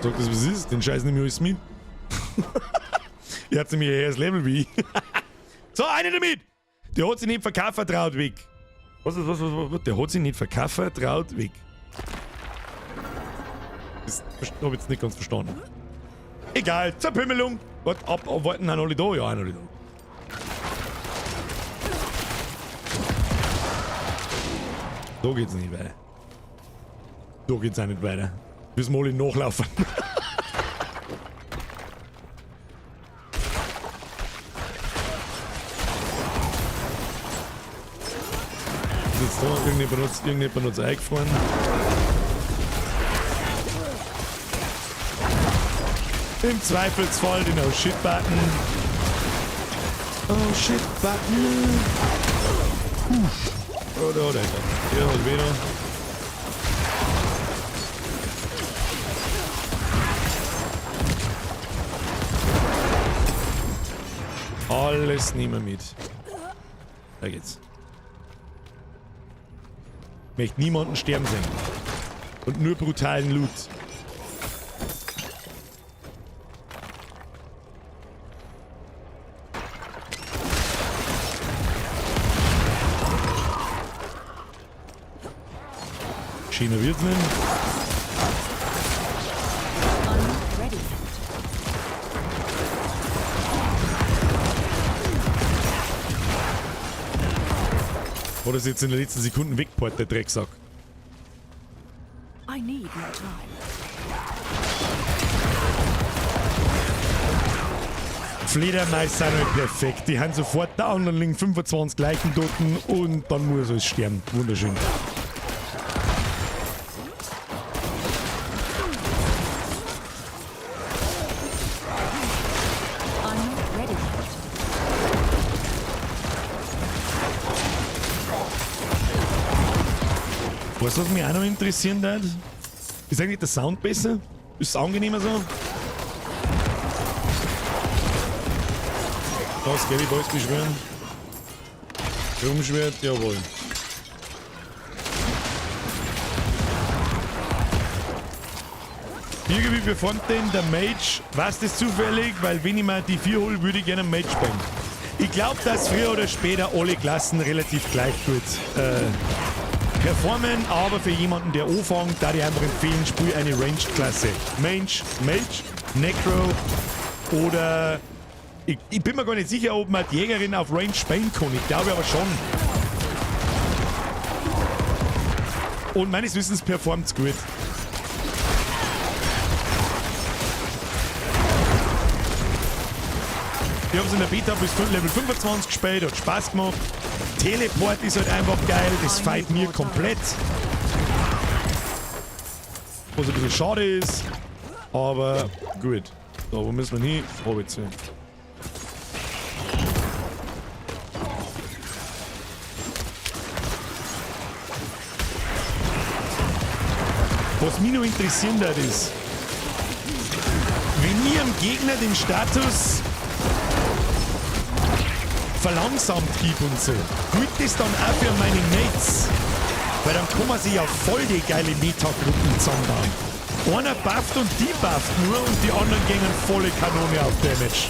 Sag das, was ist? Den Scheiß nehme ich alles mit. Ihr habt nämlich eher das Level wie ich. So, eine damit! Der hat sich nicht verkauft, traut weg. Was? Der hat sich nicht verkauft, traut weg. Das hab ich jetzt nicht ganz verstanden. Egal, zur Pümmelung. Warte, abwarten, haben alle da? Ja, haben alle da. So geht's nicht weiter. So geht's auch nicht weiter. Müssen wir alle nachlaufen. Jetzt da, irgendjemand hat es eingefahren. Im Zweifelsfall den Oh Shit Button. Oh Shit Button. Oh, da, der hat wieder. Alles nehmen wir mit. Da geht's. Ich möchte niemanden sterben sehen. Und nur brutalen Loot. Schiene wird's nicht. Oder ist jetzt in den letzten Sekunden wegport, der Drecksack. I need more time. Fledermaus sind halt perfekt. Die haben sofort da und dann liegen 25 Leichen dort und dann muss alles sterben. Wunderschön. Weißt du, was mich auch noch interessieren würde? Ist eigentlich der Sound besser? Ist es angenehmer so? Das Gary Boys beschwören. Rumschwert, jawohl. Wie performt denn der Mage? Weißt du das zufällig? Weil wenn ich mal die 4 hole, würde ich gerne einen Mage spielen. Ich glaube, dass früher oder später alle Klassen relativ gleich gut performen, aber für jemanden, der anfängt, da ich einfach empfehlen, spiel eine Ranged-Klasse. Mage, Necro oder... Ich bin mir gar nicht sicher, ob man die Jägerin auf Range spielen kann. Ich glaube aber schon. Und meines Wissens performt es gut. Wir haben es in der Beta bis Level 25 gespielt, hat Spaß gemacht. Teleport ist halt einfach geil, das feiert mir komplett. Was ein bisschen schade ist, aber gut. Da, wo müssen wir hin? Hobbitze. Was mich noch interessieren hat ist, wenn ihr dem Gegner den Status verlangsamt gibt und so, gilt das dann auch für meine Mates, weil dann kann man sich ja voll die geile Metagruppen zusammenbauen. Einer bufft und die bufft nur und die anderen gehen volle Kanone auf Damage.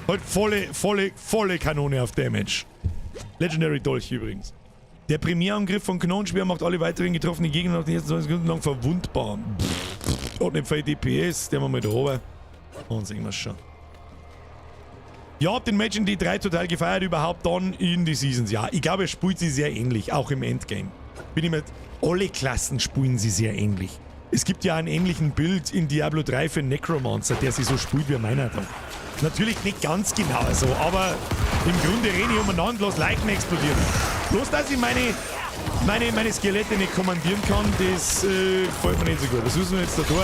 Halt volle Kanone auf Damage. Legendary Dolch übrigens. Der Primärangriff von Knochenschwert macht alle weiteren getroffenen Gegner nach den ersten 20 Sekunden lang verwundbar. Und nicht viel DPS, der wir mal da oben. Und sehen wir schon. Ja, hab den Match in die 3 total gefeiert, überhaupt dann in die Seasons. Ja, ich glaube, er spielt sie sehr ähnlich, auch im Endgame. Bin ich mit, alle Klassen spielen sie sehr ähnlich. Es gibt ja einen ähnlichen Bild in Diablo 3 für Necromancer, der sich so spielt wie meiner da. Natürlich nicht ganz genau so, aber im Grunde renne ich umeinander, lass Leichen explodieren. Bloß, dass ich meine Skelette nicht kommandieren kann, das gefällt mir nicht so gut. Was müssen wir jetzt da tun?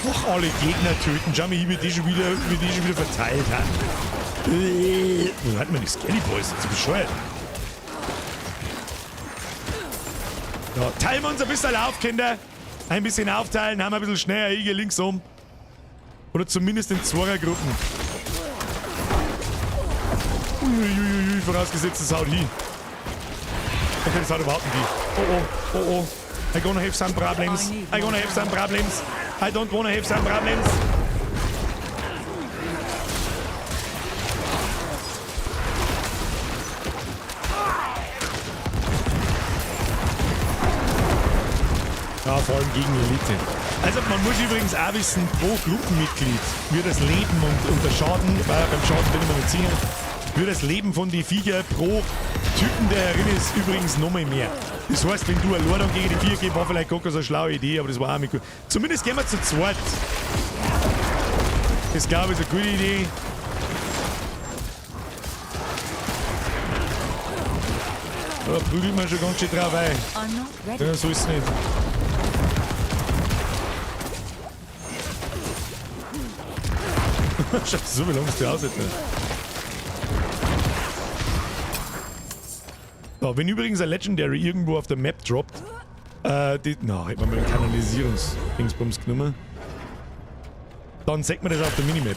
Ach, alle Gegner töten. Schau mal hin, wie die schon wieder verteilt haben. Wo hat man die Skelly Boys? Das ist bescheuert. Ja, teilen wir uns ein bisschen auf, Kinder. Ein bisschen aufteilen, haben wir ein bisschen schneller hier links um. Oder zumindest in Zweiergruppen. Uiuiui, vorausgesetzt, das haut hin. Okay, das haut überhaupt nicht hin. Oh. I gonna have some problems. I don't wanna have some problems. Ja, vor allem gegen Elite. Also man muss übrigens auch wissen, pro Gruppenmitglied wird das Leben und der Schaden, weil beim Schaden bin ich mir nicht sicher, wird das Leben von den Viecher pro Typen, der herin ist, übrigens nochmal mehr. Das heißt, wenn du eine Lordung gegen die Viecher gehst, war vielleicht gar keine so eine schlaue Idee, aber das war auch nicht gut. Zumindest gehen wir zu zweit. Das glaube ich ist eine gute Idee. Da prügelt man schon ganz schön drauf ein. Ja, so ist es nicht. Schau, so wie lange ist der aushält. So, wenn übrigens ein Legendary irgendwo auf der Map droppt, hätte man mal einen Kanalisierungs-Dingsbums genommen, dann sagt man das auf der Minimap.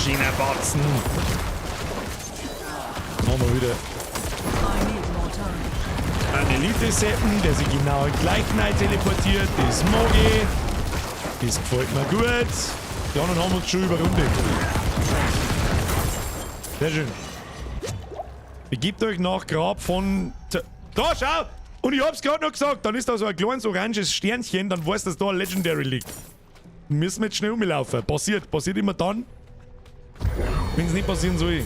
China-Batzen. Haben wir wieder einen Elite-Seppen, der sich genau gleich rein teleportiert. Das mag ich. Das gefällt mir gut. Die anderen haben uns schon überrundet. Sehr schön. Begebt euch nach Grab von... Da, schau! Und ich hab's gerade noch gesagt, dann ist da so ein kleines oranges Sternchen, dann weißt du, dass da ein Legendary liegt. Müssen wir jetzt schnell umlaufen. Passiert immer dann. Wenn es nicht passieren soll.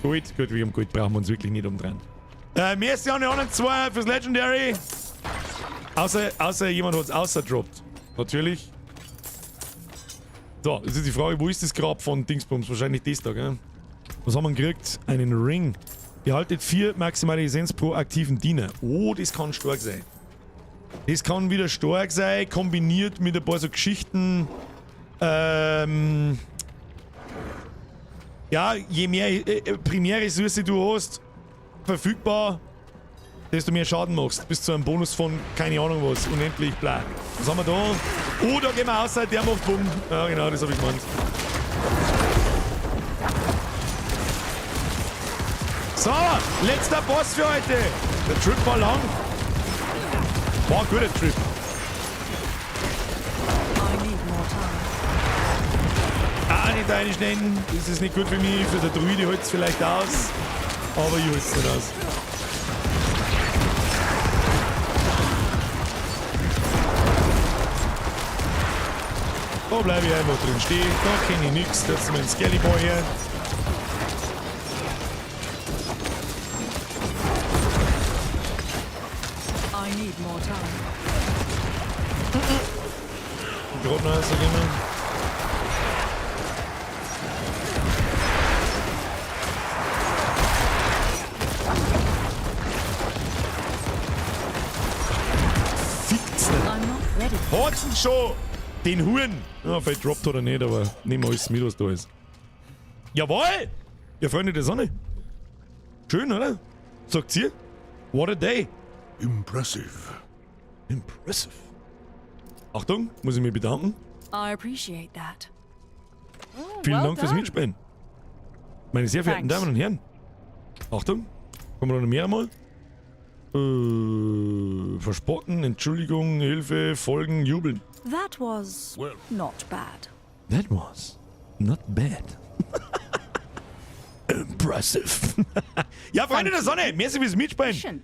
Gut, wir haben Gold, brauchen wir uns wirklich nicht umdrehen. Merci an die anderen zwei fürs Legendary. Außer jemand hat es außerdroppt. Natürlich. So, jetzt ist die Frage, wo ist das Grab von Dingsbums? Wahrscheinlich das da, gell? Was haben wir gekriegt? Einen Ring. Behaltet 4 maximale Essenz pro aktiven Diener. Oh, das kann stark sein. Das kann wieder stark sein, kombiniert mit ein paar so Geschichten. Ja, je mehr Primärressource du hast, verfügbar, desto mehr Schaden machst. Bis zu einem Bonus von, keine Ahnung was, unendlich bla. Was haben wir da? Oh, da gehen wir außer, der macht Bumm. Ja, genau, das habe ich gemeint. So, letzter Boss für heute. Der Trip war lang. War ein guter Trip. Ah, nicht einstellen. Das ist nicht gut für mich. Für den Druide hält es vielleicht aus. Aber ich halte es nicht aus. Da bleibe ich einfach drin stehen. Da kenne ich nichts. Das ist mein Skelly Boy hier. Gerade noch so gehen. Fickt's nicht. Hat's ihn schon! Den Huren! Ja, vielleicht droppt hat er nicht, aber nehmen wir alles mit, was da ist. Jawohl! Ja, Freunde der Sonne. Schön, oder? Sagt's ihr? What a day! Impressive. Impressive. Achtung, muss ich mich bedanken. I appreciate that. Vielen Dank fürs Mitspielen. Meine sehr verehrten Damen und Herren. Achtung, kommen wir noch mehr einmal? Verspotten, Entschuldigung, Hilfe, Folgen, Jubeln. That was not bad. That was not bad. Impressive. Ja, Freunde der Sonne, merci fürs Mitspielen.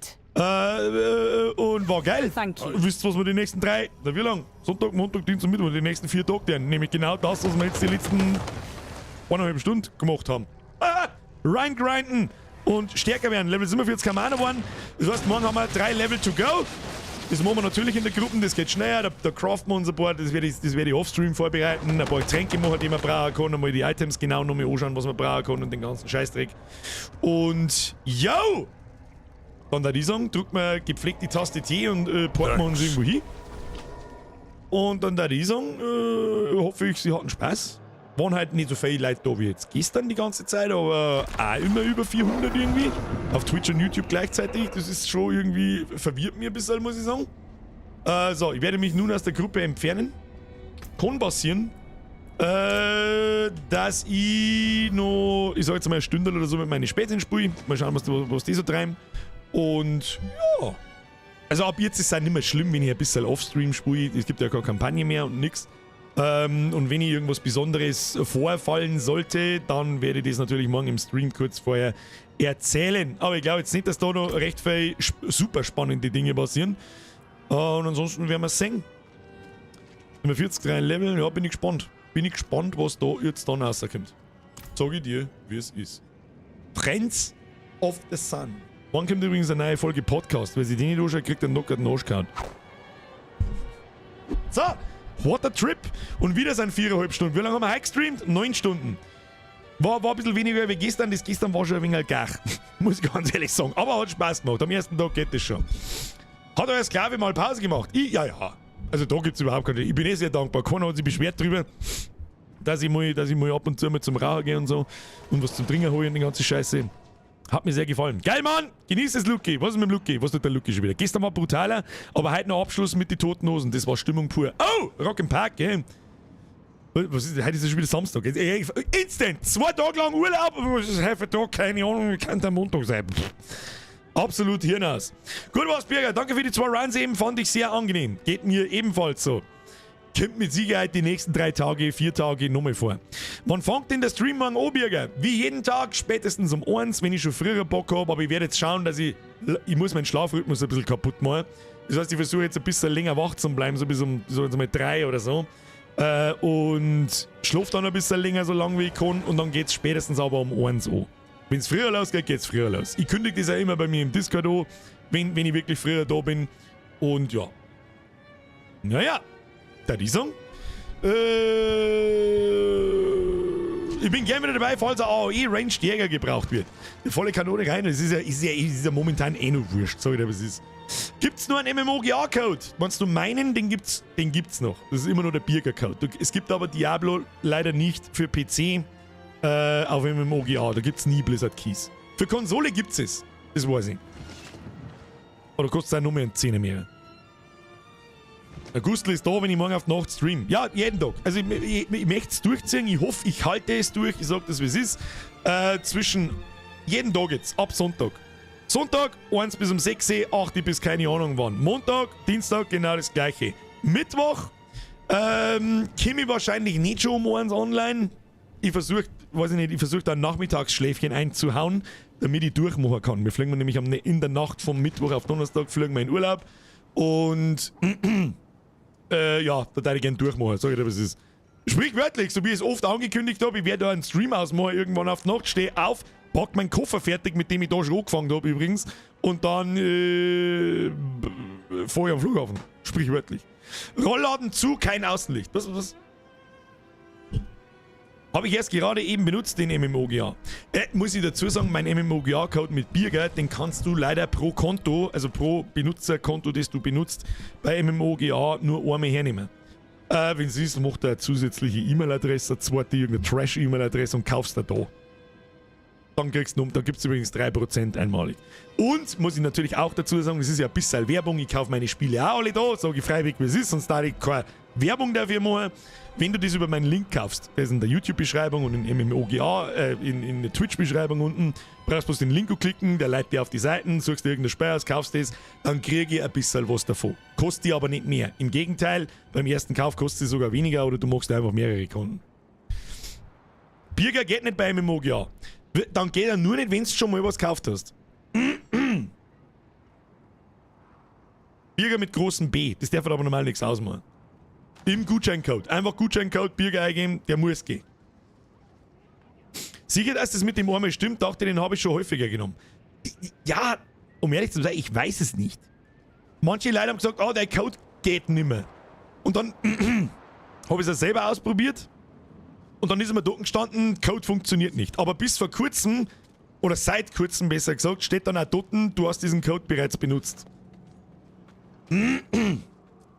Und war geil. Wisst ihr, was wir die nächsten 3, wie lang? Sonntag, Montag, Dienstag, Mittwoch, die nächsten 4 Tage werden. Nämlich genau das, was wir jetzt die letzten 1,5 Stunden gemacht haben. Reingrinden und stärker werden. Level 47 haben wir auch noch geworden. Das heißt, morgen haben wir 3 Level to go. Das machen wir natürlich in der Gruppe, das geht schneller. Da craften wir uns ein paar, das werde ich offstream vorbereiten. Ein paar Getränke machen, die man brauchen kann. Einmal die Items genau noch mal anschauen, was man brauchen kann und den ganzen Scheißdreck. Und yo! Dann da die sagen, drückt man gepflegt die Taste T und porten wir uns irgendwo hin. Und dann da die sagen, hoffe ich, sie hatten Spaß. Waren halt nicht so viele Leute da wie jetzt gestern die ganze Zeit, aber auch immer über 400 irgendwie. Auf Twitch und YouTube gleichzeitig. Das ist schon irgendwie, verwirrt mich ein bisschen, muss ich sagen. So, ich werde mich nun aus der Gruppe entfernen. Kann passieren, dass ich noch, ich sag jetzt mal eine Stunde oder so mit meinen Spätzchen spiele. Mal schauen, was die so treiben. Und ja. Also ab jetzt ist es nicht mehr schlimm, wenn ich ein bisschen Offstream spiele. Es gibt ja keine Kampagne mehr und nix. Und wenn ich irgendwas Besonderes vorfallen sollte, dann werde ich das natürlich morgen im Stream kurz vorher erzählen. Aber ich glaube jetzt nicht, dass da noch recht viele super spannende Dinge passieren. Und ansonsten werden wir es sehen. Wenn wir 40 rein Level, ja, bin ich gespannt. Bin ich gespannt, was da jetzt dann rauskommt. Sag ich dir, wie es ist. Friends of the Sun. Wann kommt übrigens eine neue Folge Podcast? Wer sich den nicht anschaut, kriegt einen Knocker den Arsch gehauen. So, what a trip! Und wieder sind 4,5 Stunden. Wie lange haben wir heute gestreamt? 9 Stunden. War ein bisschen weniger wie gestern. Das gestern war schon ein wenig gar. Muss ich ganz ehrlich sagen. Aber hat Spaß gemacht. Am ersten Tag geht das schon. Hat euer Sklave mal Pause gemacht? Ja. Also da gibt es überhaupt keine. Ich bin sehr dankbar. Keiner hat sich beschwert drüber, dass ich mal ab und zu mal zum Rauchen gehe und so. Und was zum Trinken holen und die ganze Scheiße. Hat mir sehr gefallen. Geil, Mann! Genieß es, Luki. Was ist mit dem Luki? Was tut der Luki schon wieder? Gestern war brutaler, aber heute noch Abschluss mit den Toten Hosen. Das war Stimmung pur. Oh! Rock im Park, gell? Was ist, heute ist ja schon wieder Samstag. Instant! 2 Tage lang Urlaub, was ist heute für Tag? Keine Ahnung, kann der Montag sein. Absolut Hirnaus. Gut was, Birger, danke für die 2 Runs eben, fand ich sehr angenehm. Geht mir ebenfalls so. Kommt mit Sicherheit die nächsten 3 Tage, 4 Tage nochmal vor. Wann fängt denn der Stream morgen an, Birger? Wie jeden Tag, spätestens um 1, wenn ich schon früher Bock habe, aber ich werde jetzt schauen, dass ich muss meinen Schlafrhythmus ein bisschen kaputt machen. Das heißt, ich versuche jetzt ein bisschen länger wach zu bleiben, so bis um so 3 oder so. Und schlafe dann ein bisschen länger, so lange wie ich kann, und dann geht's spätestens aber um 1 an. Wenn es früher losgeht, geht's früher los. Ich kündige das ja immer bei mir im Discord an, wenn ich wirklich früher da bin. Und ja. Naja, da die Song. Ich bin gerne wieder dabei, falls ein AOE Ranged Jäger gebraucht wird. Die volle Kanone rein, das ist ja momentan eh noch wurscht, sag ich dir, was ist. Gibt's nur einen MMOGA-Code? Meinst du meinen? Den gibt's noch. Das ist immer nur der Birger-Code. Es gibt aber Diablo leider nicht für PC auf MMOGA. Da gibt's nie Blizzard Keys. Für Konsole gibt's es. Das weiß ich. Oder kostet es auch nur mehr ein 10 mehr. Der Gustl ist da, wenn ich morgen auf die Nacht stream. Ja, jeden Tag. Also ich möchte es durchziehen. Ich hoffe, ich halte es durch. Ich sage das, wie es ist. Zwischen jeden Tag jetzt, ab Sonntag. Sonntag 1 bis um 6 Uhr, 8 bis keine Ahnung wann. Montag, Dienstag genau das gleiche. Mittwoch komme ich wahrscheinlich nicht schon um 1 online. Ich versuche da ein Nachmittagsschläfchen einzuhauen, damit ich durchmachen kann. Wir fliegen nämlich in der Nacht vom Mittwoch auf Donnerstag fliegen wir in Urlaub. Und ja, da würde ich gerne durchmachen. Sag ich dir, was es ist. Sprichwörtlich, so wie ich es oft angekündigt habe, ich werde da einen Stream ausmachen, irgendwann auf die Nacht, stehe auf, pack meinen Koffer fertig, mit dem ich da schon angefangen habe übrigens, und dann fahre ich am Flughafen. Sprichwörtlich. Rollladen zu, kein Außenlicht. Was? Habe ich erst gerade eben benutzt, den MMOGA. Muss ich dazu sagen, mein MMOGA-Code mit Birger, den kannst du leider pro Konto, also pro Benutzerkonto, das du benutzt, bei MMOGA nur einmal hernehmen. Wenn es ist, macht er eine zusätzliche E-Mail-Adresse, eine zweite irgendeine Trash-E-Mail-Adresse und kaufst du da. Dann gibt es übrigens 3% einmalig. Und, muss ich natürlich auch dazu sagen, das ist ja ein bisschen Werbung, ich kaufe meine Spiele auch alle da, sage ich freiwillig, wie es ist, sonst darf ich keine Werbung dafür machen. Wenn du das über meinen Link kaufst, der ist in der YouTube-Beschreibung und in MMOGA, in der Twitch-Beschreibung unten, brauchst du bloß den Link klicken, der leitet dir auf die Seiten, suchst dir irgendein Spiel aus, kaufst das, dann kriege ich ein bisschen was davon. Kostet dir aber nicht mehr. Im Gegenteil, beim ersten Kauf kostet es sogar weniger oder du machst einfach mehrere Konten. Birger geht nicht bei MMOGA. Dann geht er nur nicht, wenn du schon mal was gekauft hast. Birger mit großem B, das darf aber normal nichts ausmachen. Im Gutscheincode. Einfach Gutscheincode Birger eingeben, der muss gehen. Sicher, dass das mit dem einmal stimmt, dachte ich, den habe ich schon häufiger genommen. Ja, um ehrlich zu sein, ich weiß es nicht. Manche Leute haben gesagt, der Code geht nimmer. Und dann habe ich es selber ausprobiert und dann ist mir dort gestanden, Code funktioniert nicht. Aber bis vor kurzem, oder seit kurzem besser gesagt, steht dann auch dort, du hast diesen Code bereits benutzt.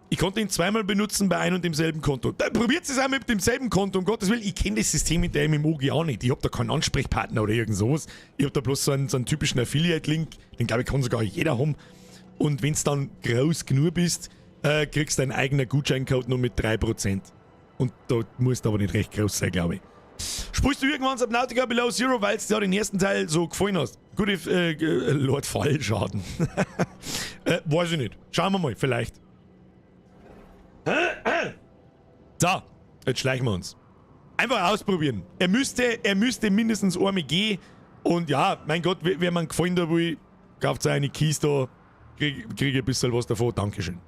Ich konnte ihn zweimal benutzen bei einem und demselben Konto. Probiert es auch mit demselben Konto, um Gottes Willen. Ich kenne das System mit der MMOG auch nicht. Ich habe da keinen Ansprechpartner oder irgend sowas. Ich habe da bloß so einen typischen Affiliate-Link. Den glaube ich kann sogar jeder haben. Und wenn es dann groß genug bist, kriegst du deinen eigenen Gutscheincode nur mit 3%. Und da musst du aber nicht recht groß sein, glaube ich. Spielst du irgendwann Subnautica Below Zero, weil es dir den ersten Teil so gefallen hast? Gut, Lord Fallschaden. Weiß ich nicht. Schauen wir mal, vielleicht. So, jetzt schleichen wir uns. Einfach ausprobieren. Er müsste mindestens einmal gehen. Und ja, mein Gott, wenn man gefallen da will, kauft sich eine Keys da, kriege ein bisschen was davon. Dankeschön.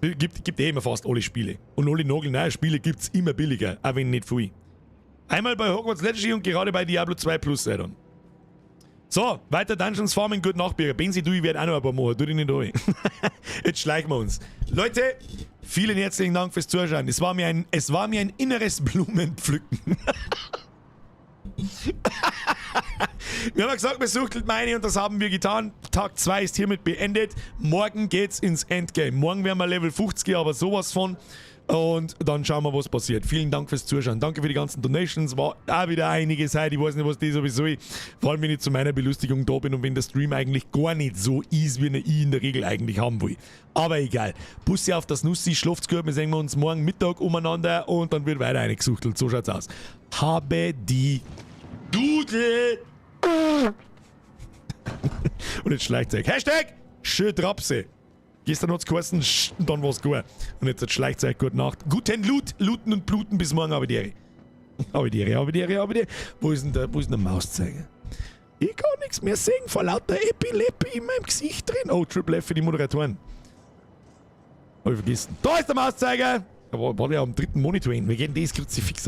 Gibt immer fast alle Spiele. Und alle nagelneue Spiele gibt's immer billiger, auch wenn nicht viel. Einmal bei Hogwarts Legacy und gerade bei Diablo 2 Plus sei dann. So, weiter Dungeons Farming, gut Nachbürger. Benzi, ich werde auch noch ein paar machen, tu dich nicht ein. Jetzt schleichen wir uns. Leute, vielen herzlichen Dank fürs Zuschauen. Es war mir ein inneres Blumenpflücken. Wir haben gesagt, wir suchteln meine und das haben wir getan. Tag 2 ist hiermit beendet. Morgen geht's ins Endgame. Morgen werden wir Level 50, aber sowas von. Und dann schauen wir, was passiert. Vielen Dank fürs Zuschauen. Danke für die ganzen Donations. War auch wieder einiges heute. Ich weiß nicht, was das sowieso ist. Vor allem, wenn ich zu meiner Belustigung da bin und wenn der Stream eigentlich gar nicht so ist, wie ich in der Regel eigentlich haben will. Aber egal. Bussi auf das Nussi, schlaft's gut. Wir sehen uns morgen Mittag umeinander und dann wird weiter eingesuchtelt. So schaut's aus. Habe die Dudel! Und jetzt schleicht euch. Hashtag schön Trapse. Gestern hat's geheißen, und dann war's gut. Und jetzt schleicht euch gute Nacht. Guten Loot, looten und bluten bis morgen, aber die. Wo ist denn der Mauszeiger? Ich kann nichts mehr sehen, vor lauter Epilepsie in meinem Gesicht drin. Oh, Triple F für die Moderatoren. Hab ich vergessen. Da ist der Mauszeiger! War der am dritten Monitor hin. Wir gehen das Kruzifix.